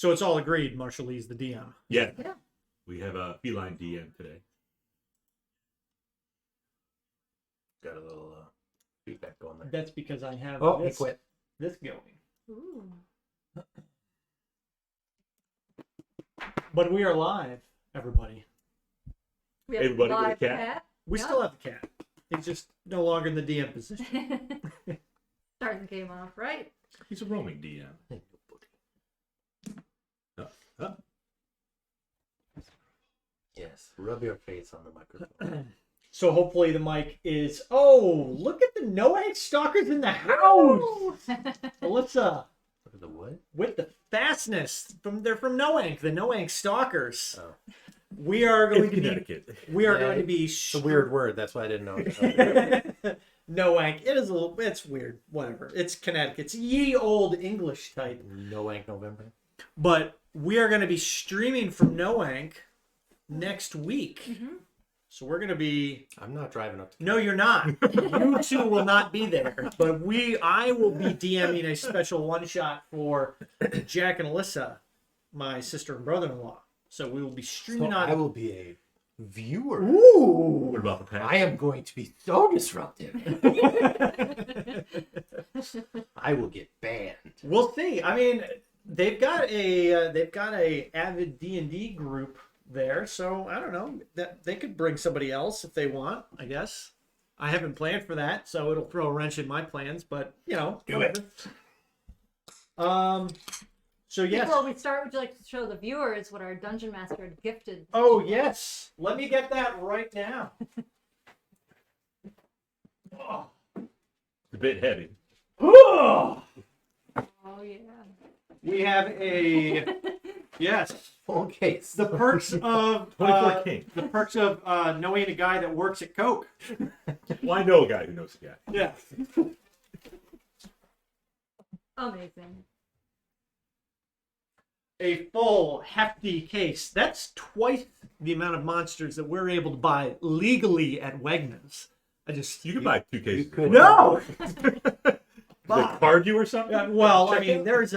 So it's all agreed. Marshall Lee's the DM. Yeah. Yeah. We have a feline DM today. Got a little feedback going there. That's because I have Oh, he this, quit. this going. Ooh. But we are live, everybody. We have Everybody with a live cat? We Yeah. still have the cat. He's just no longer in the DM position. Starting the game off, right? He's a roaming DM. Yes. Rub your face on the microphone. So hopefully the mic is... Oh, look at the no-egg stalkers in the house! Alyssa, Look at the what? with the fastness. They're from No-Ank, the No-Ank stalkers. Oh. We are going It's to Connecticut. be... We are Yeah, going to be... It's a weird word. That's why I didn't know. No-Ank. It is a little... It's weird. Whatever. It's Connecticut. It's ye old English type. No Wank November. But we are going to be streaming from No-Ank next week. Mm-hmm. So we're going to be... I'm not driving up to. No, you're not. You two will not be there. But I will be DMing a special one-shot for Jack and Alyssa, my sister and brother-in-law. So we will be streaming So on... I will be a viewer. Ooh! What about the past? I am going to be so disruptive. I will get banned. We'll see. I mean, they've got a avid D&D group there, so I don't know, that they could bring somebody else if they want, I guess. I haven't planned for that, so it'll throw a wrench in my plans, but you know, Do it. So yes. Before we start, would you like to show the viewers what our Dungeon Master had gifted? Oh yes. Let me get that right now. Oh. It's a bit heavy. Oh. Oh yeah. We have a yes. Full case. The perks of 24 King. the perks of knowing a guy that works at Coke. Well, I know a guy who knows a guy. Yeah. Amazing. A full hefty case. That's twice the amount of monsters that we're able to buy legally at Wegmans. You could buy 2 cases. could. No. They card you or something? Yeah, well, I Check mean, in? there is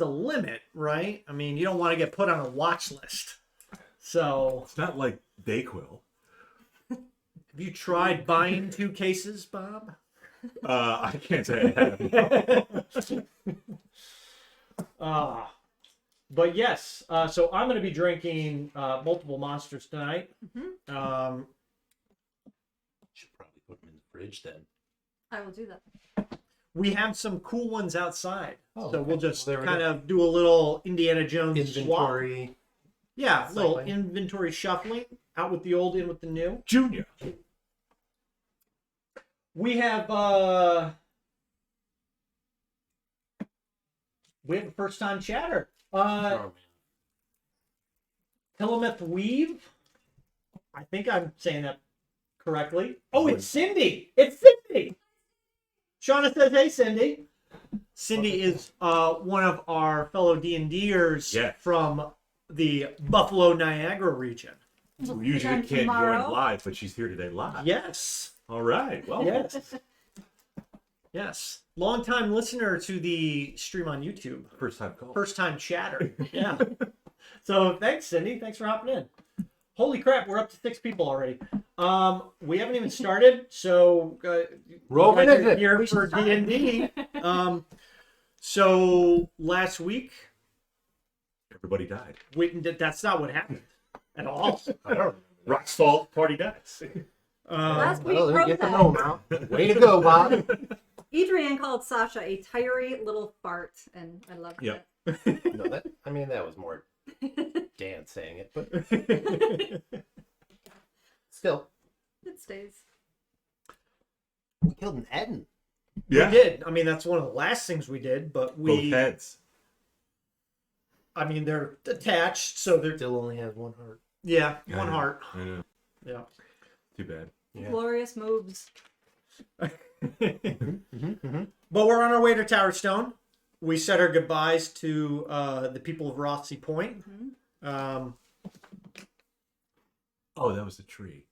a limit, right? I mean, you don't want to get put on a watch list. So, It's not like Dayquil. have you tried buying 2 cases, Bob? I can't say I have. But yes, so I'm going to be drinking multiple monsters tonight. Mm-hmm. Should probably put them in the fridge then. I will do that. We have some cool ones outside, Oh, so okay. we'll just There we kind go. of do a little Indiana Jones Inventory. swap. Yeah, little cycling. inventory shuffling. Out with the old, in with the new. Junior. We have a first time chatter. Oh, Tillamoth Weave. I think I'm saying that correctly. Oh, it's Cindy. It's Cindy. Shauna says, "Hey, Cindy." Cindy is one of our fellow D&Ders Yeah. from the Buffalo Niagara region. We usually Time can't tomorrow. join live, but she's here today live. Yes. All right. Well, Yes. Yes. Long-time listener to the stream on YouTube. first time call. First time chatter. Yeah. So thanks, Cindy. Thanks for hopping in. Holy crap, we're up to 6 people already. We haven't even started, so Roll you guys with are it. here We for should start. D&D. So last week, Everybody died. that's not what happened at all. I don't remember. Rock's fault. Party dies. Last week, Well, then get the Krozak. gnome out. Way to go, Bob. Edrian called Sasha a tiry little fart, and I loved Yep. it. No, that was more Dan saying it, but still, It stays. we killed an Eden. Yeah. We did. I mean, that's one of the last things we did, but Both heads. I mean, they're attached, so they're, Still only has 1 heart. yeah, I one know. heart. I know. Yeah. Too bad. Yeah. Glorious moves. But we're on our way to Towerstone. We said our goodbyes to the people of Rothsey Point. Mm-hmm. Oh, that was the tree.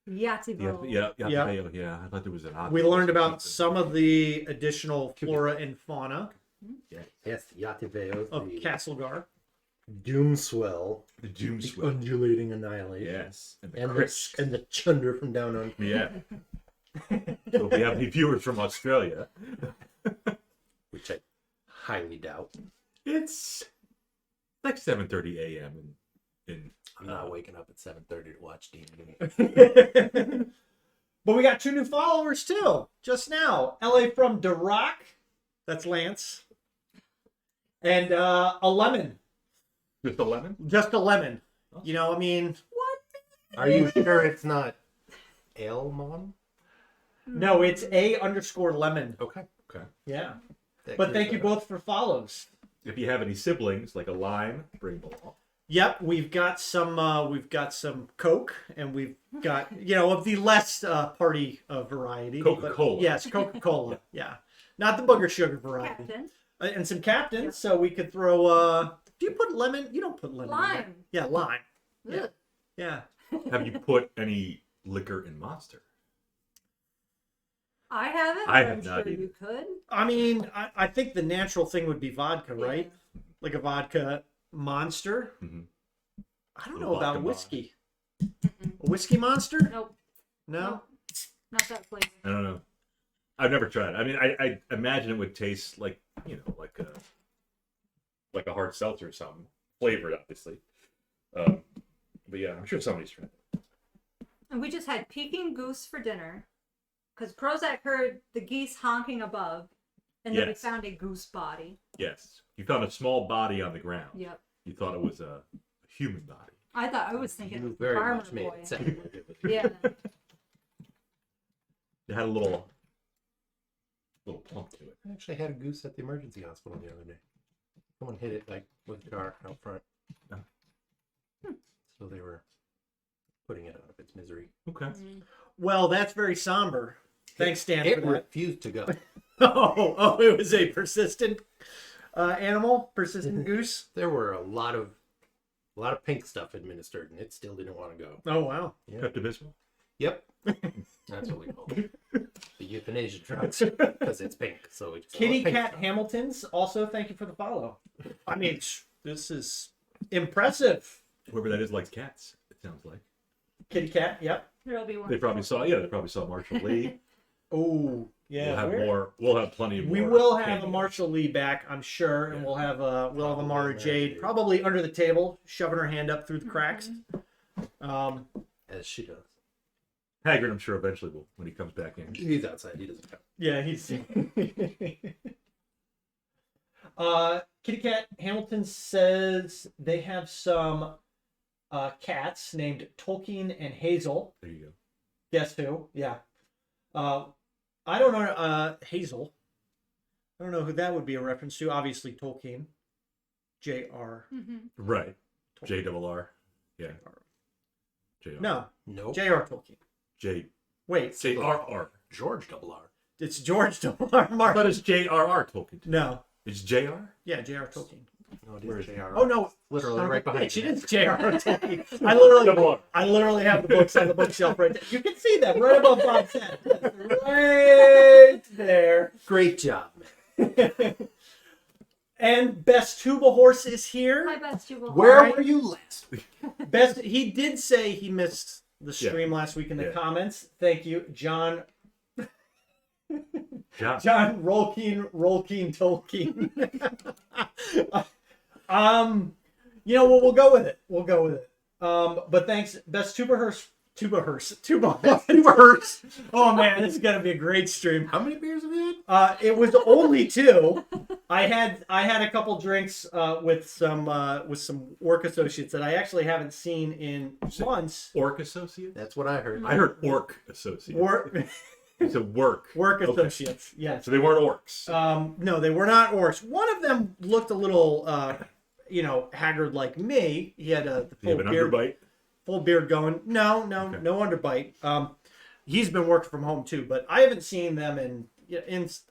Yahtzee-ville. Yeah. I thought there was an object. We learned about some of the additional flora and fauna. Yes, Yativeo, of the Castlegar. Doomswell, The Doom the Sweat. undulating annihilation. Yes. And the And Crisp. the Chunder from down under. Yeah. So if we have any viewers from Australia, Which I highly doubt. it's like 7:30 a.m. in I'm not waking up at 7:30 to watch D&D. But we got 2 new followers too, just now. LA from Dirac, that's Lance. And a lemon, Just a lemon. just a lemon. You know, I mean, Are you sure it's not Elmon? no, it's A_lemon. Okay. Okay. Yeah. That But clears thank you that up. both for follows. If you have any siblings, like a lime, bring them along. Yep, we've got some Coke, and we've got of the less party variety. but- Coca-Cola. Yes, Coca-Cola. Yeah, not the booger sugar variety. Captain. And some captains, so we could throw. Do you put lemon? You don't put lemon. in there. Lime. Yeah, lime. Yeah. Ugh. Yeah. Have you put any liquor in Monster? I haven't. I but have I'm not sure either. you could. I mean, I think the natural thing would be vodka, right? Yeah. Like a vodka monster. Mm-hmm. I don't A know about vodka whiskey. A whiskey monster? Nope. No. Nope. Not that flavor. I don't know. I've never tried it. I mean, I imagine it would taste like like a hard seltzer or something, flavored obviously. But yeah, I'm sure somebody's tried it. And we just had Peking goose for dinner, because Krozak heard the geese honking above, and then we Yes. found a goose body. Yes, you found a small body on the ground. Yep. You thought it was a human body. I was thinking You of very farmer much made boy. it sound like it was. Yeah. It had a little plump to it. I actually had a goose at the emergency hospital the other day. Someone hit it like with a car out front. Oh. So they were putting it out of its misery. Okay. Well, that's very somber. Thanks, Dan, It for that. refused to go. Oh, it was a persistent animal, persistent goose. There were a lot of pink stuff administered, and it still didn't want to go. Oh, wow. Yeah. Pepto-Bismol. Yep. That's what we call it. The euthanasia drugs, because it's pink. So it's all Kitty pink Cat stuff. Hamilton's also thank you for the follow. I mean, this is impressive. Whoever that is likes cats. It sounds like Kitty Cat, yep. There'll be one. they probably saw. Yeah, they probably saw Marshall Lee. Oh, yeah. We'll have where- more. We'll have plenty of. We more will have candy. a Marshall Lee back, I'm sure, and Yeah. we'll have a Mara Mara Jade Jade. probably under the table, shoving her hand up through the cracks. As she does. Haggard, I'm sure eventually will when he comes back in. He's outside. He doesn't come. Yeah, he's. Kitty Cat Hamilton says they have some cats named Tolkien and Hazel. There you go. Guess who? Yeah. I don't know. Hazel. I don't know who that would be a reference to. Obviously, Tolkien. J.R. Right. J-double-R. Yeah. J-R. No, No. J.R. Tolkien. J. Wait, J-R-R. George double R. it's George W.R. I thought Martin. it's J-R-R Tolkien. No. It's J.R.? Yeah, J.R. Tolkien. No, it Where is is JR. Oh, no. Literally Son of a right behind bitch, you. it is J.R. Tolkien. Double R. I literally have the books on the bookshelf right there. You can see them right above Bob's head. Right there. Great job, man. And Best Tuba Horse is here. I bet you will. Where Alright. were you last week? Best. He did say he missed the Yeah. stream last week in the Yeah. comments. Thank you, John. John. John Rolkeen Tolkien. You know what? We'll go with it. We'll go with it. But thanks, Best Tuba Horse. Oh man, this is gonna be a great stream. How many beers have you had? It was only 2. I had a couple drinks with some work associates that I actually haven't seen in months. Orc Associate? That's what I heard. I heard Orc Associate. Work It's a work. work Okay. associates. Yes. So they weren't orcs. No, they were not orcs. One of them looked a little, haggard like me. He had the Do you have an underbite? full beard going. No Okay. underbite. He's been working from home too, but I haven't seen them in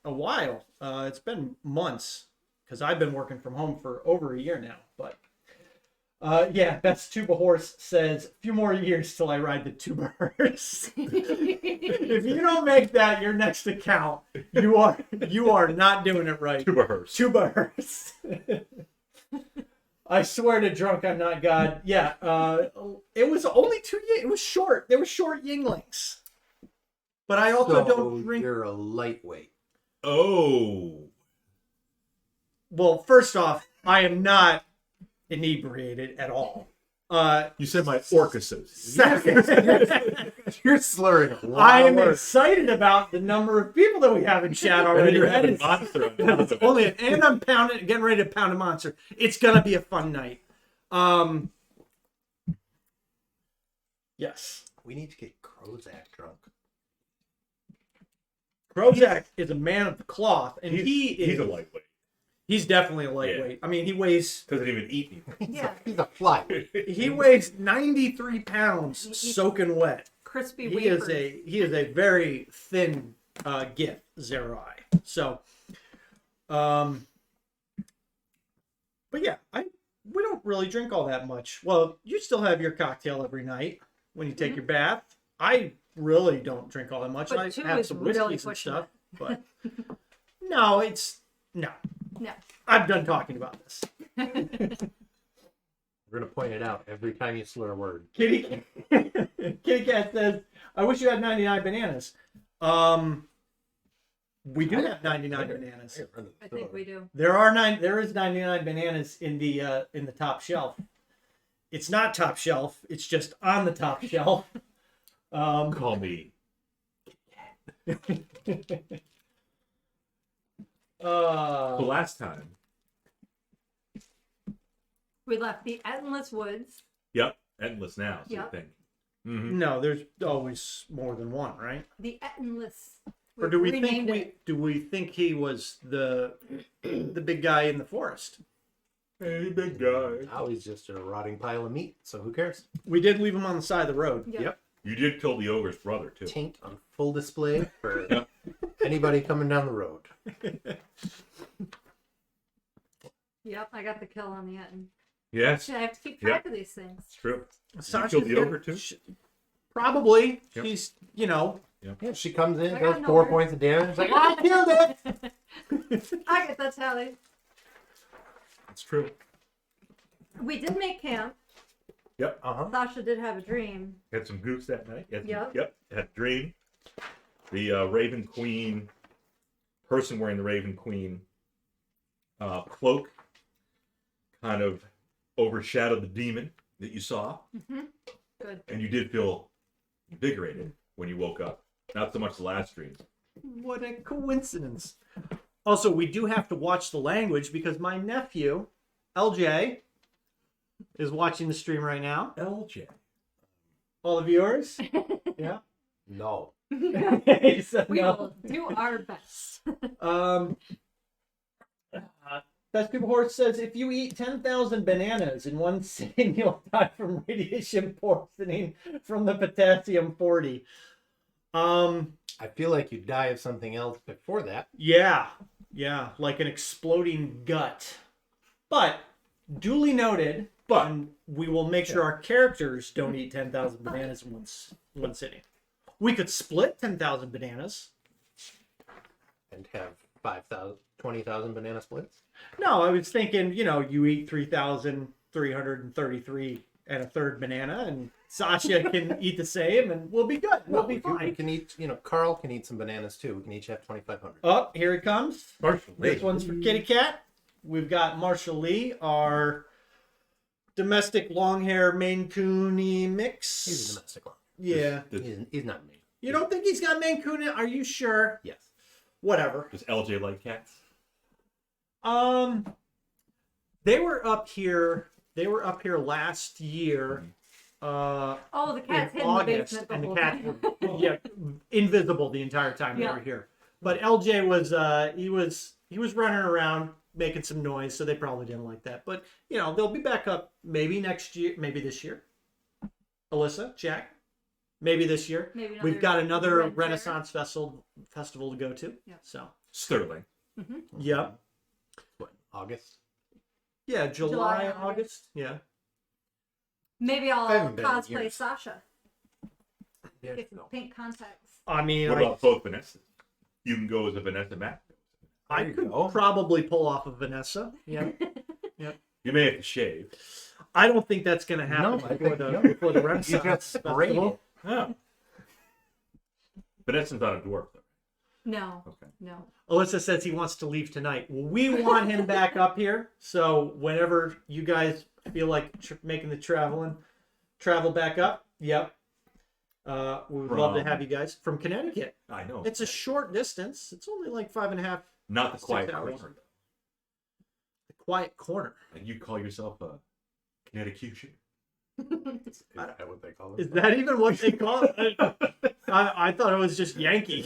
a while. It's been months because I've been working from home for over a year now. But Yeah, Best Tuba Horse says, a few more years till I ride the tuba hearse. If you don't make that your next account, you are not doing it right. Tuba hearse. Tuba hearse. I swear to drunk I'm not God. Yeah, it was only 2 years. It was short. They were short Yinglings. But I also don't drink. You're a lightweight. Oh. Well, first off, I am not inebriated at all. You said my orc associate. Second, You're slurring a lot I of am words. excited about the number of people that we have in chat already. You're That having is- monster. It's only, and I'm getting ready to pound a monster. It's gonna be a fun night. Yes, We need to get Krozak drunk. Krozak is a man of the cloth, and he's a lightweight. He's definitely a lightweight. I mean, he weighs Doesn't even eat anything. Yeah. He's a fly. 93 pounds soaking wet. Crispy He wafers. is a very thin Gith Zerai. So, but yeah, we don't really drink all that much. Well, you still have your cocktail every night when you take your bath. I really don't drink all that much. But I two have is some really whiskeys and pushing stuff, it. but no, it's no. No. I'm done talking about this. We're gonna point it out every time you slur a word. Kitty Cat says, "I wish you had 99 bananas." We do have 99 bananas. I think we do. There is 99 bananas in the top shelf. It's not top shelf. It's just on the top shelf. Call me. The last time. We left the Endless Woods. Yep. Endless now. So Yep. thing. Mm-hmm. No, there's always more than one, right? The Endless. Or do we renamed think it. do we think he was the big guy in the forest? Hey, big guy. Now he's just a rotting pile of meat, so who cares? We did leave him on the side of the road. Yep. You did kill the ogre's brother too. Taint on full display for Yep. anybody coming down the road. Yep, I got the kill on the end. Yes, I have to keep track of these things. it's true. Sasha's killed the there- ogre, too? Probably. Yep. She's, you know, Yeah, she comes in, I does got 4 nowhere. points of damage. She's like, I killed it! I get that tally. It's true. We did make camp. Yep. Uh-huh. Sasha did have a dream. Had some goose that night. Yep. Yep. Had a dream. The Raven Queen person wearing the Raven Queen cloak kind of overshadowed the demon that you saw, Good. and you did feel invigorated when you woke up. Not so much the last dream. what a coincidence. Also, we do have to watch the language because my nephew, LJ, is watching the stream right now. LJ. All the viewers? Yeah. No. He said We no. will do our best. Best People Horse says, if you eat 10,000 bananas in one sitting, you'll die from radiation poisoning from the potassium 40. I feel like you die of something else before that. Yeah, like an exploding gut. But duly noted. But we will make sure our characters don't eat 10,000 bananas in one sitting. We could split 10,000 bananas. And have 20,000 banana splits. No, I was thinking, you eat 3,333 and a third banana, and Sasha can eat the same, and we'll be good. We'll be We fine. can eat, Carl can eat some bananas too. We can each have 2,500. Oh, here it comes. Marshall This one's for Kitty Cat. We've got Marshall Lee, our domestic long hair Maine Cooney mix. He's a domestic one. Yeah. He's not me. You don't think he's got Maine Coon? Are you sure? Yes. Whatever. Does LJ like cats? They were up here. They were up here last year. Oh, the In cat's hid in the August, basement the and the whole cats time. were invisible the entire time they Yeah. were here. But LJ was he was running around making some noise, so they probably didn't like that. But they'll be back up maybe next year, maybe this year. Alyssa, Jack, maybe this year. Maybe We've got another Red Fair. Renaissance festival to go to. Yeah. So Sterling. yep. What, August? Yeah, July, July, August. Yeah. Maybe I I'll haven't been in cosplay years. Sasha. Yeah, Get some pink contacts. I mean, What about both Vanessa? You can go as a Vanessa Mac. I There you could go. probably pull off of Vanessa. Yeah. You may have to shave. I don't think that's going to happen No, I before, think the, no. before the You Renaissance just spray Festival. it. Oh. Vanessa's not a dwarf, though. No, Okay. no. Alyssa says he wants to leave tonight. Well, we want him back up here. So whenever you guys feel like making the travel back up, yep. We would love to From- have you guys from Connecticut. I know. It's a short distance. It's only like 5.5. Not the 6 quiet hours. corner, though. The quiet corner. Like you call yourself a Connecticutian. Is that what they call it? Is that even what they call it? I thought it was just Yankee.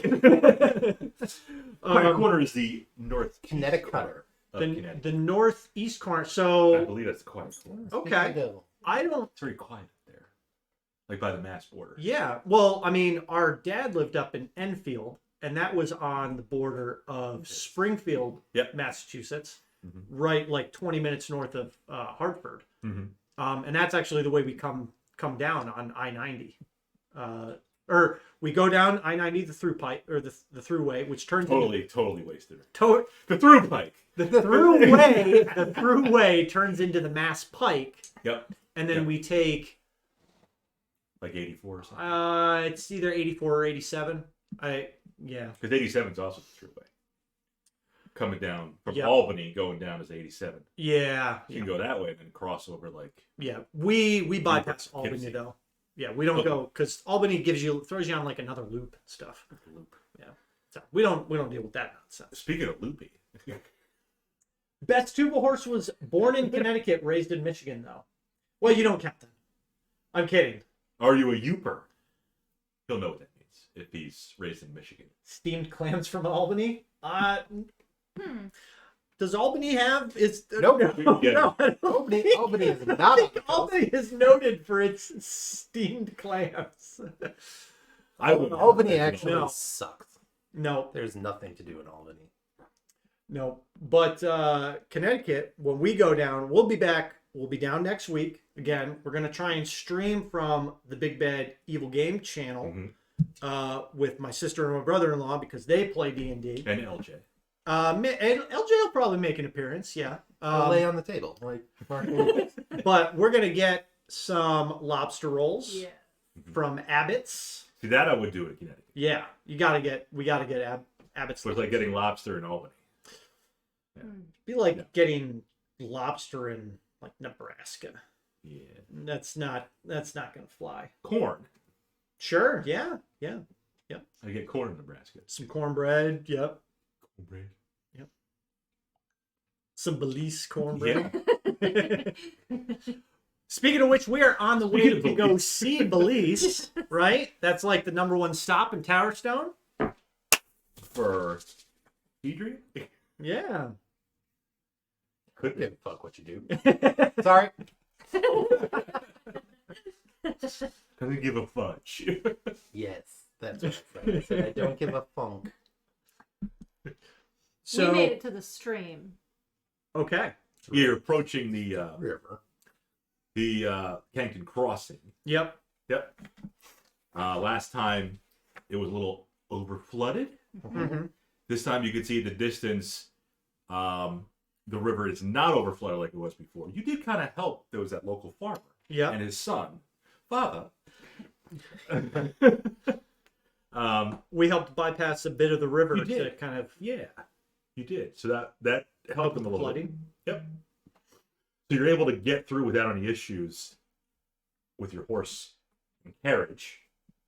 Quiet corner is the north Connecticut. corner of Connecticut. the northeast corner. I So believe that's the quiet corner. okay, I don't. It's very quiet up there, like by the Mass border. Yeah. Well, I mean, our dad lived up in Enfield, and that was on the border of Springfield, Yep. Massachusetts, Mhm. right, like 20 minutes north of Hartford. Mm-hmm. And that's actually the way we come down on I-90. Or we go down I-90 the through pike or the throughway, which turns Totally wasted. into The through pike. the throughway turns into the Mass Pike, Yep. and then Yep. we take Like 84 or something. it's either 84 or 87. Yeah. Because 87 is also the throughway. Coming down from Yep. Albany, going down is 87. Yeah. You can go that way and then cross over like. Yeah. We bypass Albany Tennessee. though. Yeah, we don't go because Albany throws you on like another loop and stuff. Loop. So we don't deal with that nonsense. Speaking of loopy, Best Tuba horse was born in Connecticut, raised in Michigan though. Well, you don't count that. I'm kidding. are you a Youper? He'll know what that means if he's raised in Michigan. Steamed clams from Albany. Does Albany have? Nope. No, I don't Albany think- is not I on think the coast. Albany is noted for its steamed clams. I would. Albany actually No. sucks. No, There's nothing to do in Albany. no. But Connecticut, when we go down, we'll be back. We'll be down next week. Again, we're going to try and stream from the Big Bad Evil Game channel Mhm. with my sister and my brother-in-law because they play D&D. And LJ. And LJ will probably make an appearance, yeah. I'll lay on the table like Mark Lewis. But we're going to get some lobster rolls Yeah. from Abbott's. See, that I would do in Connecticut. Yeah, we got to get Abbott's. So it's like getting lobster in Albany. Be like Yeah. getting lobster in like Nebraska. Yeah. That's not gonna fly. Corn. Sure, yeah. I get corn in Nebraska. Some cornbread, yep. Cornbread. Some Belize cornbread. Yeah. Speaking of which, we are on the way Speaking of to go Belize. see Belize, right? That's like the #1 stop in Towerstone. For Edrian? Yeah. Could Give be. a fuck what you do. Sorry. Doesn't give a fudge. Yes, that's what I said. I said I don't give a funk. So We made it to the stream. okay. You're approaching the River. Yankton Crossing. Yep. Yep. Last time it was a little over flooded. Mm-hmm. This time you can see in the distance the river is not over flooded like it was before. You did kind of help. There was that local farmer Yep. and his son, father. We helped bypass a bit of the river You to did. kind of Yeah, you did. So that helped them a the little. flooding. Yep. So you're able to get through without any issues with your horse and carriage.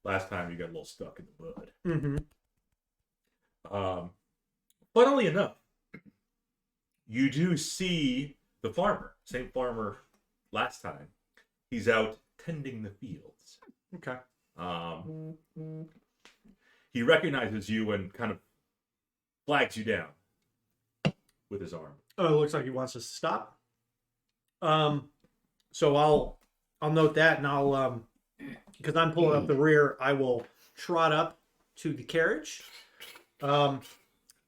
Last time you got a little stuck in the mud. Mm-hmm. Funnily enough, you do see the farmer, same farmer last time. He's out tending the fields. Okay. He recognizes you and kind of flags you down with his arm. Oh, it looks like he wants us to stop. So I'll note that, and I'll because I'm pulling up the rear, I will trot up to the carriage, and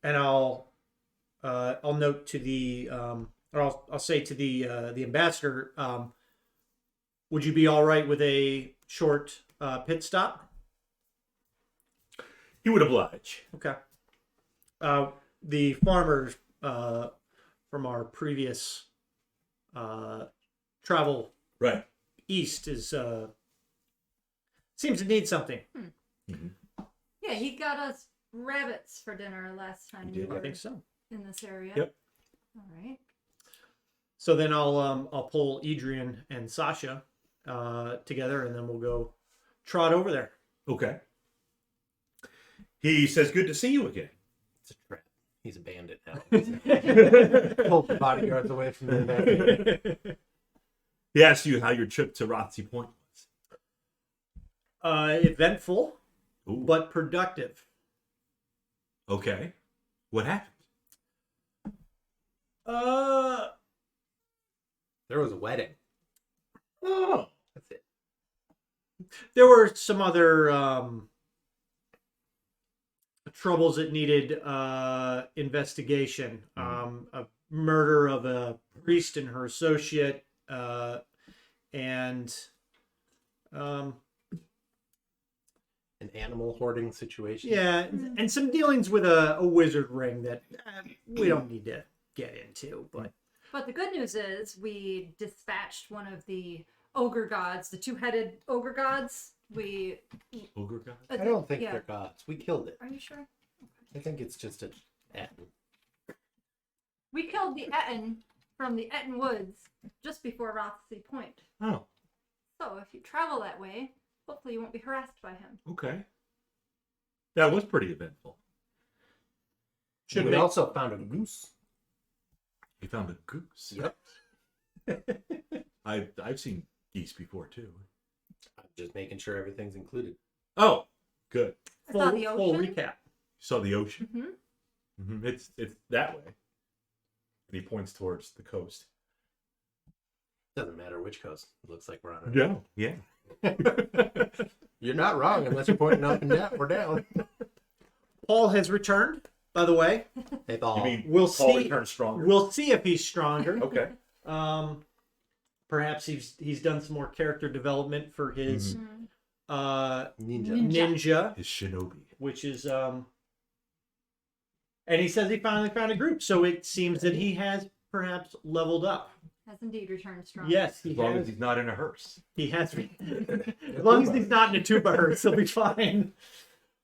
I'll note to the or I'll say to the ambassador, Would you be all right with a short pit stop? He would oblige. Okay. The farmer from our previous travel Right. east seems to need something. Yeah, he got us rabbits for dinner last time He we did? were I think so. in this area. Yep. All right. So then I'll pull Edrian and Sasha together, and then we'll go trot over there. Okay. He says, "Good to see you again." It's a trap. He's a bandit now. Pull the bodyguards away from the He asks you how your trip to Rothsey Point was. Eventful, Ooh. but productive. Okay. What happened? There was a wedding. Oh. That's it. There were some other troubles that needed investigation. A murder of a priest and her associate, and An animal hoarding situation. yeah, and some dealings with a wizard ring that we don't need to get into. But the good news is we dispatched one of the ogre gods, the two-headed ogre gods. We. Ogre god? I don't think yeah. they're gods. We killed it. Are you sure? I think it's just a attain. We killed the Ettin from the Ettin Woods just before Rothsey Point. Oh, So if you travel that way, hopefully you won't be harassed by him. okay. That was pretty eventful. Should we make- also found a goose. He found a goose. Yep. I've seen geese before too. I'm just making sure everything's included. Oh, good. I saw the full ocean. recap. You saw the ocean? Mm-hmm. It's that way. And he points towards the coast. Doesn't matter which coast. It looks like we're on it. Yeah. You're not wrong unless you're pointing up and down. We're down. Paul has returned, by the way. Hey, Paul. You mean We'll Paul see. returns stronger? We'll see if he's stronger. Okay. Perhaps he's done some more character development for his Ninja. ninja, His shinobi. which is and he says he finally found a group, so it seems that he has perhaps leveled up. Has indeed returned strong. Yes, he As long as has. he's not in a hearse. He has. As long as he's not in a tuba hearse, he'll be fine.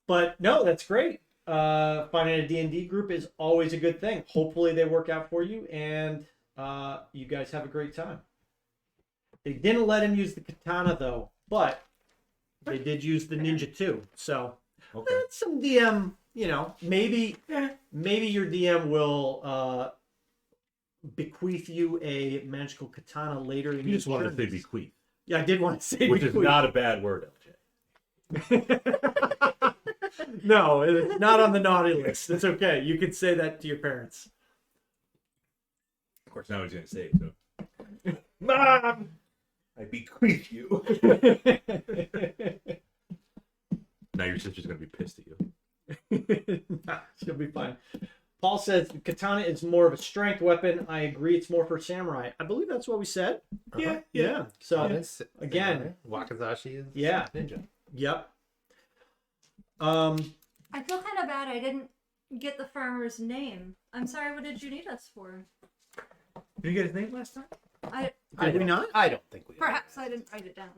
But no, that's great. Finding a D&D group is always a good thing. Hopefully they work out for you, and you guys have a great time. They didn't let him use the katana though, but they did use the ninja too. So Okay. some DM, maybe your DM will bequeath you a magical katana later in You just your wanted to say journeys. bequeath, Yeah, I did want to say which is bequeath. not a bad word, LJ. No, it's not on the naughty list. It's okay. You can say that to your parents. Of course, now he's going to say it. So. Mom, I bequeath you. Now your sister's going to be pissed at you. Nah, she'll be fine. Paul says katana is more of a strength weapon. I agree. It's more for samurai. I believe that's what we said. Yeah. Yeah. So, It's- again- Wakizashi is Yeah. ninja. yep. I feel kind of bad I didn't get the farmer's name. I'm sorry, what did you need us for? Did you get his name last time? Did we not? I don't think we did. Perhaps I didn't write it down.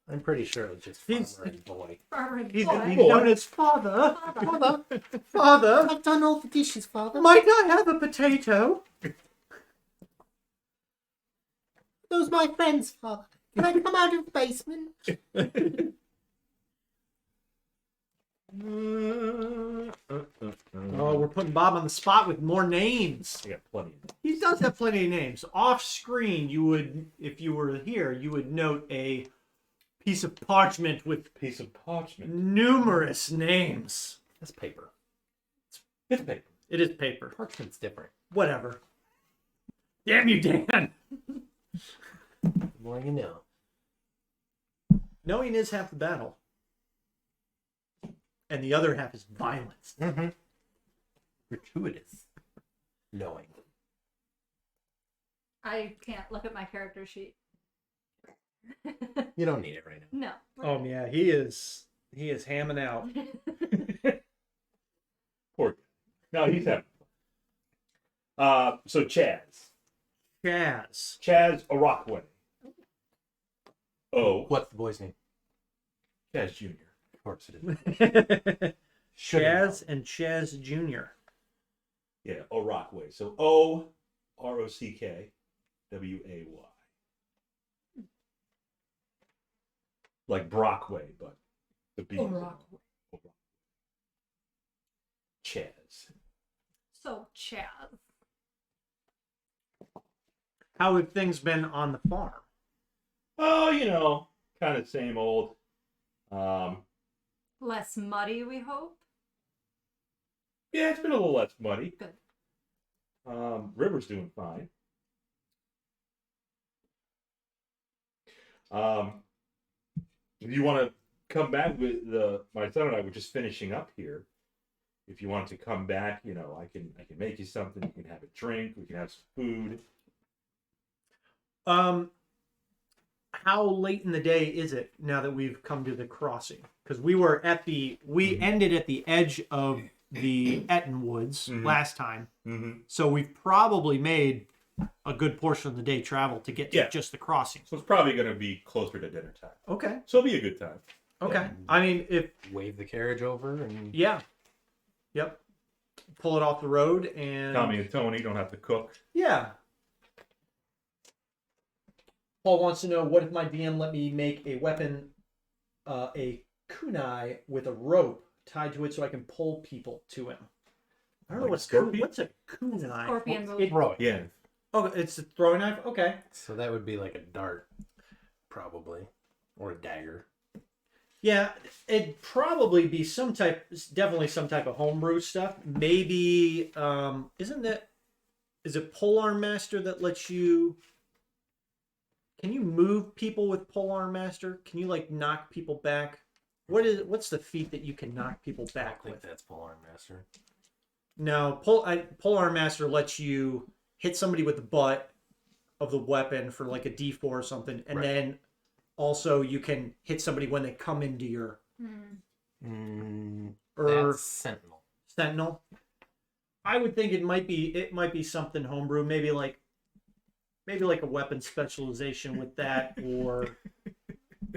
I'm pretty sure it was just He's- farmer and boy. Farmer and He's boy. known as father. Father. Father, I've done all the dishes, father. might I have a potato? Those my friends, father. Can I come out of the basement? Oh, we're putting Bob on the spot with more names. I got plenty. He does have plenty of names. Off screen, you would, if you were here, you would note a piece of parchment with Piece of parchment. numerous names. That's paper. It's paper. It is paper. Parchment's different. Whatever. Damn you, Dan. The more you know. Knowing is half the battle. And the other half is violence. Mm-hmm. Gratuitous. Knowing. I can't look at my character sheet. You don't need it right now. No. Oh yeah, he is hamming out. Poor guy. No, he's having fun. So Chaz Arockway. Oh, What's the boy's name? Chaz Jr. Of course it is. Chaz and Chaz Jr. Yeah, Arockway. So Orockkway. Like Brockway, but the B. Orockway. Chaz. So Chaz. How have things been on the farm? Oh, kind of same old. Less muddy, we hope. Yeah, it's been a little less muddy. Good. River's doing fine. If you want to come back with my son and I were just finishing up here. If you want to come back, I can make you something. You can have a drink. We can have some food. How late in the day is it now that we've come to the crossing? Because we ended at the edge of the Etten Woods last time. Mm-hmm. So we've probably made a good portion of the day travel to get to just the crossing. So it's probably going to be closer to dinner time. Okay. So it'll be a good time. Okay. I mean, if Wave the carriage over and yeah, yep, pull it off the road and Tommy and Tony don't have to cook. yeah. Paul wants to know, what if my DM let me make a weapon, a kunai with a rope tied to it so I can pull people to him? I don't know Like a what's scorpion? what's a kunai. Scorpion move. throw it. Yeah. Oh, it's a throwing knife. Okay. So that would be like a dart, probably, or a dagger. Yeah, it'd probably be definitely some type of homebrew stuff. Maybe, is it Polearm Master that lets you? Can you move people with Polearm Master? Can you knock people back? What's the feat that you can knock people I back think with? that's Polearm Master. No, Polearm Master lets you hit somebody with the butt of the weapon for a D4 or something, and then also you can hit somebody when they come into your That's Sentinel. Sentinel. I would think it might be something homebrew, maybe like a weapon specialization with that, or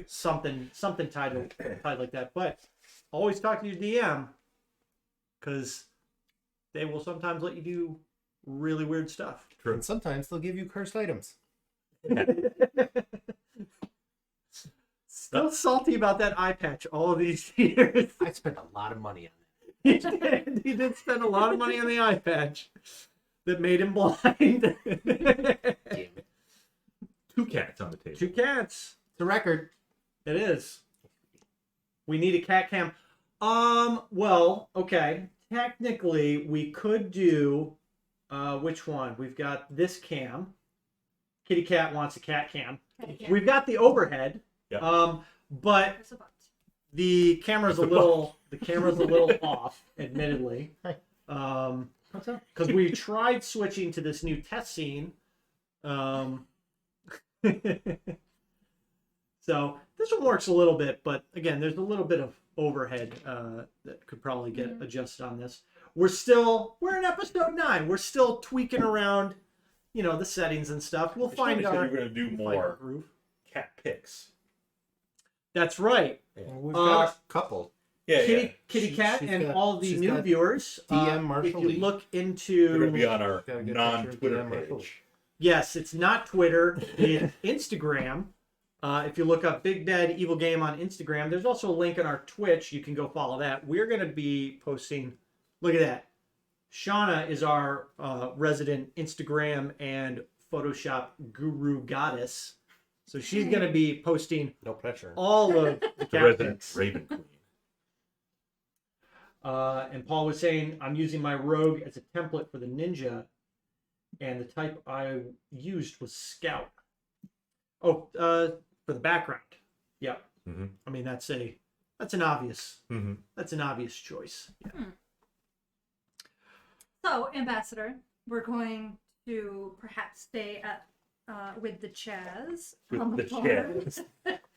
something tied like that. But always talk to your DM, because they will sometimes let you do really weird stuff. True. And sometimes they'll give you cursed items. Still salty about that eye patch all of these years. I spent a lot of money on He did spend a lot of money on the eye patch that made him blind. it. Damn it. 2 cats on the table. 2 cats. It's a record. It is. We need a cat cam. Well, okay. Technically, we could do which one? We've got this cam. Kitty Cat wants a cat cam. We've got the overhead. Yeah. But There's a bunch. the camera's a little off, admittedly. What's up? Because we tried switching to this new test scene. So this one works a little bit, but again, there's a little bit of overhead that could probably get adjusted on this. We're in episode 9. We're still tweaking around, the settings and stuff. We'll find You're our going to do we'll find our more groove. cat picks. That's right. We've got a couple. Yeah, Kitty She- Cat she's and got- all the she's new got viewers. DM Marshall if you Lee. look They're going to be into on our Gotta get a picture of non-Twitter DM Marshall. page. yes, it's not Twitter, it's Instagram. If you look up Big Bad Evil Game on Instagram, there's also a link on our Twitch. You can go follow that. We're going to be posting. Look at that. Shauna is our resident Instagram and Photoshop guru goddess. So she's going to be posting No pressure. all of the The cat resident pics. Raven Queen. And Paul was saying, I'm using my rogue as a template for the ninja, and the type I used was scout. Oh, for the background. Yeah. Mm-hmm. I mean, that's an obvious Mm-hmm. choice. Yeah. So, Ambassador, we're going to perhaps stay at with the Chaz. With on the bar. Chaz.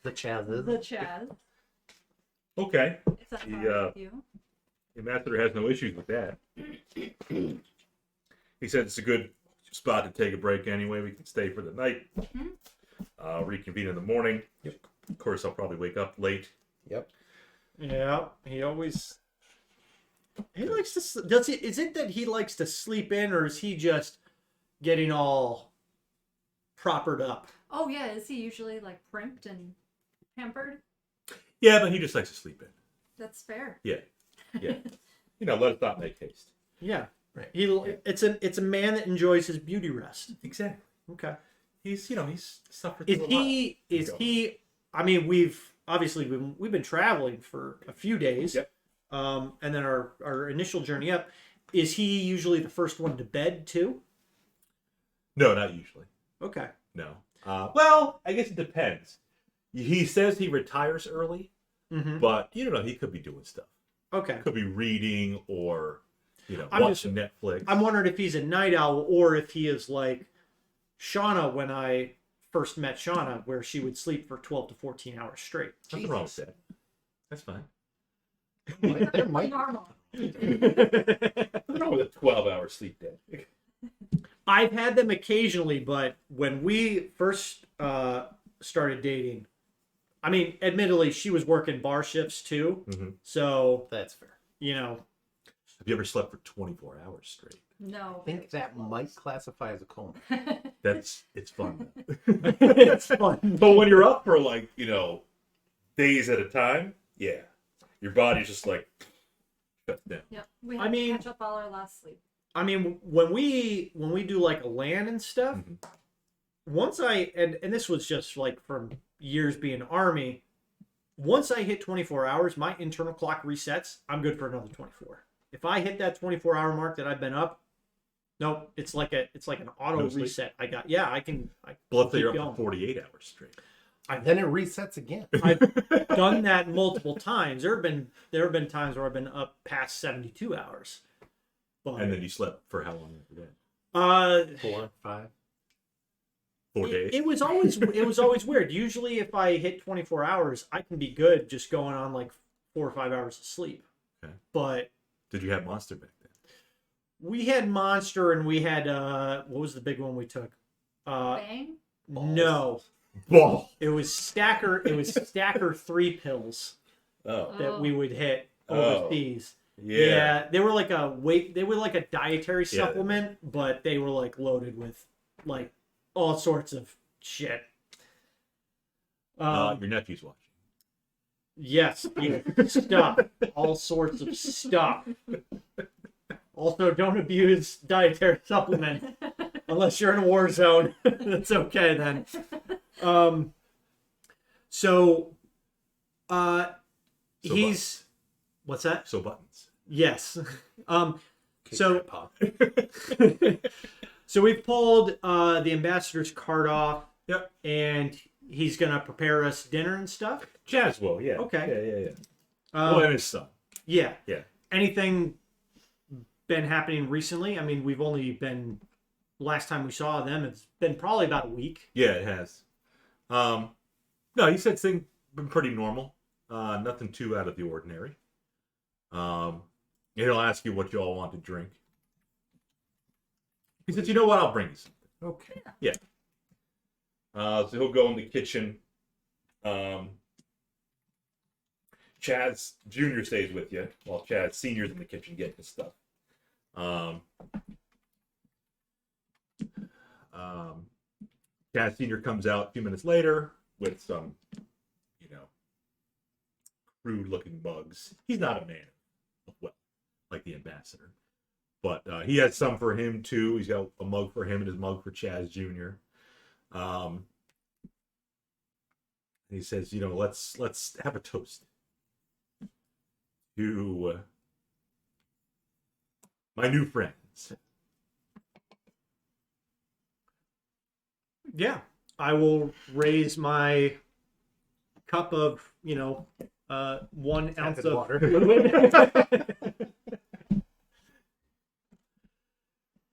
The Chazes. The Chaz. Okay. If that's The, all right with you. The ambassador has no issues with that. He said it's a good spot to take a break anyway. We can stay for the night. Reconvene in the morning. Yep. Of course, I'll probably wake up late. Yep. Yeah, he likes to. Does he? Is it that he likes to sleep in, or is he just getting all propered up? Oh yeah, is he usually like primped and pampered? Yeah, but he just likes to sleep in. That's fair. Yeah. Let us not make haste. Yeah, Right. It's a man that enjoys his beauty rest. Exactly. Okay. He's suffered. Is through a he? lot. Is he? I mean, we've been traveling for a few days. Yep. And then our initial journey up. Is he usually the first one to bed too? No, not usually. Okay. No. Well, I guess it depends. He says he retires early, Mm-hmm. but you don't know. He could be doing stuff. Okay. Could be reading or I'm watching Netflix. I'm wondering if he's a night owl or if he is like Shauna when I first met Shauna, where she would sleep for 12 to 14 hours straight. Nothing wrong with that. That's fine. There might Normal. Nothing wrong with a 12-hour sleep day. I've had them occasionally, but when we first started dating, I mean, admittedly, she was working bar shifts too. Mm-hmm. So, That's fair. Have you ever slept for 24 hours straight? No. I think that might classify as a coma. It's fun. it's fun. But when you're up for days at a time, yeah, your body's just like shuts down. Yep. We I had mean- to catch up all our last sleep. I mean, when we do like a LAN and stuff, Mhm. once and this was just like from years being Army, once I hit 24 hours, my internal clock resets. I'm good for another 24. If I hit that 24-hour mark that I've been up, nope, it's like an auto No sleep? reset. I can Well, if keep you're up going. for 48 hours straight. Then it resets again. I've done that multiple times. There have been times where I've been up past 72 hours. But, And then you slept for how long after that? 4, 5. 4 days? It was always weird. Usually, if I hit 24 hours, I can be good just going on like 4 or 5 hours of sleep. Okay. But Did you have Monster back then? we had Monster, and we had what was the big one we took? Bang. No, Ball. it was Stacker. It was Stacker 3 pills Oh. that we would hit Oh. overseas. Yeah. Yeah, they were like a dietary Yeah. supplement, but they were like loaded with like all sorts of shit. Your nephew's watching. Yes, yeah, stuff, all sorts of stuff. Also, don't abuse dietary supplements unless you're in a war zone. That's okay then. So, he's what's that? So buttons. Yes. Okay, So- Grandpa. So we pulled the ambassador's card off. Yep. And he's gonna prepare us dinner and stuff. Chaz will, yeah. Okay. Yeah. Well, and his son. Yeah. Yeah. Anything been happening recently? I mean, we've only been last time we saw them. It's been probably about a week. Yeah, it has. No, he said things been pretty normal. Nothing too out of the ordinary. And he'll ask you what you all want to drink. He says, "You know what? I'll bring you something." Okay. Yeah. So he'll go in the kitchen. Chaz Jr. stays with you while Chaz Sr.'s in the kitchen getting his stuff. Chaz Sr. comes out a few minutes later with some, crude-looking mugs. He's not a man of wealth like the ambassador. But he has some for him, too. He's got a mug for him and his mug for Chaz Jr. He says, let's have a toast to my new friends. Yeah. I will raise my cup of, 1 ounce Tepid of water. fluid.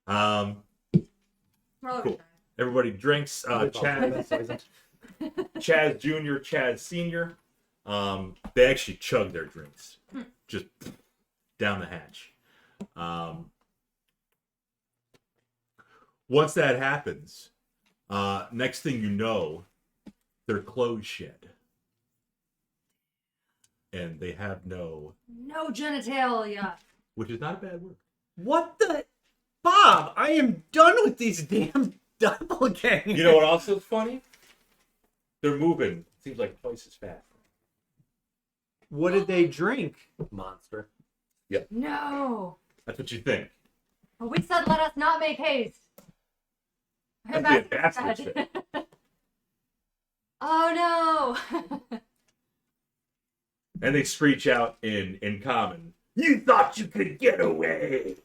We're all Cool. gonna Everybody drinks. Chaz Jr., Chaz Sr. They actually chug their drinks. Just down the hatch. Once that happens, next thing you know, their clothes shed. And they have no genitalia. Which is not a bad word. What the? Bob, I am done with these damn doppelgangers. You know what also is funny? They're moving. Seems like twice as fast. What did they drink? Monster. No. That's what you think. But we said let us not make haste. That'd be a bastard thing. Oh no. And they screech out in common. You thought you could get away.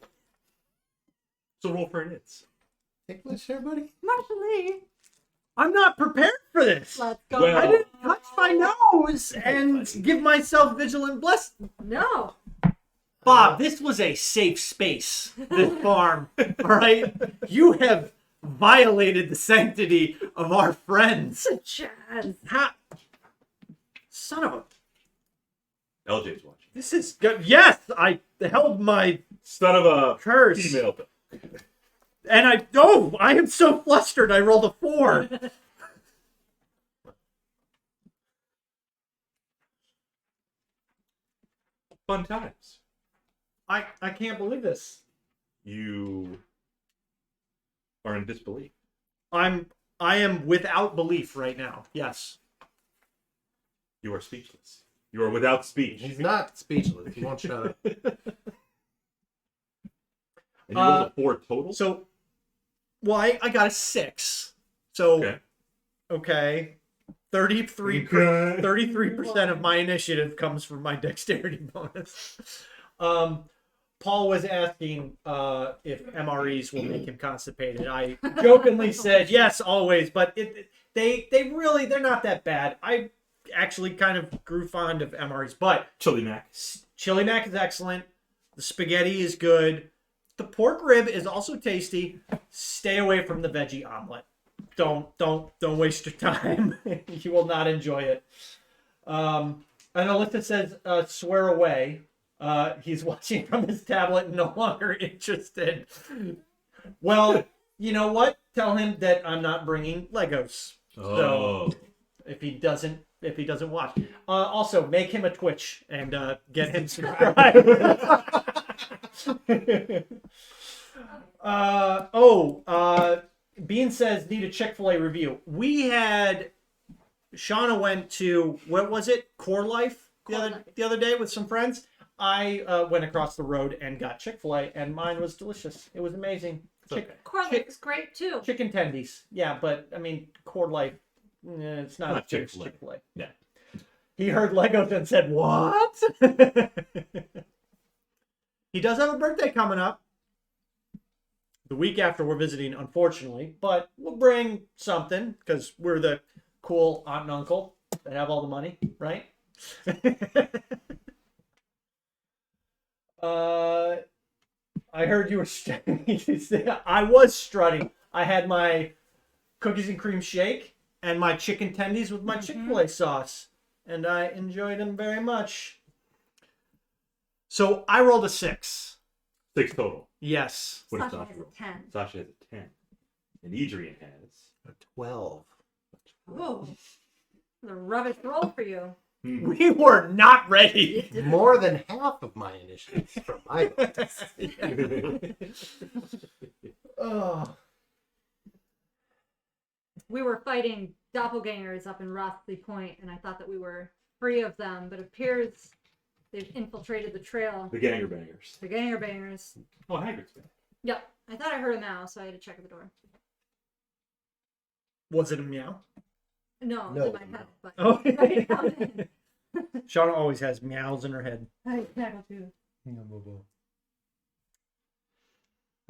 So roll for an it's. English, everybody? Marshall, I'm not prepared for this. let's go. Well- I didn't touch my nose and give myself vigilant bless. No. Bob, this was a safe space, this farm, all right? You have violated the sanctity of our friends. Chaz. How? Son of a... LJ's watching. This is good. Yes, I held my Son of a curse. female. And I am so flustered. I rolled a 4. Fun times. I can't believe this. You are in disbelief. I am without belief right now. Yes. You are speechless. You are without speech. He's not speechless. He won't shut up. And you rolled a 4 total? So, well, I got a 6. So, Okay. okay. 33% of my initiative comes from my dexterity bonus. Paul was asking if MREs will make him constipated. I jokingly said yes, always, but they're not that bad. I actually kind of grew fond of MREs, but Chili Mac. chili mac is excellent. The spaghetti is good. The pork rib is also tasty. Stay away from the veggie omelet. Don't waste your time. You will not enjoy it. And Alyssa says, swear away. He's watching from his tablet and no longer interested. Well, you know what? Tell him that I'm not bringing Legos. Oh. So if he doesn't watch. Also, make him a Twitch and get him subscribed. Bean says, need a Chick-fil-A review. We had... Shauna went to, what was it? Core Life the other day with some friends. I went across the road and got Chick-fil-A, and mine was delicious. It was amazing. Corlick is great too. Chicken tendies. Yeah, but, I mean, Core Life, it's not as good as Chick-fil-A. Chick-fil-A. Yeah. He heard Legos and said, what? He does have a birthday coming up. The week after we're visiting, unfortunately. But we'll bring something, because we're the cool aunt and uncle that have all the money, right? I heard you were I was strutting. I had my cookies and cream shake and my chicken tendies with my Chick-fil-A sauce. And I enjoyed them very much. So I rolled a 6. 6 total. Yes. What does Sasha Sasha has roll? a 10. Sasha has a 10. And Edrian has... 12. Oh, the rubbish roll for you. We were not ready. More than half of my initiatives from my bonus. Oh. We were fighting doppelgangers up in Rothley Point, and I thought that we were free of them, but it appears they've infiltrated the trail. The Ganger Bangers. The ganger bangers. Oh, Hagrid's back. Yep, I thought I heard a mouse, so I had to check at the door. Was it a meow? No, No, it was in my head, but Oh. right now it is. Shauna always has meows in her head. I snaggle too.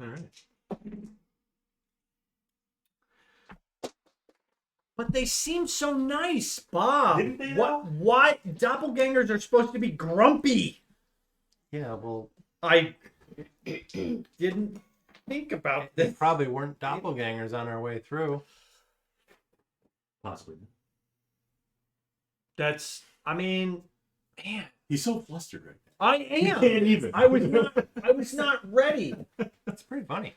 All right. But they seem so nice, Bob. Didn't they, What? Why? Doppelgangers are supposed to be grumpy. Yeah, well, I didn't think about They this. probably weren't doppelgangers on our way through. Possibly. That's, I mean, man, He's so flustered right now. I He am. can't even. I was not ready. That's pretty funny.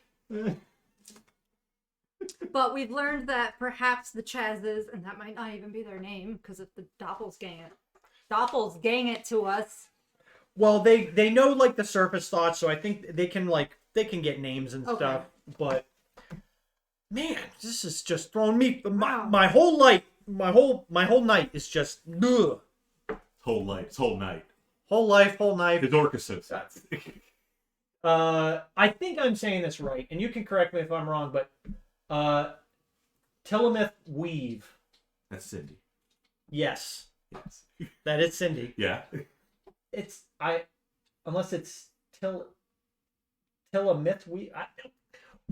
But we've learned that perhaps the Chazes, and that might not even be their name, because if the Doppels gang it to us. Well, they know like the surface thoughts, so I think they can get names and Okay. stuff. But man, this is just throwing me. Wow. My whole life, my whole night is just ugh. Whole life, his whole night. Whole life, whole night. His orc associates. I think I'm saying this right, and you can correct me if I'm wrong, but Tillamoth Weave. That's Cindy. Yes, Yes. that is Cindy. Yeah. It's unless it's Tillamoth Weave.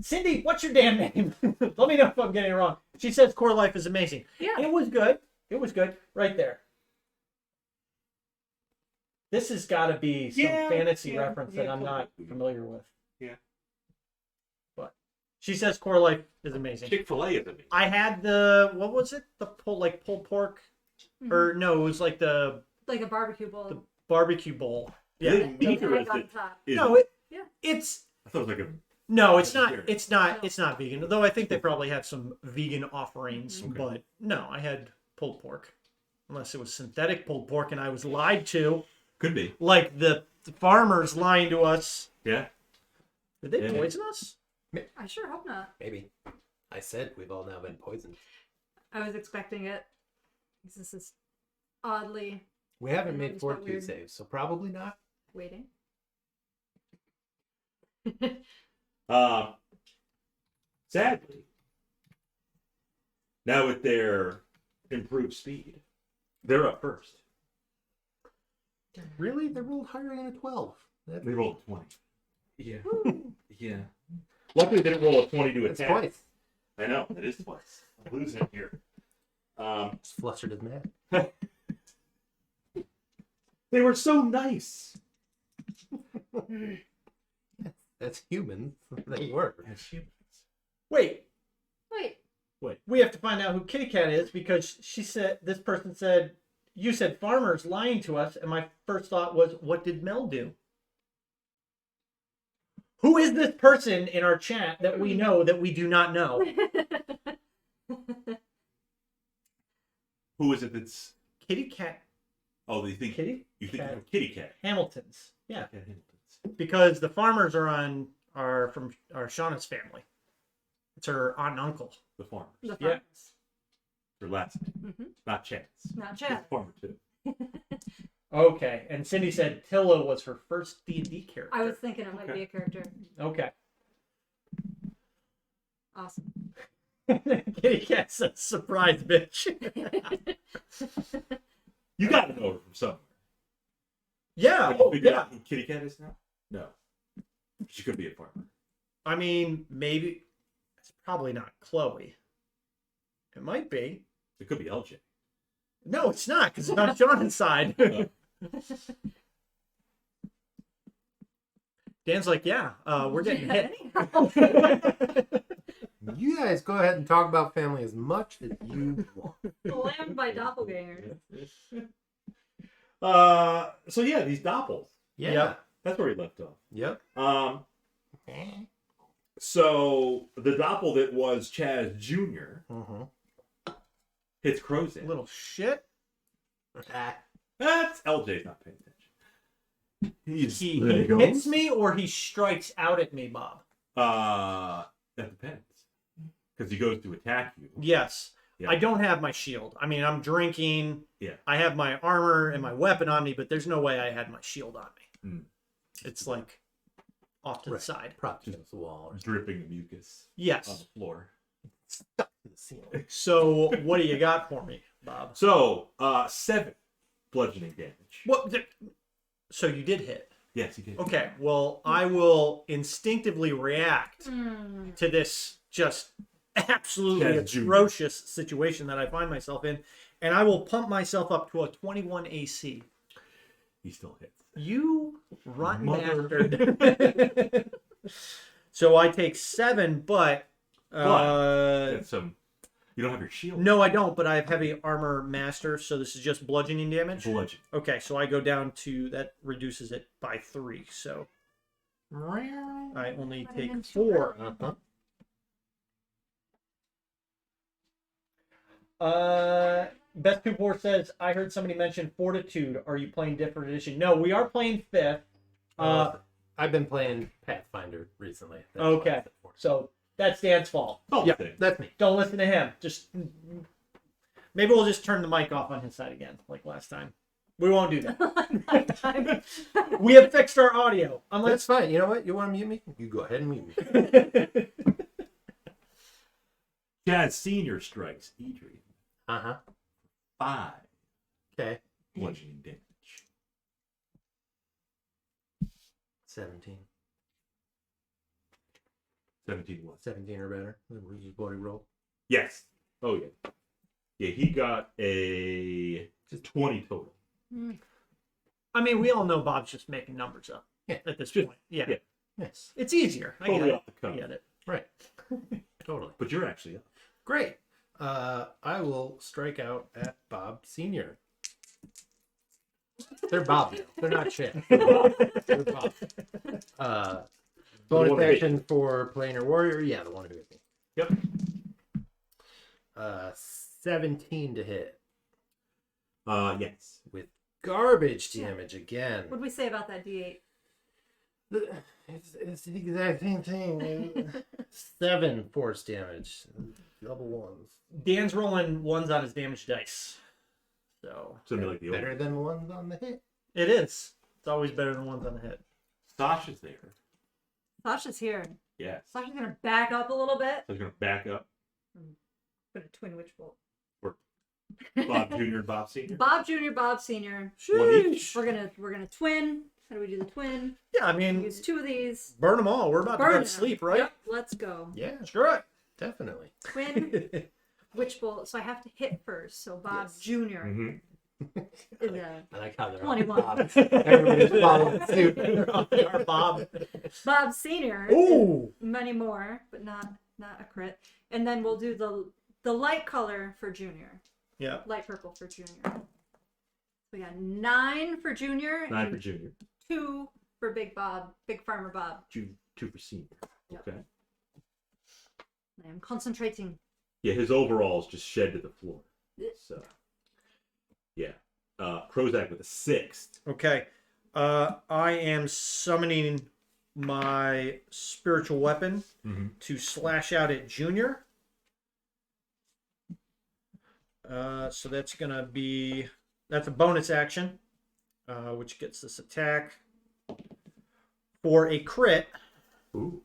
Cindy, what's your damn name? Let me know if I'm getting it wrong. She says core life is amazing. Yeah. It was good. It was good. Right there. This has got to be some fantasy reference that I'm not familiar with. Yeah. But she says core life is amazing. Chick-fil-A is amazing. I had what was it? The pulled pork? Mhm. Or no, it was like the Like a barbecue bowl. The barbecue bowl. Is Yeah. it meat or Egg is on it? top. No, Yeah. it's I thought it was like a. no, it's not. Vegetarian. It's not vegan. Though I think they probably have some vegan offerings. Okay. But no, I had pulled pork, unless it was synthetic pulled pork, and I was lied to, Could be. like the farmers lying to us. Yeah. Did they Yeah. poison us? I sure hope not. Maybe. I said we've all now been poisoned. I was expecting it. This is oddly We haven't I made noticed what fortitude weird- saves, so probably not. waiting. Sadly, now with their improved speed, they're up first. Really? They rolled higher than a 12. They rolled a 20. Yeah. Yeah. Luckily, they didn't roll a 20 to That's attack. twice. I know. It is twice. I'm losing it here. It's flustered as mad. They were so nice. That's humans. They were. Wait, Wait. we have to find out who Kitty Cat is because this person said, you said farmers lying to us, and my first thought was, what did Mel do? Who is this person in our chat that we know that we do not know? Who is it that's. Kitty Cat Oh, you think Cat of Kitty Cat. Hamilton's. Yeah, Cat Hamilton's. because the farmers are from Shauna's family. It's her aunt and uncle. The farmers. The Yeah. farmers. Their last name. Mhm. Not Chance. Not It's Chad. farmer too. Okay, and Cindy said Tilla was her first D&D character. I was thinking it might Okay. be a character. Okay. Awesome. Kitty Cat says, surprise, bitch. You got to know her from somewhere. Yeah, Have you oh, figured yeah. out who Kitty Cat is now? No. She could be a farmer. I mean, maybe it's probably not Chloe. It might be. It could be LJ. No, it's not because it's on Shauna's side. Dan's like, yeah, we're getting hit. You guys go ahead and talk about family as much as you want. Slammed by doppelgangers. So yeah, these doppels. Yeah. Yep. That's where he left off. Yep. So the doppel that was Chaz Jr. Mm-hmm. hits Krozak. Little shit. That's LJ's not paying attention. He There you hits go. me or he strikes out at me, Bob. That depends. Because he goes to attack you. Yes. Yeah. I don't have my shield. I mean, I'm drinking. Yeah. I have my armor and my weapon on me, but there's no way I had my shield on me. Mm. It's like off to the Right. side. Propped against the wall or Dripping mucus on Yes. the floor. stuck to the ceiling. So what do you got for me, Bob? So, 7 bludgeoning damage. What? So you did hit. Yes, he did. Okay. Well, I will instinctively react Mm. to this just absolutely Chaz Jr. atrocious situation that I find myself in, and I will pump myself up to a 21 AC. He still hits. You rotten Mother- bastard. So I take 7, but That's some. You don't have your shield. no, I don't. But I have heavy armor master, so this is just bludgeoning damage. Bludgeon. Okay, so I go down to that reduces it by 3. So I only Let him take in 4. Best 24 says, I heard somebody mention Fortitude. Are you playing different edition? No, we are playing 5th. I've been playing Pathfinder recently. That's why I Okay, said four. so that's Dan's fault. Oh, Yeah, thing. that's me. Don't listen to him. Just maybe we'll just turn the mic off on his side again, like last time. We won't do that. We have fixed our audio. That's Unless fine. You know what? You want to mute me? You go ahead and mute me. Chaz Senior strikes Edrian. 5 Okay. bludgeoning damage. 17. 17 what? 17 or better. Where's his bloody roll? Yes. Oh yeah. Yeah, he got a 20 total. I mean, we all know Bob's just making numbers up at this point. Yeah. Yes. It's easier. I get Totally it. off the cuff. I get it. Right. Totally. But you're actually up. Great. I will strike out at Bob Senior. They're Bob now. They're not shit. They're Bob. The Bonus one who hit action for Planar Warrior. Yeah, the one who hit me. Yep. 17 to hit Yes. with garbage damage again. What did we say about that D8? It's the exact same thing. 7 force damage. Double ones. Dan's rolling 1s on his damage dice. So Something like the old. Better than ones on the hit. it is. It's always better than 1s on the hit. Sasha's there. Sasha's here. Yes. Sasha's gonna back up a little bit. So he's gonna back up. Gonna twin witch bolt. Bob Jr. and Bob Sr. Bob Jr., Bob Sr. One each. We're gonna twin. How do we do the twin? Yeah, I mean, Use 2 of these. burn them all. We're about to go Burn to sleep, right? Yep, let's go. Yeah, Screw it. definitely. Twin witch bolt. So I have to hit first. So Bob Yes. Jr. Mm-hmm. is a I like how they're 21. all Bob. Everybody's following suit. They are Bob. Bob Senior. Ooh. Many more, but not a crit. And then we'll do the light color for Junior. Yeah. Light purple for Junior. We got 9 for Junior. 9 and for Junior. 2 for Big Bob, Big Farmer Bob. 2 for Senior. Yep. Okay. I am concentrating. Yeah, his overalls just shed to the floor. So, yeah. Krozak with a 6. Okay. I am summoning my spiritual weapon to slash out at Junior. So that's gonna be a bonus action, which gets this attack for a crit. Ooh.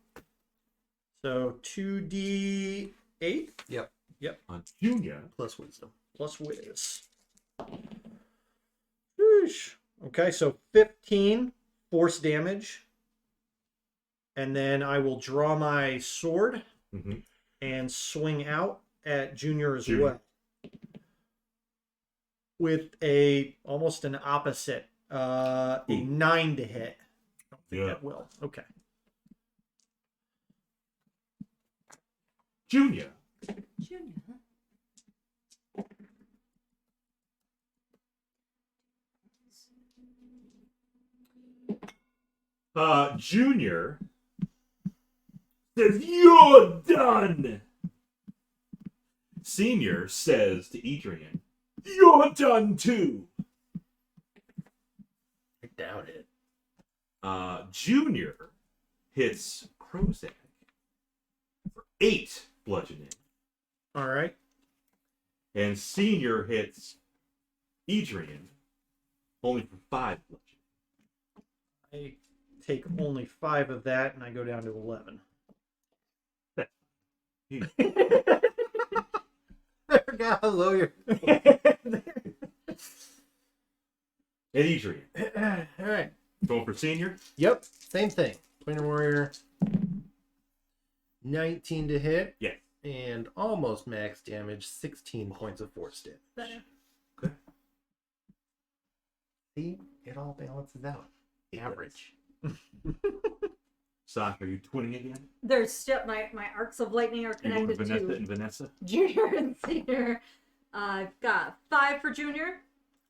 So 2d8 Yep. On Junior. Plus wisdom. plus whiz. Whoosh. Okay, so 15 force damage, and then I will draw my sword Mm-hmm. and swing out at Junior as Junior. well. With almost an opposite, a 9 to hit. I don't think Yeah. that will. Okay. Junior. Junior. Junior says, "You're done." Senior says to Edrian, "You're done too." I doubt it. Junior hits Krozak for 8 bludgeoning, All right. and Senior hits Edrian only for 5 bludgeoning. I take only 5 of that, and I go down to 11. I forgot how low you're. And Edrian, All right. going for Senior. Yep. Same thing. Planar Warrior. 19 to hit. Yeah. And almost max damage. 16 points of force damage. Better. Okay. See, it all balances out. Average. Sasha, are you twinning again? There's still my arcs of lightning are You going with connected Vanessa to and Vanessa? junior and senior. I've got 5 for junior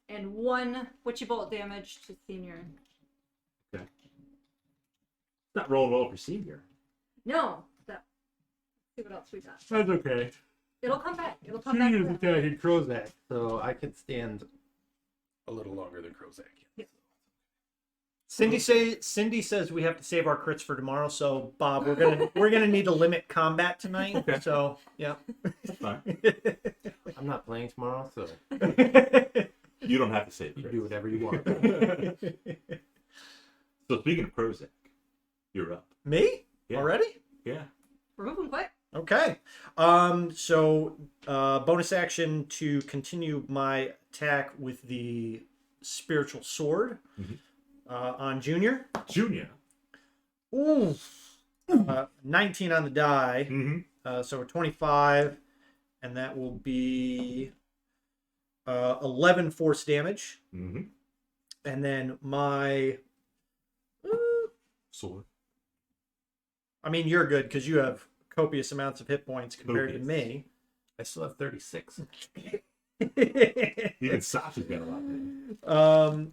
and 1 witchy bolt damage to senior. Okay. Not rolling well for senior. No, let's see what else we got. That's okay. It'll come back. It'll come back. He's attacking Krozak, so I could stand a little longer than Krozak. Yeah. Cindy says we have to save our crits for tomorrow. So Bob, we're gonna need to limit combat tonight. Okay. So yeah. That's fine. I'm not playing tomorrow, so You don't have to say it. you Chris. do whatever you want. So speaking of Krozak, you're up. Me? Yeah. Already? Yeah. We're moving quick. Okay. So bonus action to continue my attack with the spiritual sword on Junior. Junior. Ooh. 19 on the die. Mm-hmm. So a 25, and that will be 11 force damage. Mm-hmm. And then my... Sword. I mean, you're good because you have copious amounts of hit points compared to Copious. me. I still have 36. Even Sasha's got a lot.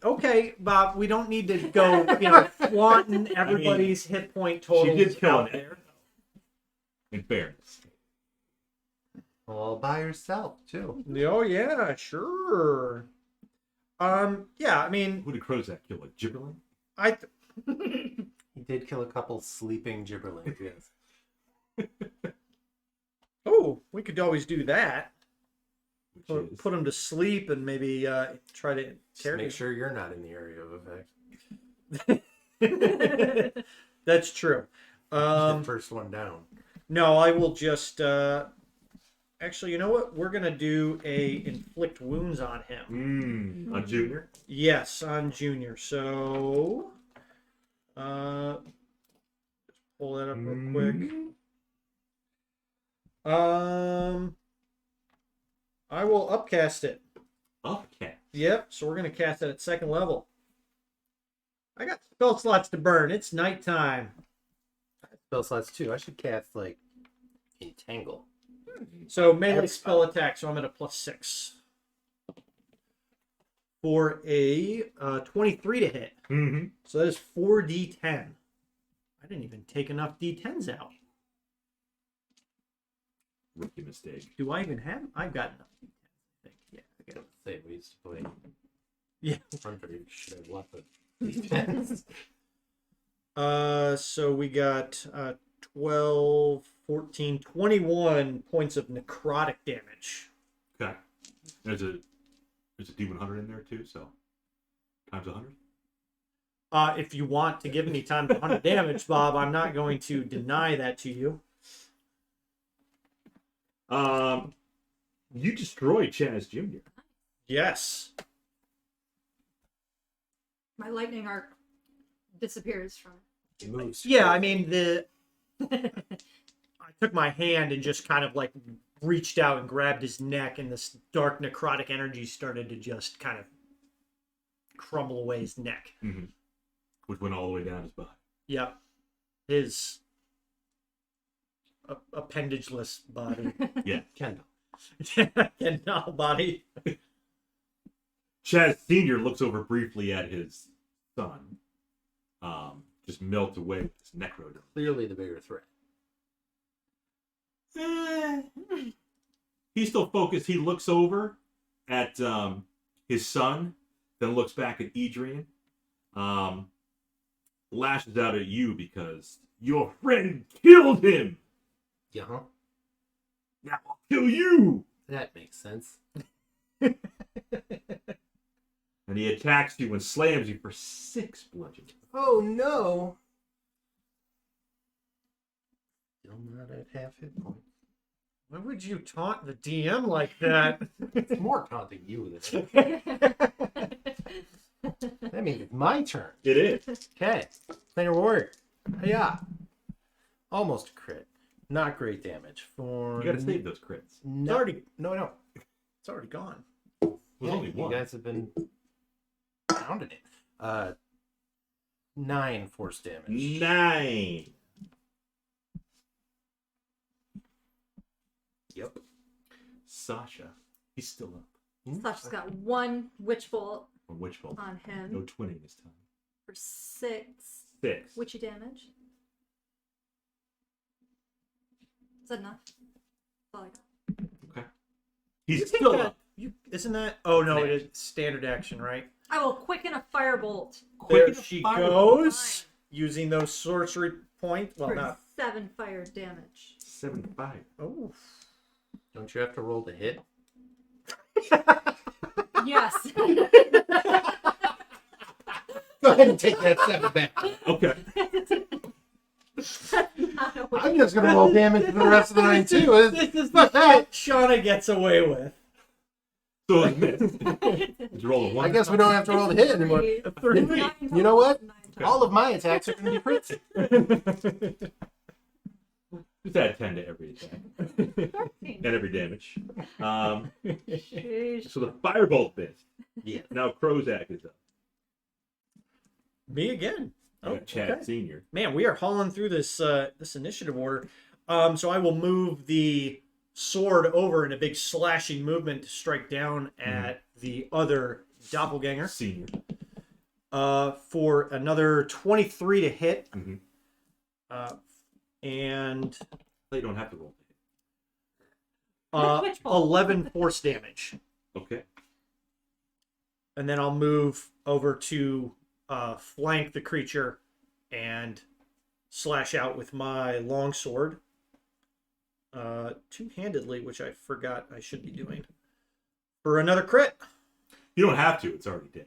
Okay, Bob, we don't need to go, flaunting everybody's hit point totals She did kill out an there. In fairness. All by herself, too. Oh, yeah, sure. Yeah, I mean, Who did Krozak kill? Like Gibberling? He did kill a couple sleeping gibberlings, yes. Oh, we could always do that. Which is... Put them to sleep and maybe try to Just tear make it. sure you're not in the area of effect. That's true. The first one down. No, I will just. Actually, you know what? We're gonna do a inflict wounds on him. On Junior? Yes, on Junior. So, let's pull that up real quick. I will upcast it. Upcast. Yep. So we're gonna cast it at 2nd level. I got spell slots to burn. It's nighttime. Spell slots, too. I should cast, like, Entangle. So melee spell attack. So I'm at a +6 for a 23 to hit. Mm-hmm. So that is 4d10. I didn't even take enough d10s out. Rookie mistake. Do I even have? I've got enough d10s. I think. Yeah, I got it. Say, we used to play. Yeah. Hunter should have left the defense. So we got 12, 14, 21 points of necrotic damage. Okay. There's a D100 in there too, so times 100. If you want to give me time to 100 damage, Bob, I'm not going to deny that to you. You destroyed Chaz Jr. Yes. My lightning arc disappears from He moves. Yeah, I mean I took my hand and just kind of like reached out and grabbed his neck, and this dark necrotic energy started to just kind of crumble away his neck. Mm-hmm. Which went all the way down his body. Yep. His appendageless body. Yeah. Kendall. And now body. Chaz Sr. looks over briefly at his son. Just melt away with his necrodome. Clearly the bigger threat. He's still focused. He looks over at his son, then looks back at Edrian. Lashes out at you because your friend killed him. Yeah, huh? Now I'll kill you. That makes sense. And he attacks you and slams you for 6 bludgeoning. Oh no! Still not at half hit points. Why would you taunt the DM like that? It's more taunting you than it. That means it's my turn. It is. Okay. Planar Warrior. Yeah. Almost a crit. Not great damage. For You gotta save those crits. It's already, No. it's already gone. It was Yeah, only you one. guys have been pounding it. 9 force damage. 9. Yep. Sasha, he's still up. Sasha's got 1 witch bolt Or witch bolt. on him No twinning this time. for 6 6. witchy damage. Is that enough? That's all I got. Okay. He's You think still that- up. Isn't that? Oh no, An it is standard action, right? I will quicken a firebolt There Quick she fire. goes, using those sorcery points. Well, for not. 7 fire damage. 7-5. Oh, Don't you have to roll to hit? Yes. Go ahead and take that 7 back. Okay. I'm just gonna roll damage for the rest of the night too. this is the shit Shauna gets away with. So it's missed. Did you roll a 1? I guess we don't have to roll to hit anymore. A 3. You know what? 9 Okay. All of my attacks are gonna be crits. Just add 10 to every attack. 13. And every damage. Sheesh. So the firebolt missed. Yeah. Now Krozak is up. Me again. Oh, Chad okay. Senior. Man, we are hauling through this this initiative order. So I will move the sword over in a big slashing movement to strike down at the other doppelganger. Senior. For another 23 to hit. Mhm. And They don't have to roll. Which ball? 11 force damage. Okay. And then I'll move over to flank the creature and slash out with my longsword. Two-handedly, which I forgot I should be doing. For another crit. You don't have to. It's already dead.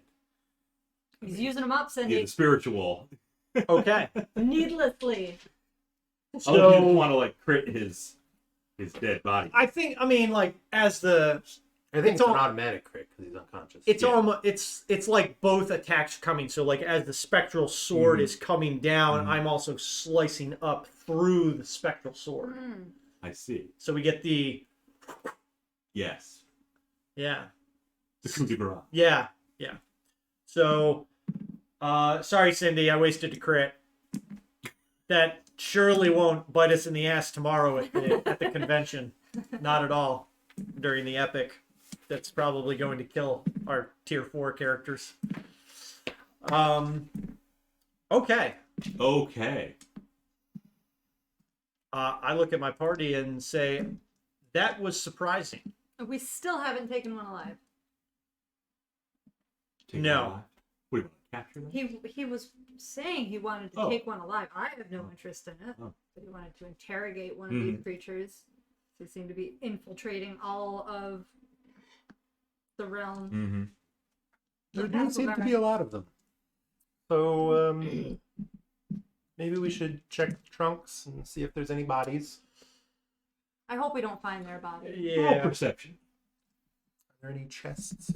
He's using them up, Yeah, Cindy. the spiritual. Okay. Needlessly. So you So want to like crit his dead body. I think, I mean, like, as the I think It's it's an all- automatic crit because he's unconscious. it's Yeah. almost it's like both attacks coming. So like as the spectral sword Mhm. is coming down, Mhm. I'm also slicing up through the spectral sword. Mm. I see. So we get the Yes. yeah. The coup de grace. Yeah. So sorry Cindy, I wasted a crit. That surely won't bite us in the ass tomorrow at the convention. Not at all. During the epic. That's probably going to kill our tier 4 characters. Okay. Okay. I look at my party and say, that was surprising. We still haven't taken one alive. Take No. it alive. What do you want to capture them? He was saying he wanted to Oh. take one alive. I have no Oh. interest in it. Oh. But he wanted to interrogate one of these creatures. They seem to be infiltrating all of the realm. Mm-hmm. There do seem to be a lot of them. So maybe we should check the trunks and see if there's any bodies. I hope we don't find their body. Roll perception. Are there any chests?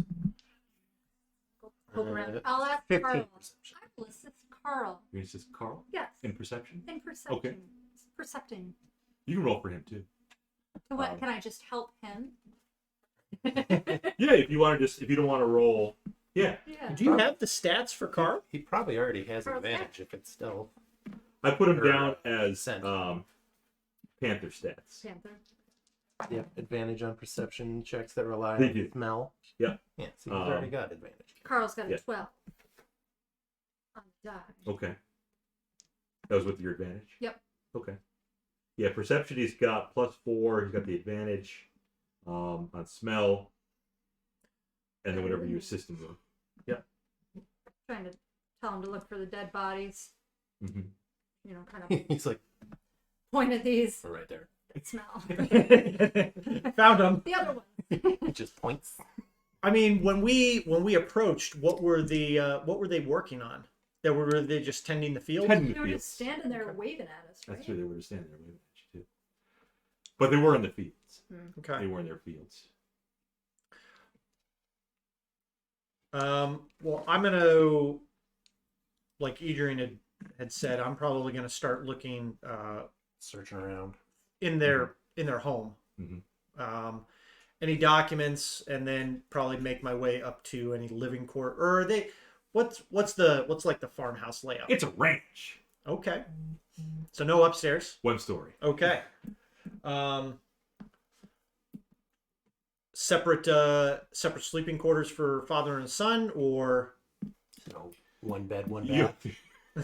Poke around. Uh, I'll ask 15 Carl. perception. I will assist Carl. You're just Carl Yes. in perception. In perception. Okay. Percepting. You can roll for him too. So what? Can I just help him? Yeah, if you want to if you don't want to roll. Yeah, Yeah. Do you have the stats for Carl? He probably already has an Carl's advantage if it's stealth. I put him Or, down as scent. Panther stats. Panther. Yep, advantage on perception checks that rely Thank on you. smell. Yeah. Yeah, so he's already got advantage. Carl's got a Yeah. 12. On the die. Okay. That was with your advantage? Yep. Okay. Yeah, perception he's got +4. He's got the advantage on smell. And then whatever you assist him with. Trying to tell him to look for the dead bodies. Mm-hmm. You know, kind of He's like point at these right there. that smell. Found him. The other one. He just points. I mean, when we approached, what were they working on? Were they just tending the field? Tending They the were fields. just standing there waving at us, right? That's true. They were just standing there waving at you too. But they were in the fields. They Okay. were in their fields. Well, I'm gonna, like Edrian had said, I'm probably gonna start looking Searching around. in their home. Mhm. Any documents, and then probably make my way up to any living quarter. Or what's like the farmhouse layout? It's a ranch. Okay. So no upstairs. 1 story. Okay. Separate sleeping quarters for father and son, or So 1 bed, 1 You,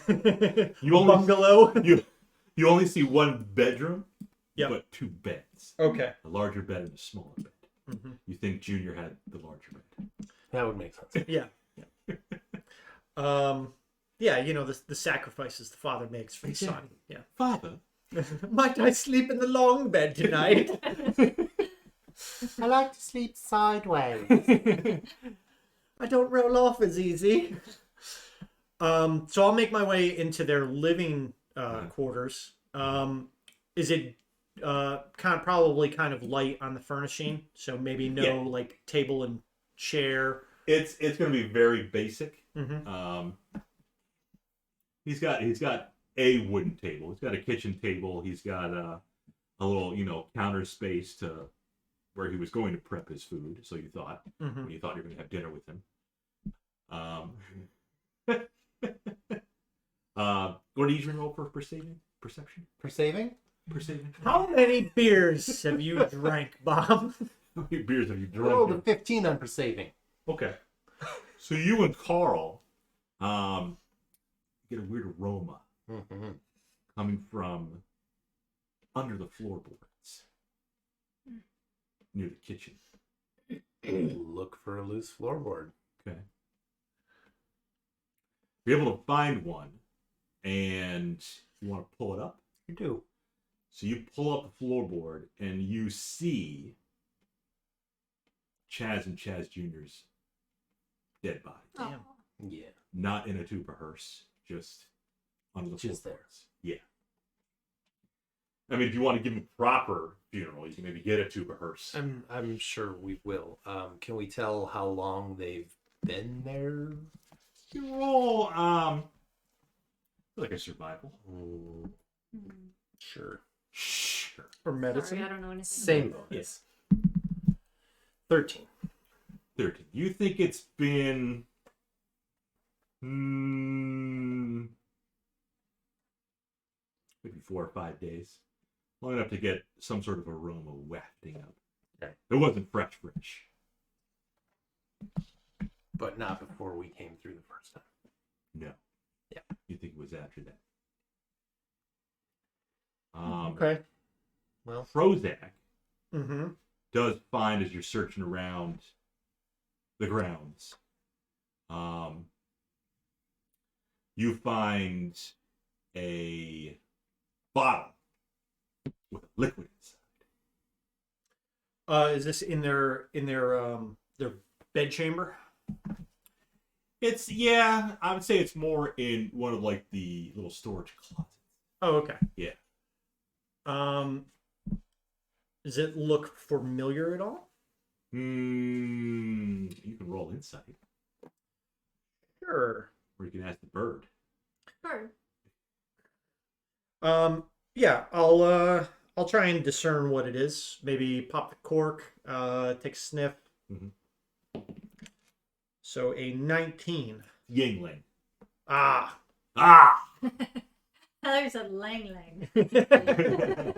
a you only bungalow. you only see 1 bedroom, Yep. but 2 beds. Okay. A larger bed and a smaller bed. Mm-hmm. You think Junior had the larger bed? That would make sense. Yeah. Yeah. You know the sacrifices the father makes for the son. Yeah. Father, Might I sleep in the long bed tonight? I like to sleep sideways. I don't roll off as easy. So I'll make my way into their living quarters. Is it probably kind of light on the furnishing? So maybe no like table and chair. it's going to be very basic. Mm-hmm. He's got a wooden table. He's got a kitchen table. He's got a little counter space to where he was going to prep his food. So you thought Mm-hmm. when you thought you were going to have dinner with him. What did you roll for perception? For saving? Perceiving. How many beers have you drank, Bob? How many beers have you I rolled a drunk? 15 on for saving. Okay. So you and Carl get a weird aroma Mm-hmm. coming from under the floorboards near the kitchen. Look for a loose floorboard. Okay. You're able to find one, and you want to pull it up. You do. So you pull up the floorboard, and you see Chaz and Chaz Jr.'s dead body. Damn. Yeah. Not in a tuba hearse, just under the Just floorboards. Yeah. I mean, if you want to give him a proper funeral, you can maybe get a tuba hearse. I'm sure we will. Can we tell how long they've been there? You roll, like a survival. Sure. Sure. Or Sorry, medicine? I don't know anything. Same about bonus. 13. 13. You think it's been maybe 4 or 5 days. Long enough to get some sort of aroma wafting up. Okay. It wasn't fresh. But not before we came through the first time. No. Yeah. You think it was after that. Okay. Well, Krozak Mm-hmm. does find, as you're searching around the grounds, you find a bottle with liquid inside. Is this in their bed chamber? It's, yeah, I would say it's more in one of like the little storage closets. Oh, okay. Yeah. Does it look familiar at all? You can roll insight, Sure. or you can ask the bird. Sure. Yeah, I'll try and discern what it is. Maybe pop the cork, take a sniff. Mhm. So a 19. Yingling. Ah. Ah! I thought you said Lang Lang.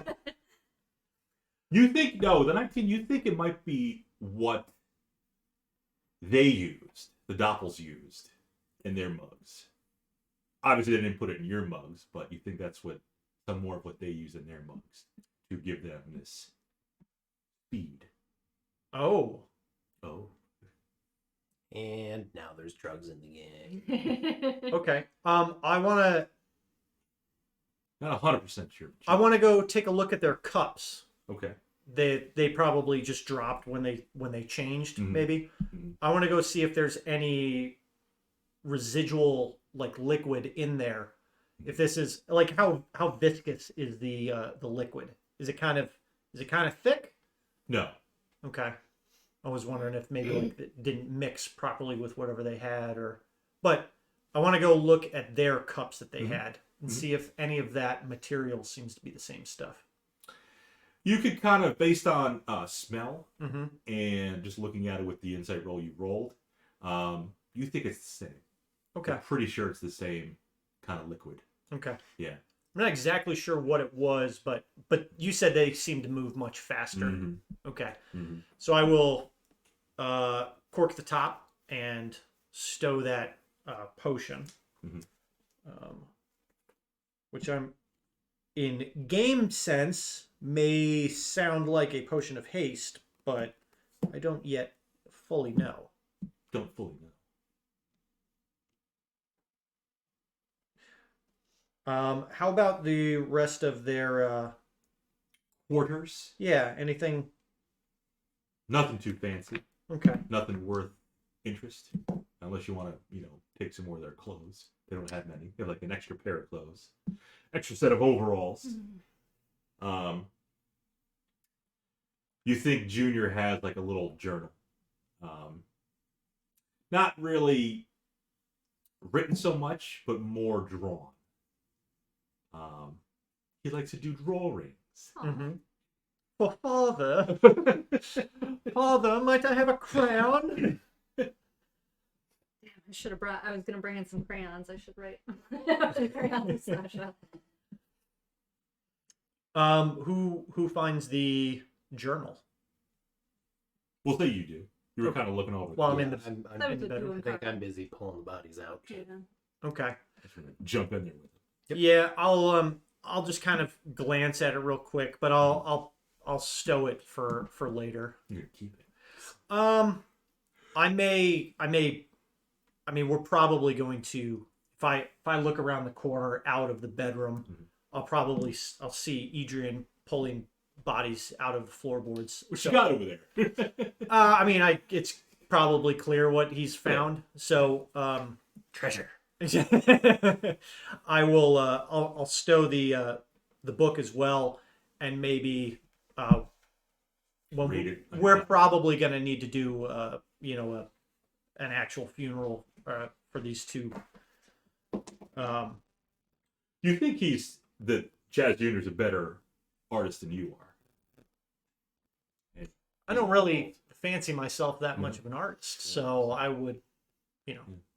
You think, no, the 19, you think it might be what they used, the Doppels used in their mugs. Obviously, they didn't put it in your mugs, but you think that's what, some more of what they use in their mugs to give them this feed. Oh. Oh. and now there's drugs in the gang. Okay. I wanna Not 100% sure. go take a look at their cups. Okay. They probably just dropped when they changed, Mhm. maybe. Mhm. I want to go see if there's any residual like liquid in there. If this is like how viscous is the liquid? Is it kind of thick? No. Okay. I was wondering if maybe like it didn't mix properly with whatever they had, but I want to go look at their cups that they Mhm. had and Mhm. see if any of that material seems to be the same stuff. You could kind of, based on smell Mm-hmm. and just looking at it with the insight roll you rolled, you think it's the same. Okay. I'm pretty sure it's the same kind of liquid. Okay. Yeah. I'm not exactly sure what it was, but you said they seem to move much faster. Mm-hmm. Okay. Mm-hmm. So I will cork the top and stow that potion, Mhm. which I'm in game sense may sound like a potion of haste, but I don't yet fully know. Don't fully know. How about the rest of their Quarters. yeah, anything? Nothing too fancy. Okay. Nothing worth interest. Unless you want to, take some more of their clothes. They don't have many. They have like an extra pair of clothes. Extra set of overalls. You think Junior has like a little journal. Not really written so much, but more drawn. He likes to do drawings. Mm-hmm. For father, father, might I have a crown? Damn, I should have brought. I was gonna bring in some crayons. I should write the crayons, Sasha. Who finds the journal? We'll say you do. You were kind of looking over. Well, I'm in the. I'm That in was the a bedroom. I doing think I'm busy pulling the bodies out. Yeah. Okay. Just gonna jump in there with him. Yep. Yeah, I'll just kind of glance at it real quick, but I'll stow it for later. You're gonna keep it. I mean, we're probably going to, if I look around the corner out of the bedroom, I'll see Edrian pulling bodies out of the floorboards. What you got over there? I mean, it's probably clear what he's found. So, Treasure. I will. I'll stow the book as well, and maybe when Read it. we're probably going to need to do an actual funeral for these two. You think that Chaz Jr.'s a better artist than you are? I don't really fancy myself that much of an artist, so I would,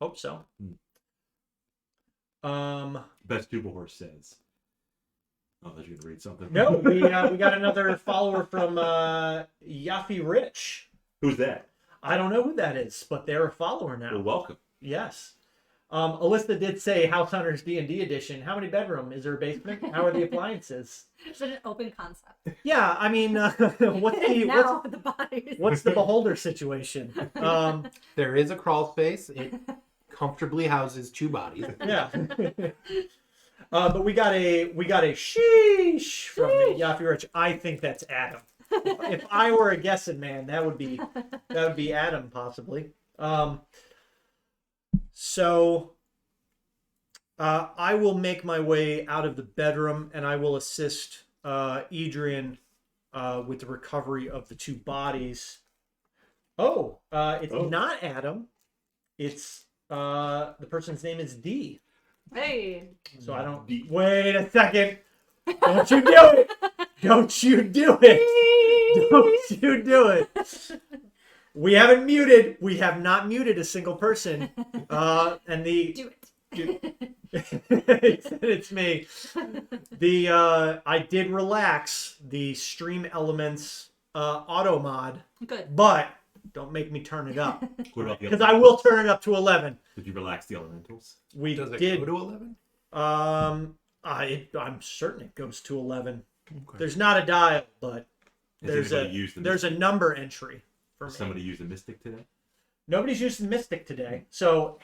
hope so. Best Duble Horse says. Oh, I was going to read something. No, we got another follower from Yaffy Rich. Who's that? I don't know who that is, but they're a follower now. Well, welcome. Yes. Alyssa did say House Hunters D&D edition. How many bedroom? Is there a basement? How are the appliances? Is it an open concept? Yeah, I mean, Now with the bodies. what's the beholder situation? There is a crawl space. It comfortably houses 2 bodies. Yeah. But we got a sheesh from Yaffy Rich. I think that's Adam. If I were a guessing man, that would be Adam possibly. So I will make my way out of the bedroom and I will assist Edrian with the recovery of the 2 bodies. It's not Adam. It's the person's name is D. Hey. So I don't. D. Wait a second. Don't you do it. Don't you do it. Don't you do it. We haven't muted. We have not muted a single person. And the. Do it. It's me. I did relax the stream elements auto mod, Good. but don't make me turn it up What about the because I will turn it up to 11. Did you relax the elementals? We Does it did. go to 11? I'm certain it goes to 11. Okay. There's not a dial, but Has there's a number entry for me. somebody used a mystic today? Nobody's used the Mystic today, so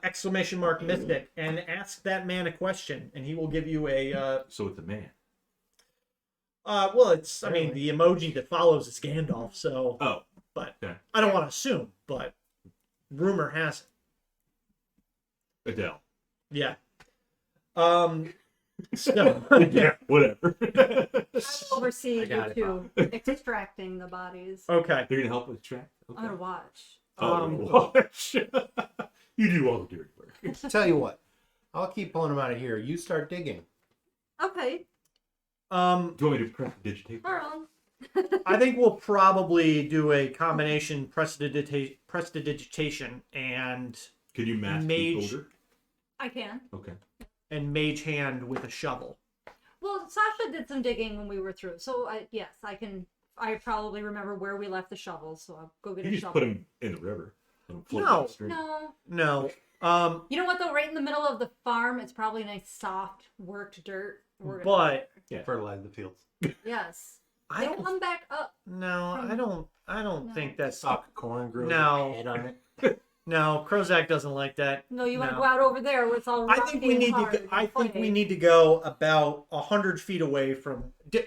exclamation mark Mystic and ask that man a question, and he will give you a. So it's a man. Well, it's I mean the emoji that follows is Gandalf, so Oh, but okay. I don't want to assume, but rumor has it. Adele. Yeah. So Yeah, whatever. I will oversee I you got it, two extracting the bodies. okay. They're gonna help with track. Okay. I'm gonna watch. Watch. You do all the dirty work. Tell you what, I'll keep pulling them out of here. You start digging. Okay. Do you want me to press digitate? Carl. I think we'll probably do a combination prestidigitation and Can you mask mage the odor? I can. Okay. and mage hand with a shovel. Well, Sasha did some digging when we were through, so yes, I can. I probably remember where we left the shovels, so I'll go get You a just shovel. put them in the river. Let 'em float No. down the stream. No. No. You know what though? Right in the middle of the farm, it's probably nice, soft, worked dirt. We're gonna But Yeah. Fertilize the fields. yes, I they don't. come back up. No, I don't. I don't No. think that's. Sock corn grows No. a head on it. No, Krozak doesn't like that. No, you want to No. go out over there where it's all. I think we rocky need and to. hard Go, and I think we clay. need to go about 100 feet away from. It's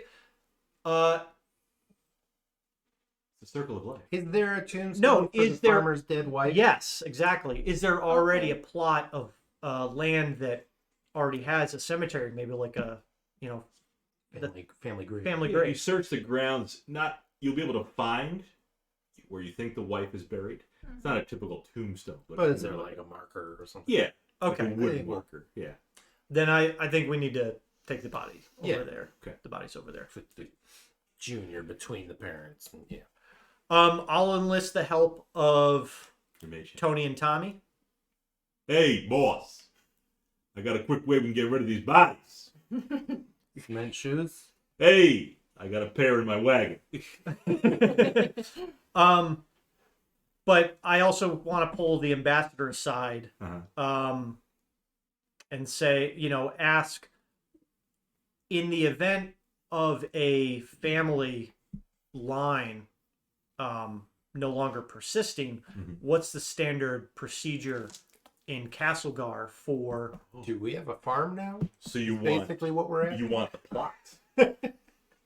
the circle of life. Is there a tombstone No, for is the there- farmer's dead wife? Yes, exactly. Is there already Okay. a plot of land that already has a cemetery? Maybe like a, Family grave. family You grave. search the grounds. You'll be able to find where you think the wife is buried. It's not a typical tombstone, But is there like a marker or something? yeah, Okay. like a wooden Hey. marker. Yeah. Then I think we need to take the body over Yeah. there. Okay. The body's over there. For the junior between the parents. And, yeah. I'll enlist the help of Cremation. Tony and Tommy. Hey, boss. I got a quick way we can get rid of these bodies. Cement shoes. Hey, I got a pair in my wagon. But I also want to pull the ambassador aside, Uh-huh. and say, ask in the event of a family line, no longer persisting, Mhm. what's the standard procedure in Castlegar for? Do we have a farm now? So you want Basically what we're at. you want the plot.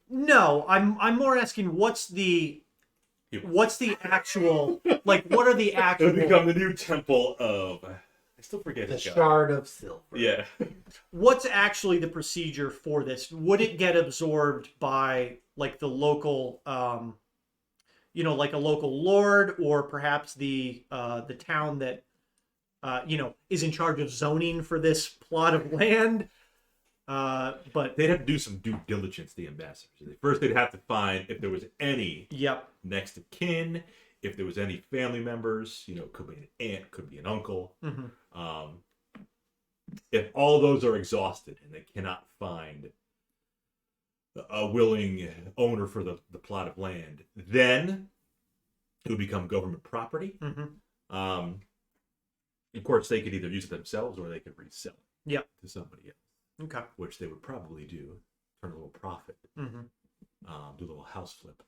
No, I'm more asking what's the actual, like, what are the It'll actual? become the new temple of. I still forget The his god. shard of silver. Yeah. What's actually the procedure for this? Would it get absorbed by like the local, like a local lord, or perhaps the town that is in charge of zoning for this plot of land? But They'd have to do some due diligence, the ambassadors. First, they'd have to find if there was any yep, next of kin, if there was any family members, could be an aunt, could be an uncle. hmm If all those are exhausted and they cannot find a willing owner for the plot of land, then it would become government property. hmm Of course, they could either use it themselves or they could resell it Yep. to somebody else, Okay. which they would probably do, turn a little profit, hmm do a little house flip.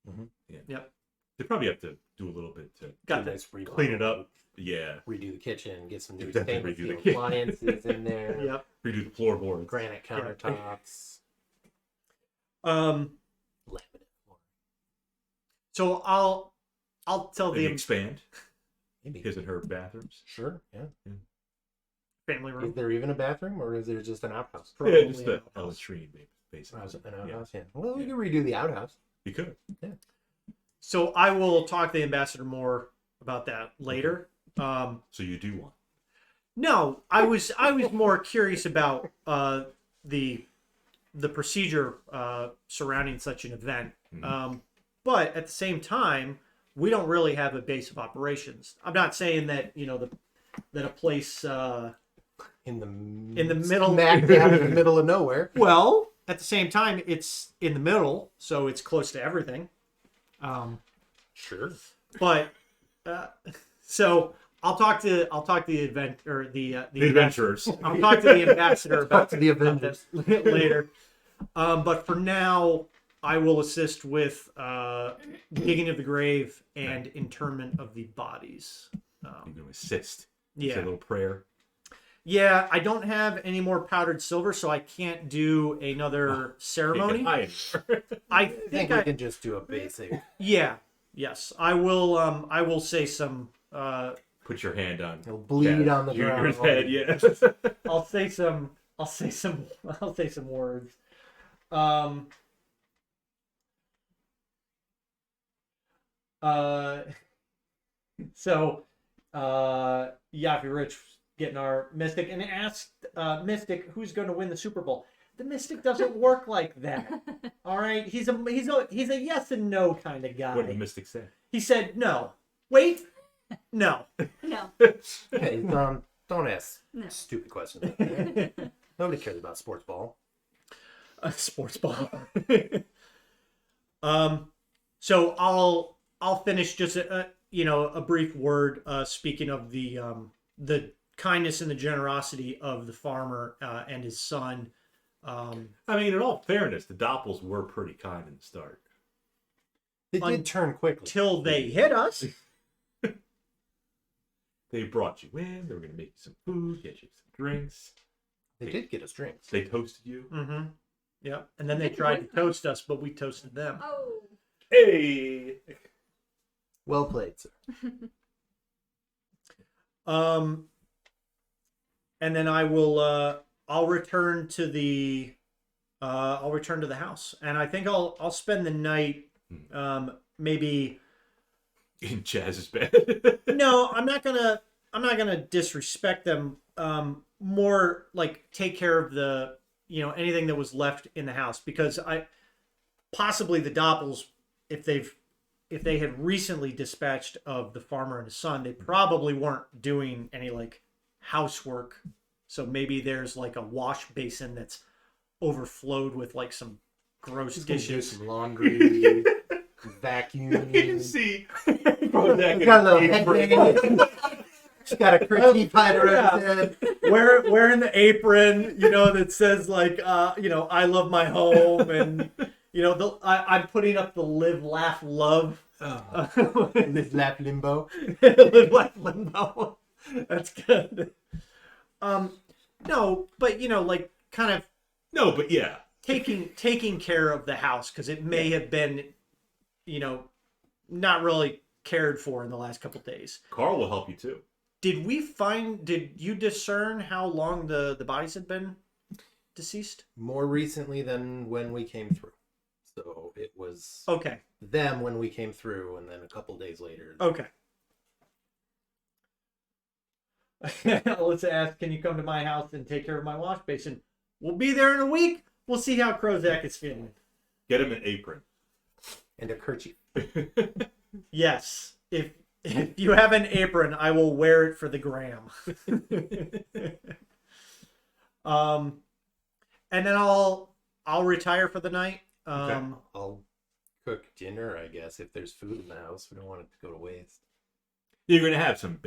Mhm. Yeah. Yep. They probably have to do a little bit to Got Do that. nice remodel, clean it up. Yeah. Redo the kitchen. Get some new Definitely stainless redo the steel kitchen. appliances in there. Yep. Redo the floorboards. Granite countertops. Um. Laminate floor. So I'll tell Maybe the expand Maybe. his and her bathrooms. Sure. Yeah. family Is room. there even a bathroom, or is there just an outhouse? Yeah, just Probably a a house. latrine, basically. An Yeah. outhouse. Yeah. Well, we Yeah. could redo the outhouse. You could. So I will talk to the ambassador more about that later. So you do want. No, I was more curious about the procedure surrounding such an event. Mhm. But at the same time, we don't really have a base of operations. I'm not saying that that a place. In the middle- smack dab in the middle of nowhere. Well, at the same time, it's in the middle, so it's close to everything. Sure. But so I'll talk to the event or the Adventurers. I'll talk to the ambassador about to the about Avengers. this later. But for now, I will assist with digging of the grave and interment of the bodies. You're going to assist. Say a Yeah, little prayer. yeah. I don't have any more powdered silver, so I can't do another ceremony. I I think think we can just do a basic. yeah. Yes, I will. I will say some. Put your hand on. It'll bleed on the Junior's ground. head. Yeah. I'll say some. I'll say some words. So, Yaffy Rich getting our Mystic and asked Mystic who's going to win the Super Bowl. The Mystic doesn't work like that. All right, he's a yes and no kind of guy. What did the mystic say? He said no. Wait, No. No. Hey, don't ask No. stupid questions like that. Nobody cares about sports ball. A sports ball. So I'll finish just a brief word speaking of the kindness and the generosity of the farmer and his son. I mean, in all fairness, the Doppels were pretty kind in the start. They did turn quickly. Till they hit us. They brought you in. They were going to make you some food, get you some drinks. They did get us drinks. They toasted you. Mm-hmm. Yeah, and then they tried to toast us, but we toasted them. Oh. Hey! Well played, sir. And then I'll return to the house, and I think I'll spend the night, maybe. In Chaz's bed. No, I'm not gonna disrespect them. More like take care of the anything that was left in the house, because possibly the Doppels, if they had recently dispatched of the farmer and his son, they probably weren't doing any like housework. So maybe there's like a wash basin that's overflowed with like some gross She's gonna do dishes. some laundry, vacuum. You can see. She's got a little headband. She's got a kerchief tied around her head. Wearing the apron, that says like, I love my home, and I'm putting up the live, laugh, love. Live, laugh, limbo. Live, laugh, limbo. That's good. No, but like kind of No, but yeah. taking care of the house, because it may have been, not really cared for in the last couple days. Carl will help you too. Did you discern how long the bodies had been deceased? More recently than when we came through. So it was Okay. them when we came through, and then a couple days later. Okay. Let's ask, can you come to my house and take care of my wash basin? We'll be there in a week. We'll see how Krozak is feeling. Get him an apron. And a kerchief. Yes. If you have an apron, I will wear it for the gram. And then I'll retire for the night. I'll cook dinner, I guess, if there's food in the house. We don't want it to go to waste. You're going to have some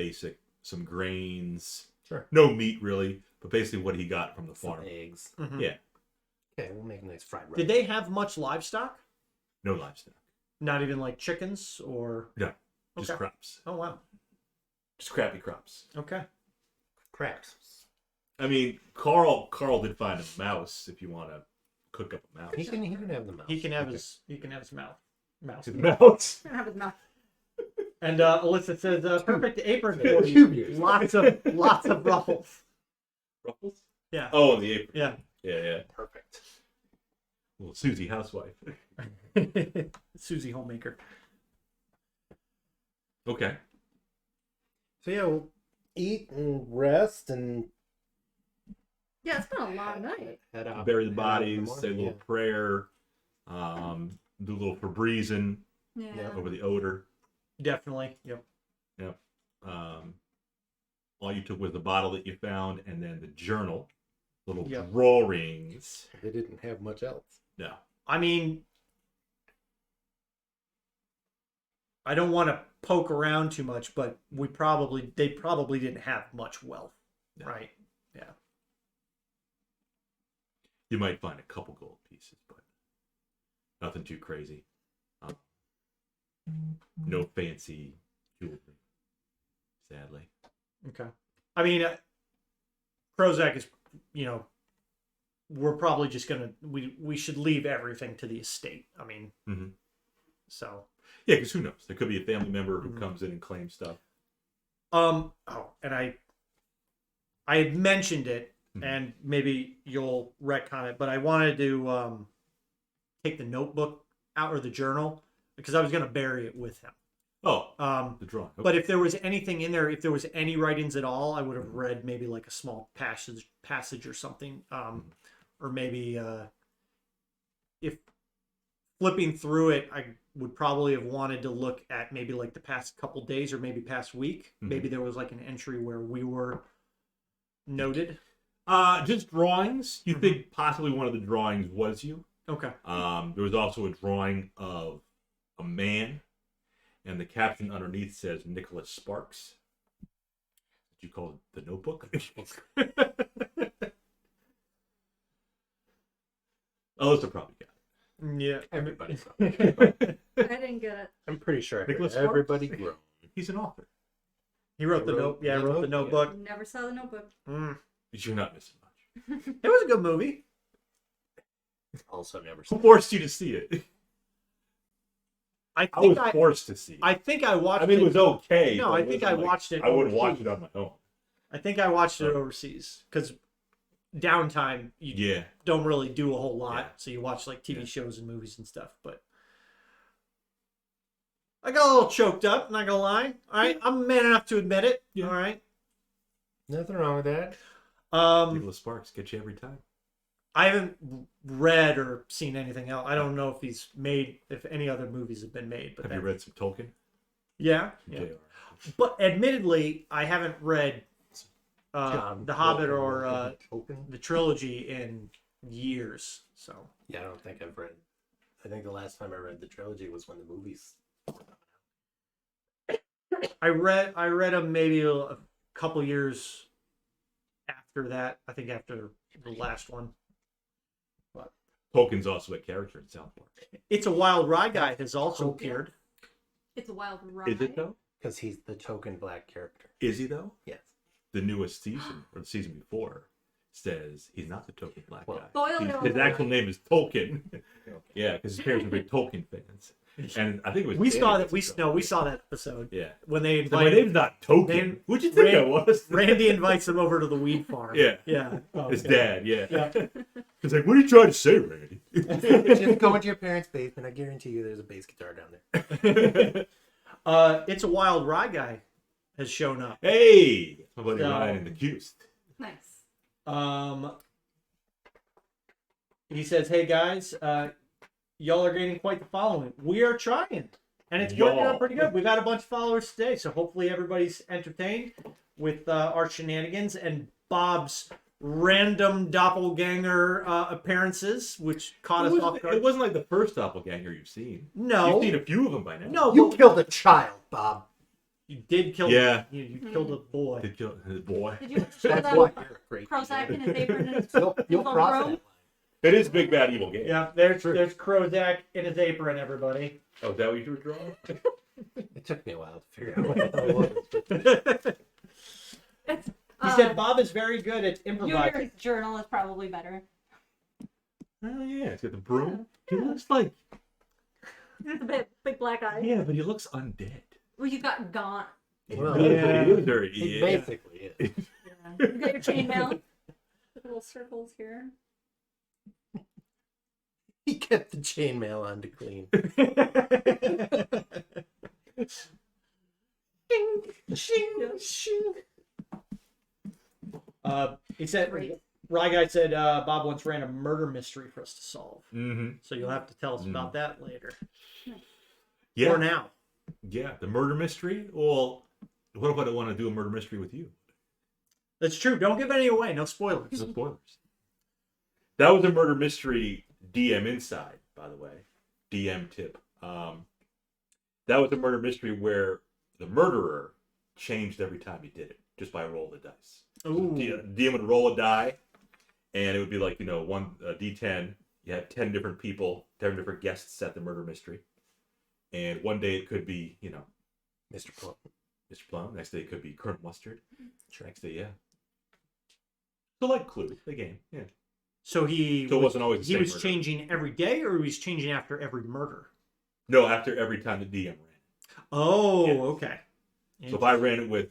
grains. Sure. No meat, really, but basically what he got from the farm. Some eggs. Mhm. Yeah. Okay, we'll make a nice fried rice. Did they have much livestock? No livestock. Not even like chickens or... No. Just Okay. crops. Oh, wow. Just crappy crops. Okay. Crabs. I mean, Carl did find a mouse if you want to cook up a mouse. He can have the mouse. He can have his mouth. Mouse. Mouse. Gonna have his mouth. And Alyssa says, perfect apron for you. Lots of ruffles. Ruffles? Yeah. Oh, the apron. Yeah. Yeah. Perfect. Little Susie housewife. Susie homemaker. Okay. So yeah, we'll eat and rest and Yeah, it's been a long night. head out. Bury the head out in bodies, morning, say a little yeah. prayer, do a little Febrezing Yeah. over the odor. Definitely. Yep. All you took was the bottle that you found and then the journal, little Yep. drawings. They didn't have much else. No. I mean, I don't want to poke around too much, but they probably didn't have much wealth, No. right? Yeah. You might find a couple gold pieces, but nothing too crazy. No fancy jewelry, sadly. Okay. I mean, Krozak is, we're probably just gonna we should leave everything to the estate. I mean, Mhm. so. Yeah, because who knows? There could be a family member who Mhm. comes in and claims stuff. Oh, and I had mentioned it, Mhm. and maybe you'll retcon it, but I wanted to take the notebook out, or the journal, because I was going to bury it with him. Oh, the drawing. Okay. But if there was anything in there, if there was any writings at all, I would have read maybe like a small passage or something, or maybe if flipping through it, I would probably have wanted to look at maybe like the past couple days or maybe past week. Mhm. Maybe there was like an entry where we were noted. Just drawings. You think possibly one of the drawings was you? Okay. There was also a drawing of a man, and the caption underneath says Nicholas Sparks. Did you call it the Notebook? Alyssa probably got it. Yeah. Everybody. I didn't get it. I'm pretty sure I heard Nicholas Sparks? everybody grown. He's an author. He wrote the note. Yeah, wrote the Notebook. Never saw the Notebook. Mm. But you're not missing much. It was a good movie. Also never Who seen. forced you to see it? I I think was forced to see it. I think I watched. I mean, it was okay. No, but I it think wasn't I watched it I wouldn't watch overseas. it on my own. I think I watched it overseas because downtime you Yeah. don't really do a whole lot, Yeah. so you watch like TV Yeah. shows and movies and stuff. But I got a little choked up. Not gonna lie. All right, I'm man enough to admit it. Yeah. All right. Nothing wrong with that. Nicholas Sparks get you every time. I haven't read or seen anything else. I don't know if he's made, if any other movies have been made. But Have you read some Tolkien? Yeah. Some Yeah. J.R.R. But admittedly, I haven't read John The Hobbit Tolkien, or Tolkien? the trilogy in years. So Yeah, I don't think I've read. I think the last time I read the trilogy was when the movies. I read them maybe a couple years after that. I think after the last one. Tolkien's also a character in South Park. It's a Wild Ride guy has also Tolkien. appeared. It's a wild ride. Is it though? Because he's the token black character. Is he though? Yes. The newest season or the season before says he's not the token black guy. Spoiler His alert. actual name is Tolkien. Yeah, because his parents are big Tolkien fans, and I think it was. We saw Danny that. We saw that episode Yeah. when they So my invited name's not Tolkien. Then What'd you think I was? Randy invites him over to the weed farm. Yeah. Yeah. Oh, His okay. dad. Yeah. Yeah. He's like, "What are you trying to say, Randy?" Just go into your parents' basement. I guarantee you, there's a bass guitar down there. It's a Wild Ride guy has shown up. Hey, my buddy So- Ryan and the Accused. Nice. He says, "Hey guys, y'all are gaining quite the following. We are trying, and it's working Y'all. out pretty good. We've had a bunch of followers today, so hopefully everybody's entertained with our shenanigans and Bob's random doppelganger appearances, which caught us off guard. It wasn't like the first doppelganger you've seen. No, You've seen a few of them by now. no, You but killed a child, Bob. you did kill. Yeah. You killed a boy. Did kill his boy. Did you show That's that why you're a great. Krozak in his apron and his You'll little cross robe? that. It is Big Bad Evil Game. Yeah, there's Krozak in his apron. Everybody. Oh, is that what you were drawing? It took me a while to figure out what the hell it was. It's, He said Bob is very good at improvising. Junior's journal is probably better. Oh yeah, he's got the broom. He looks like The big black eyes. yeah, but he looks undead. Well, you got gaunt. Well, Yeah, he is very It yeah. basically is. Yeah. You got your chainmail. Little circles here. He kept the chainmail on to clean. Shing, shing, shing. He said, Great. Rye Guy said, Bob once ran a murder mystery for us to solve. Mm-hmm. So you'll have to tell us about that later. Yeah, Or now. yeah. The murder mystery. Well, what if I don't want to do a murder mystery with you? That's true. Don't give any away. No spoilers. No spoilers. That was a murder mystery DM inside, by the way. DM tip. That was a murder mystery where the murderer changed every time he did it, just by a roll of the dice. Ooh. DM would roll a die, and it would be like, one D10. You had 10 different people, 10 different guests at the murder mystery. And one day it could be, Mr. Plum. Mr. Plum. Next day it could be Colonel Mustard. Next day, yeah. So like Clue, the game, yeah. So So it wasn't always the he same was murder. changing every day, or he was changing after every murder? No, after every time the DM ran. Oh, Yeah. okay. So if I ran it with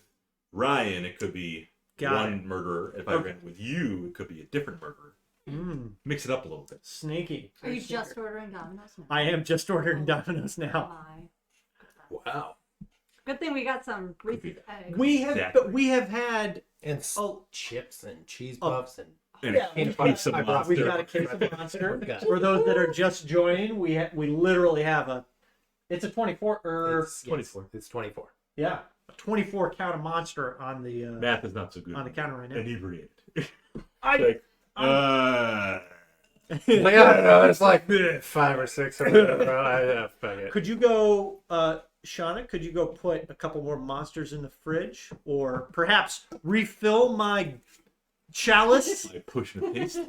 Ryan, it could be Got one murderer. If I Okay. ran it with you, it could be a different murderer. Mix it up a little bit. Sneaky. Are you Very just secret. ordering Domino's now? I am just ordering Domino's now. My. Wow. Good thing we got some Reese's eggs. We have, Exactly. but we have had And Oh. chips and cheese Oh. puffs and And Yeah, a we've case of I brought- We've monster. got a case of monster. Got it. For those that are just joining, we literally have a. It's a 24. It's 24. It's 24. Yeah, a 24 count of monster on the Math is not so good. on the counter right now. Inebriated. I, Like, Like, I don't know. It's like 5 or 6 or whatever. Fuck it. could you go, Shauna? Could you go put a couple more monsters in the fridge, or perhaps refill my chalice? I push and a paste.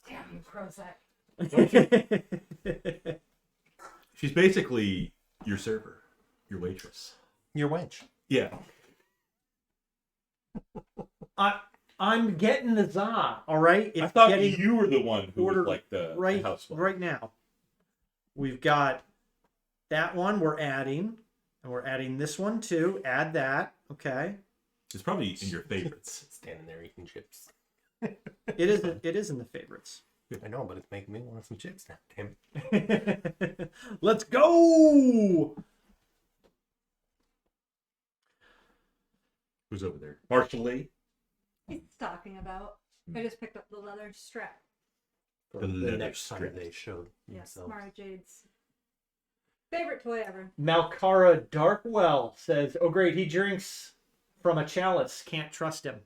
Damn you, Krozak. She's basically your server, your waitress. Your wench. Yeah. I'm getting the za. All right, I it's thought getting you were the one who ordered was like the right housewife. right now. We've got that one we're adding, and we're adding this one too. Add that. Okay. It's probably in your favorites. Standing there eating chips. It isn't. It is in the favorites. I know, but it's making me want some chips now. Damn. Let's go. Who's over there? Marshall Lee. He's talking about. I just picked up the leather strap. For The the leather next time strip. they showed Yes, themselves. Mara Jade's favorite toy ever. Malkara Darkwell says, "Oh great, he drinks from a chalice. Can't trust him."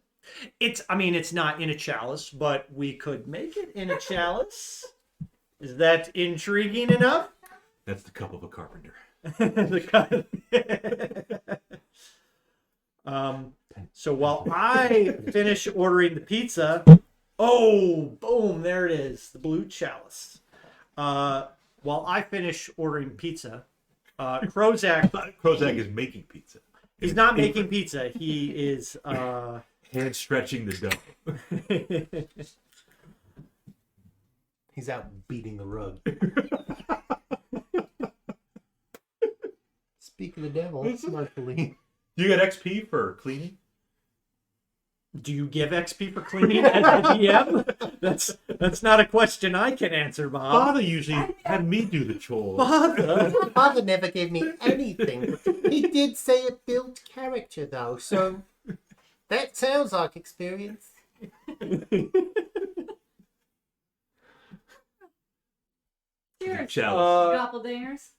I mean, it's not in a chalice, but we could make it in a chalice. Is that intriguing enough? That's the cup of a carpenter. So while I finish ordering the pizza, oh, boom, there it is, the blue chalice. While I finish ordering pizza, Krozak, Krozak is making pizza. he's not making pizza. He is, Hand stretching the dough. He's out beating the rug. Speak of the devil, Marshall Lee. Do you get XP for cleaning? do you give XP for cleaning as a DM? That's not a question I can answer, Bob. Father usually had me do the chores. Father. Father never gave me anything. He did say it built character, though, so that sounds like experience. Cheers, Chalice. Doppelgangers.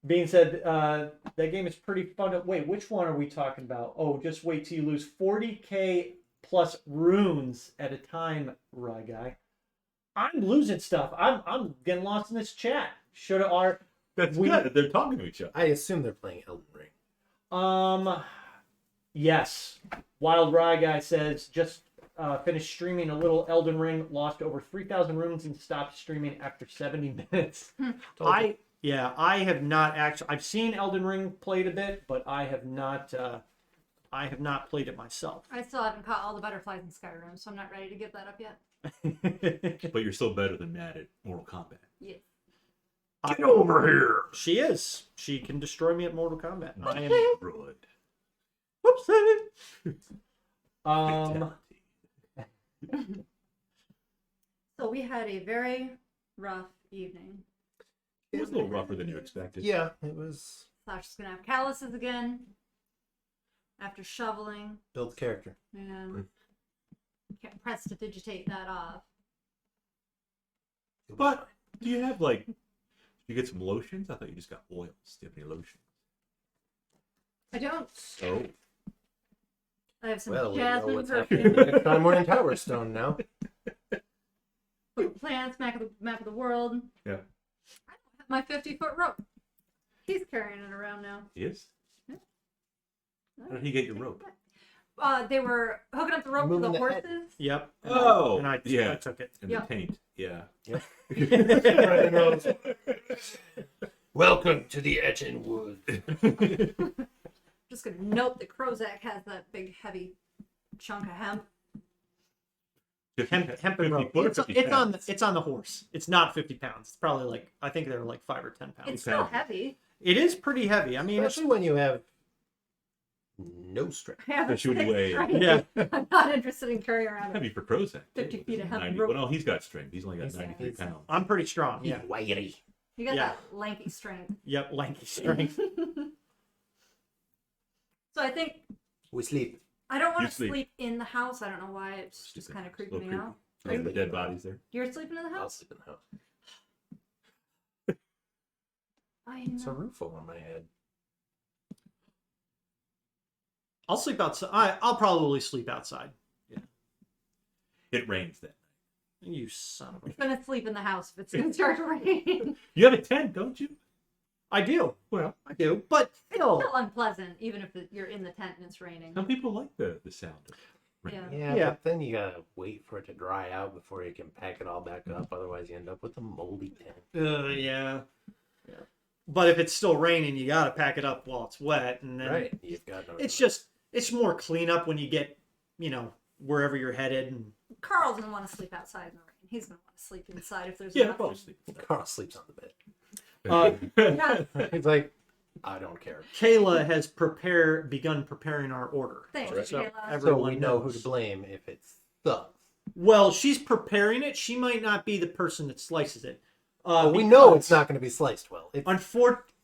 Being said, that game is pretty fun. Wait, which one are we talking about? Oh, just wait till you lose 40k plus runes at a time, right guy. I'm losing stuff. I'm getting lost in this chat. Should have That's good. They're talking to each other. I assume they're playing Elden Ring. Yes. Wild Rye Guy says, just finished streaming a little Elden Ring, lost over 3,000 runes and stopped streaming after 70 minutes. I have not actually. I've seen Elden Ring played a bit, but I have not played it myself. I still haven't caught all the butterflies in Skyrim, so I'm not ready to give that up yet. But you're still better than Matt at Mortal Kombat. Yeah. Get over here. She is. She can destroy me at Mortal Kombat. I am. Good. Whoopsie. So we had a very rough evening. It was a little rougher than you expected. Yeah, it was Sasha's gonna have calluses again after shoveling, build character. and can't press to digitate that off. But do you have like? You get some lotions? I thought you just got oils. Do you have any lotion? I don't. Oh, I have some Well, we know jasmine what's happening perfume. next time we're in Towerstone now. Plants, map of the world. yeah. I don't have my 50-foot rope. He's carrying it around now. He is. How did he get your rope? They were hooking up the rope for the Moving the head. horses. Yep. Oh, and I yeah. took it. And Yeah. the taint. Yeah. Welcome to the Etchin Wood. Just gonna note that Krozak has that big, heavy chunk of hemp. Hemp and rope. It's on the horse. It's not 50 pounds. It's probably like, I think they're like 5 or 10 pounds. It's still heavy. It is pretty heavy. I mean, it's, Especially when you have no strength. I have a Especially six way- strength. yeah. I'm not interested in carrying around Heavy a for Krozak. 50 feet of hemp 90 rope. Well, no, he's got strength. He's only got He's- 93 he's- pounds. I'm pretty strong. Yeah. Wiry. You got Yeah. that lanky strength. Yep. Lanky strength. So I think We sleep. I don't want You to sleep. sleep in the house. I don't know why. It's just kind of It's a creeping little me out. creepy. There's the dead bodies there. You're sleeping in the I'll house? sleep in the house. I It's a know. roof over my head. I'll sleep outside. I'll probably sleep outside. It rains then. You son of a... I'm gonna sleep in the house if it's gonna start to rain. You have a tent, don't you? I do. Well, I do. But still. Still unpleasant, even if you're in the tent and it's raining. some people like the sound of rain. Yeah. Yeah, but then you gotta wait for it to dry out before you can pack it all back up. Otherwise, you end up with a moldy tent. Yeah. But if it's still raining, you gotta pack it up while it's wet, and then Right. You've got no. it's more cleanup when you get, wherever you're headed. And Carl doesn't want to sleep outside in the rain. He's gonna want to sleep inside if there's Yeah, enough. probably sleep. Carl sleeps on the bed. Yeah, He's like, I don't care. Kayla has begun preparing our order. thanks, Alright. So Kayla. So everyone we know who knows. to blame if it's thugs. Well, she's preparing it. She might not be the person that slices it. We know because it's not going to be sliced well. It's,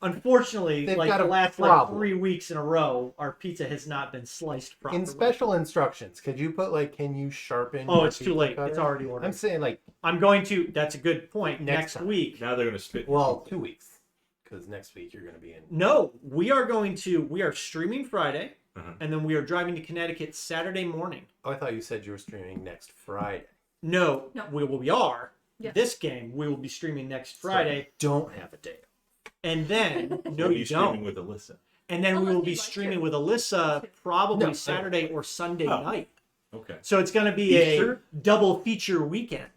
Unfortunately, They've like got the a last problem. 3 weeks in a row, our pizza has not been sliced properly. in special instructions, could you put can you sharpen? Oh, your it's too pizza late. cutter? It's already ordered. I'm saying I'm going to. That's a good point. Next Next time. week. Now they're gonna spit. well, 2 weeks, because next week you're going to be in. No, we are streaming Friday, Uh-huh. and then we are driving to Connecticut Saturday morning. Oh, I thought you said you were streaming next Friday. No, No. we are. Yeah. This game we will be streaming next Friday, So don't have a day. and then no, Will you you streaming don't. with Alyssa? And then we Unless will be you'd like streaming to. with Alyssa probably No. Saturday or Sunday Oh. night. Okay. So it's going to be a Easter? double feature weekend.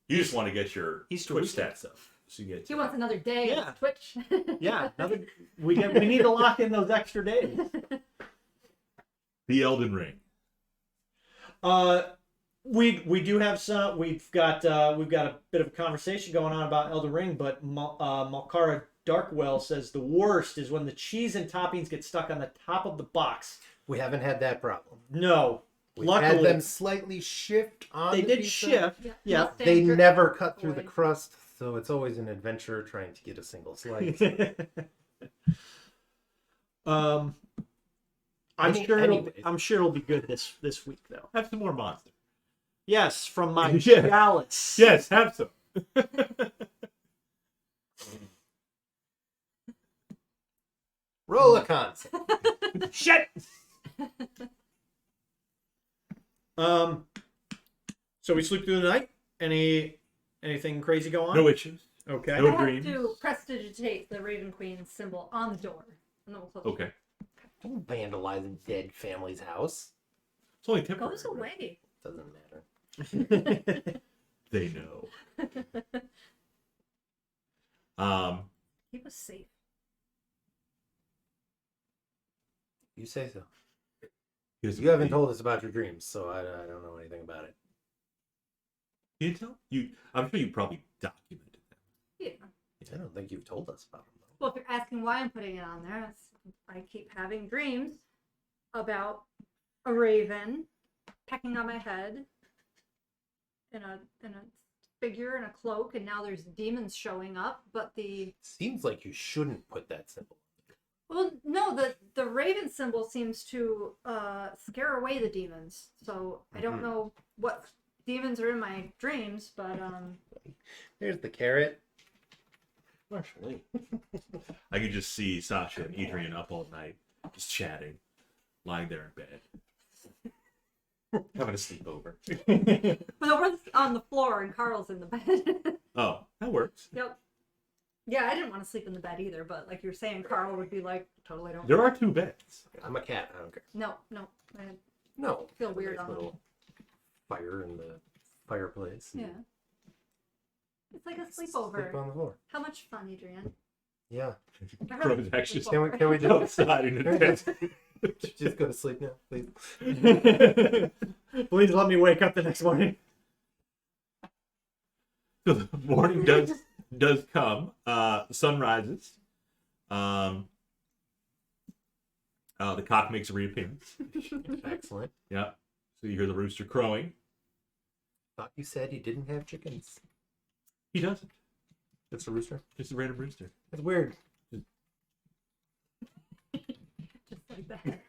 You just want to get your Easter Twitch weekend. stats up. So you get. He wants another day Yeah. of Twitch. Yeah, we need to lock in those extra days. The Elden Ring. We do have some. We've got a bit of a conversation going on about Elden Ring, but Malkara Darkwell says the worst is when the cheese and toppings get stuck on the top of the box. We haven't had that problem. No, We've luckily had them slightly shift on. they the did pizza. shift. Yeah. Mustang They drip never cut through the boy. crust, so it's always an adventure trying to get a single slice. I'm Anyways. sure it'll be good this week though. Have some more monster. Yes, from my Yeah. chalice. Yes, have some. Roll a concept. Shit. So we sleep through the night. Anything crazy go on? No issues. Okay. No I have dreams. to prestidigitate the Raven Queen symbol on the door. And then we'll close. Okay. Don't vandalize a dead family's house. It's only It temporary. goes away. Doesn't matter. They know. Keep us safe. You say so. here's You haven't the- told us about your dreams, so I don't know anything about it. You didn't tell? I'm sure you probably documented them. Yeah. I don't think you've told us about them. Well, if you're asking why I'm putting it on there, I keep having dreams about a raven pecking on my head in a figure in a cloak, and now there's demons showing up. But Seems like you shouldn't put that symbol. well, no, the raven symbol seems to scare away the demons. So I don't know what demons are in my dreams, but There's the carrot. Actually, I could just see Sasha and Edrian up all night, just chatting, lying there in bed, having a sleepover. but we're on the floor and Carl's in the bed. Oh, that works. Yep. Yeah, I didn't want to sleep in the bed either, but like you're saying, Carl would be like, totally don't. There are 2 beds. I'm a cat. I don't care. No. I No. feel Have a weird nice on them. little fire in the fireplace. Yeah. It's like a Sleep sleepover. on the floor. How much fun, Adrian? Yeah. Krozak just Can we just outside in the tent. just go to sleep now, please? Please let me wake up the next morning. So the morning does come. The sun rises. The cock makes a reappearance. Excellent. Yeah. So you hear the rooster crowing. Thought you said you didn't have chickens. He doesn't. It's a rooster. Just a random rooster. That's weird. Just like bed.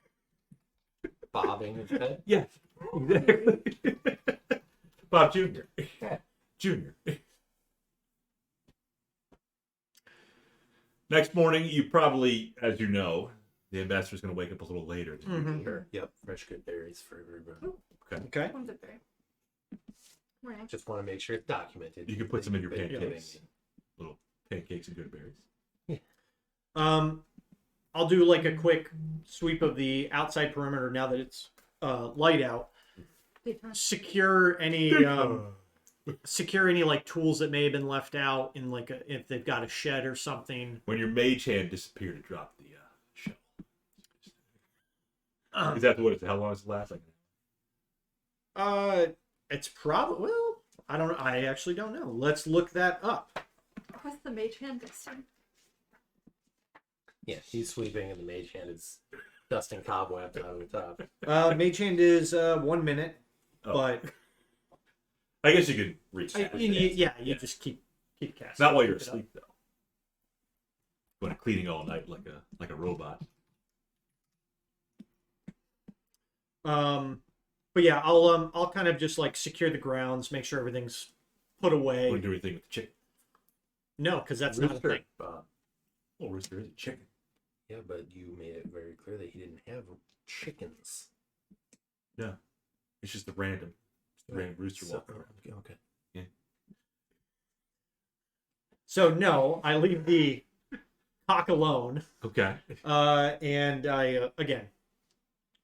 Bobbing his head. Yes, exactly. Bob Jr. Junior. Next morning, you probably, as you know, the ambassador's going to wake up a little later than Mhm. usual. Yep, fresh good berries for everybody. Okay. One's a berry. Right. Just want to make sure it's documented. You can put some in your Been pancakes. giving- Little pancakes and good berries. I'll do like a quick sweep of the outside perimeter now that it's light out. Daytime. Secure any like tools that may have been left out in like if they've got a shed or something. When your mage hand disappeared, it dropped the shell. Is that what it's? How long does it last? It's probably I don't know. I actually don't know. Let's look that up. What's the mage hand dusting? Yeah, he's sweeping and the mage hand is dusting cobwebs out of the top. Mage hand is 1 minute, Oh. but I guess you could reach. you just keep casting. Not while you're Keep it up. asleep though. Going cleaning all night like a robot. But yeah, I'll kind of just like secure the grounds, make sure everything's put away. Wouldn't do anything with the chicken. No, because that's not a Rooster, thing. Bob. Oh, rooster is a chicken. Yeah, but you made it very clear that he didn't have chickens. No, it's just the random rooster walking around. Okay. So no, I leave the cock alone, Okay. and I again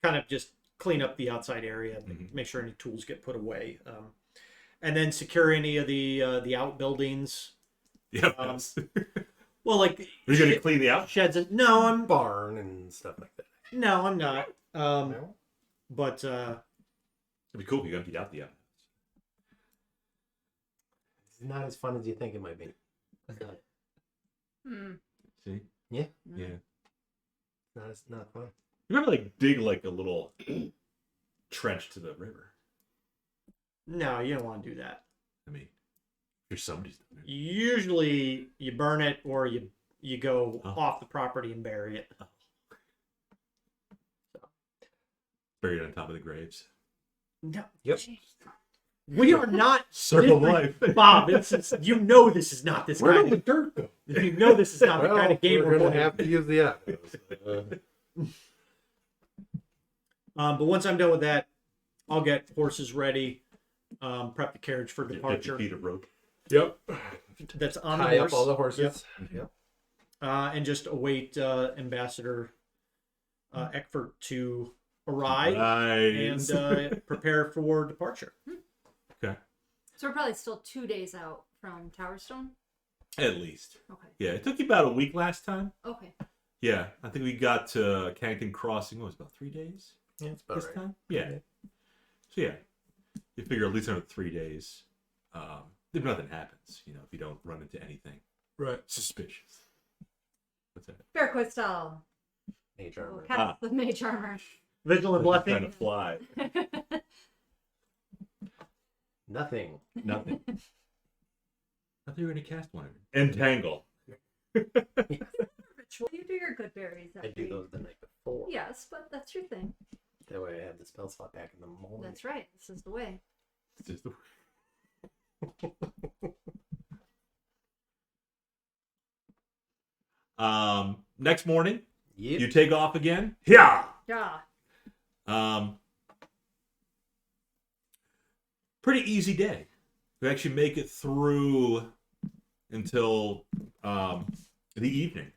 kind of just clean up the outside area, Mhm. make sure any tools get put away, and then secure any of the outbuildings. Yep. Um, Well, like Are you going to clean the out? sheds. No, I'm Barn and stuff like that. no, I'm not. No? But It'd be cool if you emptied out the out. It's not as fun as you think it might be. Hmm. See? Yeah. Yeah. Not fun. You ever like dig like a little trench to the river? no, you don't want to do that. I mean, there's somebody's doing it. Usually, you burn it or you go Oh. off the property and bury it. Buried on top of the graves. No, Yep. we are not Circle of different, life. Bob. This is this is not this Where kind did of the dirt go? this is not the kind of game we're we're gonna playing. have to use the outhouse. But once I'm done with that, I'll get horses ready, prep the carriage for 50 departure. feet of rope. Yep. That's on Tie the up horse. all the horses. Yep. And just await Ambassador Eckford to arrive Nice. and prepare for departure. Okay. So we're probably still 2 days out from Towerstone. At least. Okay. Yeah, it took you about a week last time. Okay. Yeah, I think we got to Cannington Crossing. What was it, about 3 days Yeah, it's about this right. time? Yeah. So yeah, you figure at least another 3 days. If nothing happens, if you don't run into anything Right. suspicious. What's that? Bearcourt style. Mage We'll armor. cast the mage armor. Vigilant Trying blessing. to fly. Nothing. Nothing. I thought you were going to cast one. Entangle. Ritual. You do your good berries. I do those the night before. Yes, but that's your thing. That way I have the spell slot back in the morning. That's right. This is the way. It's just the... Next morning, Yep. you take off again. Yeah. Yeah. Pretty easy day. We actually make it through until the evening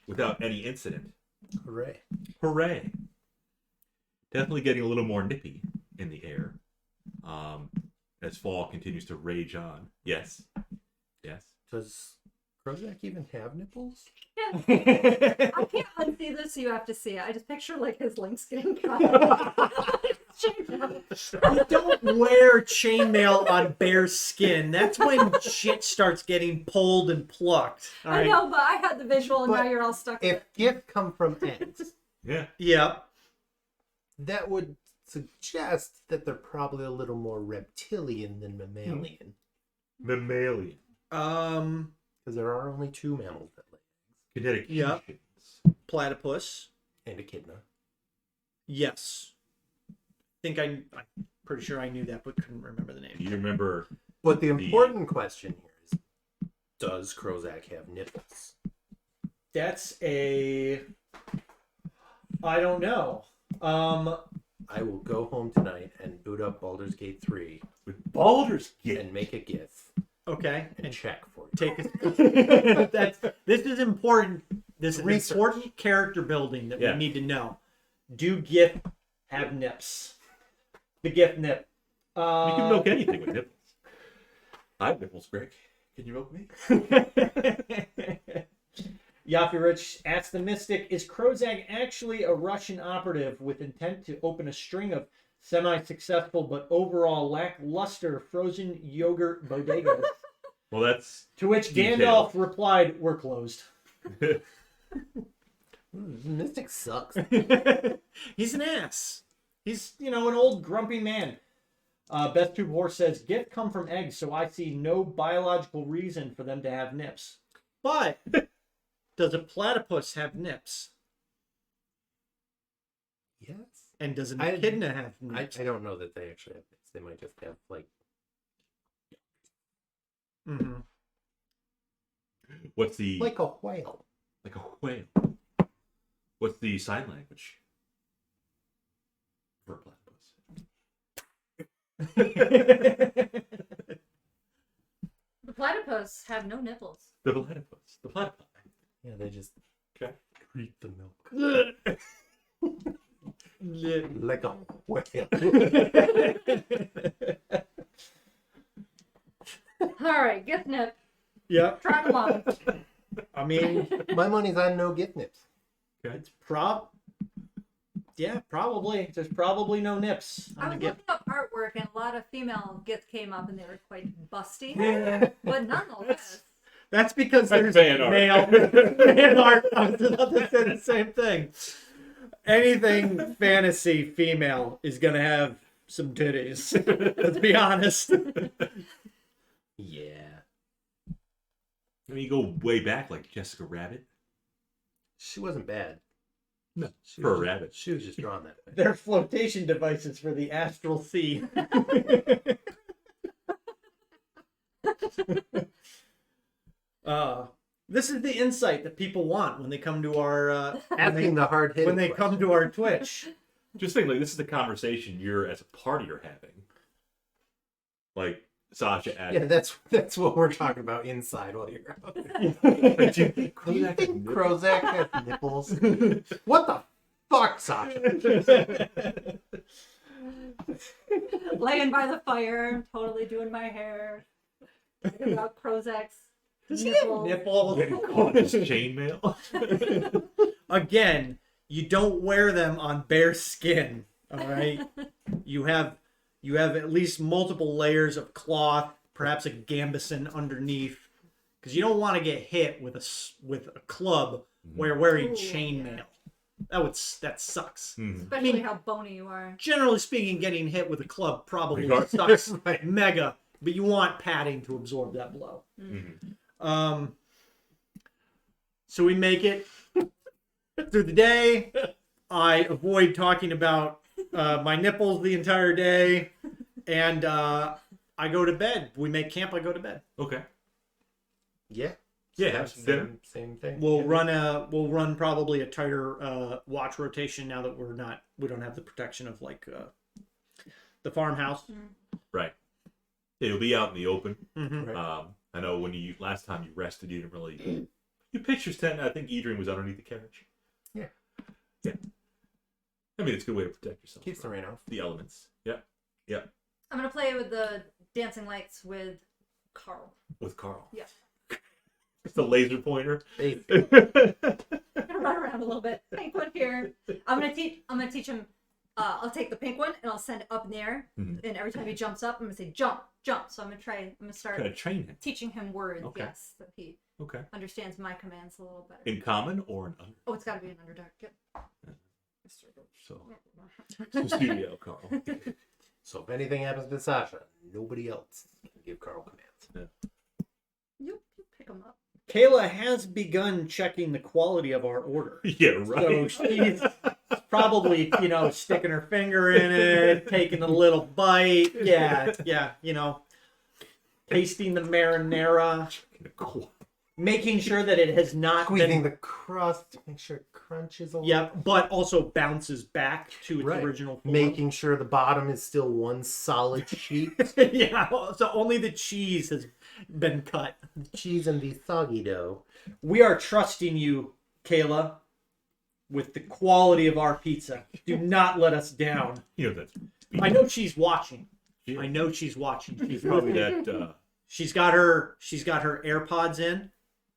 without any incident. Hooray. Hooray! Definitely getting a little more nippy in the air as fall continues to rage on. Yes. Yes. Does Krozak even have nipples? Yeah. I can't unsee this, so you have to see it. I just picture like his links getting cut. You don't wear chainmail on bear skin. That's when shit starts getting pulled and plucked. All I right. know, but I had the visual, and But now you're all stuck. If Gith come from ants, Yeah. Yep. that would suggest that they're probably a little more reptilian than mammalian. Mammalian. Because there are only 2 mammals that lay Kinetic Yeah. fusions. Platypus. and echidna. Yes. I'm pretty sure I knew that, but couldn't remember the name. You remember? But the important question here is, does Krozak have nipples? That's I don't know. I will go home tonight and boot up Baldur's Gate 3 With Baldur's Gate. and make a Gith Okay. and check for you. Take this is important. This is Research. important character building that Yeah. we need to know. Do Gith have nips? The Gith nip. You can milk anything with nipples. I have nipples, Greg. Can you milk me? Yafi Rich asks the Mystic, is Krozak actually a Russian operative with intent to open a string of semi-successful but overall lackluster frozen yogurt bodegas? Well, that's To which Detail. Gandalf replied, we're closed. Mystic sucks. He's an ass. He's, an old grumpy man. Beth Tube Horse says, Gith come from eggs, so I see no biological reason for them to have nips. But does a platypus have nips? Yes. And does an I- echidna have I nips? don't know that they actually have nips. They might just have, like, Mm-hmm. what's the Like a whale. like a whale. What's the sign language for a platypus? The platypus have no nipples. The platypus. The platypus. yeah, they just Okay. creep the milk. Like a whale. All right, Gith nip. Yep. Try them on. I mean, My money's on no gift nips. it's yeah, probably. There's probably no nips. I on was the Gith. looking up artwork, and a lot of female Gith came up, and they were quite busty. Yeah. But nonetheless, That's because That's there's fan art. male fan art. I was about to say the same thing. Anything fantasy female is gonna have some titties. Let's be honest. Yeah. I mean, you go way back, like Jessica Rabbit. She wasn't bad. No, She for a was just- rabbit. She was just drawn that way. They're flotation devices for the astral sea. This is the insight that people want when they come to our Asking the hard hitting when they come to our Twitch. Just think, like, this is the conversation you're as a party are having. Like Sasha at Yeah, that's what we're talking about inside while you're out. Like, do you think Do you Krozak think has nipples? Krozak has nipples? What the fuck, Sasha? laying by the fire, totally doing my hair. Talking about Krozak's Does he have nipples. nipples? Getting caught in his chainmail. Again, you don't wear them on bare skin. All right, you have at least multiple layers of cloth, perhaps a gambeson underneath, because you don't want to get hit with a club while you're wearing Ooh, chainmail. That sucks. Mhm. Especially I mean- how bony you are. Generally speaking, getting hit with a club probably Regard- sucks Right. mega, but you want padding to absorb that blow. Mhm. So we make it through the day. I avoid talking about my nipples the entire day, and I go to bed. We make camp. I go to bed. Okay. Yeah. Yeah, have some dinner. Same thing. We'll run probably a tighter watch rotation now that we don't have the protection of like the farmhouse. Right. It'll be out in the open. Mm-hmm. Right. I know when last time you rested, you didn't really. Your pictures tent. I think Edrian was underneath the carriage. Yeah. Yeah. I mean, it's a good way to protect yourself. Keeps the from rain off. the elements. Yeah. Yeah. I'm gonna play with the dancing lights with Carl. With Carl. Yeah. It's the laser pointer. Hey, I'm gonna run around a little bit. Pink one here. I'm gonna teach him. I'll take the pink one and I'll send it up in the air. Mhm. And every time he jumps up, I'm gonna say jump, jump. So I'm gonna start Kind of train him. teaching him words. Okay. Yes, that he Okay. understands my commands a little better. In common or in under? Oh, it's gotta be an underdog. Yep. So studio, Carl. so if anything happens to Sasha, nobody else can give Carl commands. You pick him up. Kayla has begun checking the quality of our order. Yeah, So right. she's probably, sticking her finger in it, taking a little bite. Yeah, tasting the marinara, making sure that it has not Squeezing been. the crust to make sure it crunches a little. Yeah, but also bounces back to its Right. original form. Making sure the bottom is still one solid sheet. Yeah, so only the cheese has been cut. Cheese and the soggy dough. We are trusting you, Kayla, with the quality of our pizza. Do not let us down. That's I know she's watching. Yeah. I know she's watching. She's probably that. She's got her AirPods in.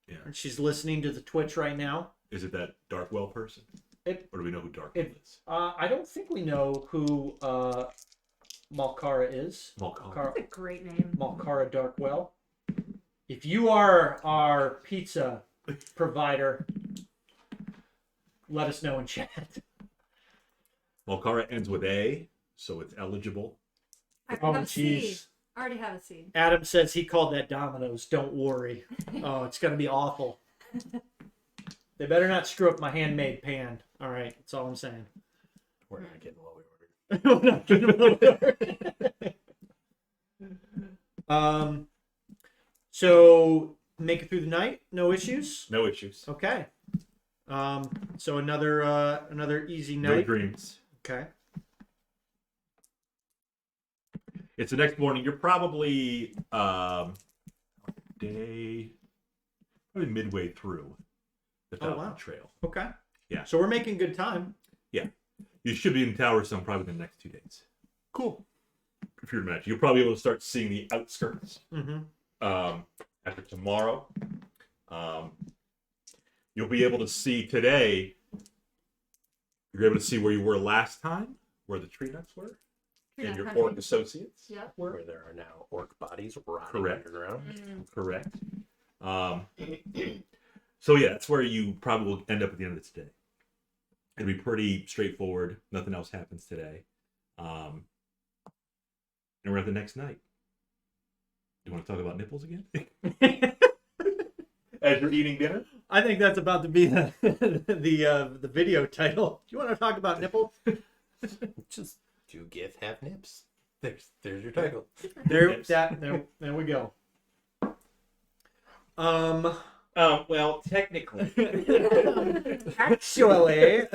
Yeah. And she's listening to the Twitch right now. Is it that Darkwell person? Or do we know who Darkwell is? I don't think we know who Malkara is. Malkara. That's a great name. Malkara Darkwell. If you are our pizza provider, let us know in chat. Malkara ends with A, so it's eligible. I Oh, have a C. jeez. I already have a C. Adam says he called that Domino's. Don't worry. Oh, it's going to be awful. They better not screw up my handmade pan. All right, that's all I'm saying. We're not getting what we ordered. We're not getting what so make it through the night, no issues. No issues. Okay. So another easy night. No dreams. Okay. It's the next morning. You're probably probably midway through the Oh, top wow. of the trail. Okay. Yeah. So we're making good time. You should be in Towerstone probably within the next 2 days. Cool. If you're match, you'll probably be able to start seeing the outskirts Mm-hmm. after tomorrow. You'll be able to see today. You're able to see where you were last time, where the tree nuts were, and your orc associates Yep. were. Where there are now orc bodies rotting Correct. underground. Correct. So yeah, that's where you probably will end up at the end of this day. It'll be pretty straightforward. Nothing else happens today. And we're at the next night. Do you want to talk about nipples again? As you're eating dinner? I think that's about to be the video title. Do you want to talk about nipples? Just do Gith have nips? There's your title. There we go. Well, technically. Actually,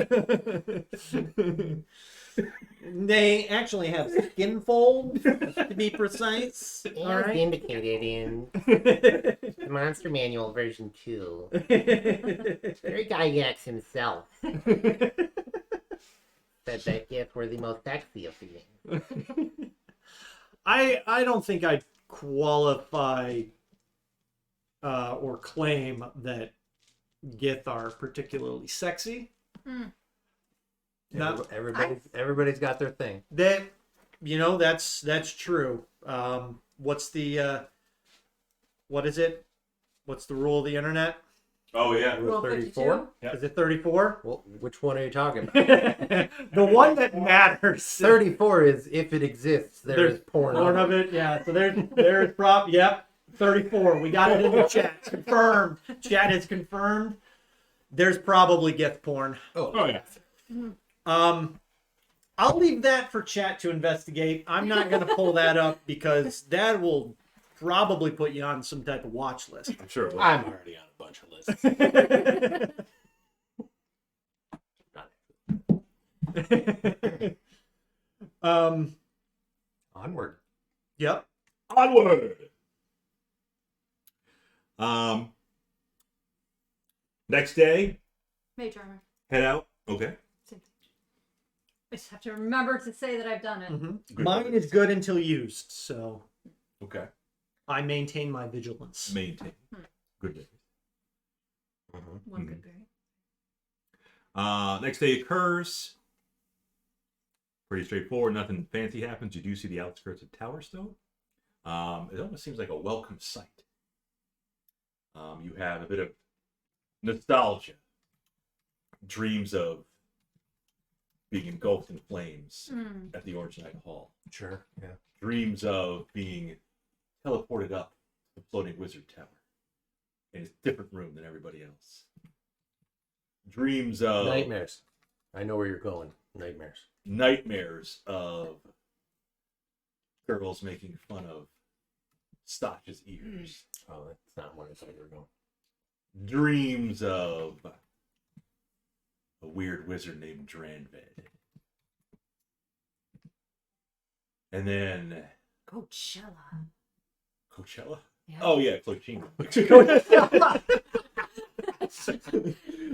they actually have skin folds, to be precise. All As right. indicated in the Monster Manual version 2. Very Gygax himself said that Gith were the most sexy of beings. I don't think I'd qualify or claim that Gith are particularly sexy. No, Everybody's got their thing. that that's true. What's the what is it? What's the rule of the internet? Oh, yeah. Rule 34? Yep. Is it 34? Well, which one are you talking about? The one that matters. 34 is if it exists, there's porn of it. Yeah. So there's yep. 34. We got it in the chat. Confirmed. Chat has confirmed. There's probably Gith porn. Oh, yeah. I'll leave that for chat to investigate. I'm not going to pull that up because that will probably put you on some type of watch list. I'm sure it will. I'm already on a bunch of lists. Onward. Yep. Onward! Next day, Mage armor. head out. Okay. I just have to remember to say that I've done it. Mm-hmm. Mine is good until used, so Okay. I maintain my vigilance. Maintain. Good day. One good berry. Next day occurs. Pretty straightforward. Nothing fancy happens. You do see the outskirts of Towerstone. It almost seems like a welcome sight. You have a bit of nostalgia. Dreams of being engulfed in flames at the Orange Night Hall. Sure, yeah. Dreams of being teleported up to the floating wizard tower in a different room than everybody else. Dreams of Nightmares. I know where you're going. Nightmares. Nightmares of girls making fun of Sasha's ears. Oh, that's not where I thought you were going. Dreams of a weird wizard named Dranved. And then Coachella. Coachella? Yeah. Oh, yeah, Clochino.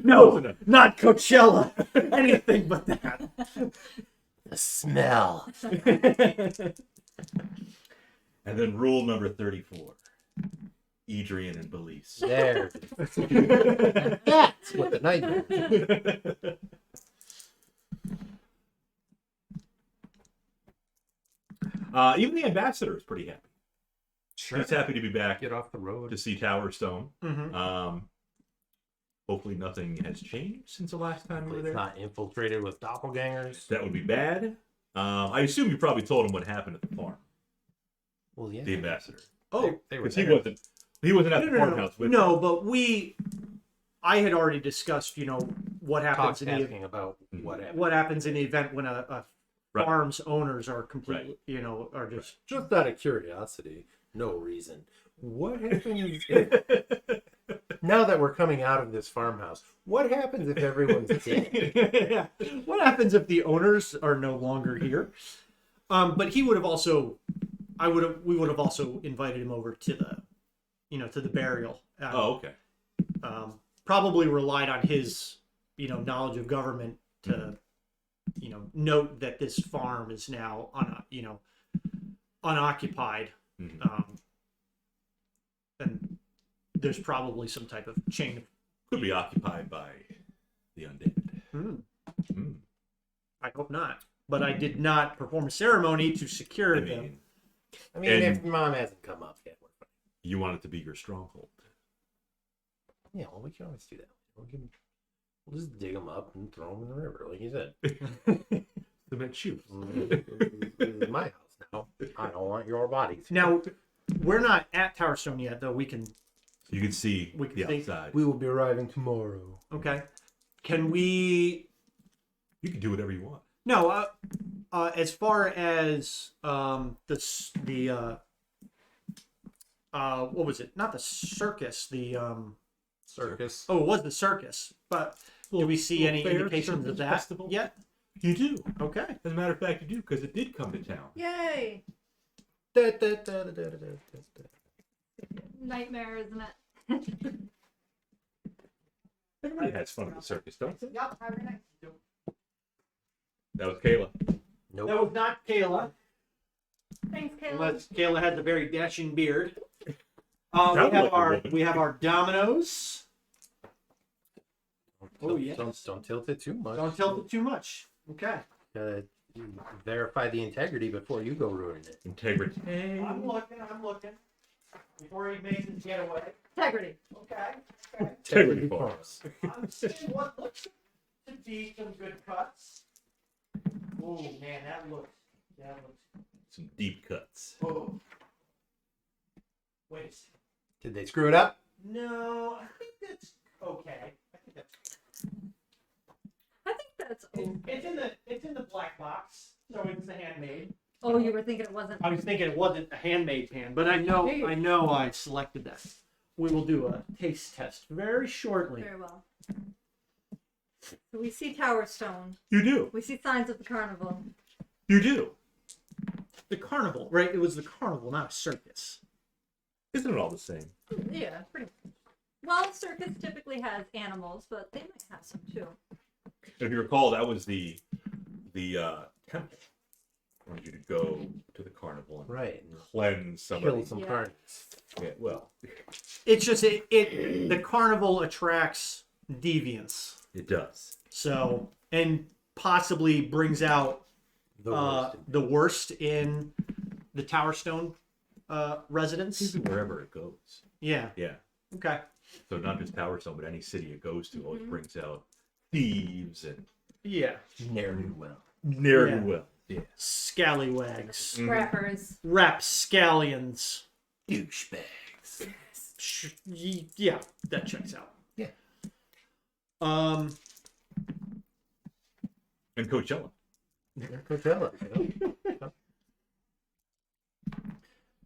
No, not Coachella. Anything but that. The smell. And then rule number 34. Edrian and Belize. There. That's what the nightmare is. Even the ambassador is pretty happy. Sure. He's happy to be back Get off the road. to see Towerstone. Mm-hmm. Hopefully nothing has changed since the last time we were It's there. not infiltrated with doppelgangers. That would be bad. I assume you probably told him what happened at the farm. Well, yeah. The ambassador. Oh, They were Because there. he wasn't at the farmhouse with no, them. but I had already discussed, what happens Talked in the asking about what happened. what happens in the event when a Right. farm's owners are completely, are just. Just out of curiosity, no reason. What happens if, now that we're coming out of this farmhouse, what happens if everyone's dead? What happens if the owners are no longer here? But he would have also, we would have also invited him over to the burial. Oh, okay. Probably relied on his, knowledge of government to, note that this farm is now unoccupied. Mhm. And there's probably some type of chain. Could be occupied by the undead. Hmm. I hope not. But I did not perform a ceremony to secure I them. mean, I mean, And- if mom hasn't come up yet, we're fine. you want it to be your stronghold. Yeah, well, we can always do that. We'll just dig them up and throw them in the river, like you said. Cement shoes. This is my house now. I don't want your bodies. Now, we're not at Towerstone yet, though. We can. You can see We can the see- outside. We will be arriving tomorrow. Okay. Can we? You can do whatever you want. No. As far as what was it? Not the circus. Circus. Oh, it was the circus. But do we see any fair, indications circus, of that festival? yet? You do. Okay. As a matter of fact, you do, because it did come to town. Yay! Da, da, da, da, da, da, da. Nightmare, isn't it? Everybody has fun at the circus, don't they? Yep, have a night. That was Kayla. Nope. That was not Kayla. Thanks, Caleb. Unless Kayla has a very dashing beard. Sounds like a woman. We have our dominoes. Don't, Oh, yeah. Don't tilt it too much. Don't tilt it too much. Okay. Verify the integrity before you go ruin it. Integrity. I'm looking. Before he makes his getaway. Integrity. Okay. Integrity farms. I'm seeing what looks to be some good cuts. Oh man, that looks. Some deep cuts. Oh. Wait a second. Did they screw it up? No, I think that's okay. I think that's okay. It's in the black box, so it's the handmade. Oh, you were thinking it wasn't. I was thinking it wasn't a handmade pan, but I know I selected that. We will do a taste test very shortly. Very well. So we see Towerstone. You do. We see signs of the carnival. You do. The carnival, right? It was the carnival, not a circus. Isn't it all the same? Yeah, pretty much. Well, circus typically has animals, but they might have some too. And if you recall, that was the temple. I wanted you to go to the carnival and Right. cleanse somebody. Kill some Yeah. carnies. Yeah, well, It's just the carnival attracts deviance. it does. So, and possibly brings out The worst. the worst in the Towerstone residents. Usually wherever it goes. Yeah. Yeah. Okay. So not just Towerstone, but any city it goes to always brings out thieves and Yeah. Ne'er-do-well. ne'er-do-well. Yeah. Scallywags. Scrappers. Rapscallions. Douchebags. Yeah, that checks out. Yeah. And Coachella. Coachella.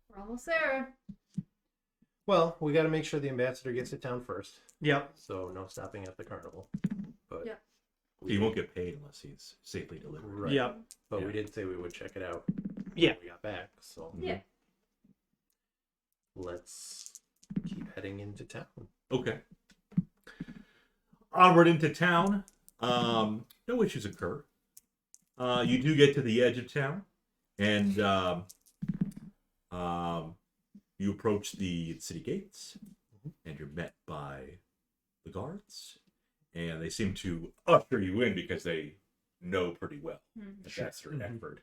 We're almost there. Well, we got to make sure the ambassador gets to town first. Yep. So no stopping at the carnival. But Yep. He won't get paid unless he's safely delivered. Right. Yep. But Yeah. we did say we would check it out. Yeah. When we got back. So Yeah. let's keep heading into town. Okay. Onward into town. No issues occur. You do get to the edge of town, and you approach the city gates, and you're met by the guards, and they seem to usher you in because they know pretty well that that's their effort.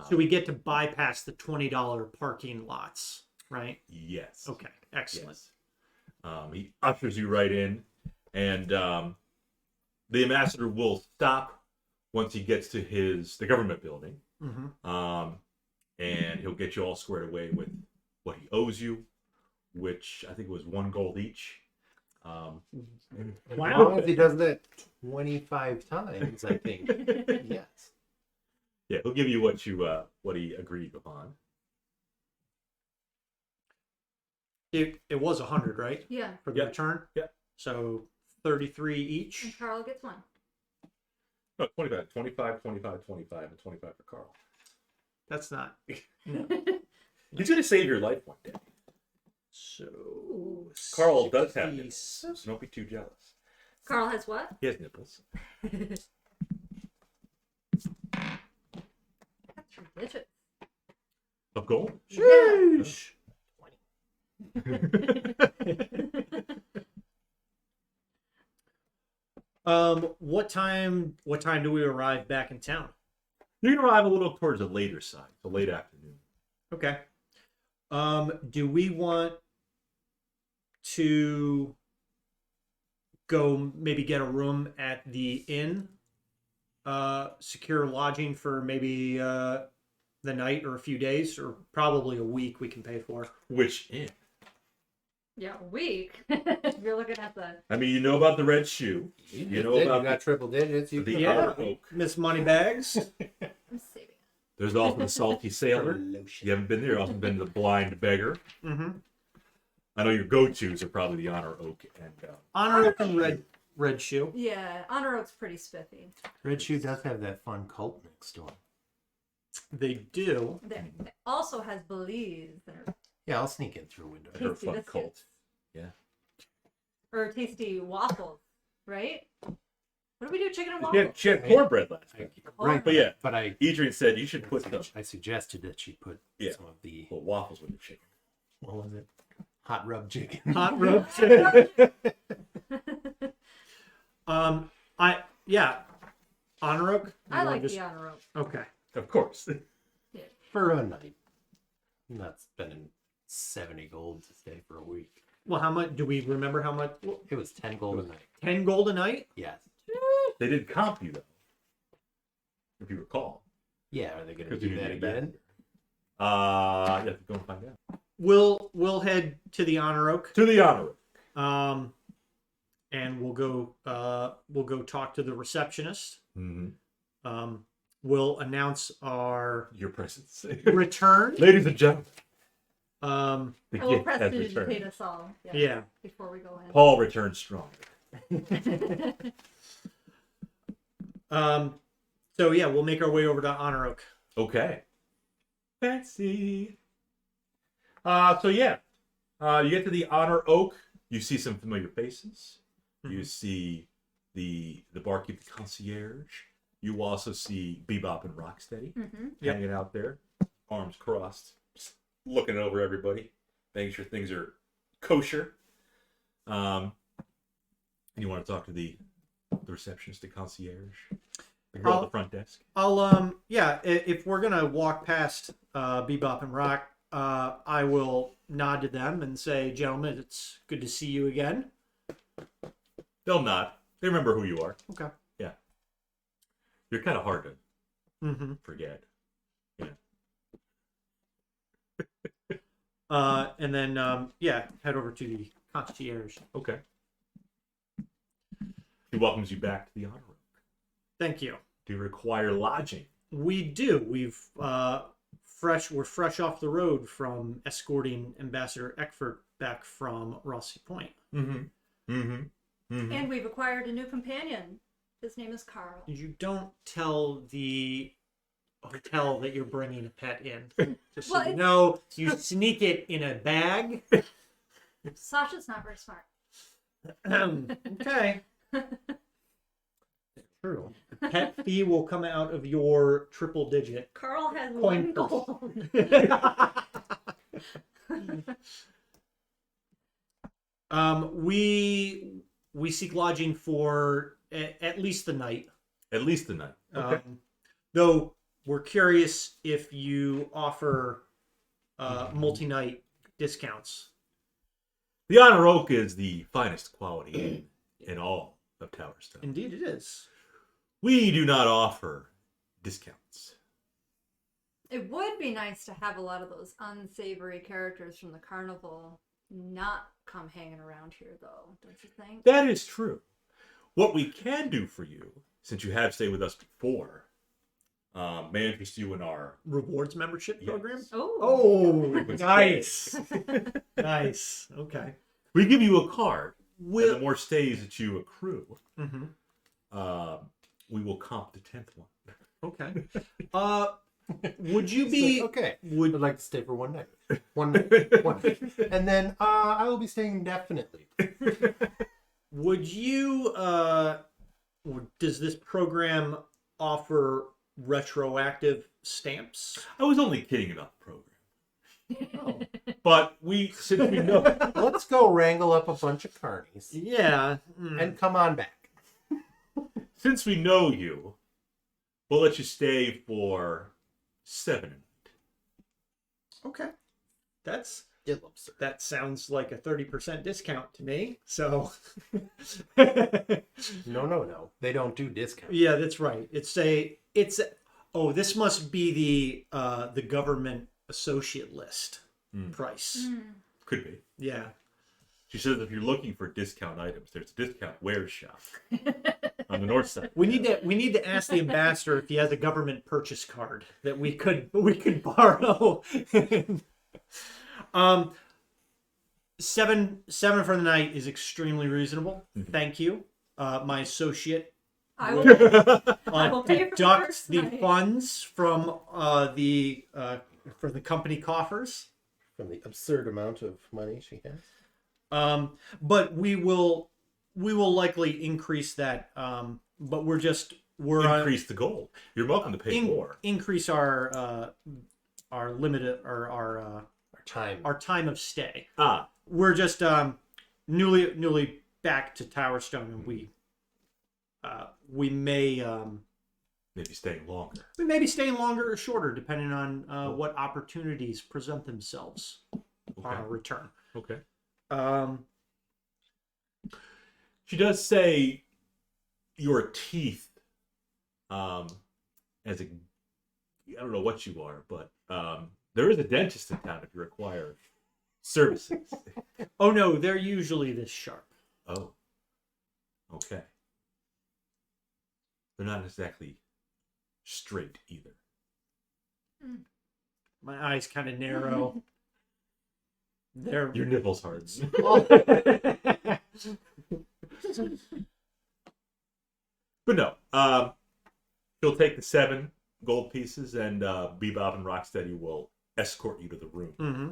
So we get to bypass the $20 parking lots, right? Yes. Okay, excellent. Yes. He ushers you right in, and the ambassador will stop once he gets to the government building, Mm-hmm. and he'll get you all squared away with what he owes you, which I think was 1 gold each. As Wow. long as he does that 25 times, I think. Yes. Yeah, he'll give you what he agreed upon. It was 100, right? Yeah. For the Yeah. return? Yeah. So 33 And each. Carl gets 1. No, 25, 25, 25, 25, and 25 for Carl. That's not. He's gonna save your life one day. So Carl does have 60. nipples, so don't be too jealous. Carl has what? He has nipples. That's your digit. Of gold? Sheesh. What time do we arrive back in town? You're gonna arrive a little towards the later side, the late afternoon. Okay. Do we want to go maybe get a room at the inn? Secure lodging for maybe the night or a few days, or probably a week we can pay for. Which inn? Yeah, a week. You're looking at the. I mean, you know about the red shoe. You know about you got triple digits. You the can Yeah. Honor Oak. Miss Moneybags. I'm saving it. There's also the Salty Sailor. You haven't been there. You've also been to the Blind Beggar. Mm-hmm. I know your go-tos are probably the Honor Oak and Honor Oak and red shoe. Yeah, Honor Oak's pretty spiffy. Red Shoe does have that fun cult next door. They do. It also has Belize Yeah, I'll sneak in through a window. her Tasty fun biscuits. cult. Yeah. or tasty waffles, right? What do we do? Chicken and waffles? She had cornbread last time. Right, But yeah, but Edrian said you should put the I suggested that she put Yeah. some of the waffles with the chicken. what was it? Hot rub chicken. Hot rub. Honor Oak. You I wanna like just- the Honor Oak. Okay. Of course. For a night. I'm not spending 70 gold to stay for a week. Well, how much do we remember? How much? It was 10 gold a night. 10 gold a night. Yes. They did comp you though, if you recall. Yeah, are they going to Because you do that didn't get again? You have to go and find out. We'll head to the Honor Oak. To the Honor Oak. And we'll go talk to the receptionist. Mm-hmm. We'll announce our Your presence. return. Ladies and gentlemen, the I will gift has prestidigitate returned. us all. Yes, Yeah. Before we go in. Paul returned stronger. So yeah, we'll make our way over to Honor Oak. Okay. Fancy. So yeah, you get to the Honor Oak. You see some familiar faces. You see the barkeep, the concierge. You also see Bebop and Rocksteady Yep. hanging out there, arms crossed, just looking over everybody, making sure things are kosher. And you want to talk to the receptionist, the concierge, the girl at the front desk. I'll if we're gonna walk past Bebop and Rock, I will nod to them and say, "Gentlemen, it's good to see you again." They'll nod. They remember who you are. Okay. Yeah. You're kind of hard to Mm-hmm. forget. Yeah. And then head over to the concierge. Okay. He welcomes you back to the Honor Room. Thank you. Do you require lodging? We do. We're fresh off the road from escorting Ambassador Eckford back from Rossi Point. Mm-hmm. Mm-hmm. Mm-hmm. And we've acquired a new companion. His name is Carl. You don't tell the hotel that you're bringing a pet in. Just so Well, you know, you sneak it in a bag. Sasha's not very smart. Okay. True. The pet fee will come out of your triple digit. Carl has Coin one purse. gold. We seek lodging for at least the night. At least the night. Okay. Though we're curious if you offer multi-night discounts. The Honor Oak is the finest quality in all of Towerstone. Indeed, it is. We do not offer discounts. It would be nice to have a lot of those unsavory characters from the carnival not come hanging around here, though, don't you think? That is true. What we can do for you, since you have stayed with us before, may interest you in our Rewards membership Yes. program? Oh. Oh, Frequent nice. Nice. Okay. We give you a card. And Will... the more stays that you accrue, Mhm. we will comp the 10th one. Okay. Would you It's be... like, okay. Would I'd like to stay for one night. One night. And then I will be staying indefinitely. Would you does this program offer retroactive stamps? I was only kidding about the program. Oh. But since we know, Let's go wrangle up a bunch of carnies Yeah. and come on back. since we know you, we'll let you stay for 7. Okay. That sounds like a 30% discount to me. So No. They don't do discounts. yeah, that's right. Oh, this must be the government associate list price. could be. Yeah. She says if you're looking for discount items, there's a discount wares shop on the north side. We need to ask the ambassador if he has a government purchase card that we could borrow. Seven for the night is extremely reasonable. Thank you. My associate I will pay for the deduct first the night. funds from for the company coffers. From the absurd amount of money she has. But we will likely increase that. But we're Increase the goal. You're welcome to pay more. increase our limit or Our time. our time of stay. Ah, We're just newly back to Towerstone, and we may maybe staying longer. be staying longer or shorter depending on what opportunities present themselves upon our return. Okay. Um, She does say your teeth, as a, I don't know what you are, but there is a dentist in town if you require services. oh no, they're usually this sharp. Oh. Okay. They're not exactly straight either. My eyes kind of narrow. They're Your nipples hurts. But no, she'll take the 7 gold pieces, and Bebop and Rocksteady will escort you to the room. Mm-hmm.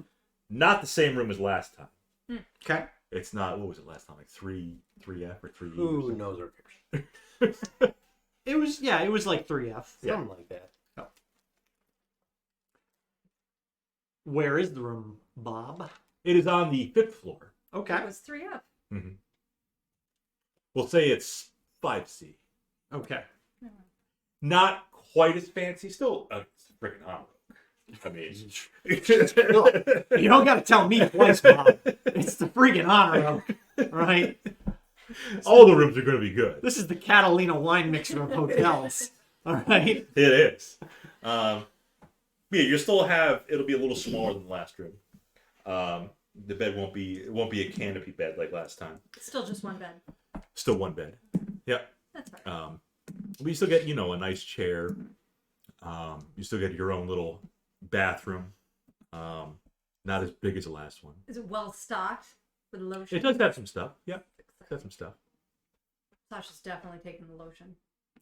Not the same room as last time. Okay. It's not. What was it last time? Like 3F or 3E? Who knows our pictures? It was like 3F. Something like that. Where is the room, Bob? It is on the 5th floor. Okay. It was 3F. Mm-hmm. We'll say it's 5C. Okay. Not quite as fancy. Still a freaking honor. I mean, You don't got to tell me twice, Bob. It's the freaking honor room, right? all the rooms are going to be good. This is the Catalina wine mixer of hotels. All right. It is. Yeah, you'll still have. It'll be a little smaller than the last room. The bed won't be a canopy bed like last time. Still just one bed. Still one bed. Yeah. That's fine. But you still get, you know, a nice chair. You still get your own little bathroom. Not as big as the last one. Is it well stocked with lotion? It does have some stuff. Yeah, it has some stuff. Sasha's definitely taking the lotion.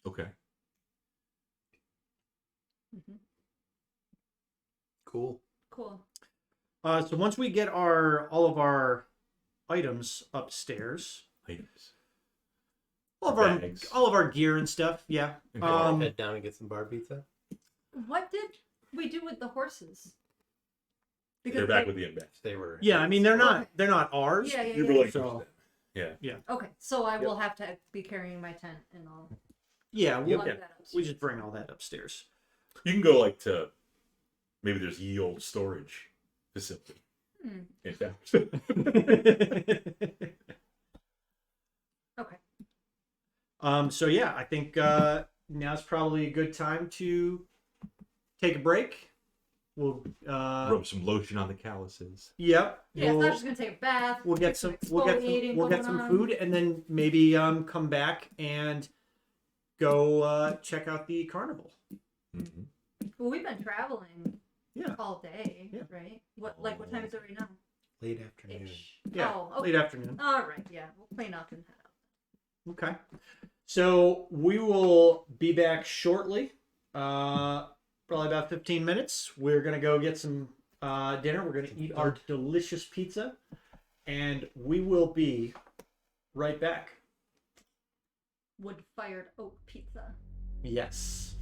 Okay. Cool. Cool. So once we get all of our items upstairs, Items. all of our gear and stuff, yeah. Okay. Head down and get some bar pizza. What did we do with the horses? They're back with the inmates. They were. Yeah, I mean they're not ours. Yeah, yeah, You yeah. relinquished So- them. Yeah. Okay, so I will have to be carrying my tent and all. Yeah, we'll, lug that upstairs. we just bring all that upstairs. You can go like to maybe there's ye old storage facility in Towerstone. Okay. So yeah, I think now's probably a good time to take a break. We'll Rub some lotion on the calluses. yep. Yeah, we'll, Sasha's gonna take a bath. we'll get some exfoliating we'll get going some on. food and then maybe come back and go check out the carnival. Mm-hmm. Well, we've been traveling Yeah. all day, Yeah. right? What what time is it right now? Late afternoon. Ish. Yeah. Oh, okay. Late afternoon. All right. Yeah, we'll clean up and head out. Okay. So we will be back shortly. Probably about 15 minutes. We're gonna go get some dinner. We're gonna eat our delicious pizza, and we will be right back. Wood-fired oak pizza. Yes.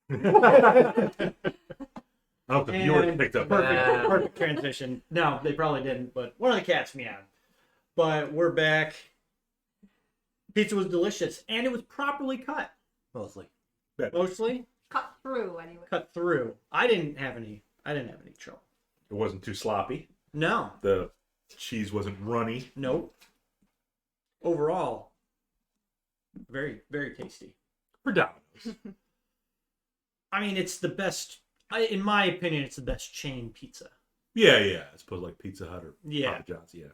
I don't know if the viewers And picked up. perfect transition. No, they probably didn't, but one of the cats meowed. But we're back. Pizza was delicious, and it was properly cut. Mostly. Mostly Cut through anyway. cut through. I didn't have any trouble. It wasn't too sloppy. No, The cheese wasn't runny. nope. Overall, very, very tasty. For Domino's. I mean, it's the best. In my opinion, it's the best chain pizza. Yeah. I suppose like Pizza Hut or Yeah. Papa John's. Yeah.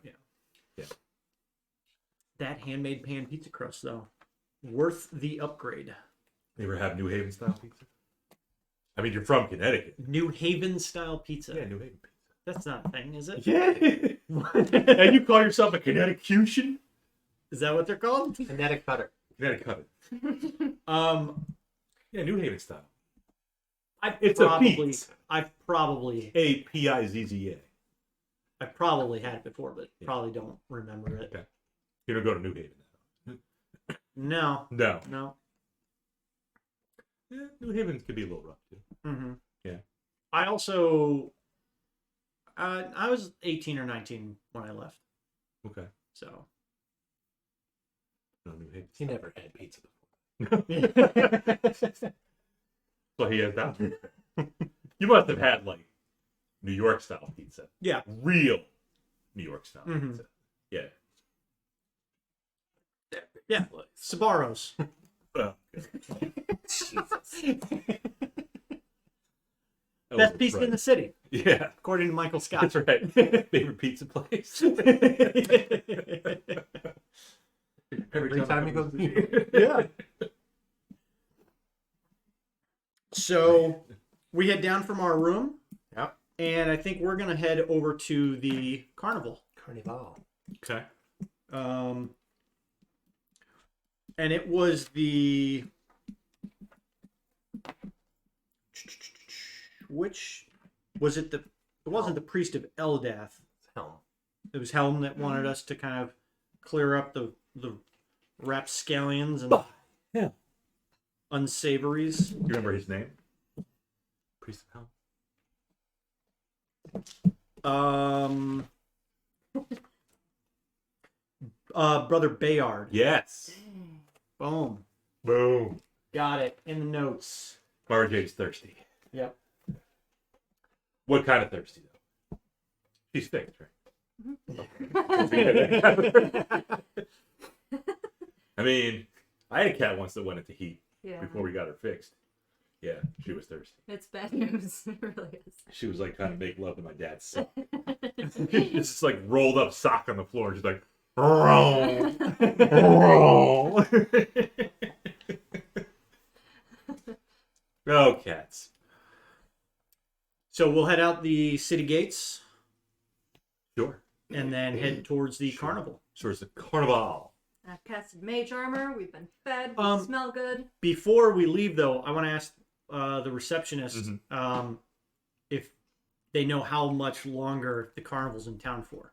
That handmade pan pizza crust, though, worth the upgrade. You ever have New Haven style pizza? I mean, you're from Connecticut. New Haven style pizza. Yeah, New Haven pizza. That's not a thing, is it? Yeah. And you call yourself a Connecticutian? Is that what they're called? Kinetic cutter. Connecticut. Yeah, New Haven style. It's a pizza. I've probably Apizza. I probably had it before, but probably don't remember it. Okay. You don't go to New Haven. No. No. Yeah, New Haven could be a little rough too. Mm-hmm. Yeah. I also, I was 18 or 19 when I left, Okay. so. No New Haven. He never had pizza before. So he has that. You must have had like New York style pizza. Yeah. Real New York style Mhm. pizza. Yeah. Yeah. Sbarro's. Well, Best pizza in the city, Yeah. according to Michael Scott. That's right. Favorite pizza place. Every time he goes. Yeah. So we head down from our room. Yep. And I think we're gonna head over to the carnival. Carnival. Okay. And it was the which was it? It wasn't the priest of Eldath. Helm. It was Helm that wanted us to kind of clear up the rapscallions and Yeah. unsavories. You remember his name? Priest of Helm. Brother Bayard. Yes. Boom. Boom. Got it in the notes. Mara Jade's thirsty. Yep. What kind of thirsty though? She's fixed, right? I mean, I had a cat once that went into heat Yeah. before we got her fixed. Yeah, she was thirsty. It's bad news. It really is. She was like trying to make love to my dad's sock. Just like rolled up sock on the floor, just like roll, roll. Oh, cats. So we'll head out the city gates Sure. and then head towards the carnival. So it's a carnival. I've casted mage armor. We've been fed. We smell good. Before we leave, though, I want to ask the receptionist if they know how much longer the carnival's in town for.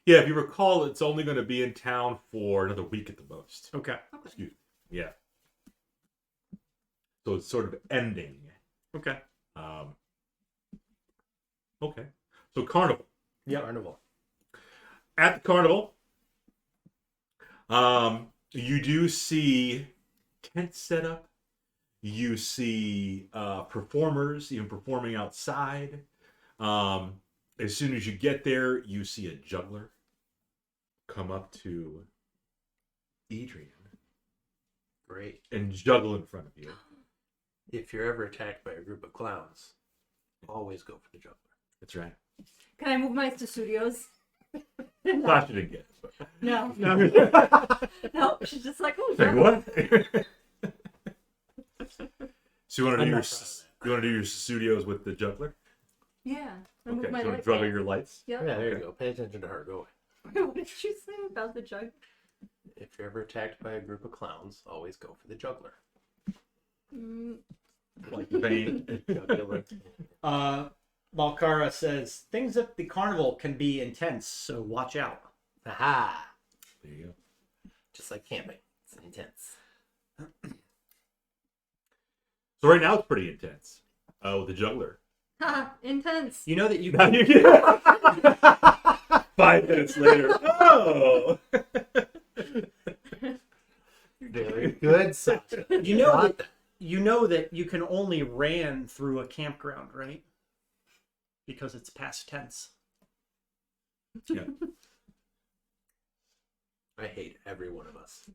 Yeah, if you recall, it's only going to be in town for another week at the most. Okay. Excuse me. Yeah. So it's sort of ending. Okay. Okay. So carnival. Yep. Carnival. At the carnival, you do see tent setup. You see performers even performing outside. As soon as you get there, you see a juggler come up to Edrian Great. and juggle in front of you. If you're ever attacked by a group of clowns, always go for the juggler. That's right. Can I move my to studios? Sasha didn't get it. But... No. No. She's just like, oh, Like, yeah. what? So you want to do I'm your not proud of studios with the juggler? Yeah. I Okay. move my So lights juggle up. your lights. Yep. Yeah, there you go. Pay attention to her. Go away. What did you say about the jug? If you're ever attacked by a group of clowns, always go for the juggler. Like vein. Juggler. Malkara says things at the carnival can be intense, so watch out. Aha! There you go. Just like camping. It's intense. So right now it's pretty intense. With the juggler. Intense. You know that you Now can. you get 5 minutes later. Oh. Very good, Sasha. You know that you can only ran through a campground, right? Because it's past tense. Yeah. I hate every one of us.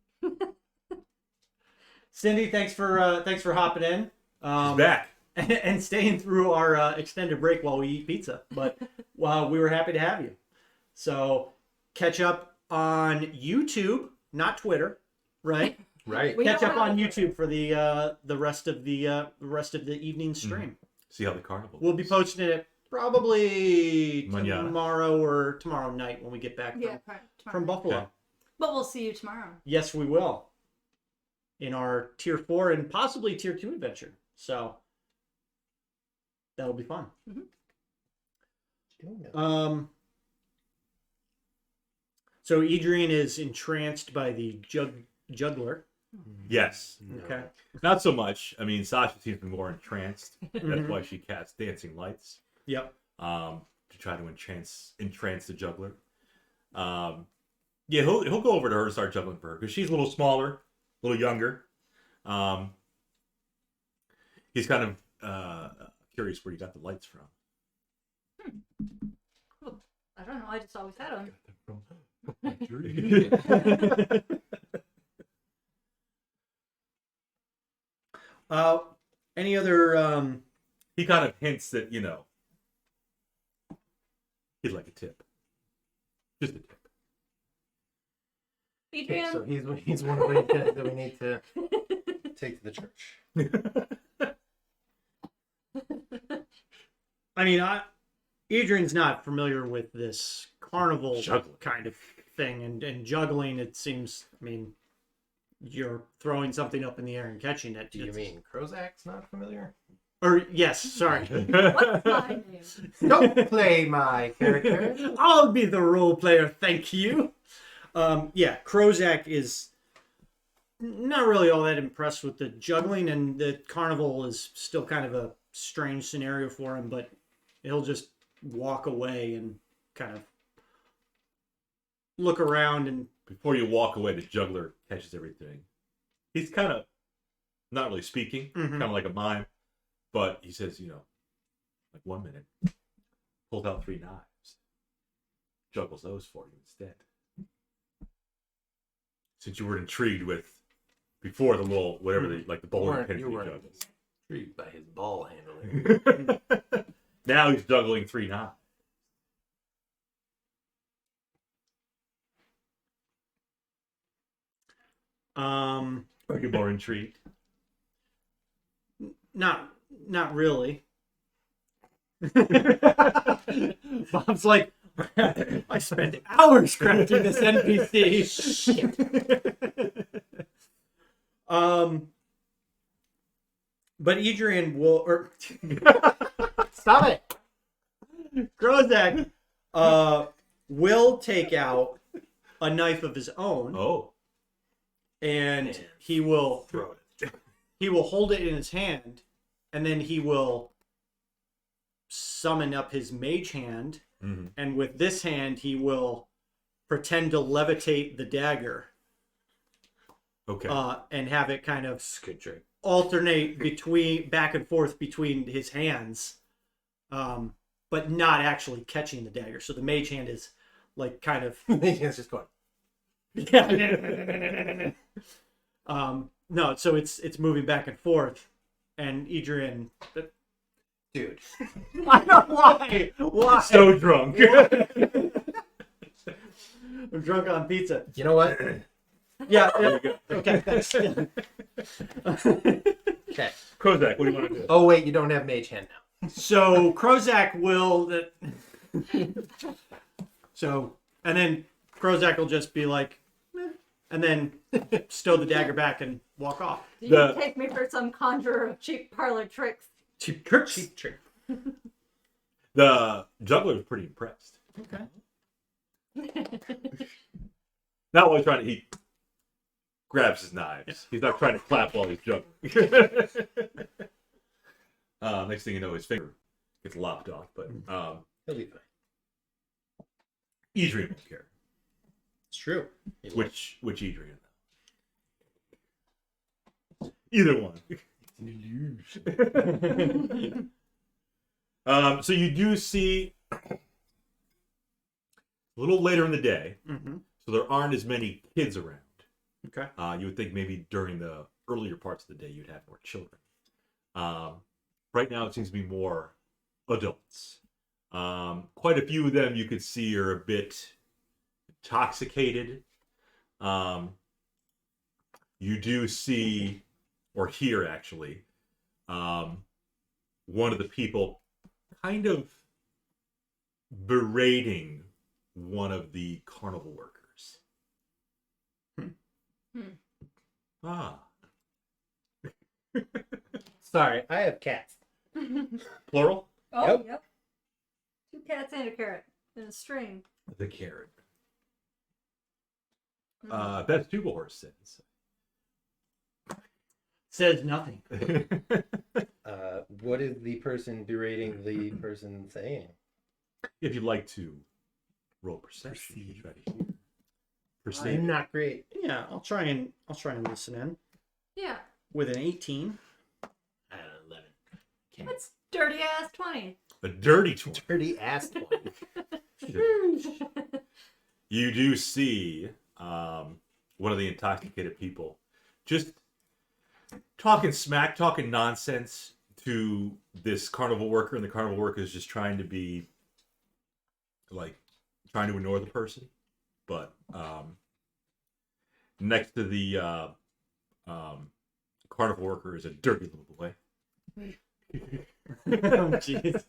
Cindy, thanks for hopping in. She's back. And staying through our extended break while we eat pizza. But we were happy to have you. So catch up on YouTube, not Twitter, right? Right. We Catch don't up have on Twitter. YouTube for the rest of the evening stream. See how the carnival We'll be goes. posting it probably Mañana. tomorrow or tomorrow night when we get back Yeah, from Buffalo. Okay. But we'll see you tomorrow. Yes, we will. In our tier 4 and possibly tier 2 adventure. So that'll be fun. So Edrian is entranced by the juggler. Yes. Okay. Not so much. I mean, Sasha seems to be more entranced. That's Mhm. why she casts dancing lights. Yep. To try to entrance the juggler. Yeah, he'll go over to her and start juggling for her because she's a little smaller, a little younger. He's kind of curious where you got the lights from. I don't know. I just always had them. Any other He kind of hints that, he'd like a tip. Just a tip. Adrian, Okay, so he's one of the kids that we need to take to the church. I mean, Adrian's not familiar with this carnival Juggling. kind of thing, and juggling. It seems. I mean, you're throwing something up in the air and catching it. Do you mean Krozak's not familiar? Or yes, sorry. what's my name? Don't play my character. I'll be the role player. Thank you. Yeah, Krozak is not really all that impressed with the juggling, and the carnival is still kind of a strange scenario for him. But he'll just walk away and kind of look around and Before you walk away, the juggler catches everything. He's kind of not really speaking, kind of like a mime, but he says, like 1 minute, pulls out 3 knives, juggles those for you instead. Since you were intrigued with before the little whatever they like the bowling pins You he weren't juggles. intrigued by his ball handling. Now he's juggling 3 knives. Are you more intrigued? not really. Bob's like, I spent hours crafting this NPC. But Edrian will, Stop it! Krozak, will take out a knife of his own, Oh, and he will Throw it. hold it in his hand, and then he will summon up his mage hand, and with this hand he will pretend to levitate the dagger, okay. and have it kind of Good trick. alternate back and forth between his hands, but not actually catching the dagger. So the mage hand is like kind of It's just going. yeah. No, so it's moving back and forth, and Edrian. Dude. I don't know why. Why? So drunk. I'm drunk on pizza. You know what? Yeah. There we go. Okay. Thanks. Okay. Krozak, what do you want to do? Oh wait, you don't have mage hand now. So Krozak will. So and then Krozak will just be like, "Eh," and then stow the dagger back and walk off. Do you take me for some conjurer of cheap parlor tricks? Cheap tricks. Cheap trick. The juggler is pretty impressed. Okay. Not while he's trying to, he grabs his knives. He's not trying to clap while he's juggling. Next thing you know, his finger gets lopped off. But He'll be fine. Edrian won't care. It's true. Which Edrian? Either one. So you do see a little later in the day, so there aren't as many kids around. Okay. You would think maybe during the earlier parts of the day you'd have more children. Right now it seems to be more adults. Quite a few of them you could see are a bit intoxicated. You do see, or hear actually, one of the people kind of berating one of the carnival workers. Ah. Sorry, I have cats. Plural? Oh, Yep. yep. 2 cats and a carrot and a string. The carrot. That's Tubalhorse says. Says nothing. What is the person berating the person saying? If you'd like to roll perception, you can try to hear. Perceive. I'm not great. Yeah, I'll try and listen in Yeah. with an 18. 11. That's dirty ass 20. A dirty 20. Dirty ass one. You do see one of the intoxicated people just talking smack, talking nonsense to this carnival worker, and the carnival worker is just trying to be like trying to ignore the person. But next to the carnival worker is a dirty little boy. Oh, jeez.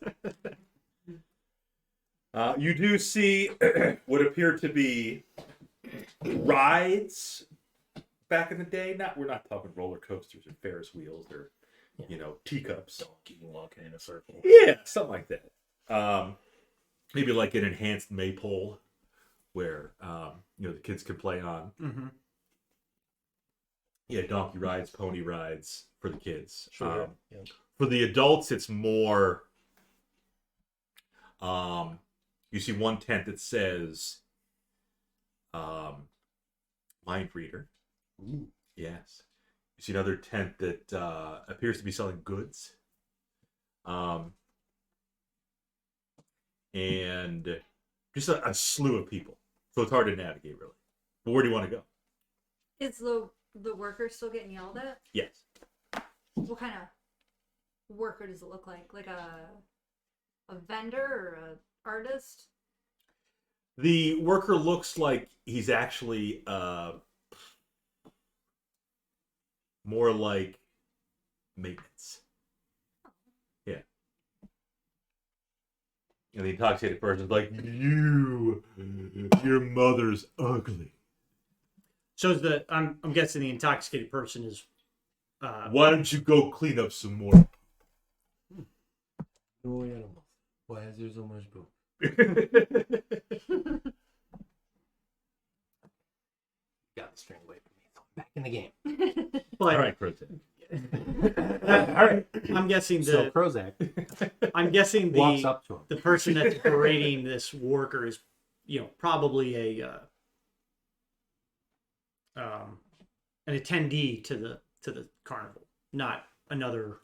You do see what appear to be rides back in the day. We're not talking roller coasters or Ferris wheels or teacups. Donkey walking in a circle. Yeah, something like that. Maybe like an enhanced maypole where the kids can play on. Mm-hmm. Yeah, donkey rides, pony rides for the kids. Sure. For the adults, it's more. You see one tent that says Mind Reader. Ooh. Yes. You see another tent that appears to be selling goods. And just a slew of people. So it's hard to navigate, really. But where do you want to go? Is the worker still getting yelled at? Yes. What kind of worker does it look like? Like a vendor or a artist? The worker looks like he's actually more like maintenance. Yeah. And the intoxicated person's like, your mother's ugly. So is I'm guessing the intoxicated person is. Why don't you go clean up some more? No animals. Why is there so much poop? Got the string away from me. So I'm back in the game. But, All right, Krozak. all right. I'm guessing So Krozak walks up to him. the person that's berating this worker is, probably an attendee to the carnival, not another.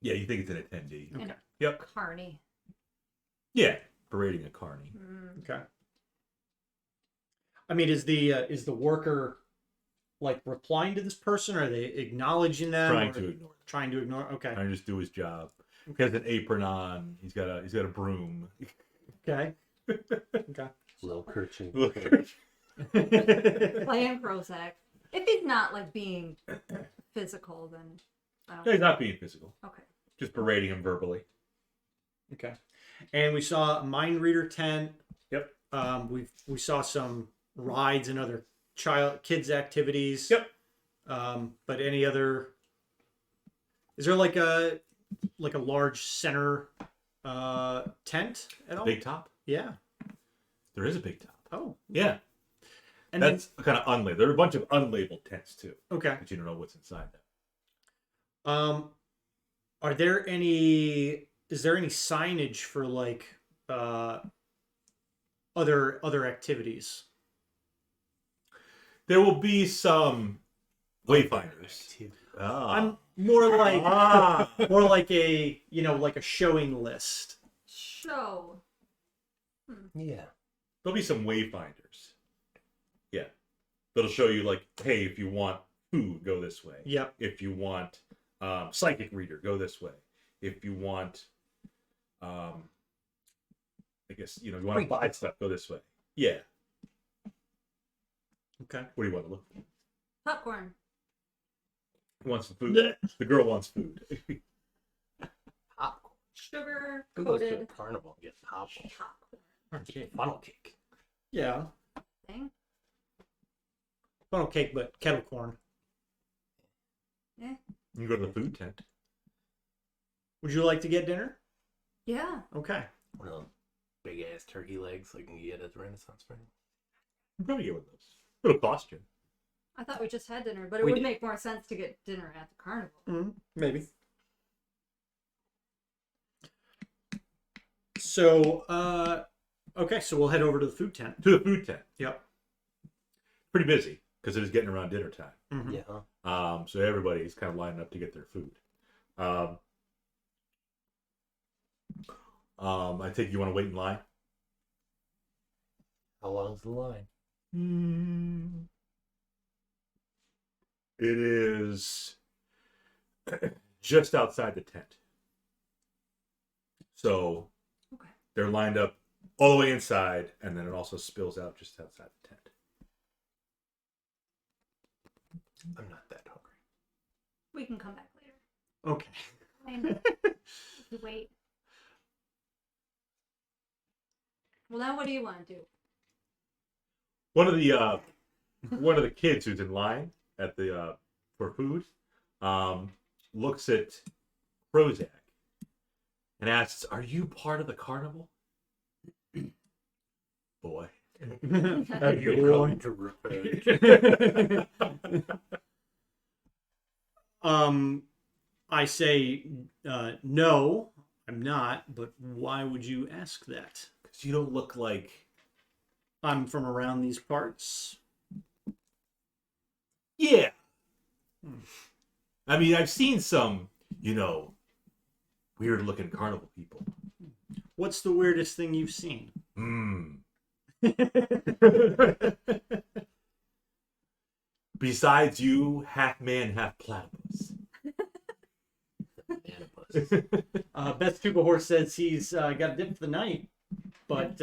Yeah, you think it's an attendee. And a Yep. carny. Yeah, parading a carny. Okay. I mean, is the worker like replying to this person? Or are they acknowledging them? Trying or to ignore them. Trying to ignore. Okay. Trying to just do his job. He has an apron on. He's got a broom. Okay. Okay. Little kerchief. Playing Krozak. If he's not like being physical, then I don't He's not being physical. Okay. Just berating him verbally. Okay. And we saw a mind reader tent. Yep. We saw some rides and other kids activities. Yep. But any other? Is there like a large center tent at all? Big top? Yeah. There is a big top. Oh. Yeah. And That's kind of unlabeled. There are a bunch of unlabeled tents too. okay. But you don't know what's inside them. Is there any signage for like other activities? There will be some wayfinders. I'm more like Ah. more like a like a showing list. Show. Yeah. There'll be some wayfinders. Yeah. That'll show you like, hey, if you want food, go this way. Yep. If you want psychic reader, go this way. If you want, I guess, you want to buy stuff, go this way. Yeah. Okay. What do you want to look for? Popcorn. Who wants some food? The girl wants food. Popcorn. Sugar Who goes to a coated carnival and gets popcorn? popcorn Funnel cake. Yeah. thing. Funnel cake, but kettle corn. Yeah. You can go to the food tent. Would you like to get dinner? Yeah. Okay. One of those big ass turkey legs like you can get at the Renaissance Fair. You can probably get one of those. It'll cost you. I thought we just had dinner, but it We would did. make more sense to get dinner at the carnival. Maybe. So, okay, so we'll head over to the food tent. To the food tent. Yep. Pretty busy because it is getting around dinner time. Mhm. Yeah. So everybody's kind of lining up to get their food. I think you want to wait in line. How long's the line? It is just outside the tent. So Okay. they're lined up all the way inside, and then it also spills out just outside the tent. I'm not that hungry. We can come back later. Okay. Fine. You wait. Well, now what do you want to do? One of the kids who's in line at the for food looks at Krozak and asks, "Are you part of the carnival?" Boy. Have you come to revenge? I say no, I'm not. But why would you ask that? Because you don't look like. I'm from around these parts. Yeah. I mean, I've seen some, weird looking carnival people. What's the weirdest thing you've seen? Besides you, half man, half platypus. Beth Tuba says he's got a dip for the night, but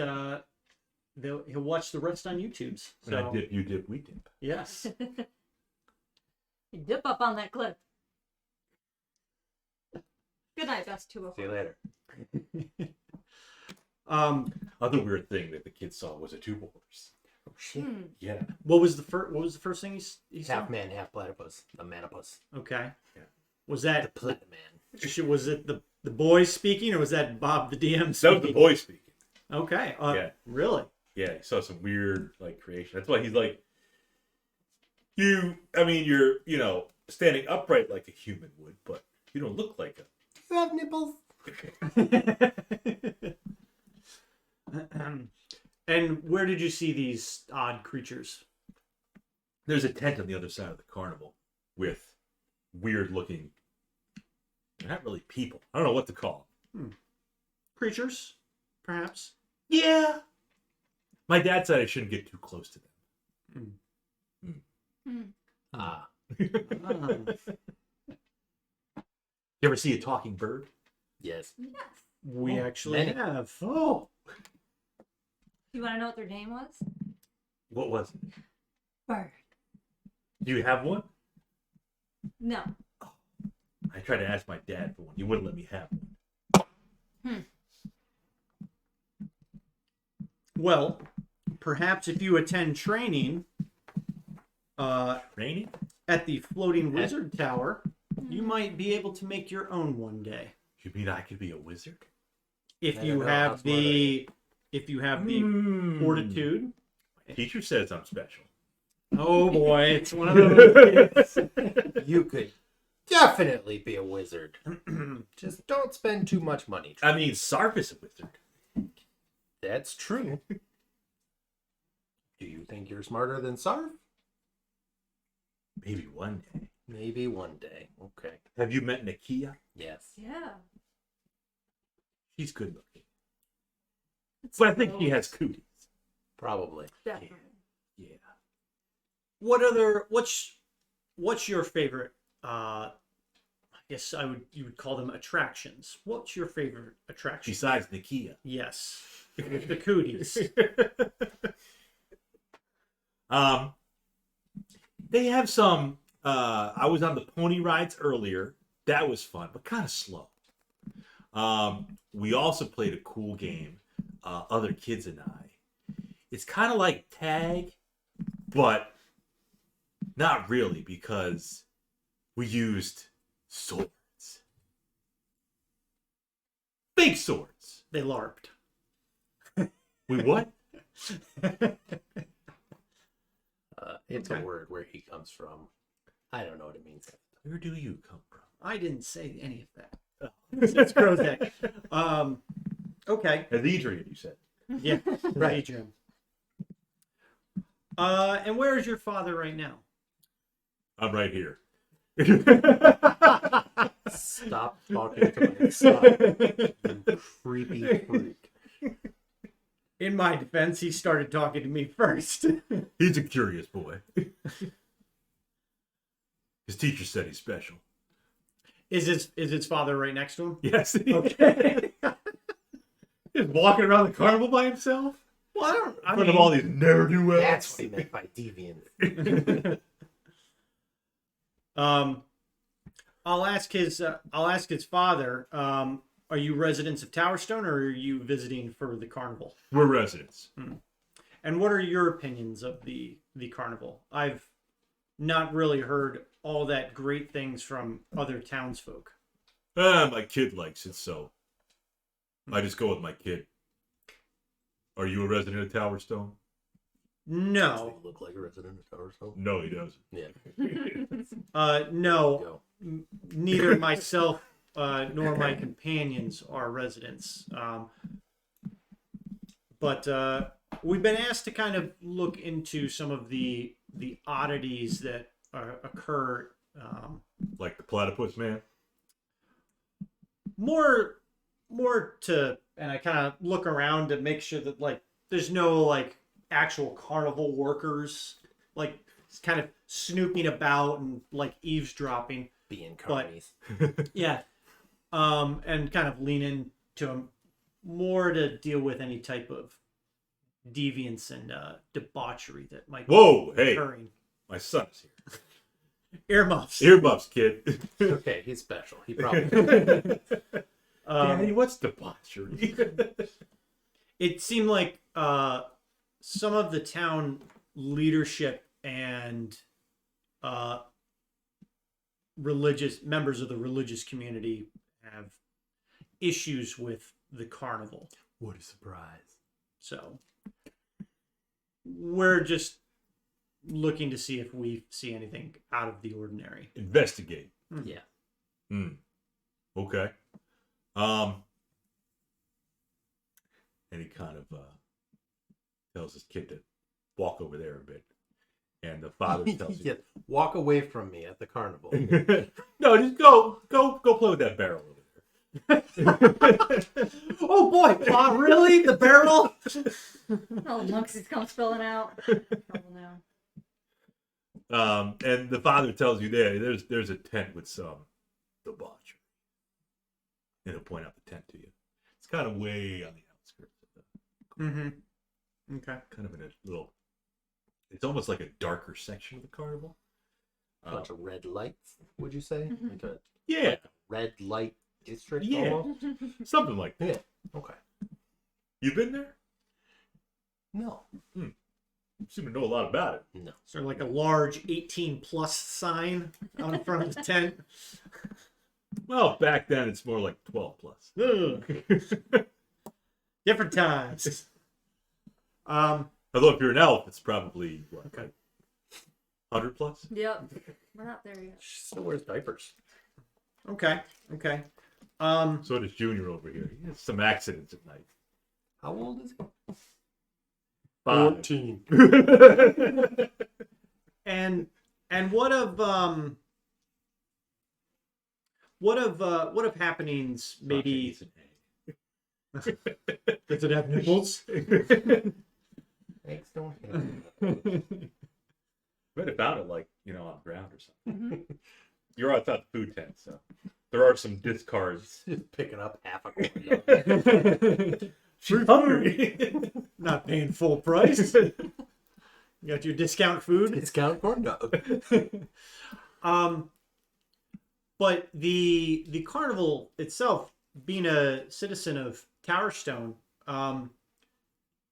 he'll watch the rest on YouTube's. And I So dip, you dip, we dip. yes. You dip up on that cliff. Good night, best two of See you later. Other weird thing that the kids saw was a tuba horse. Oh shit. Yeah. What was the first thing he saw? Half man, half platypus. A manipus. Okay. Yeah. Was The that plat man. was it the boy speaking or was that Bob the DM That was speaking? the boy speaking. Okay. Yeah. Really? Yeah, he saw some weird creation. That's why he's like, you're standing upright like a human would, but you don't look like a. You have nipples? And where did you see these odd creatures? There's a tent on the other side of the carnival with weird looking. They're not really people. I don't know what to call them. Creatures, perhaps. Yeah. My dad said I shouldn't get too close to them. Ah. You ever see a talking bird? Yes. Yes. We Oh, actually many. have. Oh. Do you want to know what their name was? What was it? Bird. Do you have one? No. I tried to ask my dad for one. He wouldn't let me have one. Well, perhaps if you attend training Rainy? at the Floating Wizard Tower, you might be able to make your own one day. You mean I could be a wizard? If I you don't know, how have smart are the fortitude. Teacher says I'm special. Oh boy, it's one of those kids. You could definitely be a wizard. Just don't spend too much money. I mean, Sarp is a wizard. That's true. Do you think you're smarter than Sarv? Maybe one day. Maybe one day. Okay. Have you met Nakia? Yes. Yeah. She's good looking. But I think she has cooties. Probably. Definitely. Yeah. What's your favorite I guess you would call them attractions. What's your favorite attraction? Besides Nakia. Yes. The cooties. They have some. I was on the pony rides earlier. That was fun, but kind of slow. We also played a cool game. Other kids and I. It's kind of like tag, but not really because we used swords, big swords. They LARPed. We what? It's Okay. a word where he comes from. I don't know what it means. Where do you come from? I didn't say any of that. It's Krozak. Okay. As Edrian, you said. Yeah. Right, Jim. And where is your father right now? I'm right here. Stop talking to my son, you creepy freak. In my defense, he started talking to me first. He's a curious boy. His teacher said he's special. Is his father right next to him? Yes. Okay. He's walking around the carnival by himself. Well, In front of all these ne'er-do-wells. That's what he meant by deviant. I'll ask his father. Are you residents of Towerstone, or are you visiting for the carnival? We're residents. And what are your opinions of the carnival? I've not really heard all that great things from other townsfolk. My kid likes it, so I just go with my kid. Are you a resident of Towerstone? Does No, he look like a resident of Towerstone? No, he doesn't. Yeah. no. Go. Neither myself nor my companions are residents. But we've been asked to kind of look into some of the oddities that occur. Like the platypus man? More to, and I kind of look around to make sure that like there's no like actual carnival workers like kind of snooping about and like eavesdropping. Being carnies. Yeah. And kind of lean into them more to deal with any type of deviance and debauchery that might Whoa, be hey. occurring. My son is here. Earmuffs. Earmuffs, kid. Okay, he's special. He probably. Daddy, what's debauchery? It seemed like some of the town leadership and religious members of the religious community have issues with the carnival. What a surprise. So we're just looking to see if we see anything out of the ordinary. Investigate. Yeah. Okay. And he kind of tells his kid to walk over there a bit. And the father tells Yeah, him, walk away from me at the carnival. no, just go play with that barrel over there. Oh boy, Bob, really? The barrel? Oh, monkeys come spilling out. Trouble now. And the father tells you there's a tent with some debauchery. And he'll point out the tent to you. It's kind of way on the outskirts of the Mm-hmm. Okay. kind of in a little. It's almost like a darker section of the carnival. Bunch of red lights, would you say? Like a Yeah, red light district Yeah. almost? something like that. Yeah. Okay. You been there? No. You seem to know a lot about it. No. Is there like a large 18 plus sign out in front of the tent? Well, back then it's more like 12 plus. Ugh. Different times. Although if you're an elf, it's probably what, Okay. like 100 plus? Yep. We're not there yet. She still wears diapers. Okay. Okay. So does Junior over here. He has some accidents at night. How old is he? 5. 14. And what of happenings maybe? It's an Does it have nipples? Eggs don't have. Might have found it like, on the ground or something. Mhm. You're outside the food tent, so there are some discards. Just picking up half a corn dog. She's hungry. Not paying full price. You got your discount food. Discount corn dog. But the carnival itself, being a citizen of Towerstone,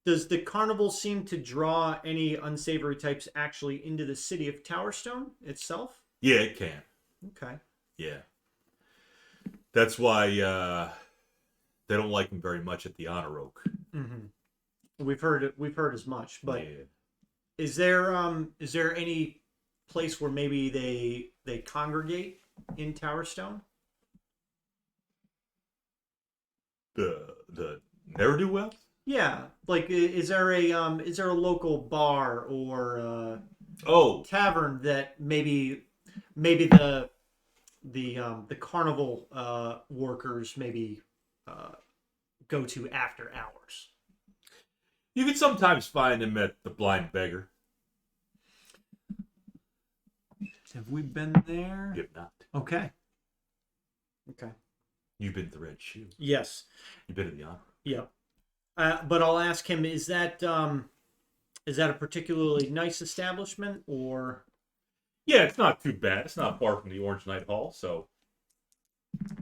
does the carnival seem to draw any unsavory types actually into the city of Towerstone itself? Yeah, it can. Okay. Yeah. That's why they don't like him very much at the Honor Oak. Mm-hmm. We've heard as much, but Yeah. is there any place where maybe they congregate in Towerstone? The ne'er-do-well? Yeah, like is there a local bar or Oh, tavern that maybe the carnival workers maybe go to after hours? you can sometimes find him at the Blind Beggar. Have we been there? If not, Okay. Okay. you've been to the Red Shoe. Yes. You've been to the Honor Oak. Yep. But I'll ask him: is that a particularly nice establishment, or? Yeah, it's not too bad. It's not far from the Orange Night Hall, so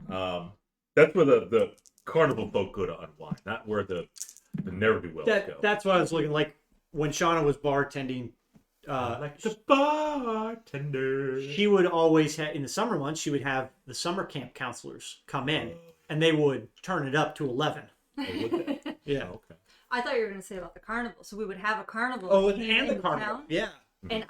that's where the carnival folk go to unwind, not where the ne'er-do-wells go. That's what I was looking like when Shauna was bartending. Like the bartender. She would always have in the summer months. She would have the summer camp counselors come in, and they would turn it up to 11. Oh, would they? Yeah. Oh, okay. I thought you were going to say about the carnival. So we would have a carnival. Oh, that came and the into carnival. town, Yeah. and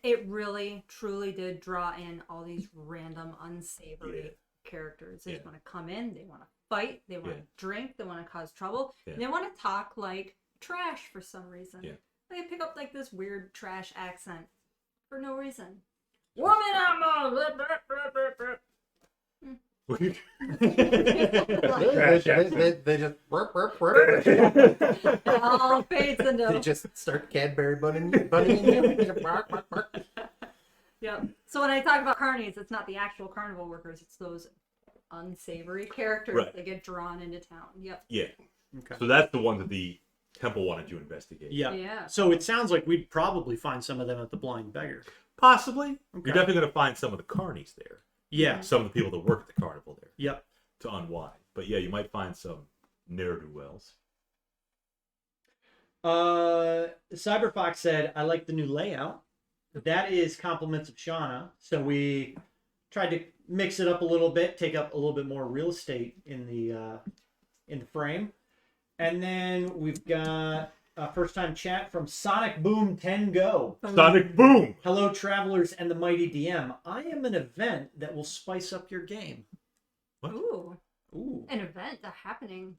it really truly did draw in all these random unsavory characters. They just want to come in, they want to fight, they want to drink, they want to cause trouble, and they want to talk like trash for some reason. Yeah. They pick up like this weird trash accent for no reason. Woman, I'm all. They just burp, burp, burp. It all fades They into. just start Cadbury bunnying you. Bark, bark, bark. Yep. So when I talk about carnies, it's not the actual carnival workers; it's those unsavory characters Right. that get drawn into town. Yep. Yeah. Okay. So that's the one that the temple wanted to investigate. Yeah. Yeah. So it sounds like we'd probably find some of them at the Blind Beggar. Possibly. Okay. You're definitely going to find some of the carnies there. Yeah. Some of the people that work at the carnival there Yep. to unwind. But yeah, you might find some ne'er-do-wells. Cyberfox said, "I like the new layout." That is compliments of Shauna. So we tried to mix it up a little bit, take up a little bit more real estate in the frame. And then we've got a first-time chat from Sonic Boom 10 Go. Sonic Boom! Hello, travelers and the mighty DM. I am an event that will spice up your game. What? Ooh, Ooh. an event, a happening.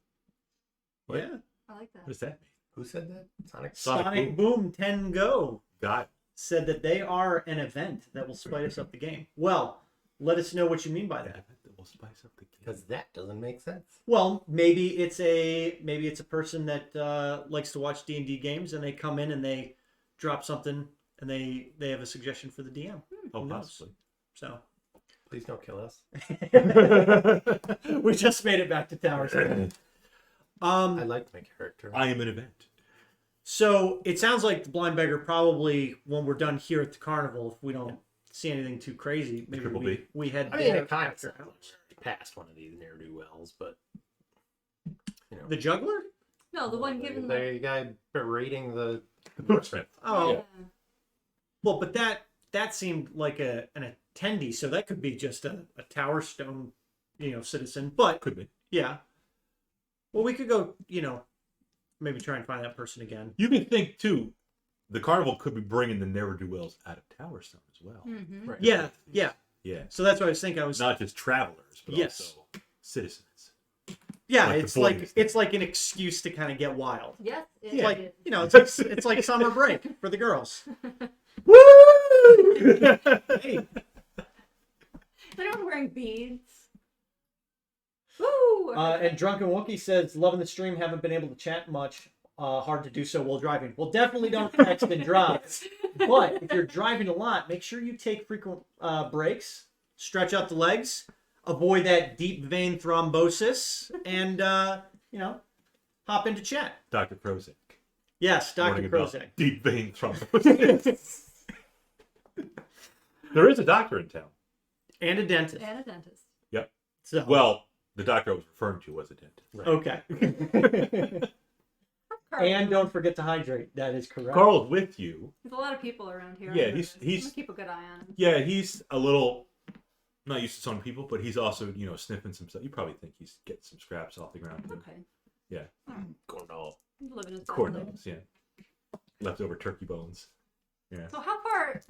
What? Yeah. I like that. What does that mean? Who said that? Sonic. Sonic Boom 10 Go Got it. said that they are an event that will spice up the game. Well, let us know what you mean by that. That will spice up the game. Because that doesn't make sense. Well, maybe it's a person that likes to watch D&D games, and they come in and they drop something, and they have a suggestion for the DM. Oh, Who knows? possibly. So Please don't kill us. we just made it back to Towers. I like my character. I am an event. So it sounds like the Blind Beggar probably, when we're done here at the carnival, if we don't see anything too crazy, maybe Triple B. we head I mean, there it kind of after sounds hours. past one of these ne'er-do-wells, but you know. The Juggler? No, the one given the guy berating the Horseman. Oh, Yeah. well, but that seemed like an attendee, so that could be just a Towerstone, citizen. But Could be. yeah, well, we could go, maybe try and find that person again. You can think, too, the carnival could be bringing the ne'er-do-wells out of Towerstone as well. Mm-hmm. Right. Yeah, yeah. Yeah. So that's what I was thinking. I was Not just travelers, but Yes. also citizens. yeah. like the It's like boys. it's like an excuse to kind of get wild. Yes, it It's like is. it's like summer break for the girls. Woo! Hey, Anyone wearing beads? Woo! and Drunken Wookie says, loving the stream, haven't been able to chat much. Hard to do so while driving. Well, definitely don't text and drive. But if you're driving a lot, make sure you take frequent breaks, stretch out the legs, avoid that deep vein thrombosis, and, hop into chat. Dr. Krozak. Yes, Dr. Warning about Krozak. deep vein thrombosis. There is a doctor in town. And a dentist. And a dentist. Yep. So, Well, the doctor I was referring to was a dentist. okay. Carl. And don't forget to hydrate. That is correct. Carl's with you. There's a lot of people around here. Yeah, I'm he's- gonna keep a good eye on him. Yeah, he's a little not used to some people, but he's also, sniffing some stuff. You probably think he's getting some scraps off the ground too. Okay. Yeah. Cornball. He's living his best Corn life. dogs, yeah. Leftover turkey bones. Yeah. So how far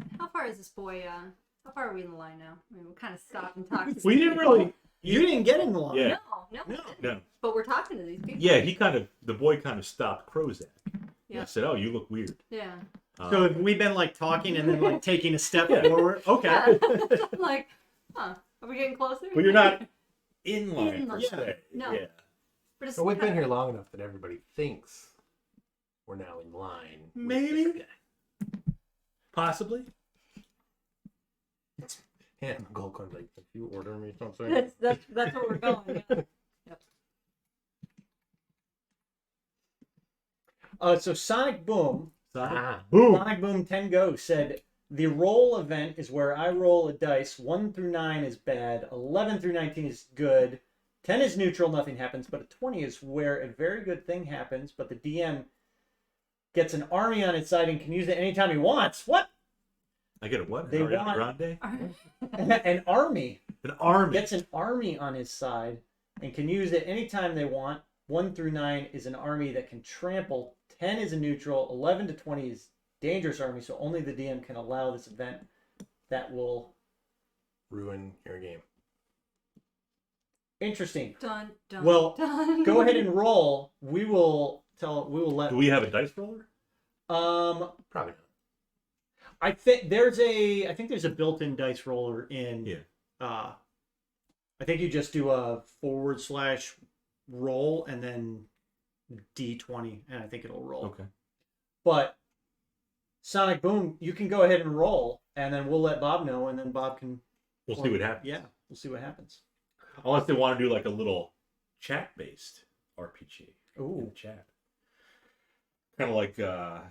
is this boy? How far are we in the line now? I mean, we kind of stopped and talked. To We some didn't people. really. You didn't get in the line. Yeah. No. No. No. But we're talking to these people. Yeah, the boy kind of stopped Krozak. Yeah. I said, "Oh, you look weird." Yeah. So have we been like talking and then like taking a step Yeah. forward? Okay. Yeah. I'm like, are we getting closer? Well, you're not in line In per line. se. No. Yeah. We're just So we've been kinda- here long enough that everybody thinks we're now in line. with Maybe. this guy. Possibly. Yeah, Gold Coin's like, if you order me something. That's what we're going. Yeah. So Sonic Boom, Ah, Boom. Sonic Boom 10 Go said the roll event is where I roll a dice. 1 through 9 is bad. 11 through 19 is good. 10 is neutral, nothing happens. But a 20 is where a very good thing happens, but the DM gets an army on its side and can use it anytime he wants. What? I get a what? They An Ariana want- Grande? An army. An army. Gets an army on his side and can use it anytime they want. 1 through 9 is an army that can trample. 10 is a neutral. 11 to 20 is dangerous army, so only the DM can allow this event that will... ruin your game. Interesting. Dun, dun, Well, dun. Go ahead and roll. We will let... Do we have a dice roller? Probably not. I think there's a built-in dice roller in... Yeah. I think you just do a / roll and then D20, and I think it'll roll. Okay. But Sonic Boom, you can go ahead and roll, and then we'll let Bob know, and then Bob can. We'll see what happens. Yeah, we'll see what happens. Unless they want to do like a little chat-based RPG in Ooh, the chat. Kind of like people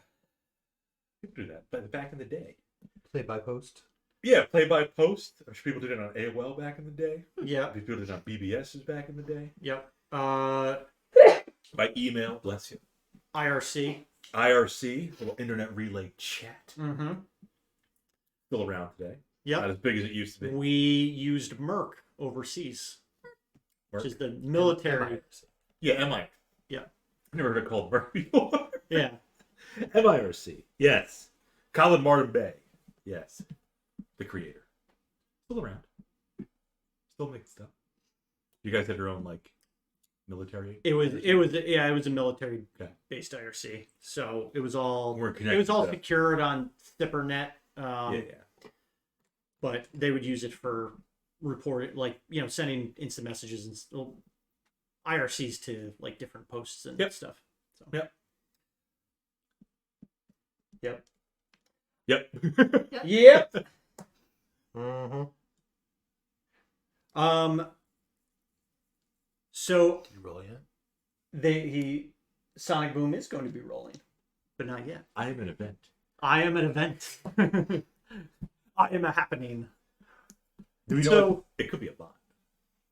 do that, but back in the day. Play by post. Yeah, play by post. People did it on AOL back in the day. yeah, People did it on BBS's back in the day. yep. By email, bless you. IRC. IRC, little internet relay chat. Mm-hmm. Still around today. Yep. Not as big as it used to be. We used Merc overseas, Merc? which is the military. MIRC. Yeah, MI. Yeah. I've never heard it called Merc before. Yeah. MIRC. Yes. Colin Martin Bay. Yes. The creator. Still around. Still making stuff. You guys had your own like military. It was a military Okay. based IRC. So it was all We're it connected was all to- secured on StipperNet. Yeah. But they would use it for reporting, like, sending instant messages and IRCs to like different posts and Yep. stuff. So. Yep. Yep. Yep. Yep. Mm-hmm. So Did you roll yet? Sonic Boom is going to be rolling, but not yet. I have an event. I am an event. I am a happening. Do we know? So- It could be a bot.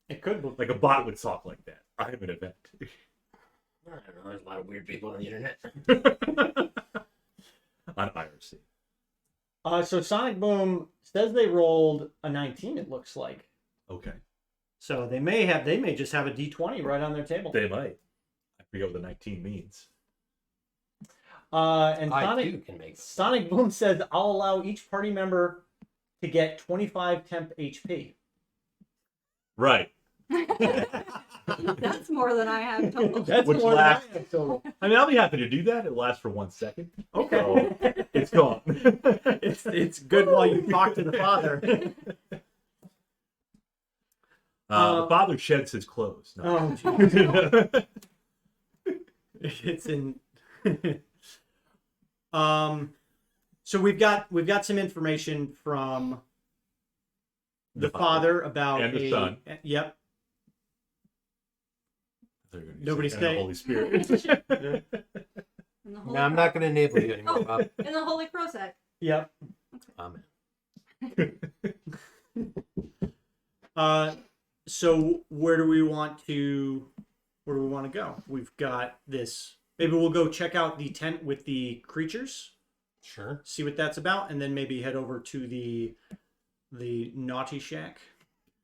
It could be. Like a bot would talk like that. I have an event. I don't know. There's a lot of weird people on the internet. On IRC. So Sonic Boom says they rolled a 19. It looks like. Okay. So they may just have a D20 right on their table. They might. I forget what the 19 means. And I too can make them. Sonic Boom says, I'll allow each party member to get 25 temp HP. Right. That's more than I have total. That's Which more than I lasts- have total. I mean, I'll be happy to do that. It lasts for 1 second. Okay. So it's gone. It's good while you talk to the father. The father sheds his clothes. No. Oh, jeez. It's in. So we've got some information from the father about And the son. Yep. Nobody's and the saying- Holy Spirit. And the holy No, I'm not going to enable you anymore, Bob. And the holy Krozak. Yep. Amen. So where do we want to go? We've got this. Maybe we'll go check out the tent with the creatures, Sure. see what that's about, and then maybe head over to the naughty shack.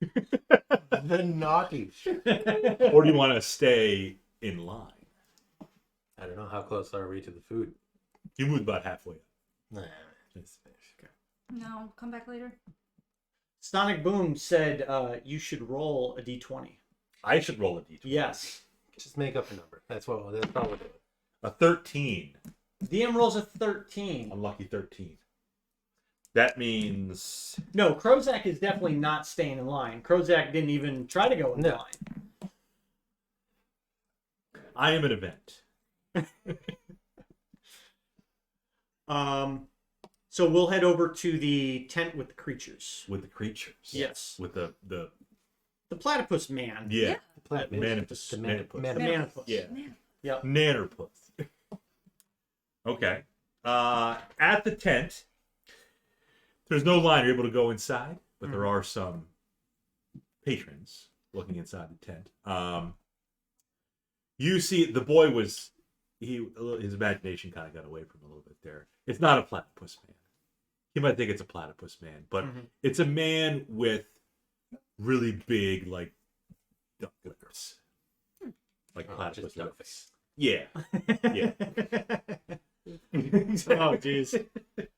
The naughty. Or do you want to stay in line? I don't know, how close are we to the food? You moved about halfway. Nah, just finish. No, come back later. Sonic Boom said you should roll a d20. I should roll a d20. Yes. Just make up a number. That's all we're doing. A 13. DM rolls a 13. Unlucky 13. That means No, Krozak is definitely not staying in line. Krozak didn't even try to go in No. line. I am an event. So we'll head over to the tent with the creatures. With the creatures. Yes. With the The platypus man. yeah. Plant Manipus. The Manipus. Manipus. Yeah. Man. Yep. Nannerpuss. Okay. At the tent, there's no line. You're able to go inside, but there are some patrons looking inside the tent. You see, the boy was his imagination kind of got away from him a little bit there. It's not a platypus man. You might think it's a platypus man, but it's a man with really big, like, duck lips. Like platypus just duck lips. face. Yeah. Yeah. Oh, jeez. It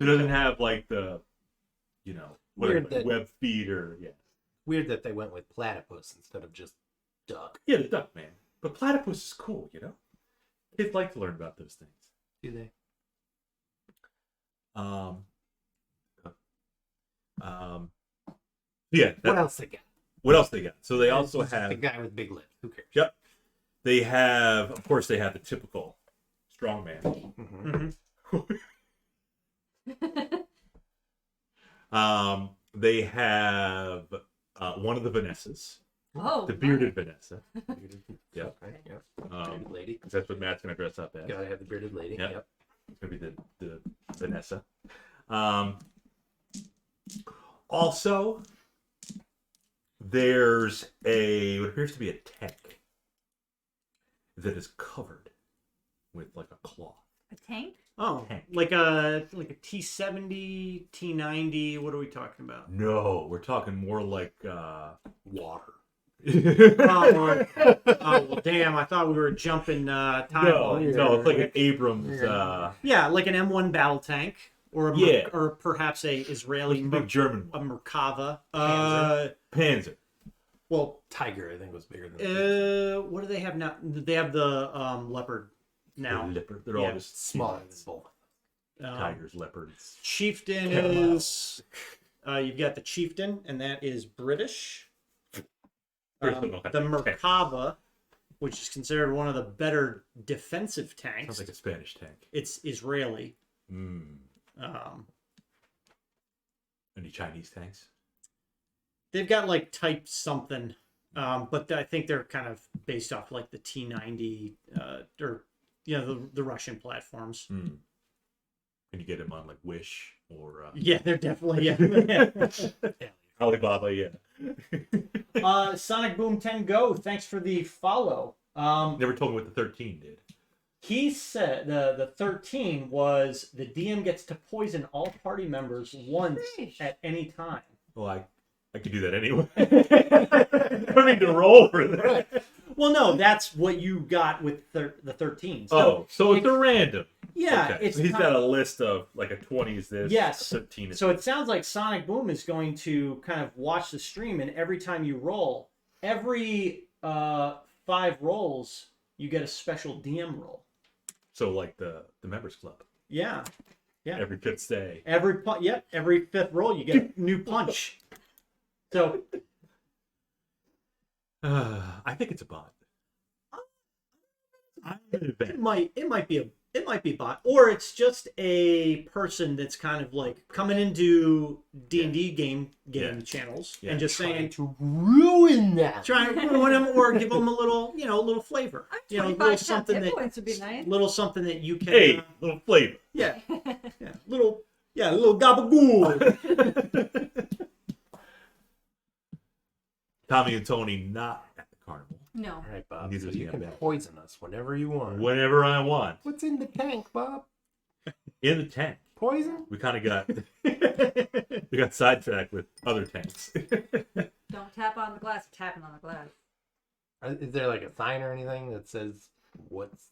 doesn't have like the, Weird that- web feed or Weird that they went with platypus instead of just duck. the duck man. But platypus is cool, Kids like to learn about those things. Do they? Yeah. What else they got? What else they got? So they It's also just have the guy with big lips. Who cares? Yep. They have, of course, they have the typical strongman. Mm-hmm. They have one of the Vanessas, Oh. the bearded Vanessa. Yep. Okay, yep. Um, Bearded lady. 'Cause that's what Matt's gonna dress up as. Gotta have the bearded lady. Yep. Yep. It's gonna be the Vanessa. Also, there's what appears to be a tank that is covered with like a cloth. A tank? Oh, Tank. like a T70, T90. What are we talking about? No, we're talking more like Water. Oh, well, damn! I thought we were jumping time. no, it's like an Abrams. Yeah, like an M1 battle tank, or Yeah. or perhaps a Israeli Big German a one. Merkava. Panzer. Well, Tiger, I think, was bigger than the what do they have now? They have the leopard now. They're all Yeah. just smaller than both. tigers, leopards. Chieftain Camel. is. You've got the chieftain, and that is British. There's The no kind of tank. Merkava, which is considered one of the better defensive tanks, Sounds like a Spanish tank. it's Israeli. Mm. Any Chinese tanks? They've got like type something, but I think they're kind of based off like the T90 or the Russian platforms. Mm. Can you get them on like Wish or Yeah, they're definitely yeah. Alibaba? Yeah. Sonic Boom 10 Go, thanks for the follow. Never told me what the 13 did. He said the 13 was the DM gets to poison all party members once Sheesh. at any time. Well, I could do that anyway. I don't need to roll for that. Well, no, that's what you got with the 13. So So it's a random. Yeah, Okay. it's So he's kind- got a list of like a 20 is this, Yes. a 13 is So it sounds like Sonic Boom is going to kind of watch the stream, and every time you roll, every 5 rolls, you get a special DM roll. so like the members club. Yeah. Every 5th day. Every 5th roll, you get a new punch. So I think it's a bot. it might be a bot, or it's just a person that's kind of like coming into D&D game Yeah. channels Yeah. and just saying, To ruin that. trying to ruin them or give them a little, a little flavor. A little 25 something hit that, points would be nice. little something that you can. Hey, little flavor. Yeah, little gabagool. Tommy and Tony not at the carnival. No. All right, Bob. Neither So is you the can other. poison us whenever you want. Whenever I want. What's in the tank, Bob? In the tank. Poison? We kind of got sidetracked with other tanks. Don't tap on the glass. Tapping on the glass. Is there like a sign or anything that says what's?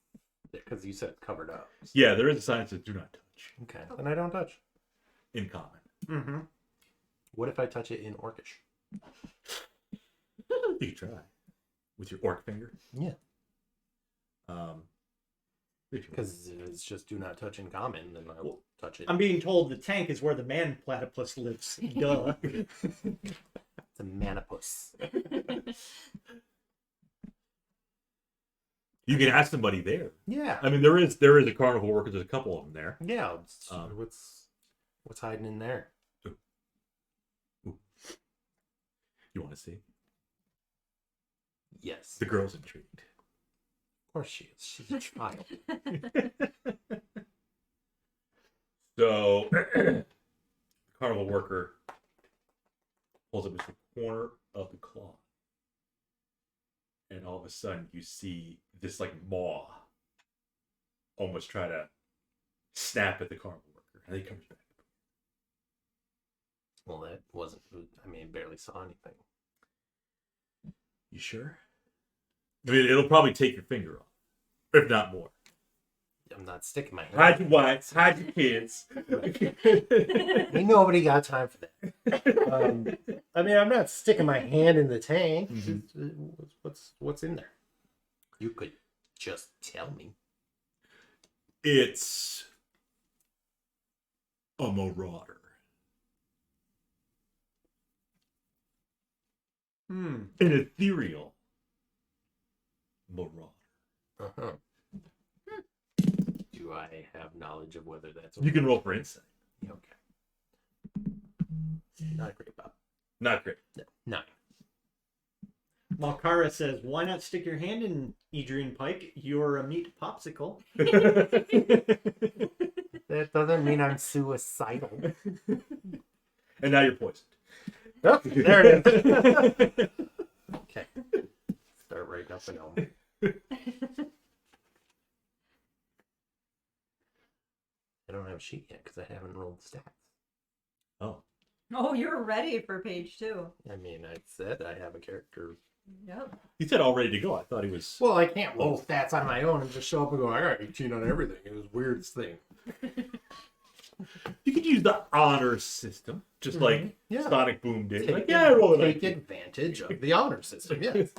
Because you said it's covered up. Yeah, there is a sign that says do not touch. Okay, then I don't touch. In common. Mm-hmm. What if I touch it in Orcish? You can try. With your orc finger. Yeah. If you want. Because if it's just do not touch in common, then I will touch it. I'm being told the tank is where the man platypus lives. Duh. It's a manipus. You can ask somebody there. Yeah. I mean, there is a carnival worker. There's a couple of them there. Yeah. What's hiding in there? You want to see? Yes. The girl's intrigued. Of course she is. She's a child. So, the carnival worker pulls up the corner of the cloth, and all of a sudden you see this like maw almost try to snap at the carnival worker, and he comes back. Well, that wasn't. I mean, barely saw anything. You sure? I mean, it'll probably take your finger off, if not more. I'm not sticking my hand. Hide your wives, hide your kids. Ain't nobody got time for that. I mean, I'm not sticking my hand in the tank. What's in there? You could just tell me. It's a marauder. An ethereal marauder. Uh-huh. Do I have knowledge of whether that's You can roll for insight. Okay. Not great, Bob. Not great. No. 9. Malkara says, "Why not stick your hand in Edrian Pike? You're a meat popsicle." That doesn't mean I'm suicidal. And now you're poisoned. Oh, there it is. Okay. Start writing up an omen. I don't have a sheet yet because I haven't rolled stats. Oh. Oh, you're ready for page 2. I mean, I said I have a character. Yep. He said all ready to go. I thought he was. Well, I can't roll stats on my own and just show up and go, I got 18 on everything. It was the weirdest thing. You could use the honor system, just like Yeah. Sonic Boom did. Take, Like, yeah, roll it. take Like advantage of the honor system. Yes.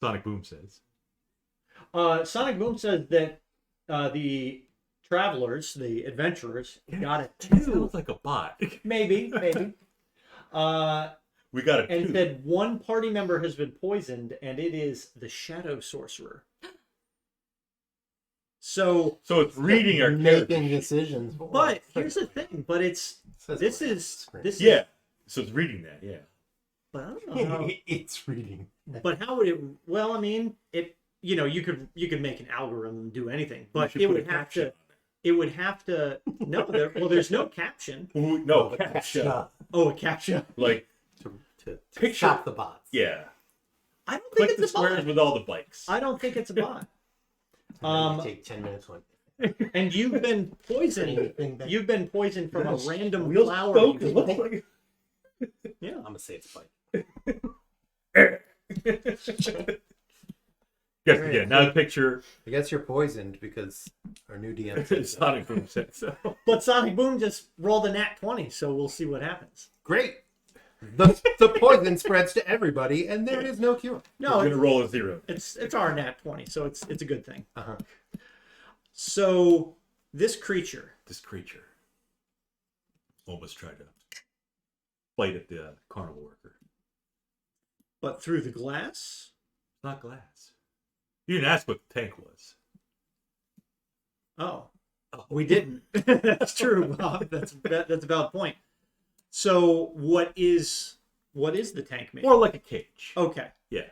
Sonic Boom says. Sonic Boom says that the travelers, the adventurers, got a That 2. sounds like a bot. Maybe. We got a And 2. said one party member has been poisoned, and it is the Shadow Sorcerer. So, So it's reading our making character sheet. decisions. but here's the thing. But it's Says this it. is this. Yeah. So it's reading that. Yeah. But I don't know. How, It's reading. but how would it? Well, I mean, it. You know, you could make an algorithm and do anything, You but should it put a would have caption to. It would have to. No, there's no caption. on it. Ooh, no, captcha. Oh, a caption. Like, To Picture- stop the bots. yeah. I don't think Click the it's a squares bot. with all the bikes. I don't think it's a bot. And then you take 10 minutes. Like, And you've been poisoned. Anything back- You've been poisoned from a random Real flower. spoke, you it looks picked. like I'm gonna say it's a bite. Yes, Alright, again, now the picture. I guess you're poisoned because our new DM said so. Sonic Boom said so. But Sonic Boom just rolled a nat 20, so we'll see what happens. Great. The poison spreads to everybody, and there is no cure. No, We're gonna roll a 0. it's our nat 20, so it's a good thing. Uh-huh. So this creature, This creature almost tried to bite at the carnival worker. but through the glass. It's not glass. You didn't ask what the tank was. Oh, we didn't. That's true, Bob. That's a valid point. So what is the tank made? More like a cage. Okay. Yeah.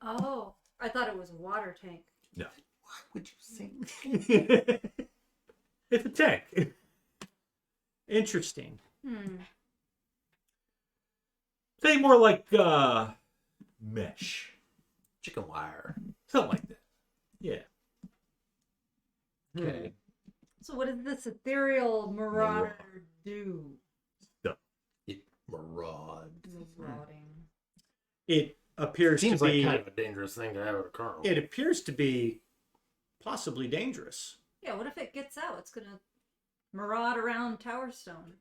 Oh, I thought it was a water tank. No. Why would you say? It's a tank. Interesting. Think more like mesh. Chicken wire. Something like that. Yeah. Okay. So what does this ethereal marauder do? Maraud. Marauding. It appears Seems to like be. kind of a dangerous thing to have at a carnival. It appears to be possibly dangerous. Yeah, what if it gets out? It's gonna maraud around Towerstone.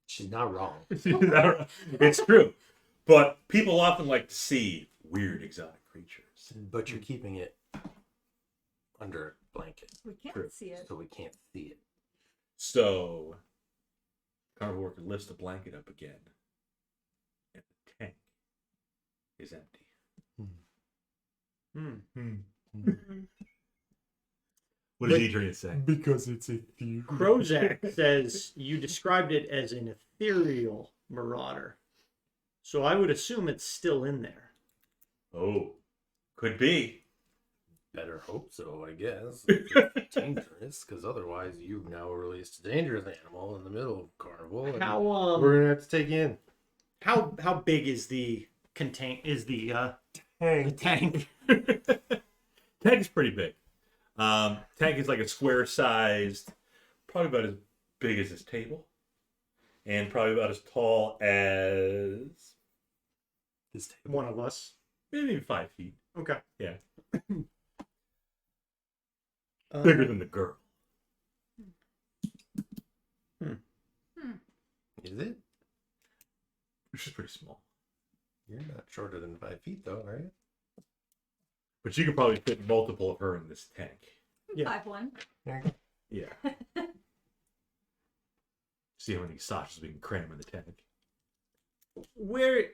She's not wrong. It's true. But people often like to see weird exotic creatures. But you're keeping it under a blanket, We can't True. see it. so we can't see it. So, carnival worker lifts the blanket up again. And the tank is empty. What does Edrian say? Because it's a theory. Krozak says you described it as an ethereal marauder. So I would assume it's still in there. Oh, could be. Better hope so, I guess. It's dangerous, because otherwise you've now released a dangerous animal in the middle of carnival. And How we're gonna have to take you in. how big is the tank? Tank is pretty big. Tank is like a square sized, probably about as big as this table. And probably about as tall as This table. One of us. maybe 5 feet. Okay. Yeah. Bigger than the girl. Is it? She's pretty small. You're not shorter than 5 feet, though, are you? But you could probably fit multiple of her in this tank. Yeah. 5'1". There you go. Yeah. See how many Sashas we can cram in the tank. Where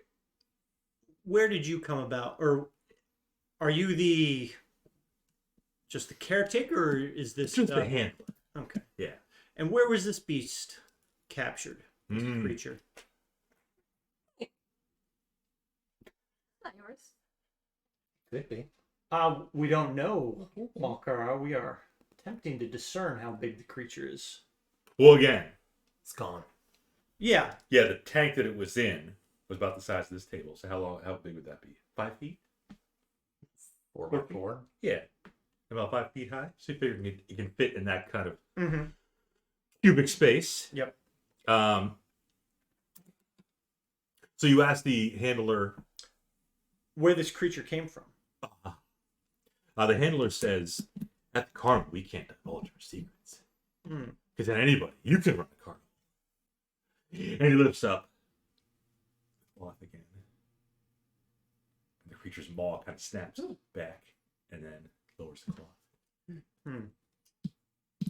did you come about, or are you just the caretaker, or is this Just the handler. Okay. Yeah. And where was this beast captured? This Mm. creature. Not yours. Could be. We don't know, Malkara. We are attempting to discern how big the creature is. Well, again, It's gone. Yeah. yeah, the tank that it was in was about the size of this table. So how big would that be? 5 feet? 4 by 4. Yeah. About 5 feet high. So you figure it can fit in that kind of Mm-hmm. cubic space. Yep. So you asked the handler. Where this creature came from. The handler says, at the carnival, we can't divulge our secrets. Mm. Because at anybody, you can run a carnival. And he lifts up the cloth again. And the creature's maw kind of snaps back and then lowers the cloth. Hmm.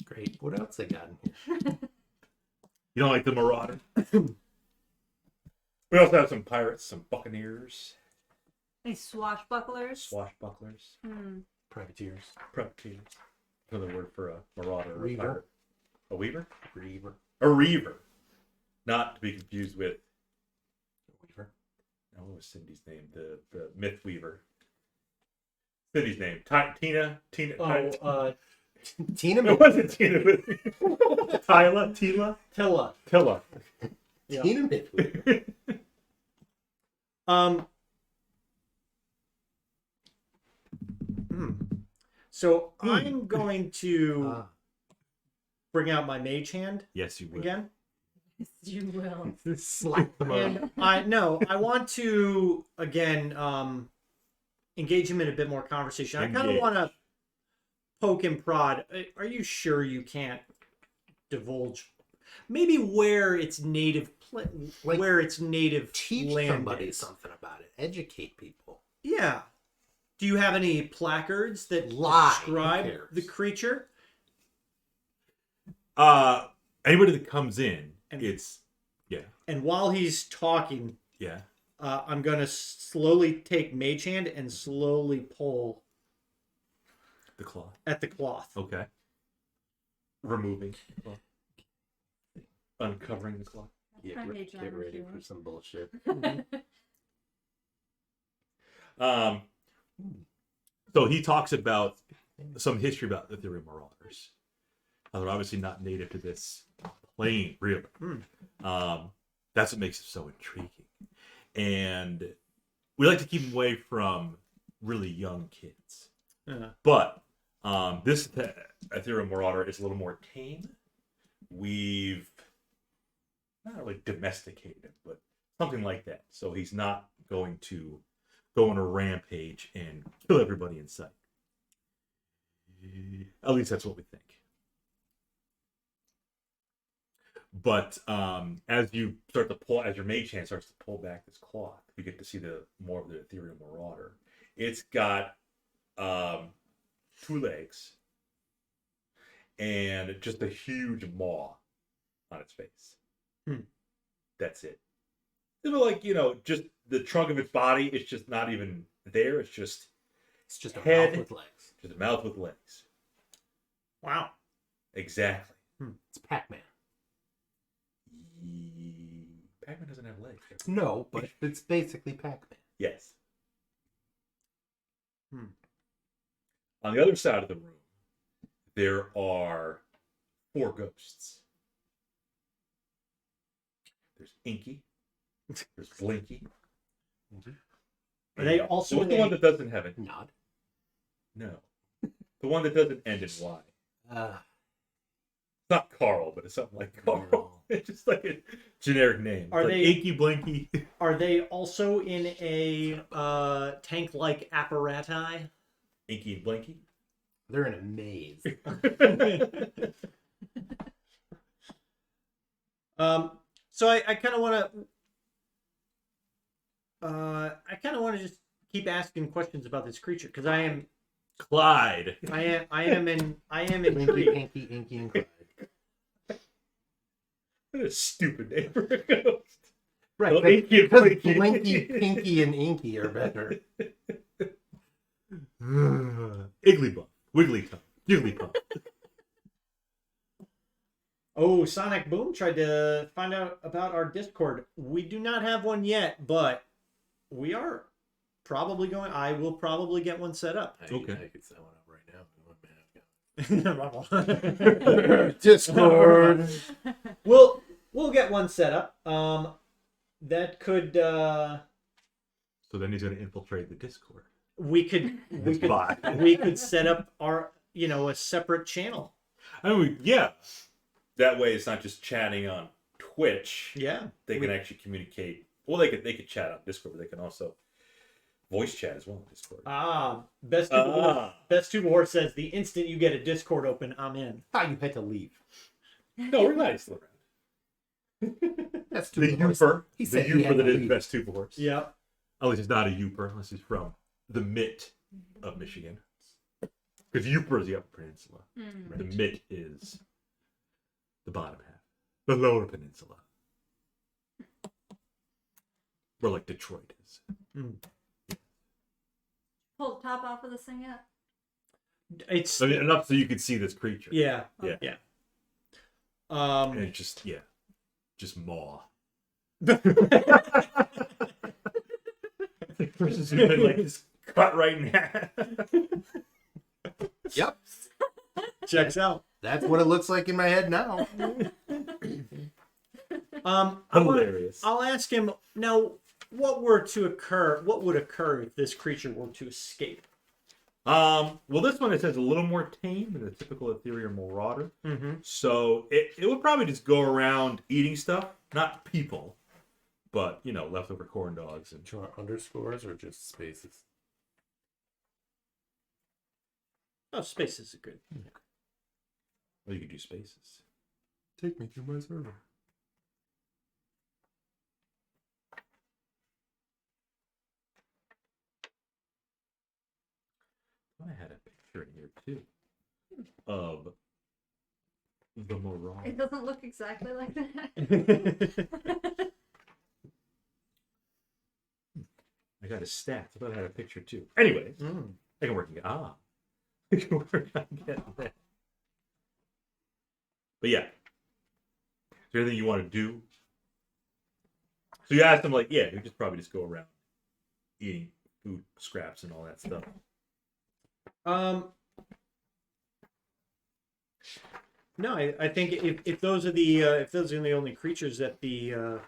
Great. What else they got in here? You don't like the Marauder? We also have some pirates, some buccaneers, Any swashbucklers? swashbucklers, Privateers. privateers. Another word for a marauder or a Reaver. pirate. A weaver? Reaver. A reaver. Not to be confused with, Weaver. now what was Cindy's name? The myth weaver. Cindy's name. Tina. Tina It wasn't Tina. But Tila. Tilla. Yeah. Tina Midweaver. So I'm going to Ah. bring out my mage hand Yes, you would. again. Yes, you will. Slap them on. And I want to again engage him in a bit more conversation. I kind of Engage. want to poke and prod. Are you sure you can't divulge? Maybe where it's native, Like, where it's native Teach land somebody is. something about it. Educate people. Yeah. Do you have any placards that Lie. Who describe cares? the creature? Anybody that comes in, And- it's And while he's talking, yeah. I'm gonna slowly take Mage Hand and slowly pull The cloth. at the cloth. Okay. Removing the cloth. Uncovering the cloth. Get, My re- mage get armor ready too. for some bullshit. So he talks about some history about the Ethereal Marauders. They're obviously not native to this plane, really. That's what makes it so intriguing. And we like to keep them away from really young kids. Yeah. But this Ethereal Marauder is a little more tame. We've not really domesticated him, but something like that. So he's not going to go on a rampage and kill everybody in sight. At least that's what we think. But as you start to pull, as your mage hand starts to pull back this cloth, you get to see the more of the Ethereal Marauder. It's got 2 legs and just a huge maw on its face. That's it. It's like, just the trunk of its body. It's just not even there. It's just A head mouth with legs. Just a mouth with legs. Wow. Exactly. It's Pac-Man. Pac-Man doesn't have legs. No, but it's basically Pac-Man. Yes. On the other side of the room, there are 4 ghosts. There's Inky. There's Blinky. Are they also What's the one that doesn't have it? Nod. No. The one that doesn't end in Y. Uh, It's not Carl, but it's something like Carl. It's just like a generic name. Are It's like they- Inky Blinky? Are they also in a tank-like apparatus? Inky and Blinky? they're in a maze. So I kind of want to just keep asking questions about this creature because I am Clyde. Pinky, intrigued. Pinky, Inky, and Clyde. What a stupid name for a ghost. Right, Well, Inky and because Blinky. Blinky, Pinky, and Inky are better. Igglybuff. Wigglytuff. Jigglypuff. Oh, Sonic Boom tried to find out about our Discord. We do not have one yet, but we are probably going. I will probably get one set up. Okay. I could set one up right now. Discord. We'll get one set up. That could So then he's going to infiltrate the Discord. we could Bye. we could set up our a separate channel. I mean, yeah. That way it's not just chatting on Twitch. Yeah, They can actually communicate. Well, they could chat on Discord, but they can also voice chat as well on Discord. Best Tuba Horse says the instant you get a Discord open, I'm in. Thought you had to leave. No, we're nice still around. That's The too much. Youper. He The said he Youper had that to is leave. best Tuba Horse. Yep. At least he's not a Youper, unless he's from the Mitt of Michigan. Because Youper is the Upper Peninsula. The Mitt is the bottom half. The Lower Peninsula. Where, like, Detroit is. Pull the top off of this thing yet? It's I mean, enough so you could see this creature. yeah. Yeah. And it's just, just maw. This is like just cut right in half. Yep. Checks out. That's what it looks like in my head now. Hilarious. I'll ask him now. What would occur if this creature were to escape? Well, this one it says a little more tame than the typical ethereal marauder. Mm-hmm. So it would probably just go around eating stuff, not people, but leftover corn dogs and Do you want underscores or just spaces? Oh, spaces are good. Well, you could do spaces. Take me to my server. I had a picture in here too of the Morale. It doesn't look exactly like that. I got his stats. I thought I had a picture too. Anyway, Mm. I can work. I can work on getting that. But yeah, is there anything you want to do? So you asked him, like, yeah, you just probably just go around eating food scraps and all that stuff. No, I think if those are the only creatures that the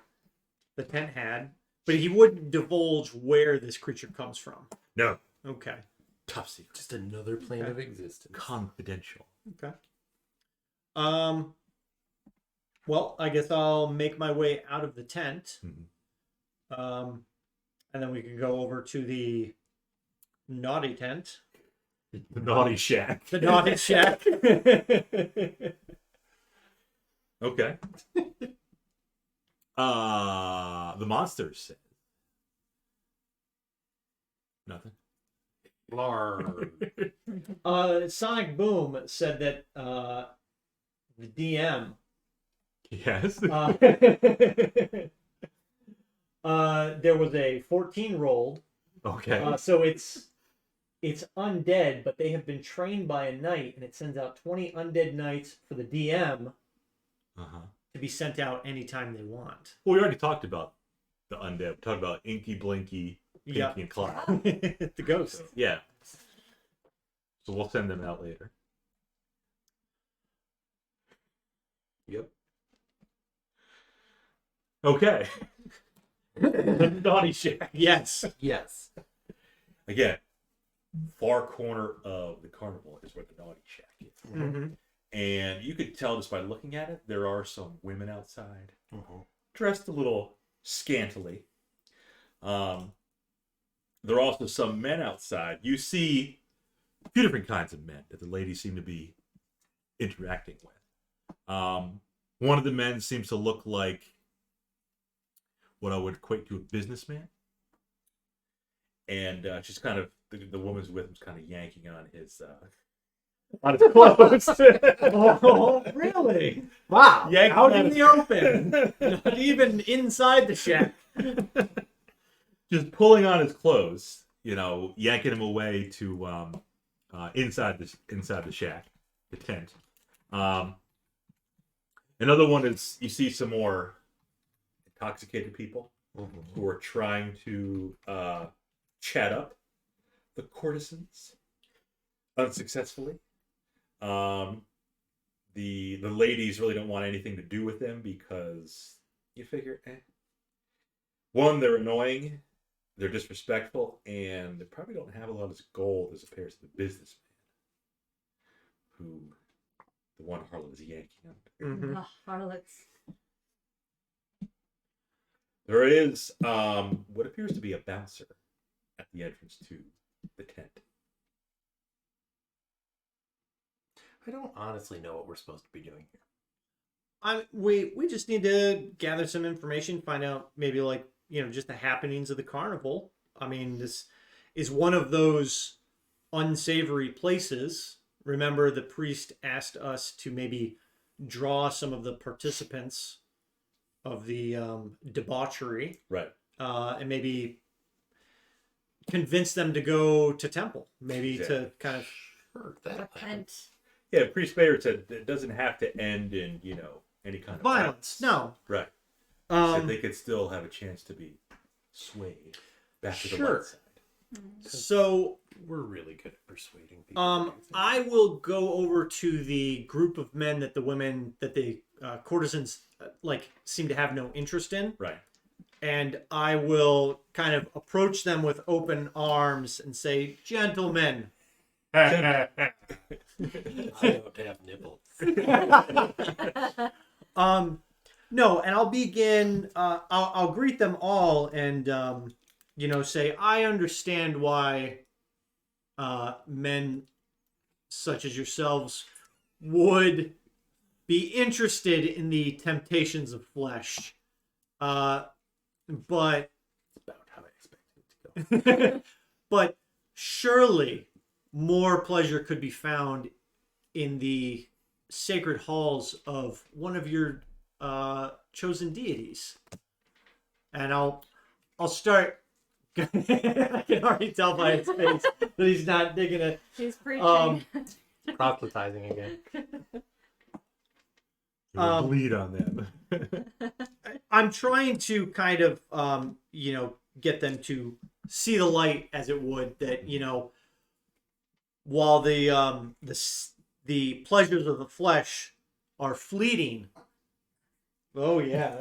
tent had, but he wouldn't divulge where this creature comes from. No, Okay. top secret, Just another plane Okay. of existence. confidential. Okay. Well, I guess I'll make my way out of the tent. Mhm. And then we can go over to the naughty tent. The naughty shack. The naughty shack. Okay. The monsters said nothing. Larg. Sonic Boom said that the DM Yes. there was a 14 rolled. Okay. So it's undead, but they have been trained by a knight, and it sends out 20 undead knights for the DM Uh-huh. to be sent out anytime they want. Well, we already talked about the undead. We talked about Inky, Blinky, Pinky, Yeah. and Cloud. The ghost. Yeah. So we'll send them out later. Yep. Okay. The naughty shack. Yes. Yes. Again, far corner of the carnival is where the naughty shack is. Mm-hmm. And you could tell just by looking at it, there are some women outside, Mhm. dressed a little scantily. There are also some men outside. You see a few different kinds of men that the ladies seem to be interacting with. One of the men seems to look like what I would equate to a businessman. And she's kind of, the woman's with him is kind of yanking on his clothes. Oh, really? Wow. Yeah, out in the open. Not even inside the shack. Just pulling on his clothes, yanking him away to inside the shack, the tent. Another one is, you see some more intoxicated people who are trying to chat up the courtesans unsuccessfly. The ladies really don't want anything to do with them because you figure, one, they're annoying, they're disrespectful, and they probably don't have a lot of gold as opposed to the businessman who the one harlot is yanking on. Mm-hmm. The harlots. There is what appears to be a bouncer at the entrance to the tent. I don't honestly know what we're supposed to be doing here. We just need to gather some information, find out maybe just the happenings of the carnival. I mean, this is one of those unsavory places. Remember, the priest asked us to maybe draw some of the participants of the debauchery, Right. and maybe convince them to go to temple, maybe Exactly. to kind of Sure, that'll happen. Repent. Yeah, Priest Bayer said it doesn't have to end in, any kind of violence. No. Right. So Um, they could still have a chance to be swayed back to the Sure. light side. so We're really good at persuading people. to do things. I will go over to the group of men that the courtesans seem to have no interest in, Right. and I will kind of approach them with open arms and say, "Gentlemen, I don't have nipples. no," and I'll begin. I'll greet them all and say, "I understand why men such as yourselves would be interested in the temptations of flesh. But About how I expected it to go. but surely more pleasure could be found in the sacred halls of one of your chosen deities. And I'll start. I can already tell by his face that he's not digging it. He's preaching. Proselytizing again. You'll bleed on them. I'm trying to kind of, get them to see the light, as it would, that, while the pleasures of the flesh are fleeting. Oh yeah.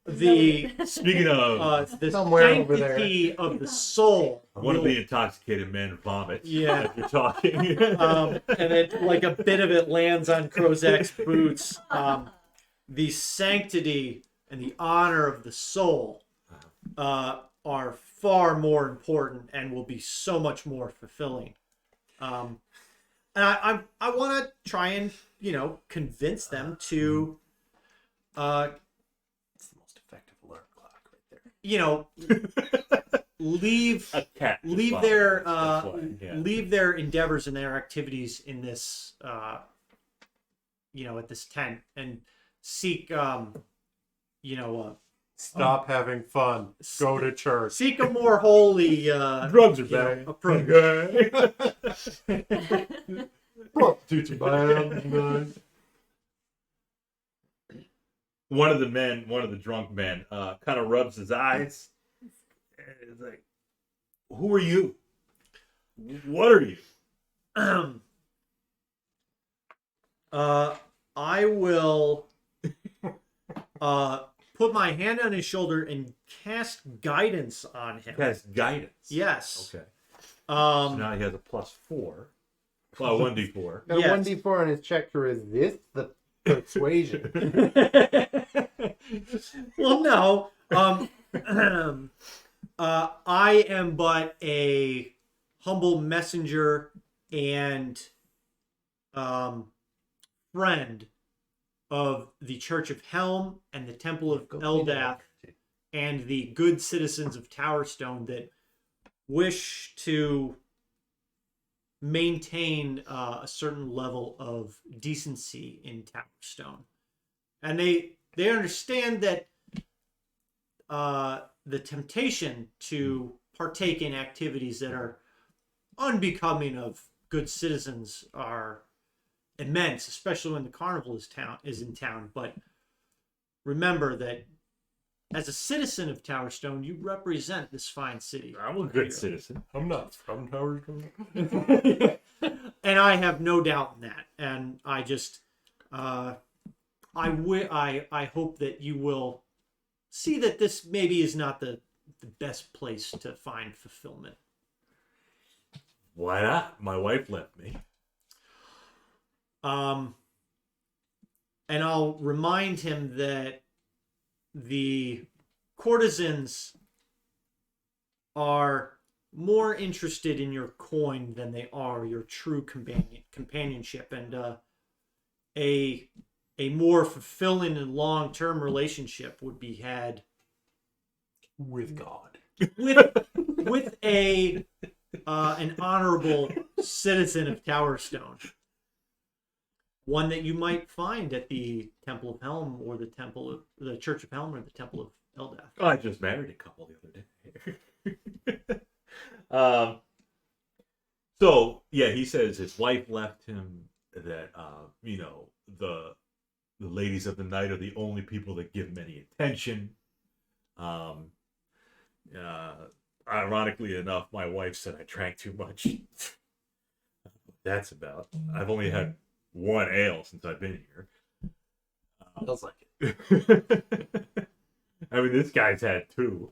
The Speaking of, the Somewhere over there. sanctity of the soul. one of will- the intoxicated men vomits. Yeah. As you're talking. and then like a bit of it lands on Krozak's boots. The sanctity and the honor of the soul are far more important and will be so much more fulfilling. And I want to try and convince them to It's the most effective alarm clock right there. A cat. just leave vomits, their that's why, yeah. leave their endeavors and their activities in this at this tent and seek Stop having fun. Go to church. seek a more holy Drugs are bad. approach. Okay. Prostitutes are bad. One of the drunk men, kind of rubs his eyes. And is like, "Who are you? What are you?" I will put my hand on his shoulder and cast guidance on him. Has guidance. Yes. Okay. So Um, now he has a +4. Well, 1d4. Got a Yes. 1d4 on his check to resist the persuasion. well, no. I am but a humble messenger and friend of the Church of Helm and the Temple of Eldath and the good citizens of Towerstone that wish to maintain a certain level of decency in Towerstone. And they understand that the temptation to partake in activities that are unbecoming of good citizens are immense, especially when the carnival is in town. But remember that as a citizen of Towerstone, you represent this fine city. I'm a good citizen. I'm not from Towerstone. And I have no doubt in that. And I just, I hope that you will see that this maybe is not the best place to find fulfillment. Why not? My wife left me. And I'll remind him that the courtesans are more interested in your coin than they are your true companionship, and a more fulfilling and long-term relationship would be had With God. with an honorable citizen of Towerstone. One that you might find at the Temple of Helm or the Church of Helm or the Temple of Eldath. Oh, I just married a couple the other day. So yeah, he says his wife left him. That the ladies of the night are the only people that give him any attention. Ironically enough, my wife said I drank too much. That's about. I've only had one ale since I've been here. Feels like it. I mean, this guy's had 2.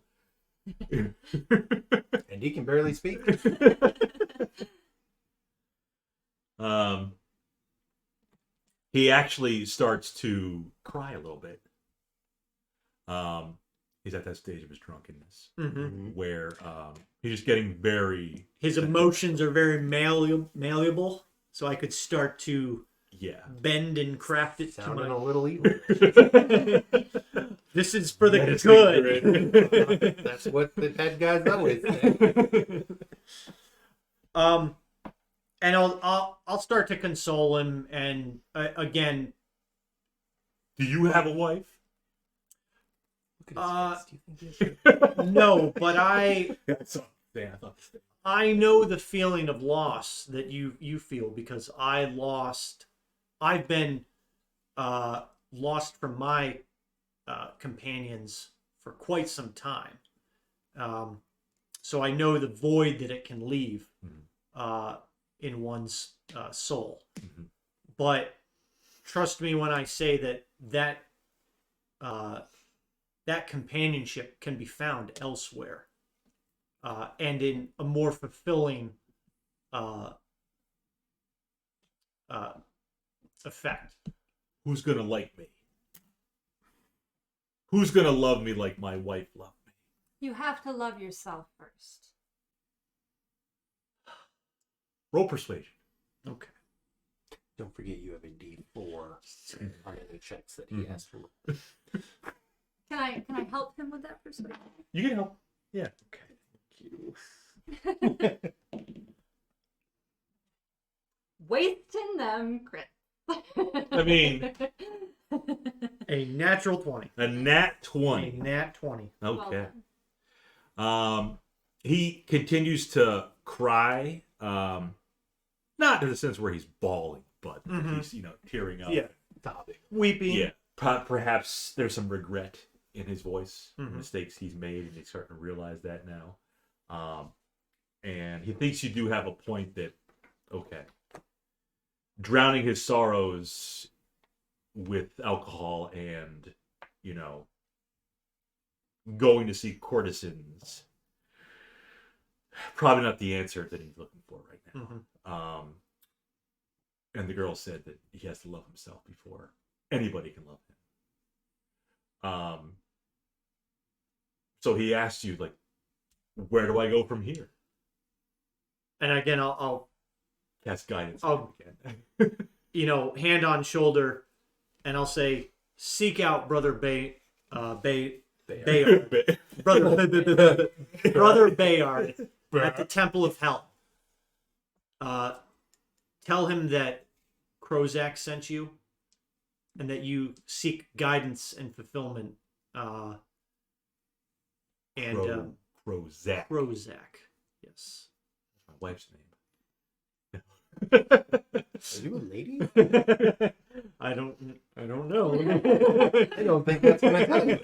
And he can barely speak. He actually starts to cry a little bit. he's at that stage of his drunkenness Mm-hmm. where he's just getting very His emotions are very malleable, so I could start to bend and craft it to Sounding my. a little evil. This is for the Yes, good. That's what the head guys always say. And I'll start to console him, and again, Do you have a wife? Look at his face. Do you think he has no, but I Yeah, I know the feeling of loss that you feel, because I've been lost from my companions for quite some time. So I know the void that it can leave in one's soul. Mhm. But trust me when I say that companionship can be found elsewhere, and in a more fulfilling effect. Who's gonna like me? Who's gonna love me like my wife loved me? You have to love yourself first. Roll persuasion. Okay. Don't forget you have a D4 on any checks that he has for. Can I help him with that persuasion? You can help. Yeah. Wasting them crit. I mean, A natural 20. a nat A 20. nat 20. Well Okay. done. He continues to cry. Not in the sense where he's bawling, but he's tearing up. Yeah. Sobbing. Weeping. Yeah. Perhaps there's some regret in his voice, Mhm. mistakes he's made, and he's starting to realize that now. And he thinks you do have a point that, okay, drowning his sorrows with alcohol and, going to see courtesans, probably not the answer that he's looking for right now. Mhm. And the girl said that he has to love himself before anybody can love him. So he asked you, like, where do I go from here? And again, I'll Cast guidance. Oh. again. hand on shoulder, and I'll say, seek out Brother Bayard. Brother Bayard at the Temple of Hell. Tell him that Krozak sent you, and that you seek guidance and fulfillment. Krozak. Krozak, yes. My wife's name. Are you a lady? I don't know. I don't think that's what I tell you.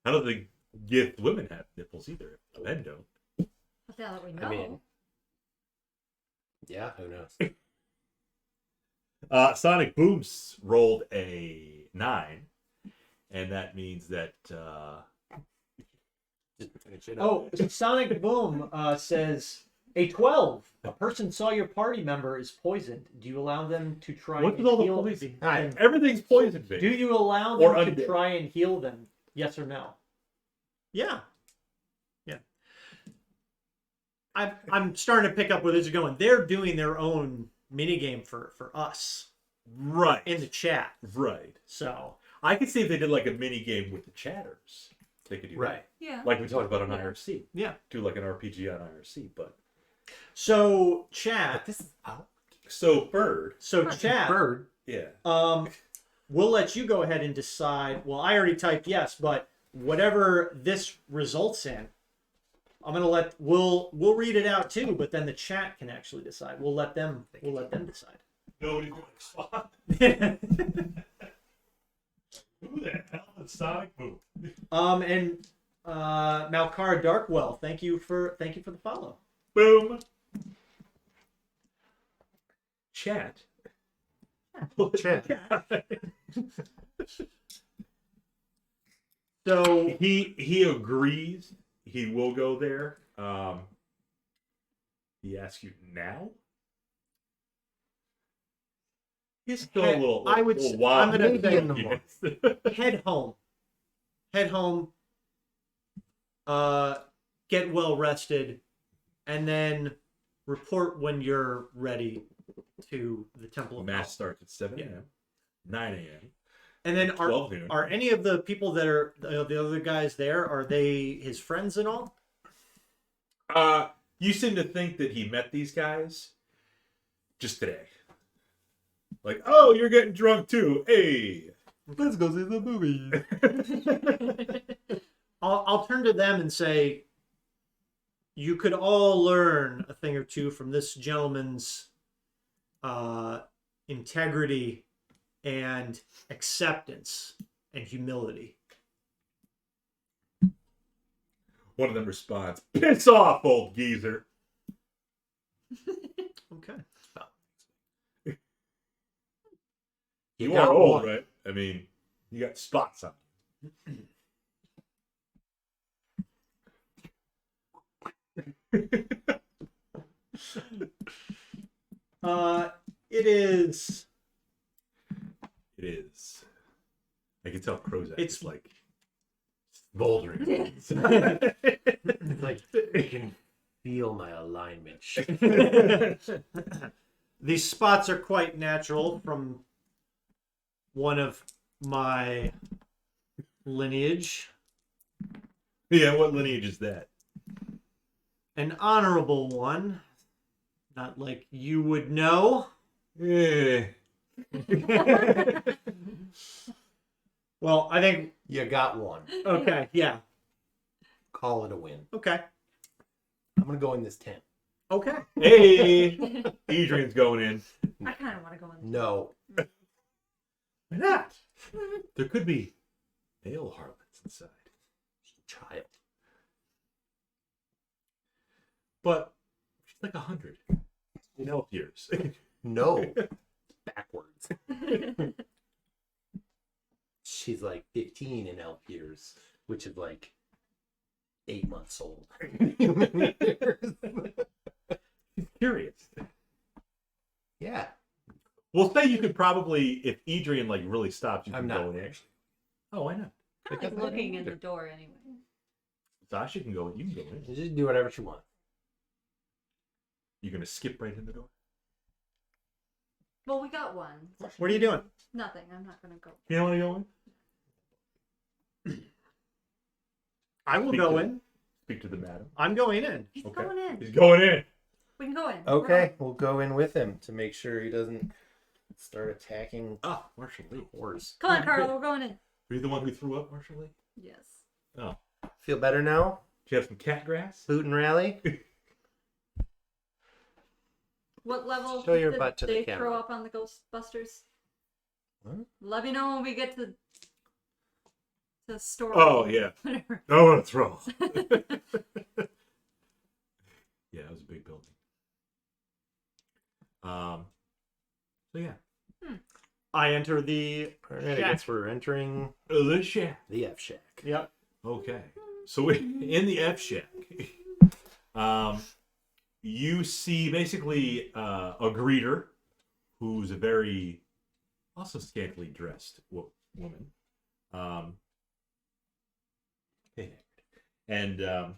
I don't think Gith women have nipples either. Men don't. Now that we know. I mean, yeah, who knows? Sonic Booms rolled a 9, and that means that Just finish it up. Sonic Boom says, a 12. A person saw your party member is poisoned. Do you allow them to try what's and with all the heal poison? them? Everything's poison, baby. Do you allow Or them to undead. try and heal them? Yes or no? Yeah. I'm starting to pick up where this is going. They're doing their own minigame for us Right. in the chat. Right. So I could see if they did like a mini game with the chatters. They could do Right. Yeah. that. Like we talked about on IRC. yeah. Do like an RPG on IRC, but So But chat. this is out. so Bird. So chat. Bird. Yeah. We'll let you go ahead and decide. Well, I already typed yes, but whatever this results in, I'm gonna we'll read it out too, but then the chat can actually decide. We'll let them decide. Nobody's going to spot. Who the hell is Sonic Boom? And Malkara Darkwell, thank you for the follow. Boom. Chat. Chat. So He agrees. He will go there. He asks you now. He's still a little. I would little s- wild. I'm gonna Maybe in the morning. head home head home, get well rested, and then report when you're ready to the Temple of Mass Health. starts at 7 a.m., 9 a.m., And then 12 noon. are any of the people that are the other guys there? Are they his friends and all? You seem to think that he met these guys just today. Like, oh, you're getting drunk too. Hey, let's go see the movie. I'll turn to them and say, you could all learn a thing or two from this gentleman's integrity and acceptance and humility. One of them responds, "Piss off, old geezer." Okay. You got are old, one. right? I mean, you got spots on It is. It is. I can tell Krozak It's is like smoldering. It's like I can feel my alignment. These spots are quite natural from one of my lineage. Yeah, what lineage is that? An honorable one. Not like you would know. Yeah. Well, I think. You got one. Okay, yeah. Call it a win. Okay. I'm gonna go in this tent. Okay. Hey, Edrian's going in. I kind of want to go in. No. Why not? There could be male harlots inside. Child. But she's like 100 in elf years. No. Backwards. She's like 15 in elf years, which is like 8 months old. Curious. Yeah. We'll say you could probably, if Edrian like really stops, you I'm can not go in. actually. Oh, why not? I like looking in the door anyway. Sasha can go in. You can go in. You just do whatever she wants. You're gonna skip right in the door. Well, we got one. What are you doing? Nothing. I'm not going to go. You don't want to go in? I will Speak go to- in. Speak to the madam. I'm going in. He's Okay. going in. He's going in. We can go in. Okay, we'll go in with him to make sure he doesn't start attacking Oh, Marshall Lee. horse. Come on, Carl. We're going in. Were you the one who threw up, Marshall Lee? Yes. Oh. Feel better now? Do you have some cat grass? Boot and rally? What level Show your did butt to the they camera. throw up on the Ghostbusters? What? Let me know when we get to the story. Oh, yeah. Whatever. I want to throw. Yeah, it was a big building. So yeah. I enter the Alright, I shack. guess we're entering The shack. the F shack. Yep. Okay. So in the F shack, you see basically a greeter who's a very also scantily dressed woman. And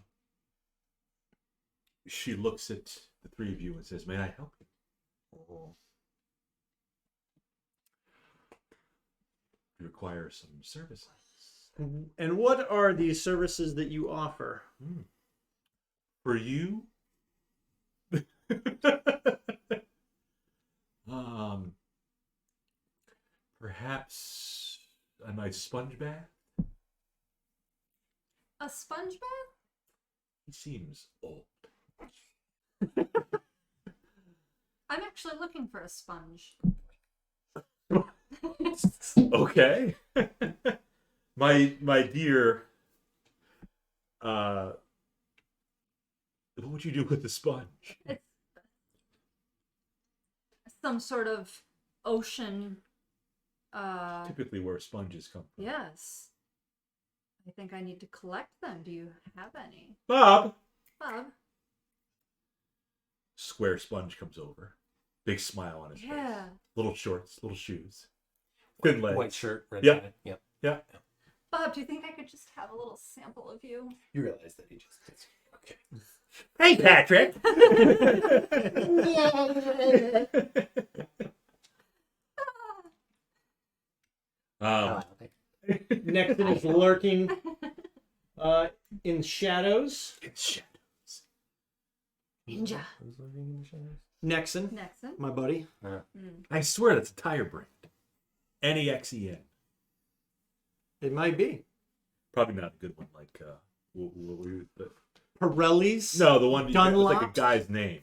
she looks at the three of you and says, "May I help you?" You require some services. And what are the services that you offer? For you, perhaps a nice sponge bath. A sponge bath? He seems old. I'm actually looking for a sponge. Okay. my dear, what would you do with the sponge? It's some sort of ocean. Typically where sponges come from. Yes. I think I need to collect them. Do you have any? Bob! Bob? Square sponge comes over. Big smile on his face. Yeah. Little shorts, little shoes. Thin legs. White shirt, red Yeah. tie. Yep. Yeah. Bob, do you think I could just have a little sample of you? You realize that he just okay. Hey, Patrick. um, Nexon is lurking in shadows. It's shadows. Ninja. Who's living in the shadows? Nexon, Nexon. my buddy. I swear that's a tire brand. Nexen. It might be. Probably not a good one. Like what were you? Pirelli's. No, the one. It's like a Dunlop? guy's name.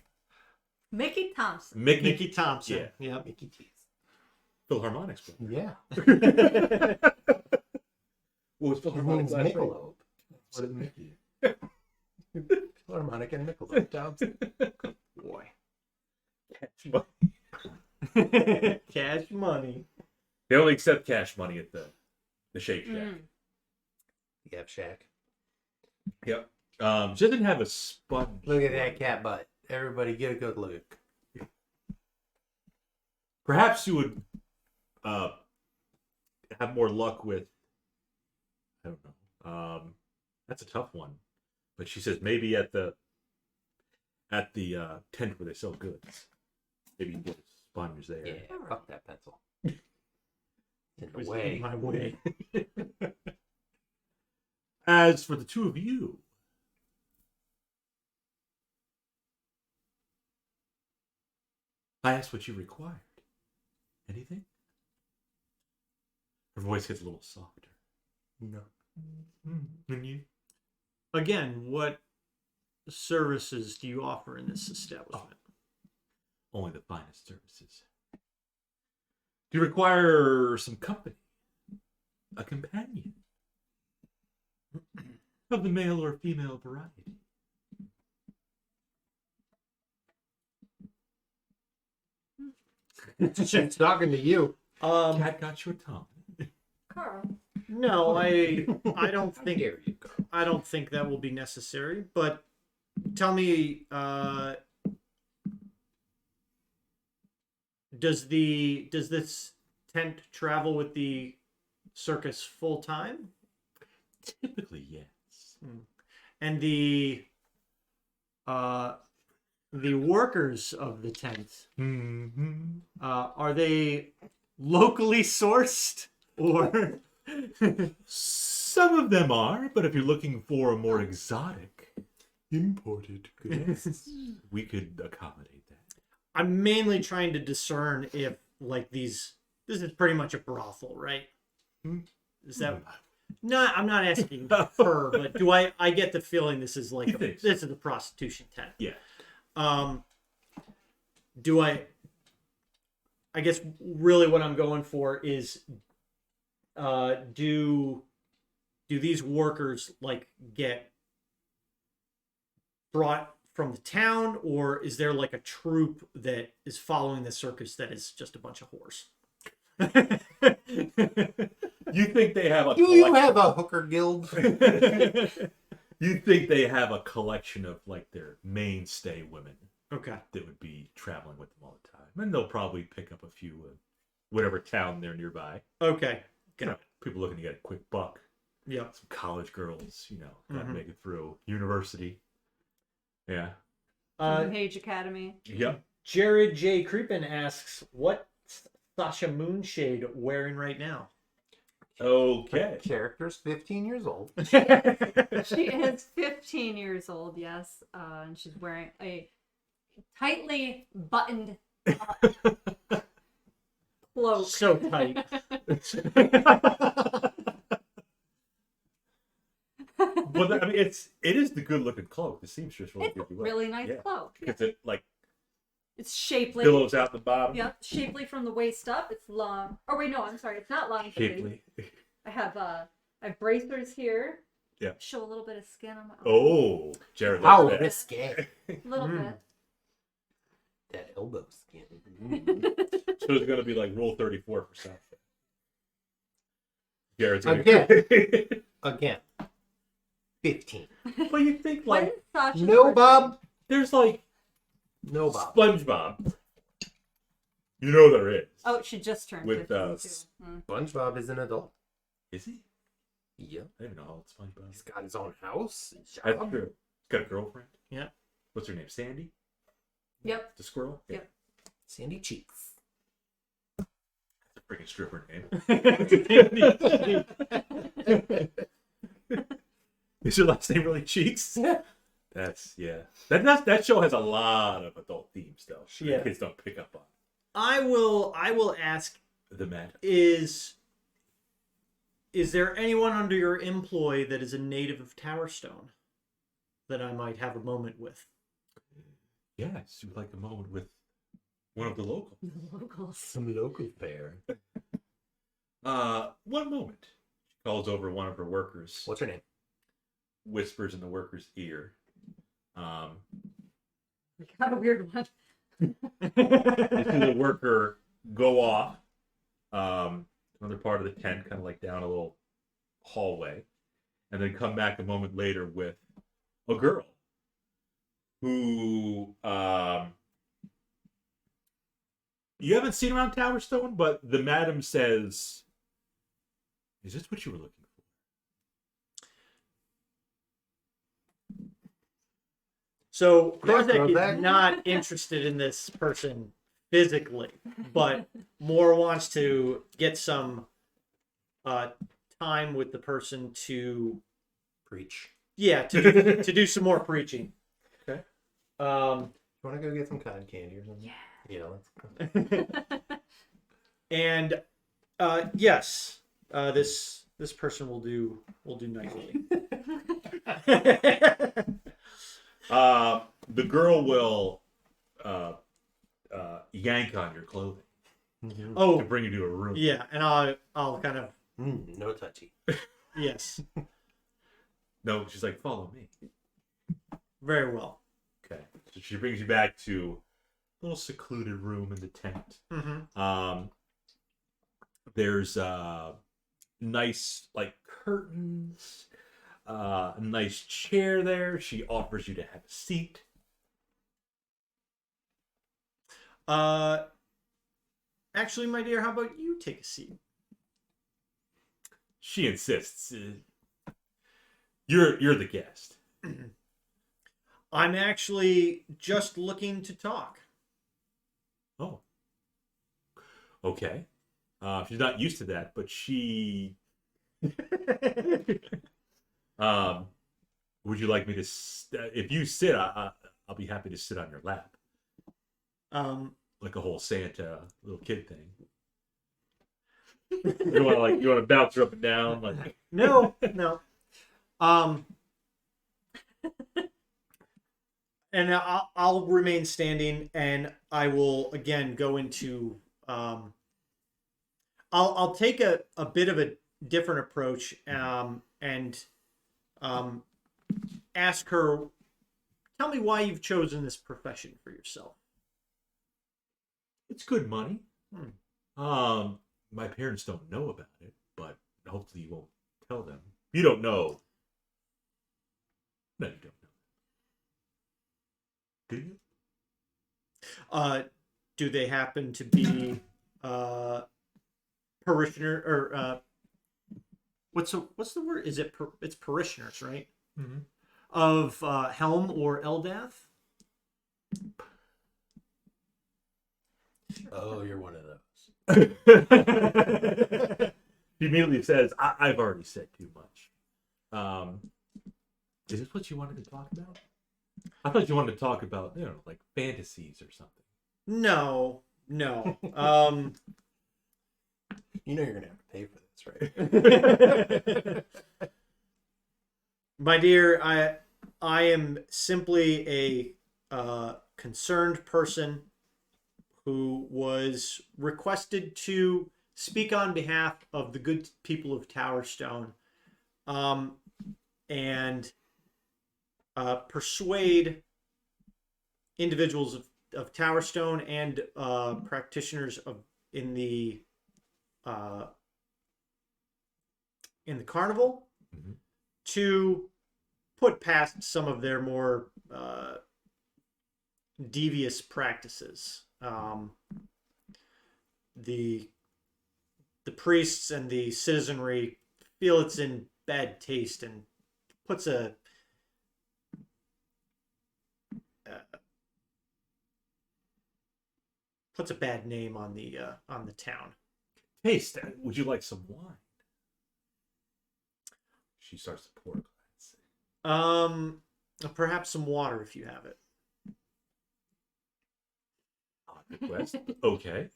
Mickey Thompson. Mickey Thompson. Yeah. Yep. Mickey T's. Philharmonics. Bro. Yeah. What was His Philharmonics name's last name? Michelob. What is Mickey? Philharmonic and Michelob Thompson. Boy. Cash money. Cash money. They only accept cash money at the Shake Shack. Mm. Yep, Shack. Yep. She doesn't have a sponge. Look at that cat butt. Everybody get a good look. Perhaps you would have more luck with. I don't know. That's a tough one. But she says maybe at the tent where they sell goods. Maybe you can get a sponge there. Yeah, fuck that pencil. In the Was way. in my way. As for the two of you, I asked what you required. Anything? Her voice gets a little softer. No. And you? Again, what services do you offer in this establishment? Only the finest services. Do you require some company? A companion? Of the male or female variety? She's talking to you. Cat got your tongue. Carl. No, I don't How think dare you, girl. I don't think that will be necessary. But tell me, does this tent travel with the circus full time? Typically, yes. And the workers of the tent, Mm-hmm. are they locally sourced or? Some of them are, but if you're looking for a more exotic, imported goods, we could accommodate that. I'm mainly trying to discern if like this is pretty much a brothel, right? Is that no? I'm not asking her, but do I get the feeling this is like this is a prostitution tent? Yeah. Do I guess really what I'm going for is do these workers like get brought from the town, or is there like a troupe that is following the circus that is just a bunch of whores? You think they have a Do you have a hooker guild? You think they have a collection of like their mainstay women Okay. that would be traveling with them all the time, and they'll probably pick up a few whatever town they're nearby. Okay. You know, people looking to get a quick buck. Yeah. Some college girls, gotta make it through university. Yeah. From Page Academy. Yep. Jared J. Creepin asks, "What's Sasha Moonshade wearing right now?" Okay. Character's 15 years old. She is 15 years old, yes, and she's wearing a tightly buttoned cloak. So tight. Well, I mean, it is the good looking cloak. The seamstress really It's a gives you really nice cloak. Because it like It's shapely. billows out the bottom. Yep, shapely from the waist up. It's long. Oh wait, no, I'm sorry. It's not long. at the Shapely. waist. I have bracers here. Yeah. Show a little bit of skin on my arm. Oh, Jared. How loves that. risque. A little bit. That elbow skin. So it's gonna be like rule 34 for South. Jared's gonna Again. 15. Well, you think When like is Sasha's No, birthday? Bob. there's like No, Bob. SpongeBob. You know there is. Oh, she just turned With, 15 too. SpongeBob is an adult. Is he? Yeah. I don't even know how it's funny, but He's got his own house. that's true. He's got a girlfriend. Yeah. What's her name? Sandy? Yep. The squirrel? Yep. Sandy Cheeks. That's a freaking stripper name. Is your last name really Cheeks? Yeah. That's, yeah. That show has a lot of adult themes, though. Yeah. Kids don't pick up on I will ask, the mad. is there anyone under your employ that is a native of Towerstone that I might have a moment with? Yes, you would like a moment with one of the locals. Locals. Some local fare. One moment. She calls over one of her workers, What's her name? whispers in the worker's ear. We got a weird one. You see the worker go off another part of the tent, kind of like down a little hallway, and then come back a moment later with a girl who you haven't seen around Towerstone, but the madam says, "Is this what you were looking for?" So Yeah, Krozak Krozak. is not interested in this person physically, but more wants to get some time with the person to Preach. to do some more preaching. Okay. Um, You want to go get some cotton candy or something? Yeah. Yeah, let's go. and yes, this person will do nicely. The girl will yank on your clothing to Oh bring you to a room. yeah, and I'll kind of No touchy. yes, No, she's like, "Follow me." very well. Okay. So she brings you back to a little secluded room in the tent. Mm-hmm. There's nice like curtains, a nice chair there. She offers you to have a seat. Actually, my dear, how about you take a seat? She insists. You're the guest. I'm actually just looking to talk. Oh. Okay. She's not used to that, but she. Would you like me to? If you sit, I'll be happy to sit on your lap, like a whole Santa little kid thing. You want to bounce her up and down, like No. And I'll remain standing, and I will again go into. I'll take a bit of a different approach, and ask her. Tell me why you've chosen this profession for yourself. it's good money. My parents don't know about it, but hopefully you won't tell them. You don't know. No, you don't know. Do you? Do they happen to be parishioner or what's the word? Is it it's parishioners, right? Mm-hmm. Of Helm or Eldath? Oh, you're one of those. He immediately says, I've already said too much. Is this what you wanted to talk about? I thought you wanted to talk about, like fantasies or something. No. You know you're gonna have to pay for this, right? My dear, I am simply a concerned person who was requested to speak on behalf of the good people of Towerstone, and persuade individuals of Towerstone and practitioners in the carnival Mhm. to put past some of their more devious practices. The priests and the citizenry feel it's in bad taste and puts a bad name on the town. Taste. Would you like some wine? She starts to pour a glass. Perhaps some water if you have it. Odd request. Okay.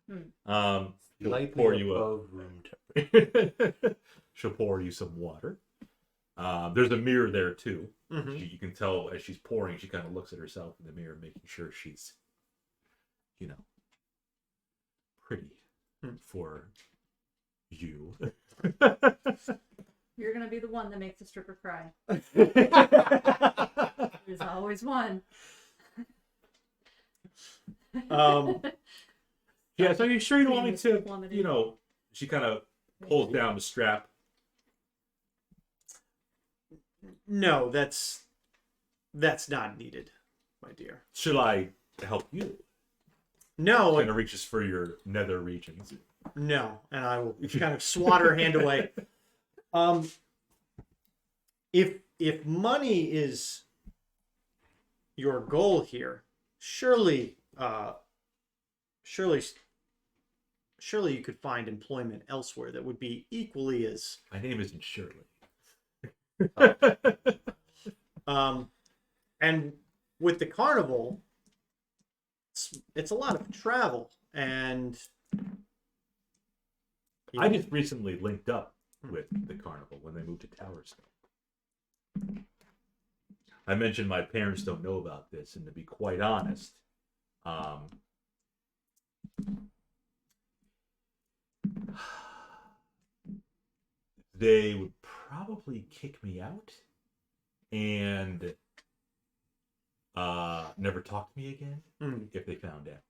She'll Lightly pour you above room temperature. She'll pour you some water. There's a mirror there too. Mm-hmm. You can tell as she's pouring, she kind of looks at herself in the mirror, making sure she's, pretty for you. You're gonna be the one that makes the stripper cry. There's always one. Yeah, so are you sure you don't want me to, Plummeting. she kind of pulls down the strap. No, that's not needed, my dear. Should I help you? No, Kind of reaches for your nether regions. no, and I will kind of swat her hand away. If money is your goal here, surely you could find employment elsewhere that would be equally as My name isn't Shirley. and with the carnival, it's a lot of travel, and I just recently linked up with the carnival when they moved to Towerstone. I mentioned my parents don't know about this, and to be quite honest, they would probably kick me out and never talk to me again if they found out.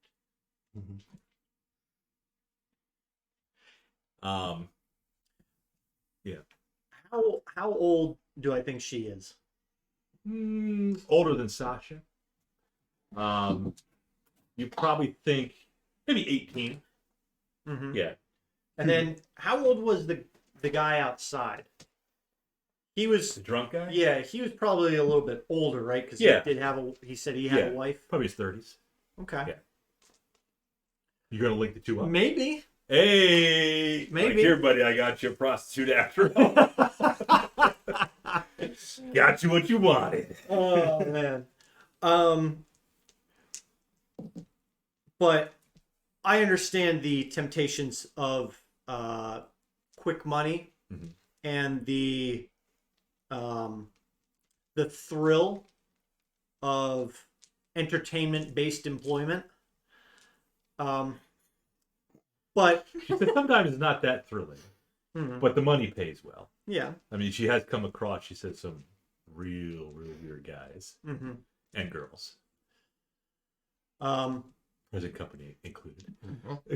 Yeah. how old do I think she is? Older than Sasha. You probably think maybe 18. Mm-hmm. Yeah. And then how old was the guy outside? He was The drunk guy? Yeah, he was probably a little bit older, right? Because Yeah. he said he had a wife. Probably his 30s. Okay. Yeah. You gonna link the two up? Maybe. Hey, Maybe. Like, here, buddy, I got you a prostitute after all. Got you what you wanted. Oh man. But I understand the temptations of quick money Mhm. and the thrill of entertainment-based employment. But She said sometimes it's not that thrilling, but the money pays well. yeah. I mean, she has come across, she said, some real weird guys Mm-hmm. and girls, present company included.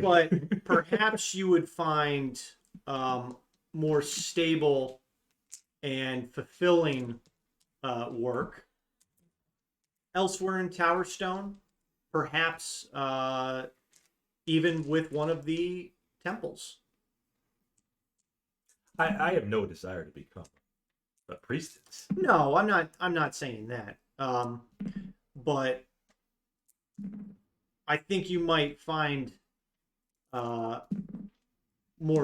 But perhaps you would find more stable and fulfilling work elsewhere in Towerstone, perhaps even with one of the temples. I have no desire to become a priestess. No, I'm not saying that. But I think you might find more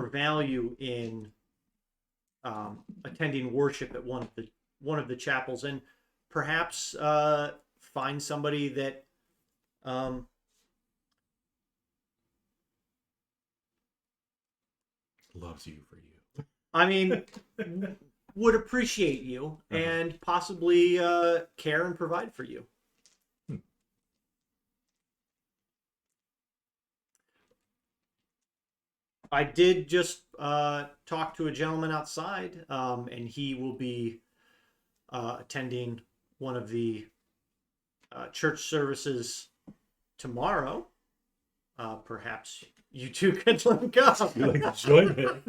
value in attending worship at one of the chapels, and perhaps find somebody that Loves you for you. I mean would appreciate you and possibly care and provide for you. I did just talk to a gentleman outside, and he will be attending one of the church services tomorrow. Perhaps you two could link up. You like to join him?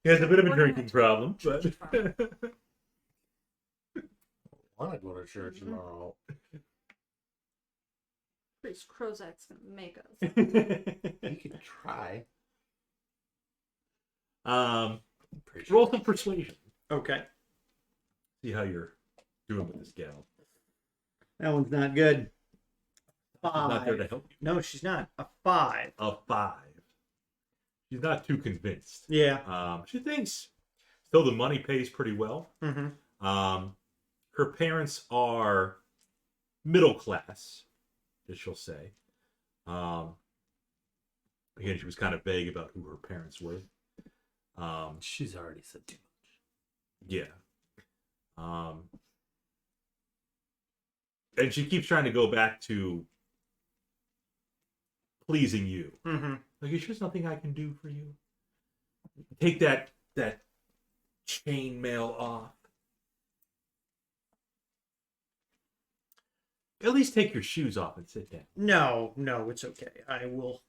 He has a bit of a We're drinking problem, but I want to go to church tomorrow. Priest Krozak's gonna make us. You can try. Roll some persuasion. Okay. See how you're doing with this gal. That one's not good. She's not there to 5. help you. No, she's not. A 5. A 5. She's not too convinced. Yeah. She thinks still the money pays pretty well. Mm-hmm. Her parents are middle class, as she'll say. Again, she was kind of vague about who her parents were. She's already said too much. Yeah. And she keeps trying to go back to pleasing you. Mm-hmm. Like, is there something I can do for you? Take that chain mail off. At least take your shoes off and sit down. No, it's okay. I will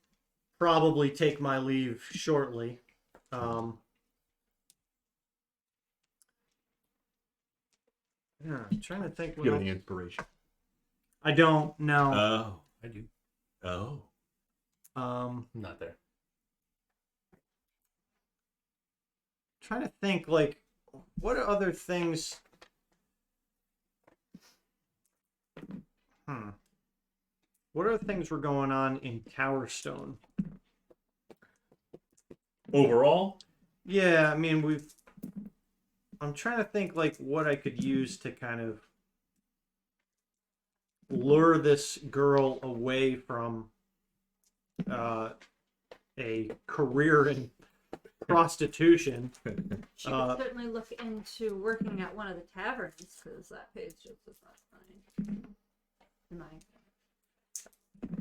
probably take my leave shortly. Yeah, I'm trying to think. You have any inspiration? I don't know. Oh, I do. Oh. Not there. Trying to think, like, what other things? What other things were going on in Towerstone? Overall? Yeah, I mean, I'm trying to think, like, what I could use to kind of lure this girl away from a career in prostitution. She could certainly look into working at one of the taverns, because that pays just as much money. In my opinion.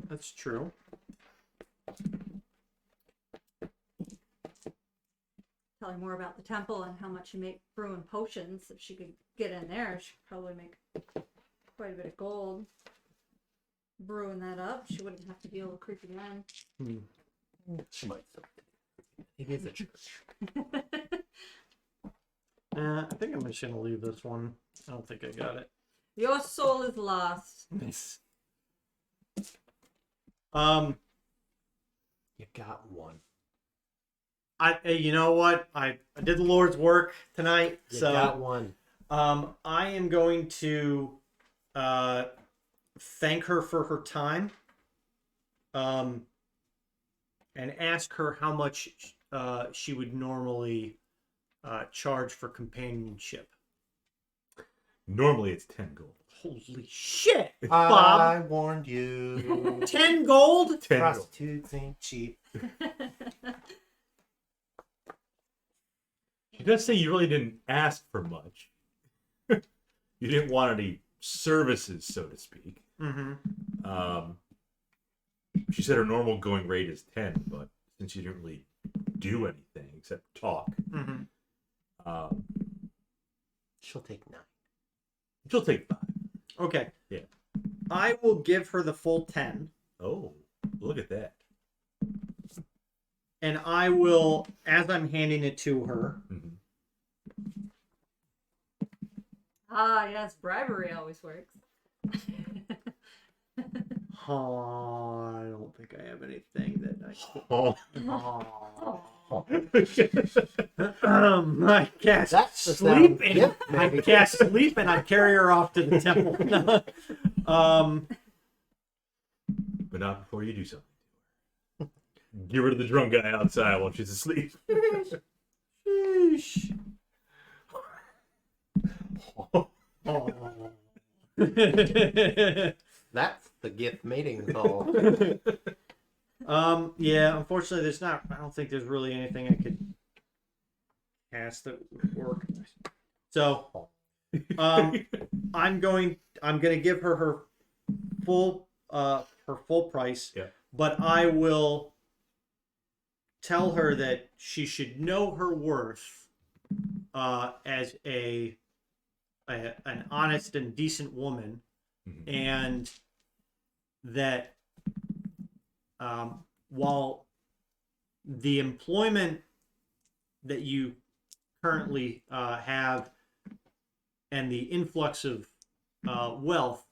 That's true. Tell her more about the temple and how much you make brewing potions. If she could get in there, she could probably make quite a bit of gold brewing that up. She wouldn't have to deal with creepy men. She might still. It is a church. I think I'm just gonna leave this one. I don't think I got it. Your soul is lost. Nice. You got one. You know what? I did the Lord's work tonight, You so got one. I am going to thank her for her time, and ask her how much she would normally charge for companionship. Normally it's 10 gold. Holy shit, I Bob! warned you. 10 gold? 10 gold. Prostitutes ain't cheap. She does say you really didn't ask for much. You didn't want any services, so to speak. Mm-hmm. She said her normal going rate is 10, but since you didn't really do anything except talk, Mm-hmm. She'll take 9. she'll take 5. Okay. Yeah. I will give her the full 10. Oh, look at that. And I will, as I'm handing it to her, Ah, yes, bribery always works. oh, I don't think I have anything that Oh. I cast That's the sleep sound. and Yep, I maybe. cast sleep and I carry her off to the temple. But not before you do something to her. Get rid of the drunk guy outside while she's asleep. Sheesh. That's the Gith mating call. Yeah, unfortunately I don't think there's really anything I could cast that would work. So I'm gonna give her full price. Yeah. But I will tell her that she should know her worth as an honest and decent woman, and that while the employment that you currently have and the influx of wealth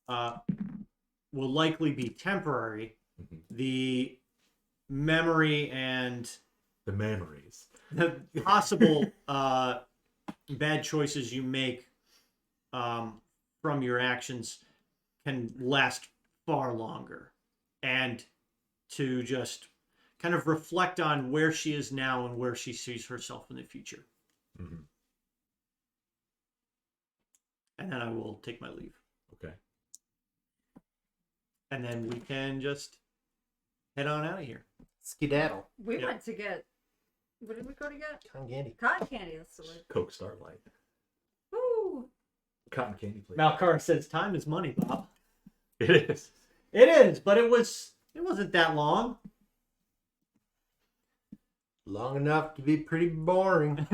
will likely be temporary, the memory and The memories. the possible bad choices you make from your actions can last far longer, and to just kind of reflect on where she is now and where she sees herself in the future. Mm-hmm. And then I will take my leave, Okay. and then we can just head on out of here. Skedaddle. We Yeah. went to get. What did we go to get? Cotton candy. Cotton candy. That's the word. Coke Starlight. Woo! Cotton candy, please. Malkar says time is money, Bob. It is. It is, but it wasn't that long. Long enough to be pretty boring.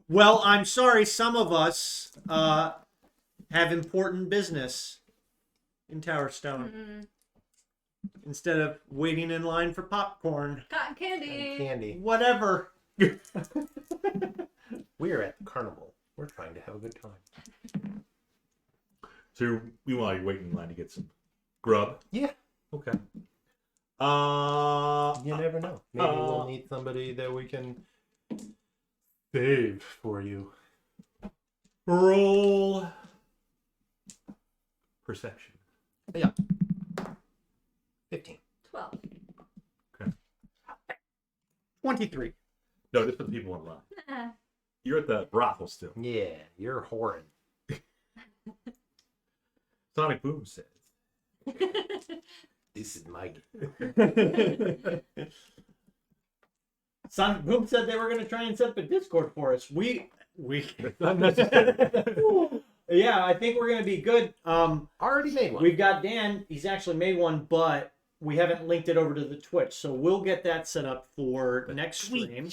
Well, I'm sorry, some of us have important business in Towerstone. Mm, Instead of waiting in line for popcorn, cotton candy. Cotton candy. whatever. We're at the carnival. We're trying to have a good time. So meanwhile, you're waiting in line to get some grub. Yeah. Okay. You never know. Maybe we'll need somebody that we can save for you. Roll perception. 15. 12. 23. No, just for the people online. Eh. You're at the brothel still. Yeah, you're whoring. Sonic Boom says. This is my Sonic Boom said they were going to try and set up a Discord for us. We Unnecessary. yeah, I think we're going to be good. already made one. We've got Dan. He's actually made one, but we haven't linked it over to the Twitch, so we'll get that set up for next stream.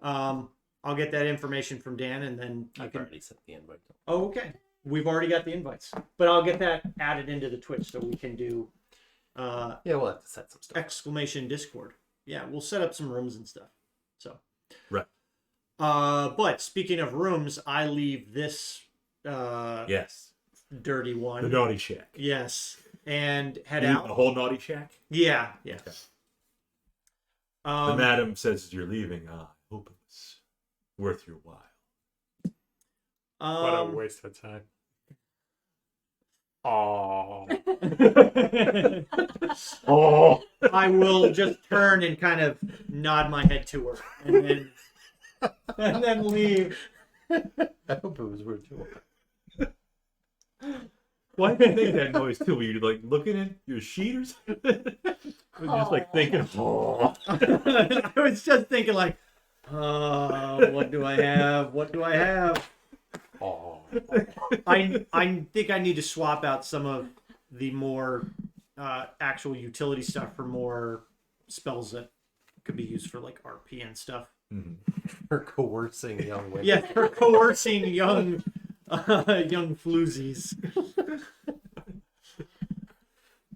I'll get that information from Dan, and then you I've can. already sent the invite. Oh, okay. We've already got the invites, but I'll get that added into the Twitch so we can do Yeah, we'll have to set some stuff. exclamation Discord. Yeah, we'll set up some rooms and stuff. So. Right. But speaking of rooms, I leave this Yes. dirty one. The naughty shack. Yes, and head You- out. The whole naughty shack? Yeah. Okay. Um, the madam says as you're leaving, I hope it's worth your while. What a waste of time. Oh. Oh. I will just turn and kind of nod my head to her, and then leave. I hope it was worth it. Why did you make that noise too? Were you like looking at your sheet or something? Or just like thinking, oh. I was just thinking, like, what do I have? What do I have? Oh. I think I need to swap out some of the more actual utility stuff for more spells that could be used for like RP and stuff. Mhm. For coercing young women. Yeah, for coercing young floozies.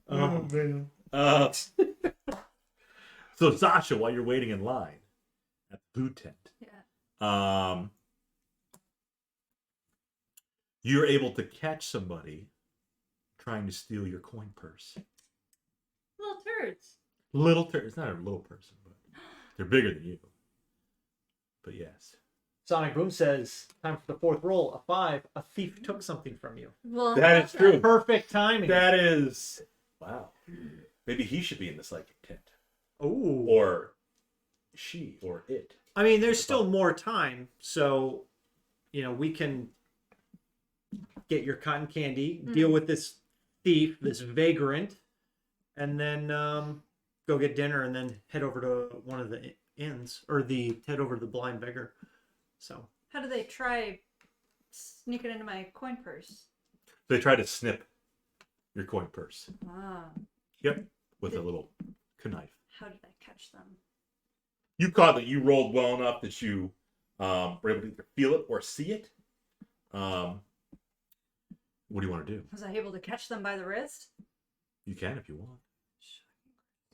Oh man. So Sasha, while you're waiting in line at the food tent, Yeah. you're able to catch somebody trying to steal your coin purse. Little turds. It's not a little person, but they're bigger than you. But yes. Sonic Boom says, time for the fourth roll. A 5. A thief took something from you. Well, That is true. Perfect timing. That is wow. Maybe he should be in the psychic tent. Ooh. Or she or it. I mean, there's still more time, so we can get your cotton candy, deal with this thief, this vagrant, and then go get dinner, and then head over to one of the inns, or head over to the Blind Beggar. So How do they try sneaking into my coin purse? They try to snip your coin purse. Ah, Yep. With a little knife. how did I catch them? You caught that you rolled well enough that you were able to either feel it or see it. What do you want to do? Was I able to catch them by the wrist? You can if you want.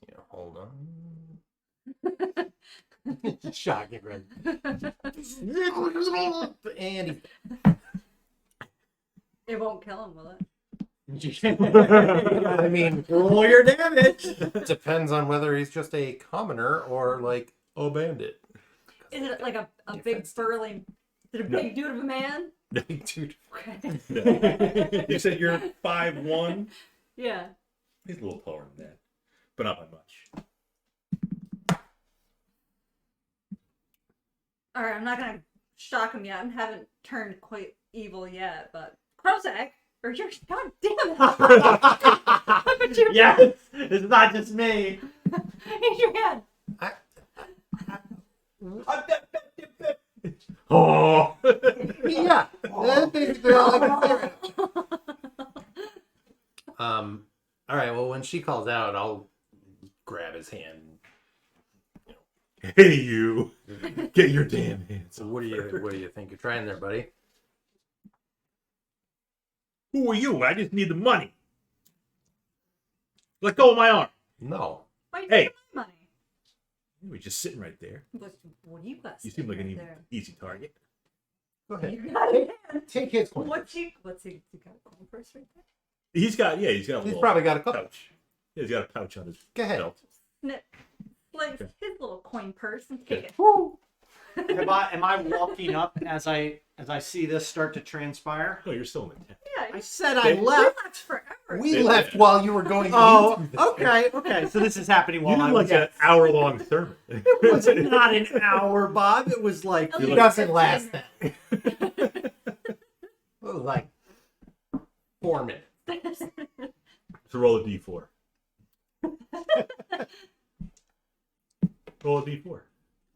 Yeah, hold on. Shocking, right? And It won't kill him, will it? I mean, roll your damage. depends on whether he's just a commoner or like a bandit. Is it like a big burly? Is it a big dude of a man? Dude. Okay. No. You said you're 5'1". Yeah. He's a little taller than that, but not by much. All right, I'm not gonna shock him yet. I haven't turned quite evil yet, but Krozak, or you're God damn it! Yes, it's not just me. Adrian. Oh. Yeah, that's basically all I can say. All right. Well, when she calls out, I'll grab his hand. Hey, you! Get your damn hands. So what do you think you're trying there, buddy? Who are you? I just need the money. Let go of my arm. No. Why you Hey. taking my money? You were just sitting right there. What do you got? You seem like an sitting right easy target. Go ahead. there? You got it. Take his coin. What's he got a coin purse right there? He's got a He's little probably got a couple. pouch. Yeah, he's got a pouch on his Go ahead. belt. Snip. Like his little coin purse and take it. Am I walking up as I see this start to transpire? No, you're still in the tent. Yeah, I you said I left. left forever. We left while you were going. Oh, into this. okay. So this is happening You while did I'm like an hour-long sermon. It was not an hour, Bob. It was like At It least doesn't 15 last minutes. that. It was like 4 minutes. So roll a d4. Roll a d4.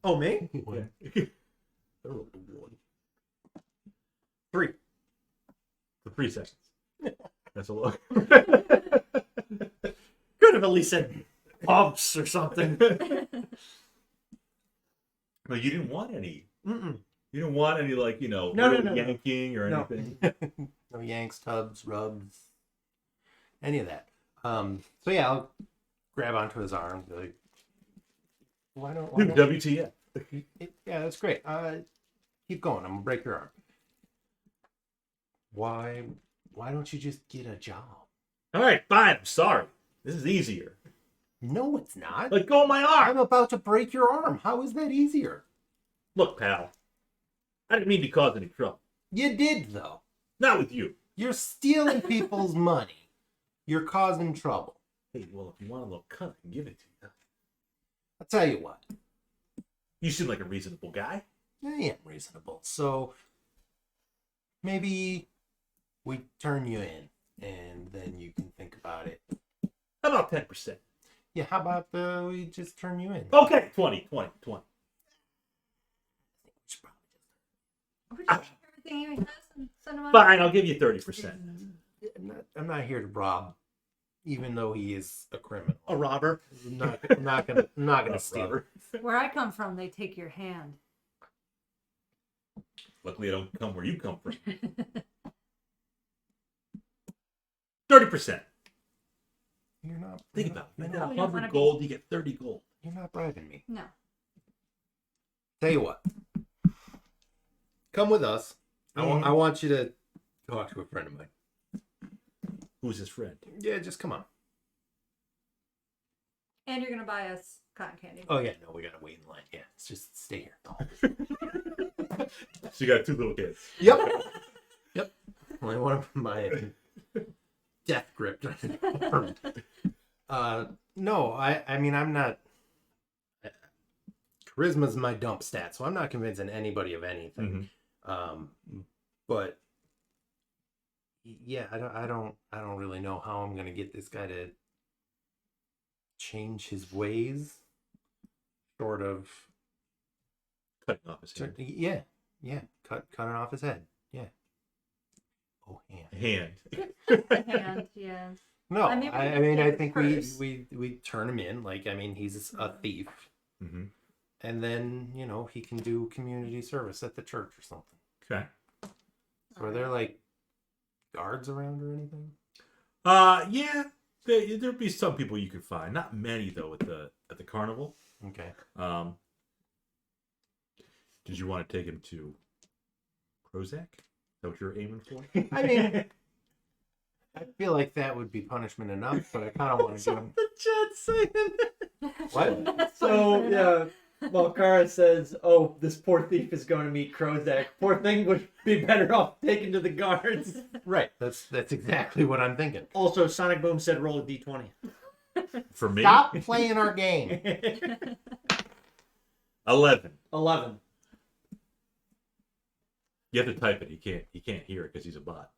oh me Yeah. I rolled a 1. 3. For 3 seconds. That's a lot. Could have at least said bumps or something. No, you didn't want any. Mm-mm. You didn't want any, like, No, really no. yanking or No. anything. No yanks, tubs, rubs, any of that. So yeah, I'll grab onto his arm. Be like, why don't? WTF. Yeah, that's great. Keep going. I'm gonna break your arm. Why don't you just get a job? All right, fine. I'm sorry. This is easier. No, it's not. Let go of my arm. I'm about to break your arm. How is that easier? Look, pal. I didn't mean to cause any trouble. You did though. Not with you. You're stealing people's money. You're causing trouble. Hey, well, if you want a little cut, I can give it to you. I'll tell you what. You seem like a reasonable guy. I am reasonable. So maybe we turn you in and then you can think about it. How about 10%? Yeah, how about we just turn you in? Okay, 20. We should take everything he has and send him on. Fine, I'll give you 30%. I'm not here to rob, even though he is a criminal. A robber. I'm not gonna steal. Robert. Where I come from, they take your hand. Luckily, I don't come where you come from. 30%. You're not. Think about it. You You got don't wanna 100 be- gold, you get 30 gold. You're not bribing me. No. Tell you what. Come with us. I want you to talk to a friend of mine. Who's his friend? Yeah, just come on. And you're gonna buy us cotton candy. Oh yeah, no, we gotta wait in line. Yeah, let's just stay here. So you got 2 little kids. Yep. Yep. Only one of my death grip. No, I mean I'm not. Charisma's my dump stat, so I'm not convincing anybody of anything. But yeah, I don't really know how I'm gonna get this guy to change his ways. Short of Cutting off his hand. yeah, cutting off his head. Yeah. Oh, hand. Hand. Hand, yeah. No, I mean, we I can mean, take I his think purse. we turn him in. Like, I mean, he's a thief, Mm-hmm. and then he can do community service at the church or something. Okay. So are there like guards around or anything? Yeah. There'd be some people you could find. Not many though at the carnival. Okay. Did you want to take him to Krozak? Is that what you're aiming for? I mean, I feel like that would be punishment enough, but I kind of want to get him. The chat saying. What? So yeah, While Kara says, "Oh, this poor thief is going to meet Krozak. Poor thing would be better off taken to the guards." Right. That's exactly what I'm thinking. Also, Sonic Boom said, "Roll a d20." For me, Stop playing our game. 11. 11. You have to type it. He can't hear it because he's a bot.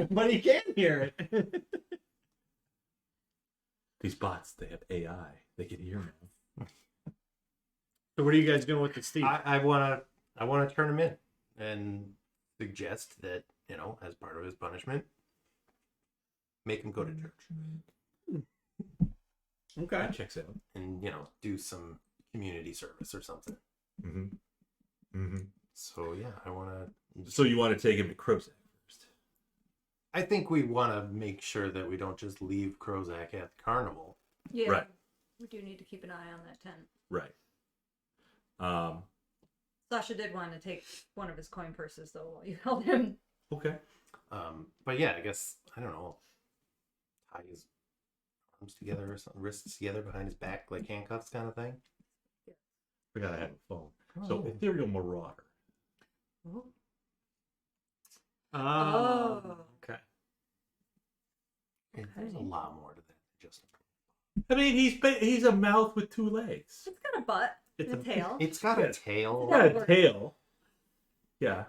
But he can hear it. These bots, they have AI. They can hear now. So what are you guys doing with this thief? I wanna turn him in and suggest that, as part of his punishment, make him go to church Okay. That checks out. and do some community service or something. Mm-hmm. Mm-hmm. So yeah, I wanna. So you want to take him to Krozak first? I think we want to make sure that we don't just leave Krozak at the carnival. Yeah. Right. We do need to keep an eye on that tent. Right. Sasha did want to take one of his coin purses though while you held him. Okay. But yeah, I guess I don't know. Tie his arms together or something, wrists together behind his back like handcuffs, kind of thing. Forgot I had a phone. So Ethereal Marauder. Oh. Okay. There's a lot more to that than just. I mean, he's a mouth with 2 legs. It's got a butt It's and a a- tail. It's got Yeah. a tail. Yeah, a tail. Yeah.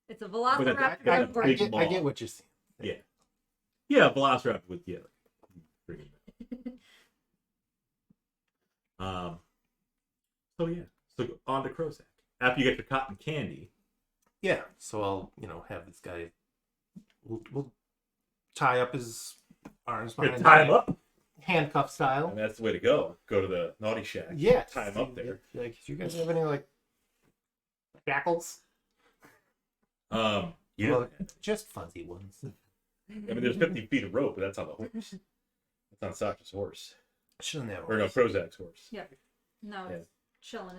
It's a But velociraptor. I- with I- I brains. get, I get what you're saying. Yeah. Yeah, Velociraptor with bring it back. So yeah. So on to Krozak. After you get your cotton candy. Yeah, so I'll have this guy. We'll tie up his arms You're behind gonna tie his him up. handcuff I style. mean, that's the way to go. Go to the naughty shack. Yeah, Tie him up there. Like, do you guys have any shackles? Yeah. Well, just fuzzy ones. I mean, there's 50 feet of rope, but that's on the horse. That's on Sasha's horse. Shouldn't have. Or no, Krozak's horse. Yeah. No, Yeah. it's chilling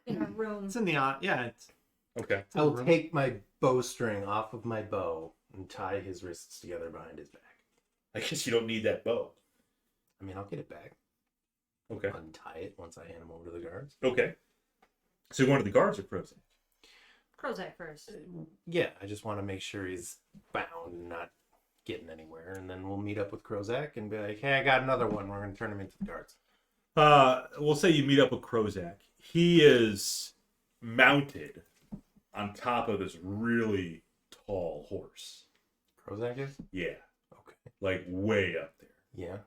in our room. It's in the yeah. It's Okay. I'll take my bowstring off of my bow and tie his wrists together behind his back. I guess you don't need that bow. I mean, I'll get it back. Okay. Untie it once I hand him over to the guards. Okay. So you're going to the guards or Krozak? Krozak first. Yeah, I just want to make sure he's bound and not getting anywhere, and then we'll meet up with Krozak and be like, "Hey, I got another one. We're gonna turn him into the guards." We'll say you meet up with Krozak. He is mounted on top of this really tall horse. Krozak is? Yeah. Okay. Like way up there. Yeah,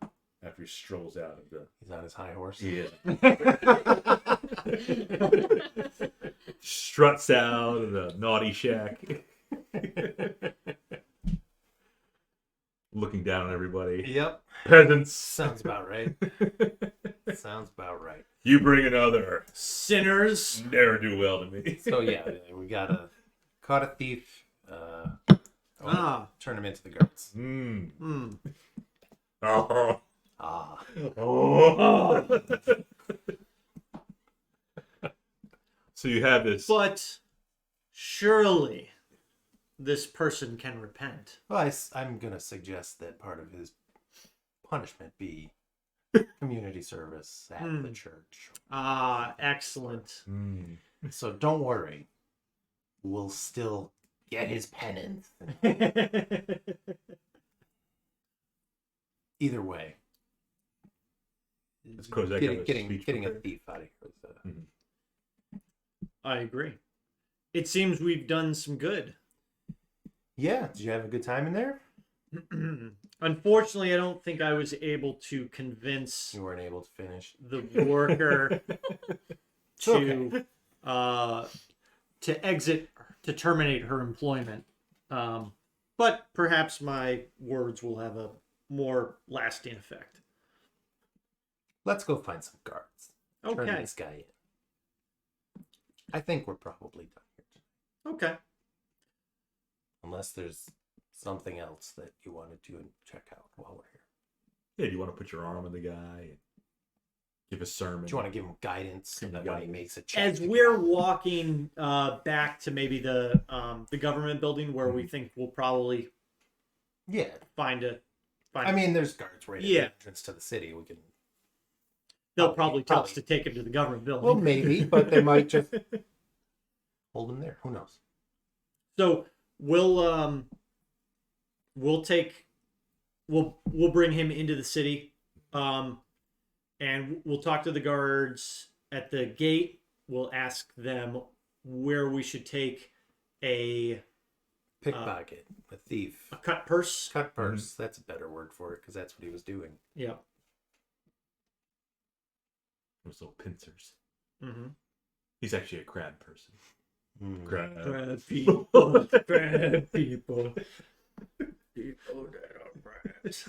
After he strolls out of the... he's on his high horse. He is. Struts out of the naughty shack. Looking down on everybody. Yep. Peasants. Sounds about right. Sounds about right. You bring another. sinners. Ne'er do well to me. So yeah, we caught a thief. Turn him into the guards. Mm. Mm. Oh. Ah. Oh. So you have this. But surely this person can repent. Well, I'm gonna suggest that part of his punishment be community service at the church. Excellent. Mm. So don't worry, we'll still get his penance. Either way, It's Krozak have a getting speech a prepared? thief out of here. is, I agree. It seems we've done some good. Yeah. Did you have a good time in there? Unfortunately, I don't think I was able to convince You weren't able to finish. the worker Okay. to exit, to terminate her employment. But perhaps my words will have a more lasting effect. Let's go find some guards. Turn Okay. this guy in. I think we're probably done here. Okay. Unless there's something else that you wanted to check out while we're here. Yeah, do you want to put your arm on the guy and give a sermon? Do you want to give him guidance so that when he makes a check? As to we're get out? walking back to maybe the government building where we think we'll probably Yeah. find I mean, there's guards right at Yeah. the entrance to the city. We can. They'll probably tell us probably. to take him to the government building. Well, maybe, but they might just hold him there. Who knows? So we'll bring him into the city, and we'll talk to the guards at the gate. We'll ask them where we should take a Pickpocket, a thief, cut purse. cut purse. That's a better word for it because that's what he was doing. Yeah. Those little pincers. Mm-hmm. He's actually a crab person. Crab. Crab people, crab people, people that are crabs.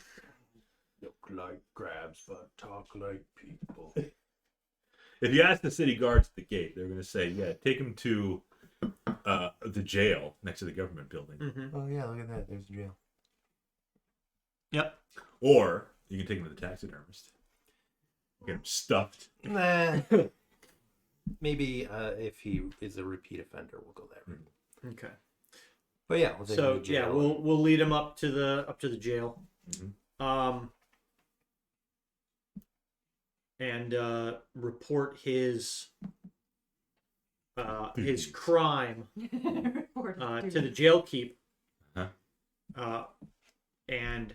Look like crabs, but talk like people. If you ask the city guards at the gate, they're going to say, "Yeah, take him to the jail next to the government building, Mm-hmm. Oh yeah, look at that. There's jail. Yep. or you can take him to the taxidermist, get him stuffed." Nah. Maybe if he is a repeat offender, we'll go that route. Okay. But yeah, we'll take him So to yeah, jail. we'll lead him up to the jail. Mhm. And report his Duties. crime Report to duty. the jail keep, Uh-huh. and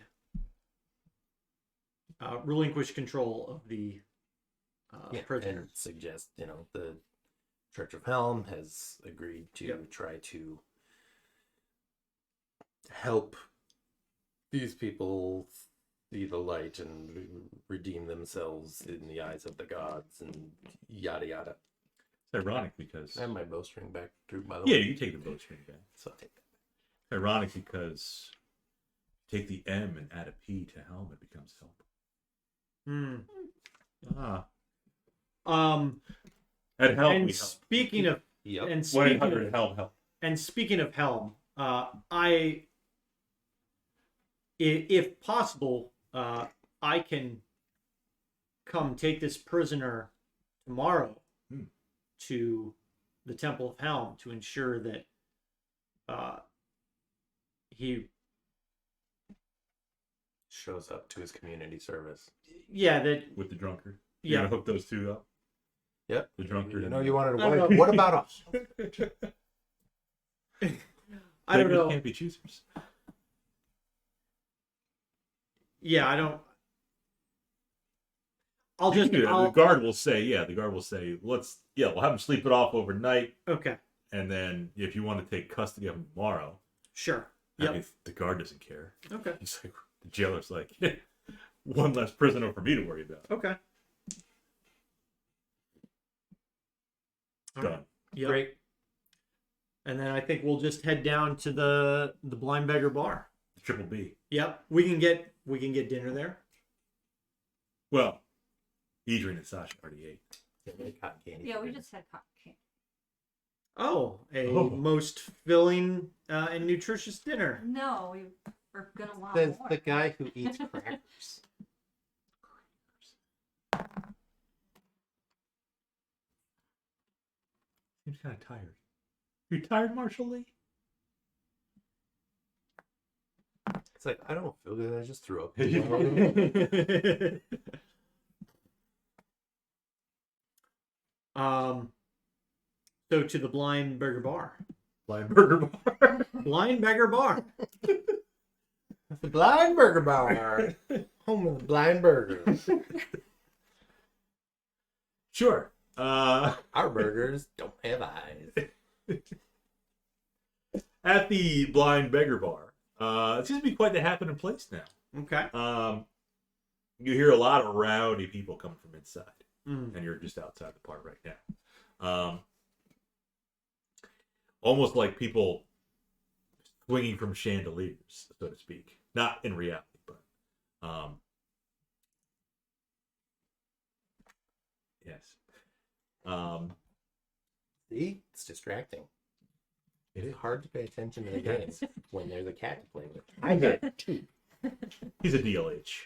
relinquish control of the prisoner. and suggest the Church of Helm has agreed to Yep. try to help these people see the light and redeem themselves in the eyes of the gods and yada yada. It's ironic because I have my bowstring back too, by the yeah, way. you take the bowstring back. So I'll take that. It's ironic because take the M and add a P to helm, it becomes help. Hmm. Ah, Um. at help And we help. speaking of Yep. and speaking 1-800 of, help. and speaking of Helm, if possible, I can come take this prisoner tomorrow Hmm. to the Temple of Helm to ensure that he, Shows up to his community service. that With the drunkard. You're yeah. gonna hook those two up. Yep. The drunkard. You and you wanted I don't to know. wife. What about us? I don't Beggars know. Can't be choosers. Yeah, I don't. I'll You just. can do that. I'll, The guard will say, we'll have him sleep it off overnight, okay. and then if you want to take custody of him tomorrow, Sure. I Yep. mean, the guard doesn't care. Okay. He's like, the jailer's like, one less prisoner for me to worry about. Okay. All Done. right. Yep. Great. And then I think we'll just head down to the Blind Beggar Bar. Triple B. Yep. We can get dinner there. Well, Edrian and Sasha already ate. Cotton candy. Yeah, for we dinner. just had cotton candy. Oh, a Oh. most filling and nutritious dinner. No, we're gonna want Says more. the guy who eats crackers. Seems kind of tired. You tired, Marshall Lee? It's like, I don't feel good. I just threw up. So to the Blind Beggar Bar. Blind Burger Bar. Blind Beggar Bar. The Blind Burger Bar. Home of the Blind Burgers. Sure. Our burgers don't have eyes. At the Blind Beggar Bar, it seems to be quite the happening place now. Okay. You hear a lot of rowdy people coming from inside, Mm. and you're just outside the bar right now. Almost like people swinging from chandeliers, so to speak. Not in reality, but yes. See? It's distracting. It is. It's hard to pay attention to the games when there's a cat to play with. I did it too. He's a DLH.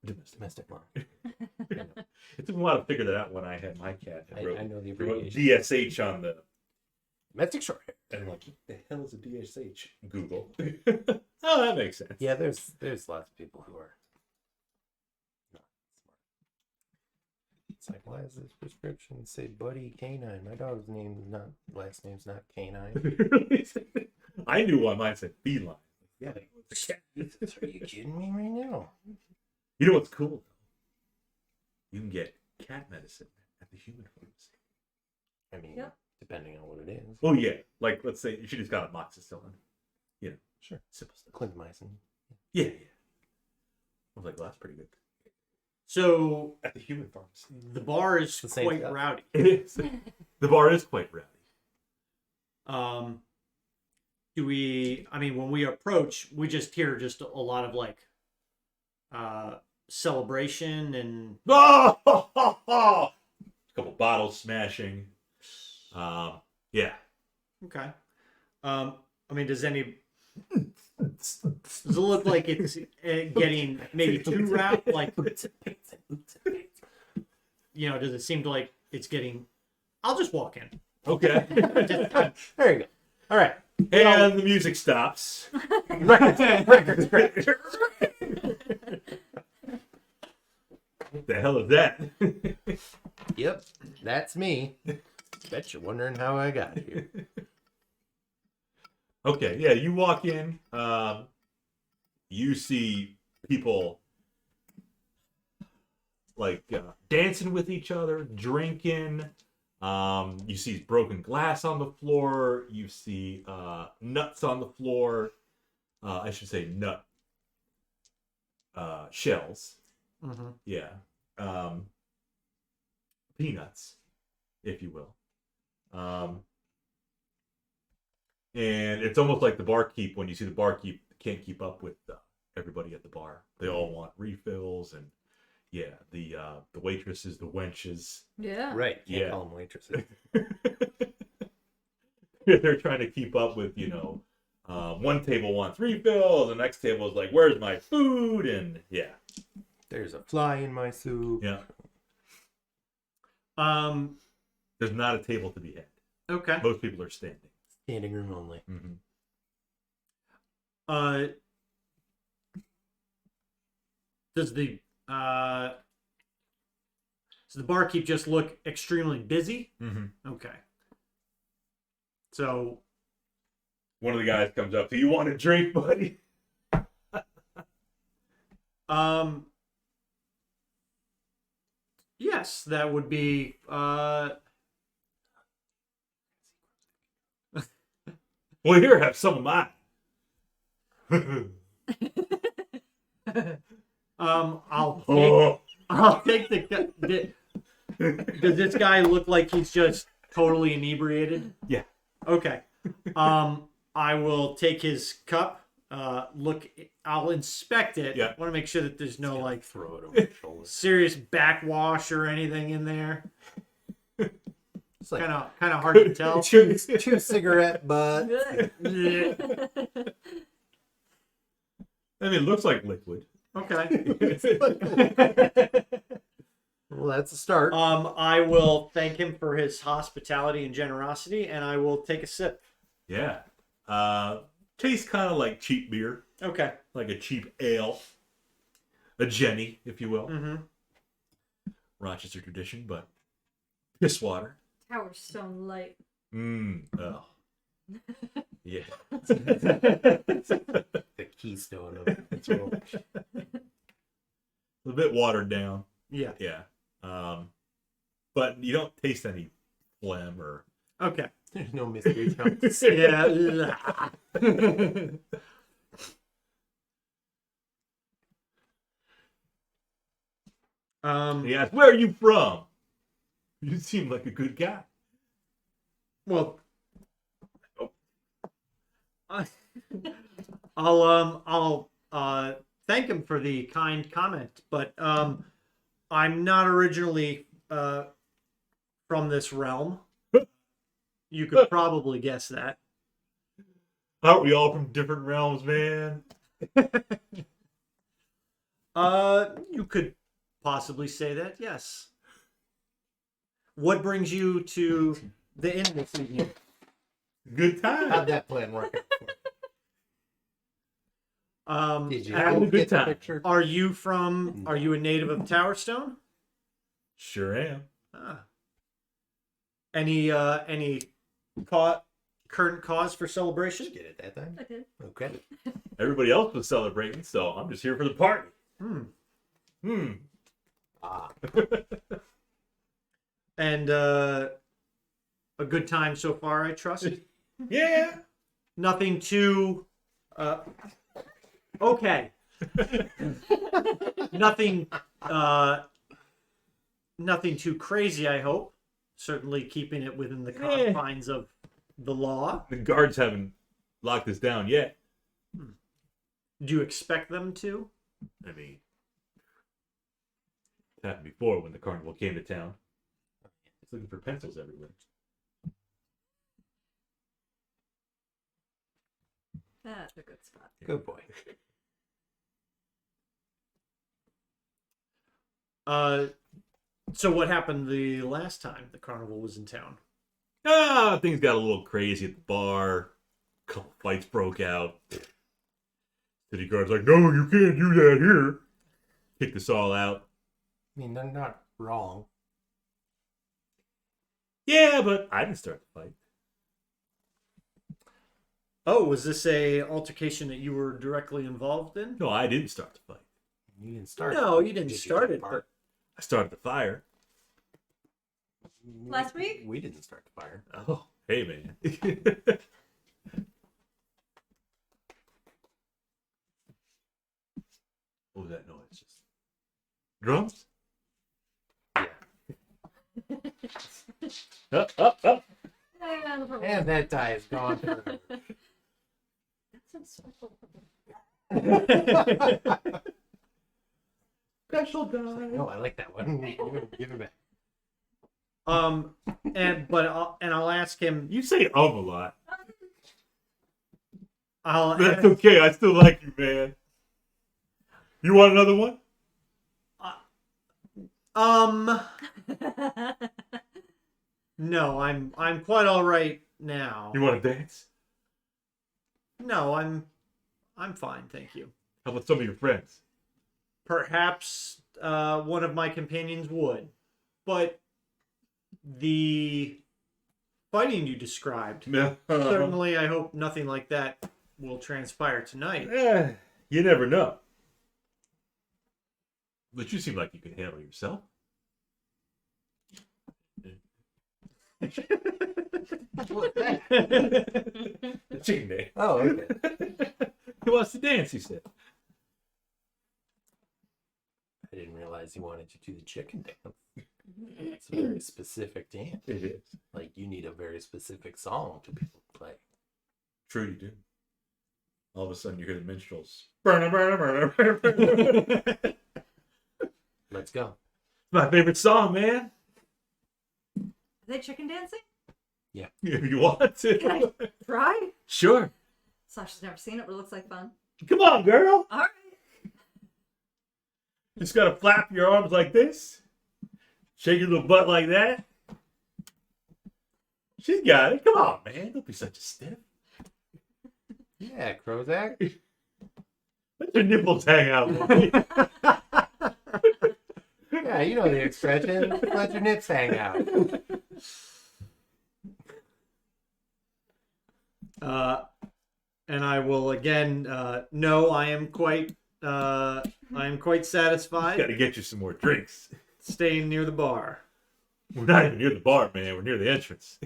Domestic law. It took me a while to figure that out when I had my cat. I know the I wrote abbreviation. DSH on the. Domestic short hair. And I'm like, what the hell is a DSH? Google. Oh, that makes sense. Yeah, there's lots of people who are not It's like, why does this prescription say Buddy Canine? My dog's last name's not Canine. I knew why mine said feline. Yeah. Jesus, are you kidding me right now? You know what's cool? You can get cat medicine at the human pharmacy. I mean, Yep. depending on what it is. Oh yeah, like let's say she just got amoxicillin. You know, Sure. simple stuff. Clindamycin. Yeah. I was like, well, that's pretty good. So At the human pharmacy. the bar is The same quite stuff. rowdy. It is. The bar is quite rowdy. Do we? I mean, when we approach, we just hear just a lot of like celebration and Oh! A couple bottles smashing. Yeah. okay. I mean, does it look like it's getting maybe too rowdy? Like, does it seem like it's getting? I'll just walk in. Okay. There you go. All right. And the music stops. Record scratch. What the hell is that? Yep, that's me. Bet you're wondering how I got here. Okay, yeah, you walk in, you see people like dancing with each other, drinking. You see broken glass on the floor. You see nuts on the floor. I should say nut shells. Mm-hmm. Yeah. Peanuts, if you will. And it's almost like the barkeep, when you see the barkeep can't keep up with everybody at the bar. They all want refills, and yeah, the waitresses, the wenches. Yeah. Right. Can't Yeah. call them waitresses. They're trying to keep up with, one table wants refills, the next table is like, where's my food? And yeah. There's a fly in my soup. Yeah. There's not a table to be had. Okay. Most people are standing. Standing room only. Mm-hmm. Does the barkeep just look extremely busy? Mm-hmm. Okay. So One of the guys comes up, do you want a drink, buddy? yes, that would be Well, here, have some of mine. I'll take the does this guy look like he's just totally inebriated? Yeah. Okay. I will take his cup. I'll inspect it. Yeah. I want to make sure that there's no like Throw it over your shoulder. serious backwash or anything in there. It's like Kind of hard to tell. two cigarette butts. Yeah. I mean, it looks like liquid. Okay. Well, that's a start. I will thank him for his hospitality and generosity, and I will take a sip. Yeah. Tastes kind of like cheap beer, Okay. like a cheap ale. A Jenny, if you will. Mm-hmm. Rochester tradition, but piss water. Towerstone light. Oh. Yeah. The keystone of its role. A bit watered down. Yeah. Yeah. But you don't taste any phlegm or. Okay. There's no mystery count. Yeah. He asks, "Where are you from? You seem like a good guy." Well, I'll thank him for the kind comment, but I'm not originally from this realm. You could probably guess that. Aren't we all from different realms, man? You could possibly say that, yes. What brings you to the inn this evening? Good How'd time. that plan work? Did you Having a good get the time. picture? Are you a native of Towerstone? Sure am. Ah. Any current cause for celebration? Did you get it that time? I did. Okay. Everybody else was celebrating, so I'm just here for the party. Ah. And a good time so far, I trust. Yeah. Nothing too. Okay. Nothing. Nothing too crazy, I hope. Certainly keeping it within the confines of the law. The guards haven't locked us down yet. Do you expect them to? I mean, it happened before when the carnival came to town. It's looking for pencils everywhere. That's a good spot. Good boy. So what happened the last time the carnival was in town? Things got a little crazy at the bar. A couple fights broke out. City guard's like, no, you can't do that here. Kicked us all out. I mean, they're not wrong. Yeah, but I didn't start the fight. Oh, was this a altercation that you were directly involved in? No, I didn't start the fight. You didn't start. No, it. you didn't Did start take it, part? I started the fire. Last week? We didn't start the fire. Oh, hey, man. What was that noise? Just drums? Yeah. Up. And that die is gone forever. That's so special. Special die. No, I like that one. Give it back. I'll ask him. You say a lot. I'll That's okay. I still like you, man. You want another one? No, I'm quite all right now. You want to dance? No, I'm fine, thank you. How about some of your friends? Perhaps one of my companions would, but the fighting you described, certainly I hope nothing like that will transpire tonight. You never know. But you seem like you can handle yourself. Chicken day. Oh, okay. He wants to dance, he said. I didn't realize you wanted to do the chicken dance. It's a very specific dance. It is. Like, you need a very specific song to be able to play. True, you do. All of a sudden, you hear the minstrels. Let's go. My favorite song, man. Are they chicken dancing? If you want to. Can I try? Sure. Sasha's never seen it, but it looks like fun. Come on, girl. All right. Just gotta flap your arms like this. Shake your little butt like that. She's got it. Come on, man. Don't be such a stiff. Yeah, Krozak. Let your nipples hang out. Boy. Yeah, you know the expression. Let your nips hang out. And I will again. No, I am quite satisfied. Gotta get you some more drinks. Staying near the bar. We're not even near the bar, man. We're near the entrance.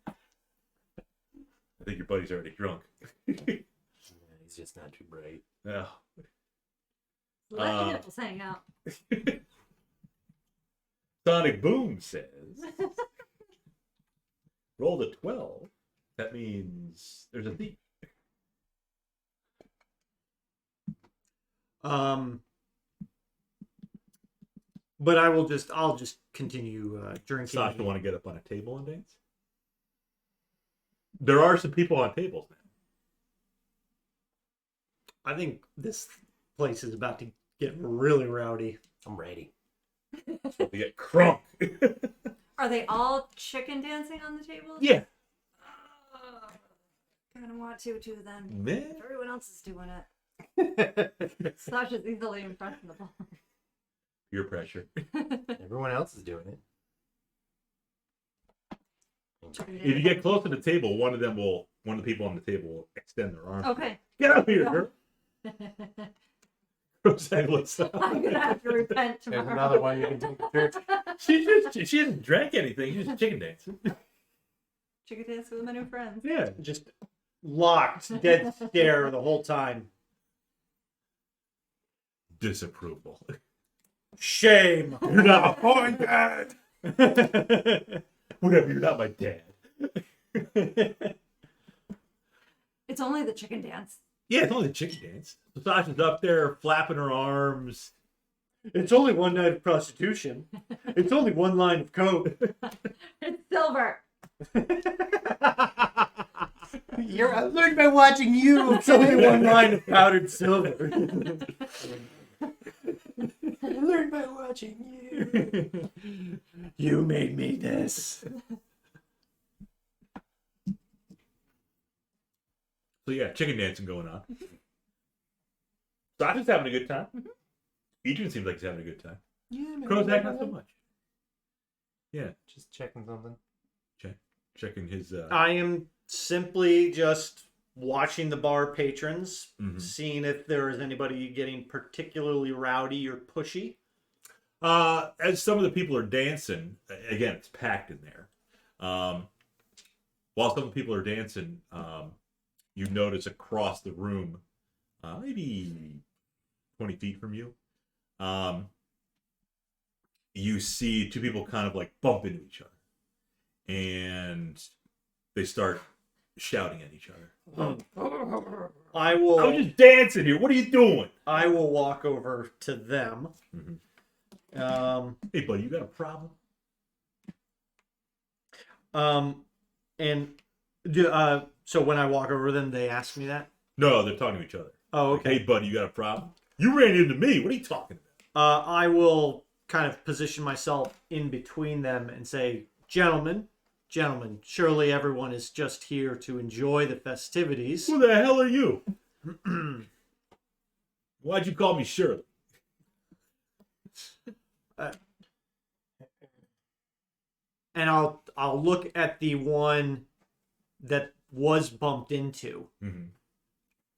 I think your buddy's already drunk. He's just not too bright. No. Let your nipples hang out. Sonic Boom says, roll a 12. That means there's a thief. But I'll just continue drinking. Sasha want to get up on a table and dance? There are some people on tables now. I think this place is about to get really rowdy. I'm ready. So they get crunk. Are they all chicken dancing on the table? Yeah. Kind of want to too then. Man. Everyone else is doing it. Sasha's easily impressionable. Peer pressure. Everyone else is doing it. If you get close to the table, one of the people on the table will extend their arm. Okay. Get out here, girl. Krozak looks up. I'm gonna have to repent There's tomorrow. another one you can take to church. She hasn't drank anything. She's just chicken dancing. Chicken dance with my new friends. Yeah, just locked, dead stare the whole time. Disapproval. Shame. You're not my dad. Whatever. You're not my dad. It's only the chicken dance. Yeah, it's only the chicken dance. So Sasha's up there flapping her arms. It's only one night of prostitution. It's only one line of coke. It's silver. I learned by watching you. It's only one line of powdered silver. I learned by watching you. You made me this. So yeah, chicken dancing going on. Sasha's having a good time. Edrian seems like he's having a good time. Yeah, man. Krozak not so much. Yeah, Just checking something. checking his. I am simply just watching the bar patrons, Mhm. seeing if there is anybody getting particularly rowdy or pushy. As some of the people are dancing, again, it's packed in there. While some of the people are dancing, you notice across the room, maybe 20 feet from you, you see two people kind of like bump into each other. And they start shouting at each other. I I was will just dancing here. What are you doing? walk over to them. Mhm. Um, Hey, buddy, you got a problem? and so when I walk over them, they ask me that. No, they're talking to each other. Oh, Like, okay. hey, buddy, you got a problem? You ran into me. What are you talking about? I will kind of position myself in between them and say, gentlemen, surely everyone is just here to enjoy the festivities. Who the hell are you? Why'd you call me Shirley? And I'll look at the one that was bumped into Mm-hmm.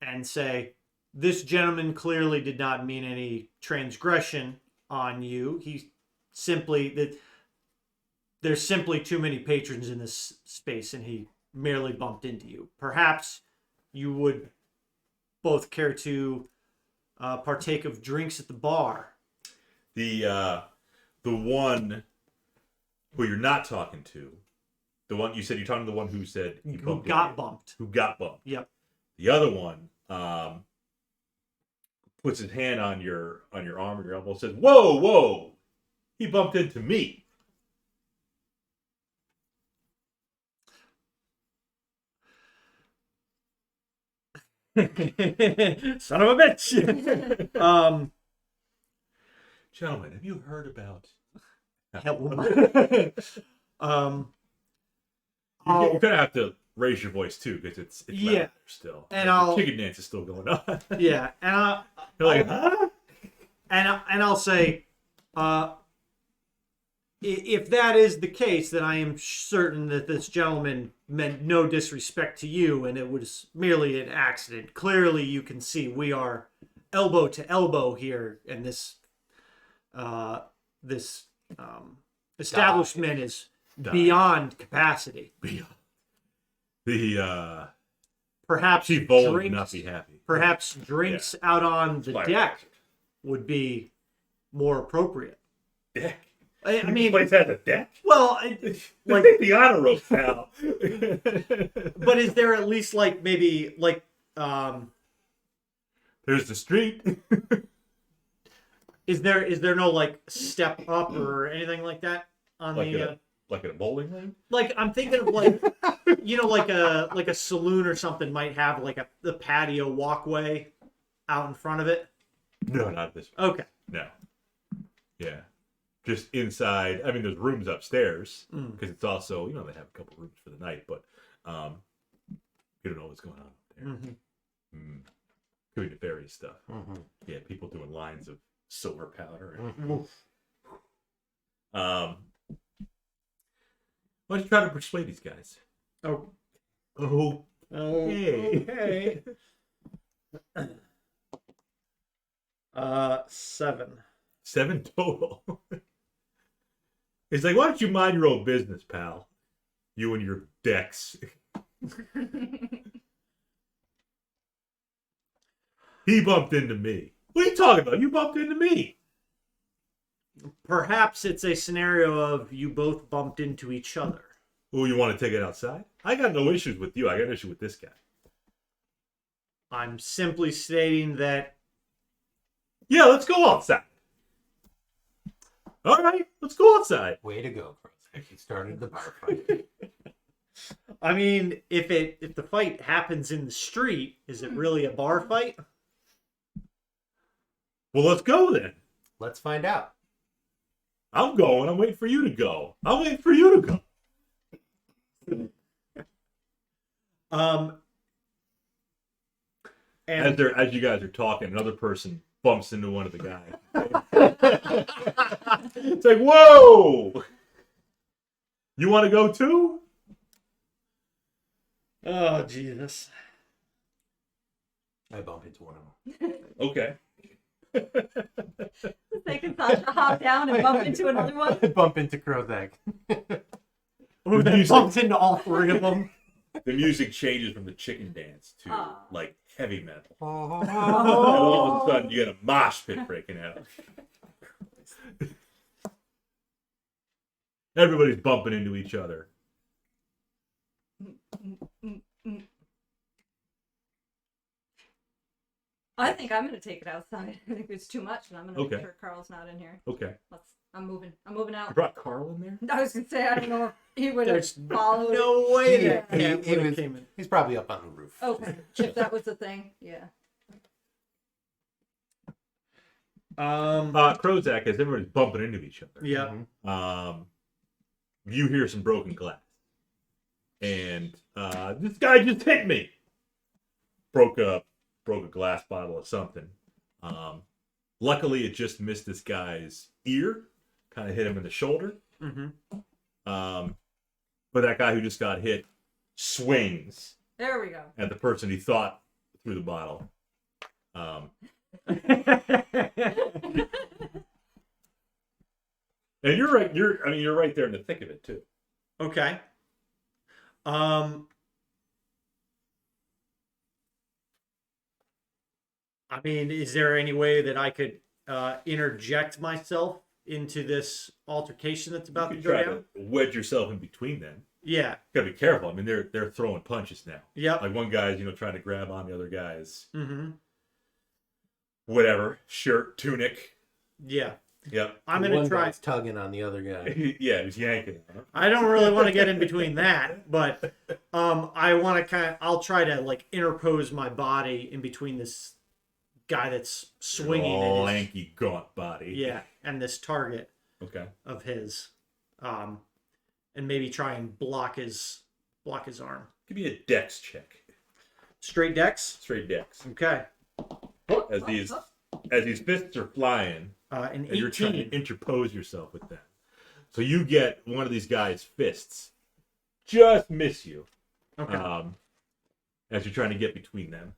and say, this gentleman clearly did not mean any transgression on you. He simply that there's simply too many patrons in this space, and he merely bumped into you. Perhaps you would both care to partake of drinks at the bar. The one who you're not talking to, the one you said you're talking to the one who said he Who bumped got into you. bumped? Who got bumped. Yep. The other one puts his hand on your arm or your elbow and says, whoa, he bumped into me. Son of a bitch. Gentlemen, have you heard about... You're gonna have to raise your voice too, because it's Yeah. loud still. And Like, I'll- the chicken dance is still going on. Yeah, and You're like, huh? I'll say, if that is the case, then I am certain that this gentleman meant no disrespect to you, and it was merely an accident. Clearly, you can see we are elbow to elbow here, and this establishment is beyond capacity. The Perhaps Chief Bowl would drinks, not be happy. perhaps drinks out on the Fire deck hazard. would be more appropriate. Deck. I mean, This place has a deck. well, Like take the honor roll now. but is there at least like maybe like There's the street. is there no like step up or anything like that on like the like in a bowling lane. like I'm thinking of like like a saloon or something might have like the patio walkway out in front of it. No, not this. Okay. No. Yeah. Just inside. I mean, there's rooms upstairs Mm. because it's also, they have a couple rooms for the night, but you don't know what's going on up there. Mhm. Could be nefarious stuff. Mm-hmm. Yeah, people doing lines of silver powder. Mhm. Why don't you try to persuade these guys? Oh, Oh, okay. 7. 7 total. It's like, why don't you mind your own business, pal? You and your decks. He bumped into me. What are you talking about? You bumped into me. Perhaps it's a scenario of you both bumped into each other. Oh, you want to take it outside? I got no issues with you. I got an issue with this guy. I'm simply stating that Yeah, let's go outside. All right, let's go outside. Way to go, Krozak. You started the bar fight. I mean, if the fight happens in the street, is it really a bar fight? Well, let's go then. Let's find out. I'm going. I'm waiting for you to go. I'm waiting for you to go. And As you guys are talking, another person bumps into one of the guys. It's like, whoa! You want to go too? oh Jesus! I bump into one of them. Okay. Making Sasha hop down and bump into another one. I bump into Krozak. Oh, that bumps into all 3 of them. The music changes from the chicken dance to Aw. like heavy metal. Oh. And all of a sudden, you get a mosh pit breaking out. Everybody's bumping into each other. I think I'm gonna take it outside. I think it's too much, and I'm gonna Okay. make sure Carl's not in here. Okay. I'm moving You out. brought Carl in there? I was gonna say I don't know if he would have There's followed. no way He- that he- cat he would have was- came in. He's probably up on the roof. Okay, if that was the thing, yeah. Krozak, as everybody's bumping into each other. Yeah. Mhm. You hear some broken glass. And this guy just hit me. Broke a glass bottle or something. Luckily, it just missed this guy's ear. Kind of hit him in the shoulder. Mm-hmm. But that guy who just got hit swings There we go. at the person he thought threw the bottle. And you're right. You're right there in the thick of it too. Okay. I mean, is there any way that I could interject myself into this altercation that's about to You go try down? to wedge yourself in between them. Yeah. Gotta be careful. I mean, they're throwing punches now. Yep. Like one guy's trying to grab on the other guy's Mm-hmm. whatever shirt, tunic. Yeah. Yep. I'm gonna One try. guy's tugging on the other guy. Yeah, he's yanking. Huh? I don't really want to get in between that, but I want to I'll try to like interpose my body in between this guy that's swinging at his, Lanky, gaunt body. yeah, and this target Okay. of his, and maybe try and block his arm. Give me a dex check. Straight dex. Straight dex. Okay. As these fists are flying, An and you're trying 18. to interpose yourself with them. So you get one of these guys' fists just miss you. Okay. As you're trying to get between them.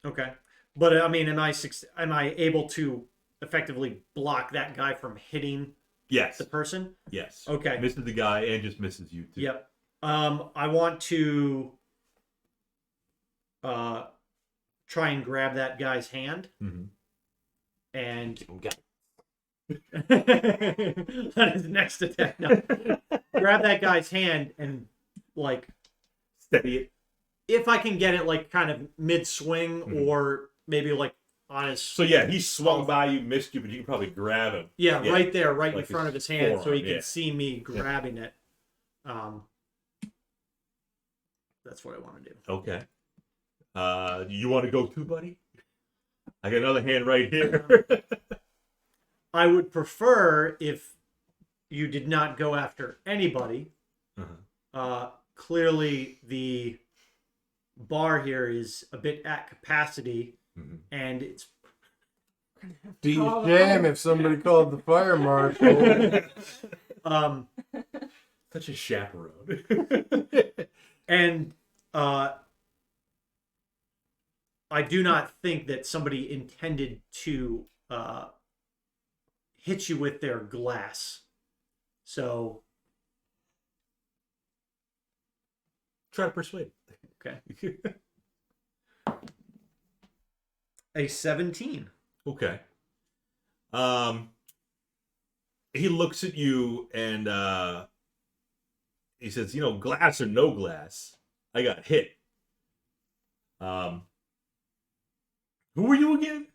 Okay. But I mean, am I able to effectively block that guy from hitting Yes. the person? Yes. Okay. Misses the guy and just misses you too. Yep. I want to try and grab that guy's hand Mm-hmm. and Got on his next attack. No. Grab that guy's hand and like Steady it. if I can get it like kind of mid swing Mhm. or maybe like on his So yeah, he swung by you, missed you, but you can probably grab him. yeah, yeah, right there, right like in front his of his hand, so he forearm, can yeah. see me grabbing it. That's what I want to do. Okay. You want to go too, buddy? I got another hand right here. I would prefer if you did not go after anybody. Uh-huh. Clearly, the bar here is a bit at capacity, Mhm. and it's Be a shame if somebody called the fire marshal. Such a chaperone. And I do not think that somebody intended to hit you with their glass. So, Try to persuade. okay. A 17. Okay. He looks at you and he says, "You know, glass or no glass, I got hit. Who were you again?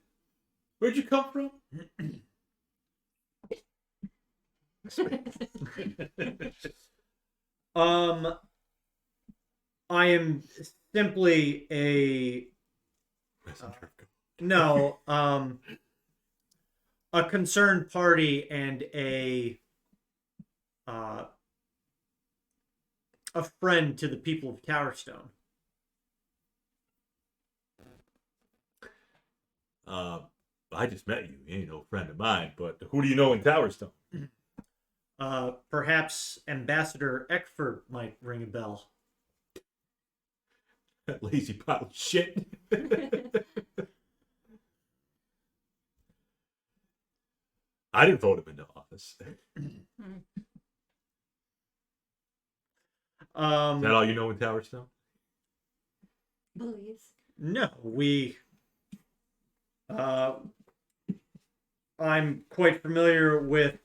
Where'd you come from?" I am simply a no, a concerned party and a friend to the people of Towerstone. I just met you. You ain't no friend of mine, but who do you know in Towerstone? Perhaps Ambassador Eckford might ring a bell. That lazy pile of shit. I didn't vote him into office. Is that all you know in Towerstone? Believes. No, I'm quite familiar with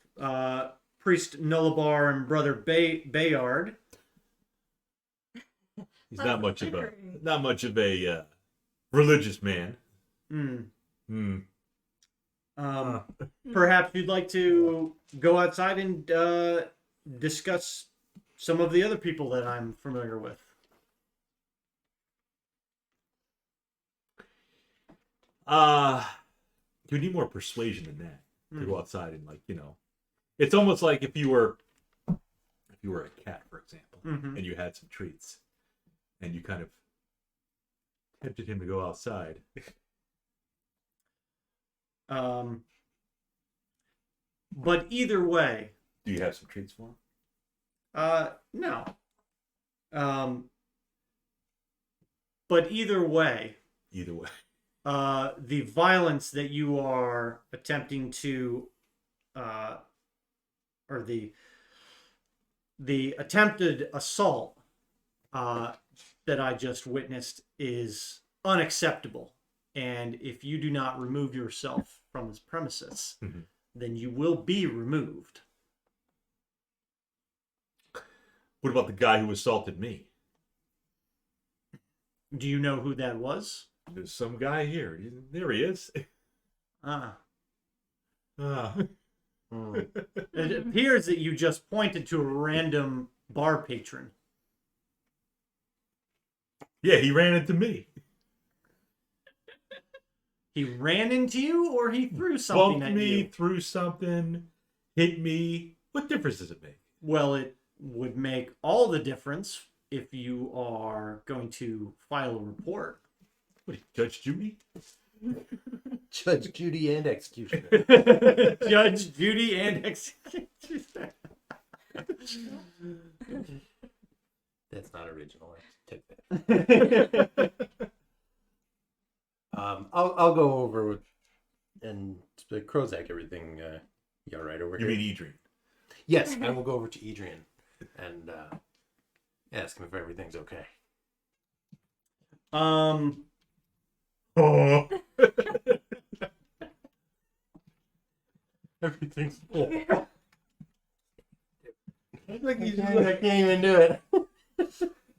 Priest Nullabar and Brother Bayard. He's not much of a religious man. Perhaps you'd like to go outside and discuss some of the other people that I'm familiar with. You need more persuasion than that to go outside and, like, you know, it's almost like if you were a cat, for example, and you had some treats and you kind of tempted him to go outside. But either way, Do you have some treats for him? no. But either way, the violence that you are attempting to, or the attempted assault that I just witnessed is unacceptable. And if you do not remove yourself from this premises, then you will be removed. What about the guy who assaulted me? Do you know who that was? There's some guy here. There he is. It appears that you just pointed to a random bar patron. Yeah, he ran into me. He ran into you, or he threw something Bumped at me, you? threw something, hit me. What difference does it make? Well, it would make all the difference if you are going to file a report. What, Judge Judy? Judge, Judy, and executioner. Judge, Judy, and executioner. That's not original. I take that. I'll go over with, and Krozak, everything. You all right over You here? mean Edrian? Yes, I will go over to Edrian and ask him if everything's okay. Oh. Everything's full. Like he's I can't even do it.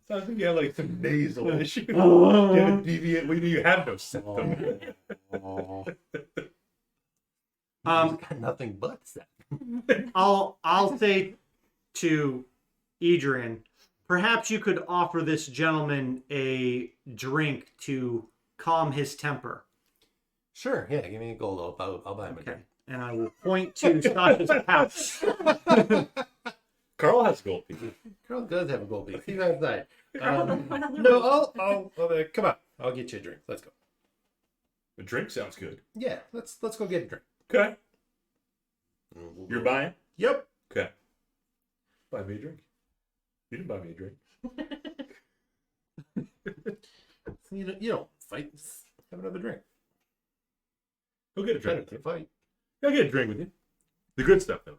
sounds like you have like some nasal issue. You have a deviant. Well, you have no symptom. Got nothing but that. I'll say to Edrian, perhaps you could offer this gentleman a drink to calm his temper. Sure, yeah, give me a gold. I'll buy him a Okay. drink. And I will point to Sasha's pouch. Carl has gold teeth. Carl does have a gold piece. He's outside. No, I'll come on. I'll get you a drink. Let's go. A drink sounds good. Yeah, let's go get a drink. Okay. And we'll You're go- buying? Yep. Okay. Buy me a drink. You didn't buy me a drink. You don't fight. Just have another drink. Go get a drink Better with to you. fight. Go get a drink with you. The good stuff, though.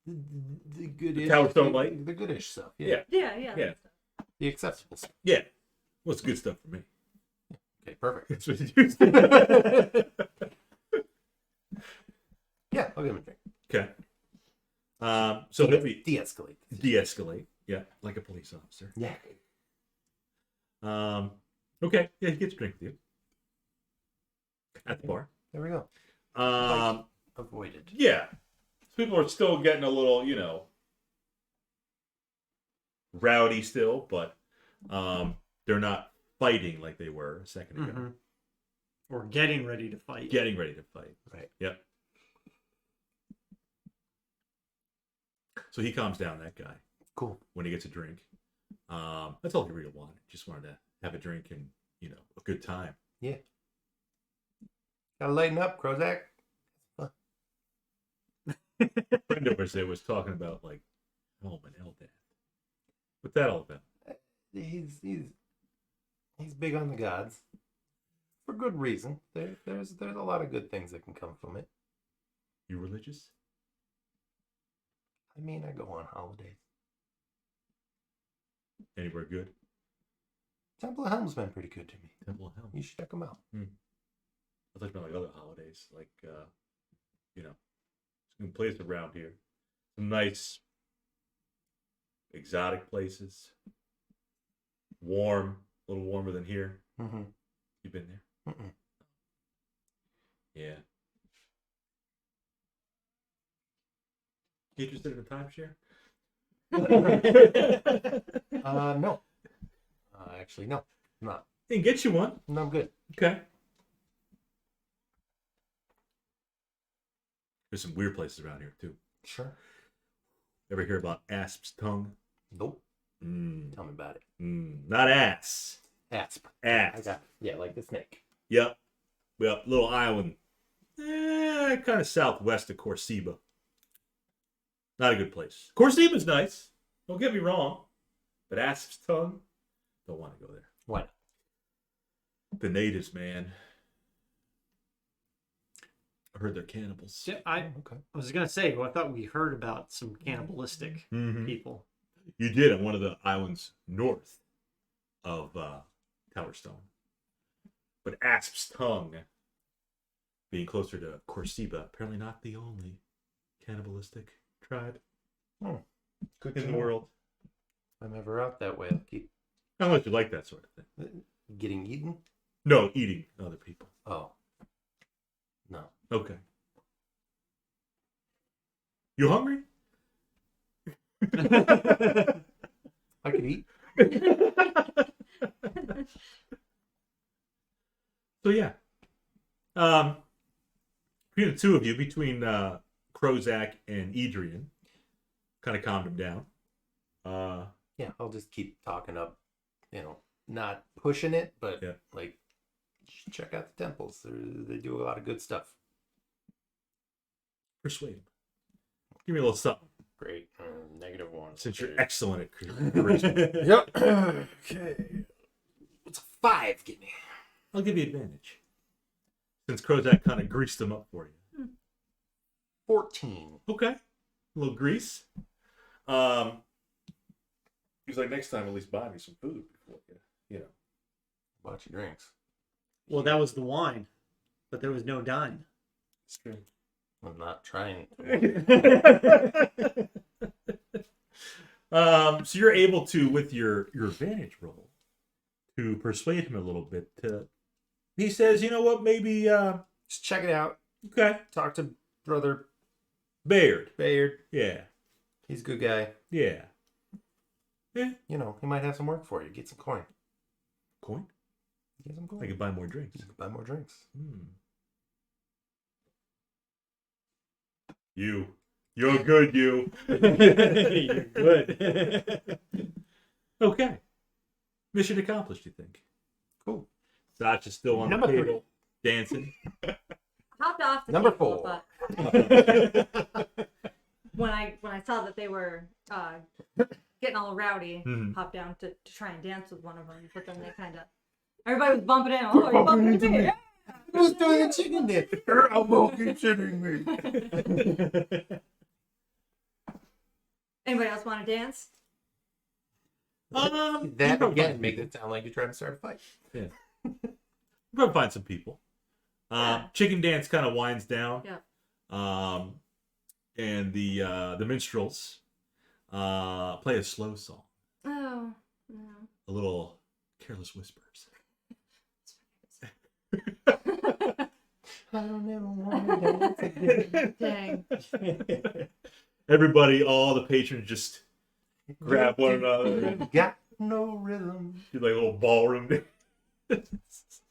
The goodish. Towerstone Light? The goodish stuff. Yeah. Yeah. Yeah. The acceptable stuff. Yeah. What's good stuff for me? Okay, perfect. That's what you said. Yeah, I'll give him a drink. Okay. So maybe De-escalate. de-escalate. Yeah, like a police officer. Yeah. Okay. Yeah, he gets a drink with you at the bar. There we go. Avoided. Yeah. People are still getting a little, rowdy still, but they're not fighting like they were a second ago. Mhm. Or getting ready to fight. Getting ready to fight. Right. Yep. So he calms down, that guy, Cool. when he gets a drink. That's all he really wanted. Just wanted to have a drink and, a good time. Yeah. Gotta lighten up, Krozak. A friend of ours there was talking about, like, home and Eldath. What's that all about? He's big on the gods. For good reason. There's a lot of good things that can come from it. You religious? I mean, I go on holidays. Anywhere good? Temple of Helm's been pretty good to me. Temple of Helm. You should check them out. I was thinking about like other holidays, like some places around here, some nice exotic places, warm, a little warmer than here. Mm-hmm. You been there? Mm-mm. Yeah. You interested in a timeshare? No. Actually, no. I'm not. They can get you one. No, I'm good. Okay. There's some weird places around here too. Sure. Ever hear about Asp's Tongue? Nope. Mm, Tell me about it. not ass. Asp. Ass. I got it. Yeah, like the snake. Yep. Little island. Kind of southwest of Courtesan. Not a good place. Courtesan's nice. Don't get me wrong. But Asp's Tongue, don't want to go there. Why not? The natives, man. I heard they're cannibals. Yeah, I Okay. was gonna say, well, I thought we heard about some cannibalistic Mhm. people. You did on one of the islands north of Towerstone. But Asp's Tongue, being closer to Courtesan, apparently not the only cannibalistic tribe Good in to the know. world. If I'm ever out that way, I'll keep How much you like that sort of thing? getting eaten. No, eating other people. Oh. No. Okay. You hungry? I could eat. So yeah. Between the two of you, between Krozak and Edrian, kind of calmed him down. Yeah, I'll just keep talking up, not pushing it, but Yeah. like, you should check out the temples. They do a lot of good stuff. Persuade him. Give me a little something, Great. -1. since you're Okay. excellent at charisma. Yep. Okay. What's a 5 give me? I'll give you advantage. Since Krozak kind of greased them up for you. 14. Okay. A little grease. He's like, next time at least buy me some food before you. Bunch of drinks. Well, that was the wine, but there was no dine. It's true. I'm not trying. So you're able to, with your advantage roll, to persuade him a little bit. He says, you know what, maybe, Just check it out. okay, Talk to Brother Bayard. Bayard. Yeah, He's a good guy. yeah. He might have some work for you. Get some coin. Coin? Get some coin. I can buy more drinks. You can buy more drinks. You're good, you. You're good. Okay. Mission accomplished, you think? Cool. Sasha's still on Number the 3. table. dancing. Hopped off the Number table, 4. but when I saw that they were getting all rowdy, Mhm. hopped down to try and dance with one of them. But then they kind of everybody was bumping in. Oh, you're bumping into me. Yeah. Who's doing the chicken dance? I'm fucking shitting me. Anybody else want to dance? That again makes it sound like you're trying to start a fight. Yeah. We'll probably find some people. Yeah. Chicken dance kind of winds down. Yeah. And the minstrels play a slow song. Oh, no. A little Careless Whispers. I don't ever want to dance again. Dang. Everybody, all the patrons just grab one another. Got no rhythm. Do like a little ballroom dance.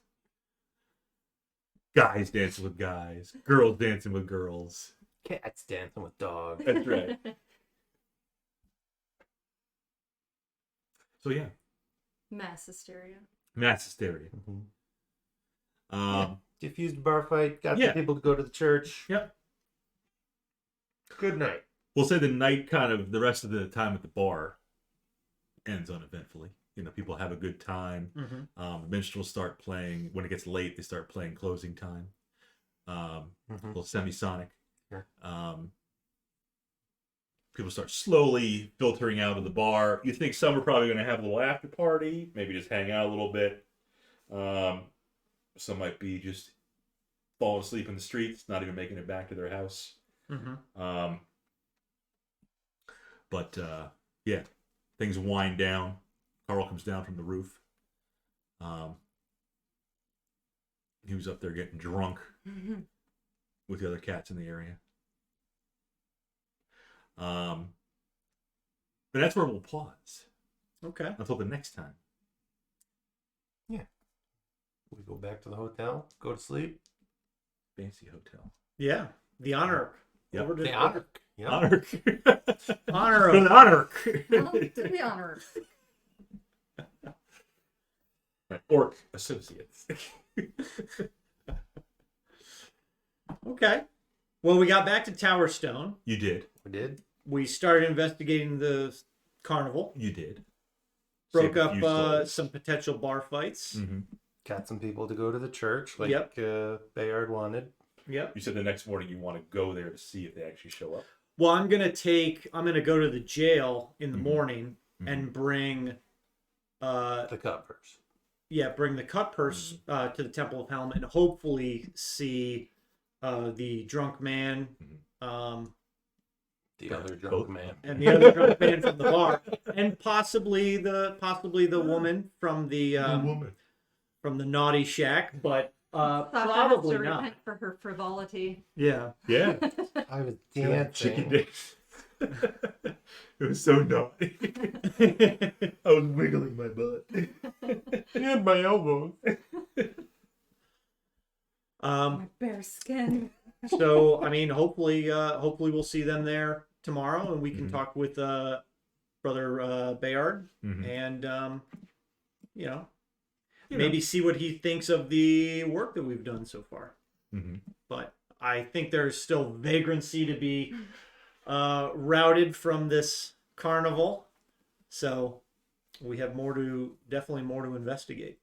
Guys dancing with guys. Girls dancing with girls. Cats dancing with dogs. That's right. So yeah, Mass hysteria. mass hysteria. Diffused bar fight. Got Yeah. the people to go to the church. Yep. Good night. We'll say the night kind of, the rest of the time at the bar ends uneventfully. You know, people have a good time. Mhm. The minstrels start playing. When it gets late, they start playing closing time. A little semisonic. Sure. People start slowly filtering out of the bar. You think some are probably going to have a little after party, maybe just hang out a little bit. Some might be just falling asleep in the streets, not even making it back to their house. Mhm. But yeah, things wind down. Carl comes down from the roof. He was up there getting drunk with the other cats in the area. But that's where we'll pause Okay. until the next time. We go back to the hotel. Go to sleep. Fancy hotel. Yeah. The honor. Yep. Over to The honor. Yeah. Honor. Honor An of honor. Well, to the honor. My orc associates. Okay. Well, we got back to Towerstone. You did. We did. We started investigating the carnival. You did. Broke Saved a up few souls. some potential bar fights. Mhm. Got some people to go to the church, like Yep. Bayard wanted. Yep. You said the next morning you want to go there to see if they actually show up. Well, I'm gonna go to the jail in the Mhm. morning Mhm. and bring The covers. bring the cut purse to the Temple of Helmet and hopefully see the drunk man The other drunk Both. man. and the other drunk man from the bar, and possibly the woman from the woman. from the naughty shack, but Sasha probably has to not. repent for her frivolity. Yeah. Yeah. I was Chicken dancing. dance. It was so naughty. I was wiggling my butt. And my elbows. My bare skin. So I mean, hopefully we'll see them there tomorrow, and we can Mhm. talk with Brother Bayard, Mhm. and you know, You maybe know. see what he thinks of the work that we've done so far. Mhm. But I think there's still vagrancy to be routed from this carnival, so we have definitely more to investigate.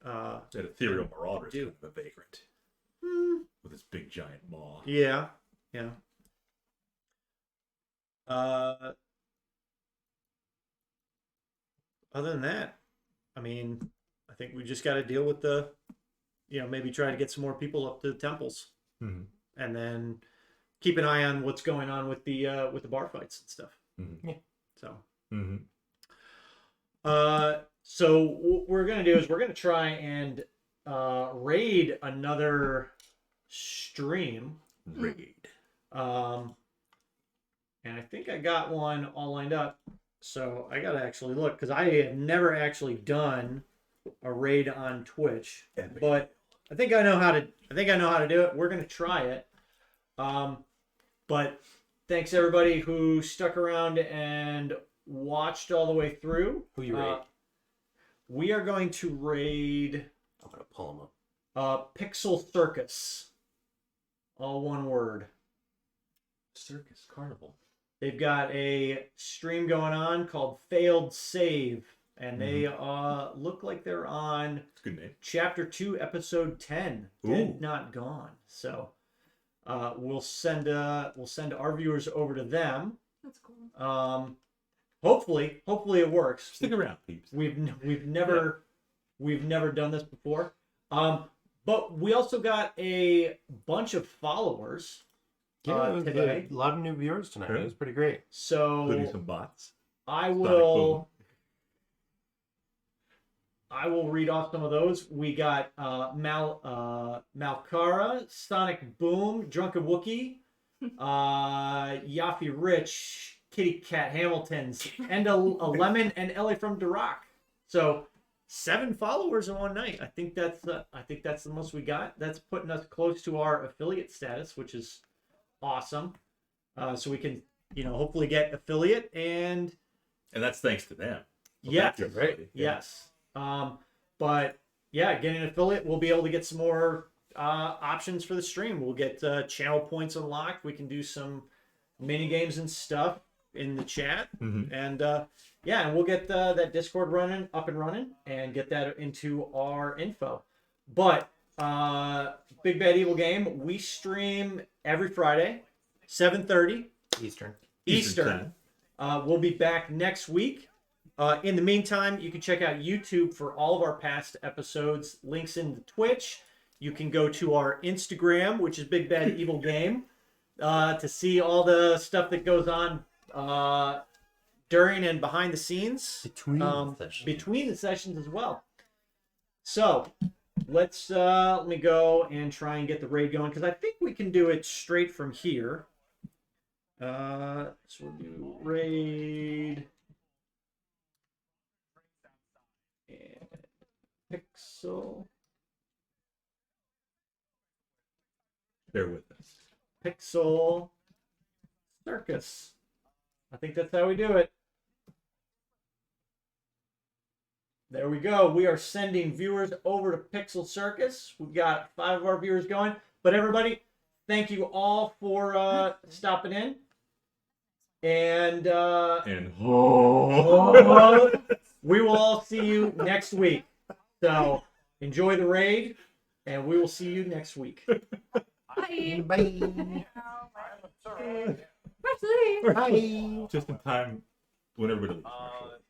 That ethereal marauder is Do. kind of a vagrant with his big giant maw. Yeah. Other than that, I mean, I think we just got to deal with maybe try to get some more people up to the temples, Mhm. and then keep an eye on what's going on with the bar fights and stuff. Mhm. Yeah. So, Mhm. so what we're gonna do is we're gonna try and raid another stream. Raid. And I think I got one all lined up. So I gotta actually look because I have never actually done a raid on Twitch, but I think I know how to. Do it. We're gonna try it. But thanks everybody who stuck around and watched all the way through. Who you raid? We are going to raid. I'm gonna pull him Pixel Circus. All one word. Circus Carnival. They've got a stream going on called Failed Save, and they look like they're on It's a good name. Chapter 2, Episode 10. Ooh. Dead Not Gone. So we'll send our viewers over to them. That's cool. Hopefully it works. Stick around, peeps. We've never done this before. But we also got a bunch of followers Yeah, it was today. a lot of new viewers tonight. It was pretty great. Including So some bots. I Sonic will read off some of those. We got Malkara, Sonic Boom, Drunken Wookie, Yaffy Rich, Kitty Cat Hamiltons, and a Lemon and Ellie from Dirac. So 7 followers in one night. I think that's the most we got. That's putting us close to our affiliate status, which is awesome. So we can, hopefully get affiliate and that's thanks to them. So yeah, thank you, everybody. yes. But yeah, getting an affiliate, we'll be able to get some more options for the stream. We'll get channel points unlocked. We can do some mini games and stuff in the chat, Mhm. and and we'll get that Discord up and running, and get that into our info. But Big Bad Evil Game, we stream every Friday, 7:30 Eastern. Eastern. We'll be back next week. In the meantime, you can check out YouTube for all of our past episodes. Links in the Twitch. You can go to our Instagram, which is Big Bad Evil Game, to see all the stuff that goes on during and behind the scenes. Between the sessions. Between the sessions as well. So let me go and try and get the raid going, because I think we can do it straight from here. So we'll do raid and Pixel Bear with us. Pixel Circus. I think that's how we do it. There we go. We are sending viewers over to Pixel Circus. We've got 5 of our viewers going. But everybody, thank you all for stopping in. And we will all see you next week. So enjoy the raid, and we will see you next week. Bye. Bye. Bye. Just in time when everybody leaves.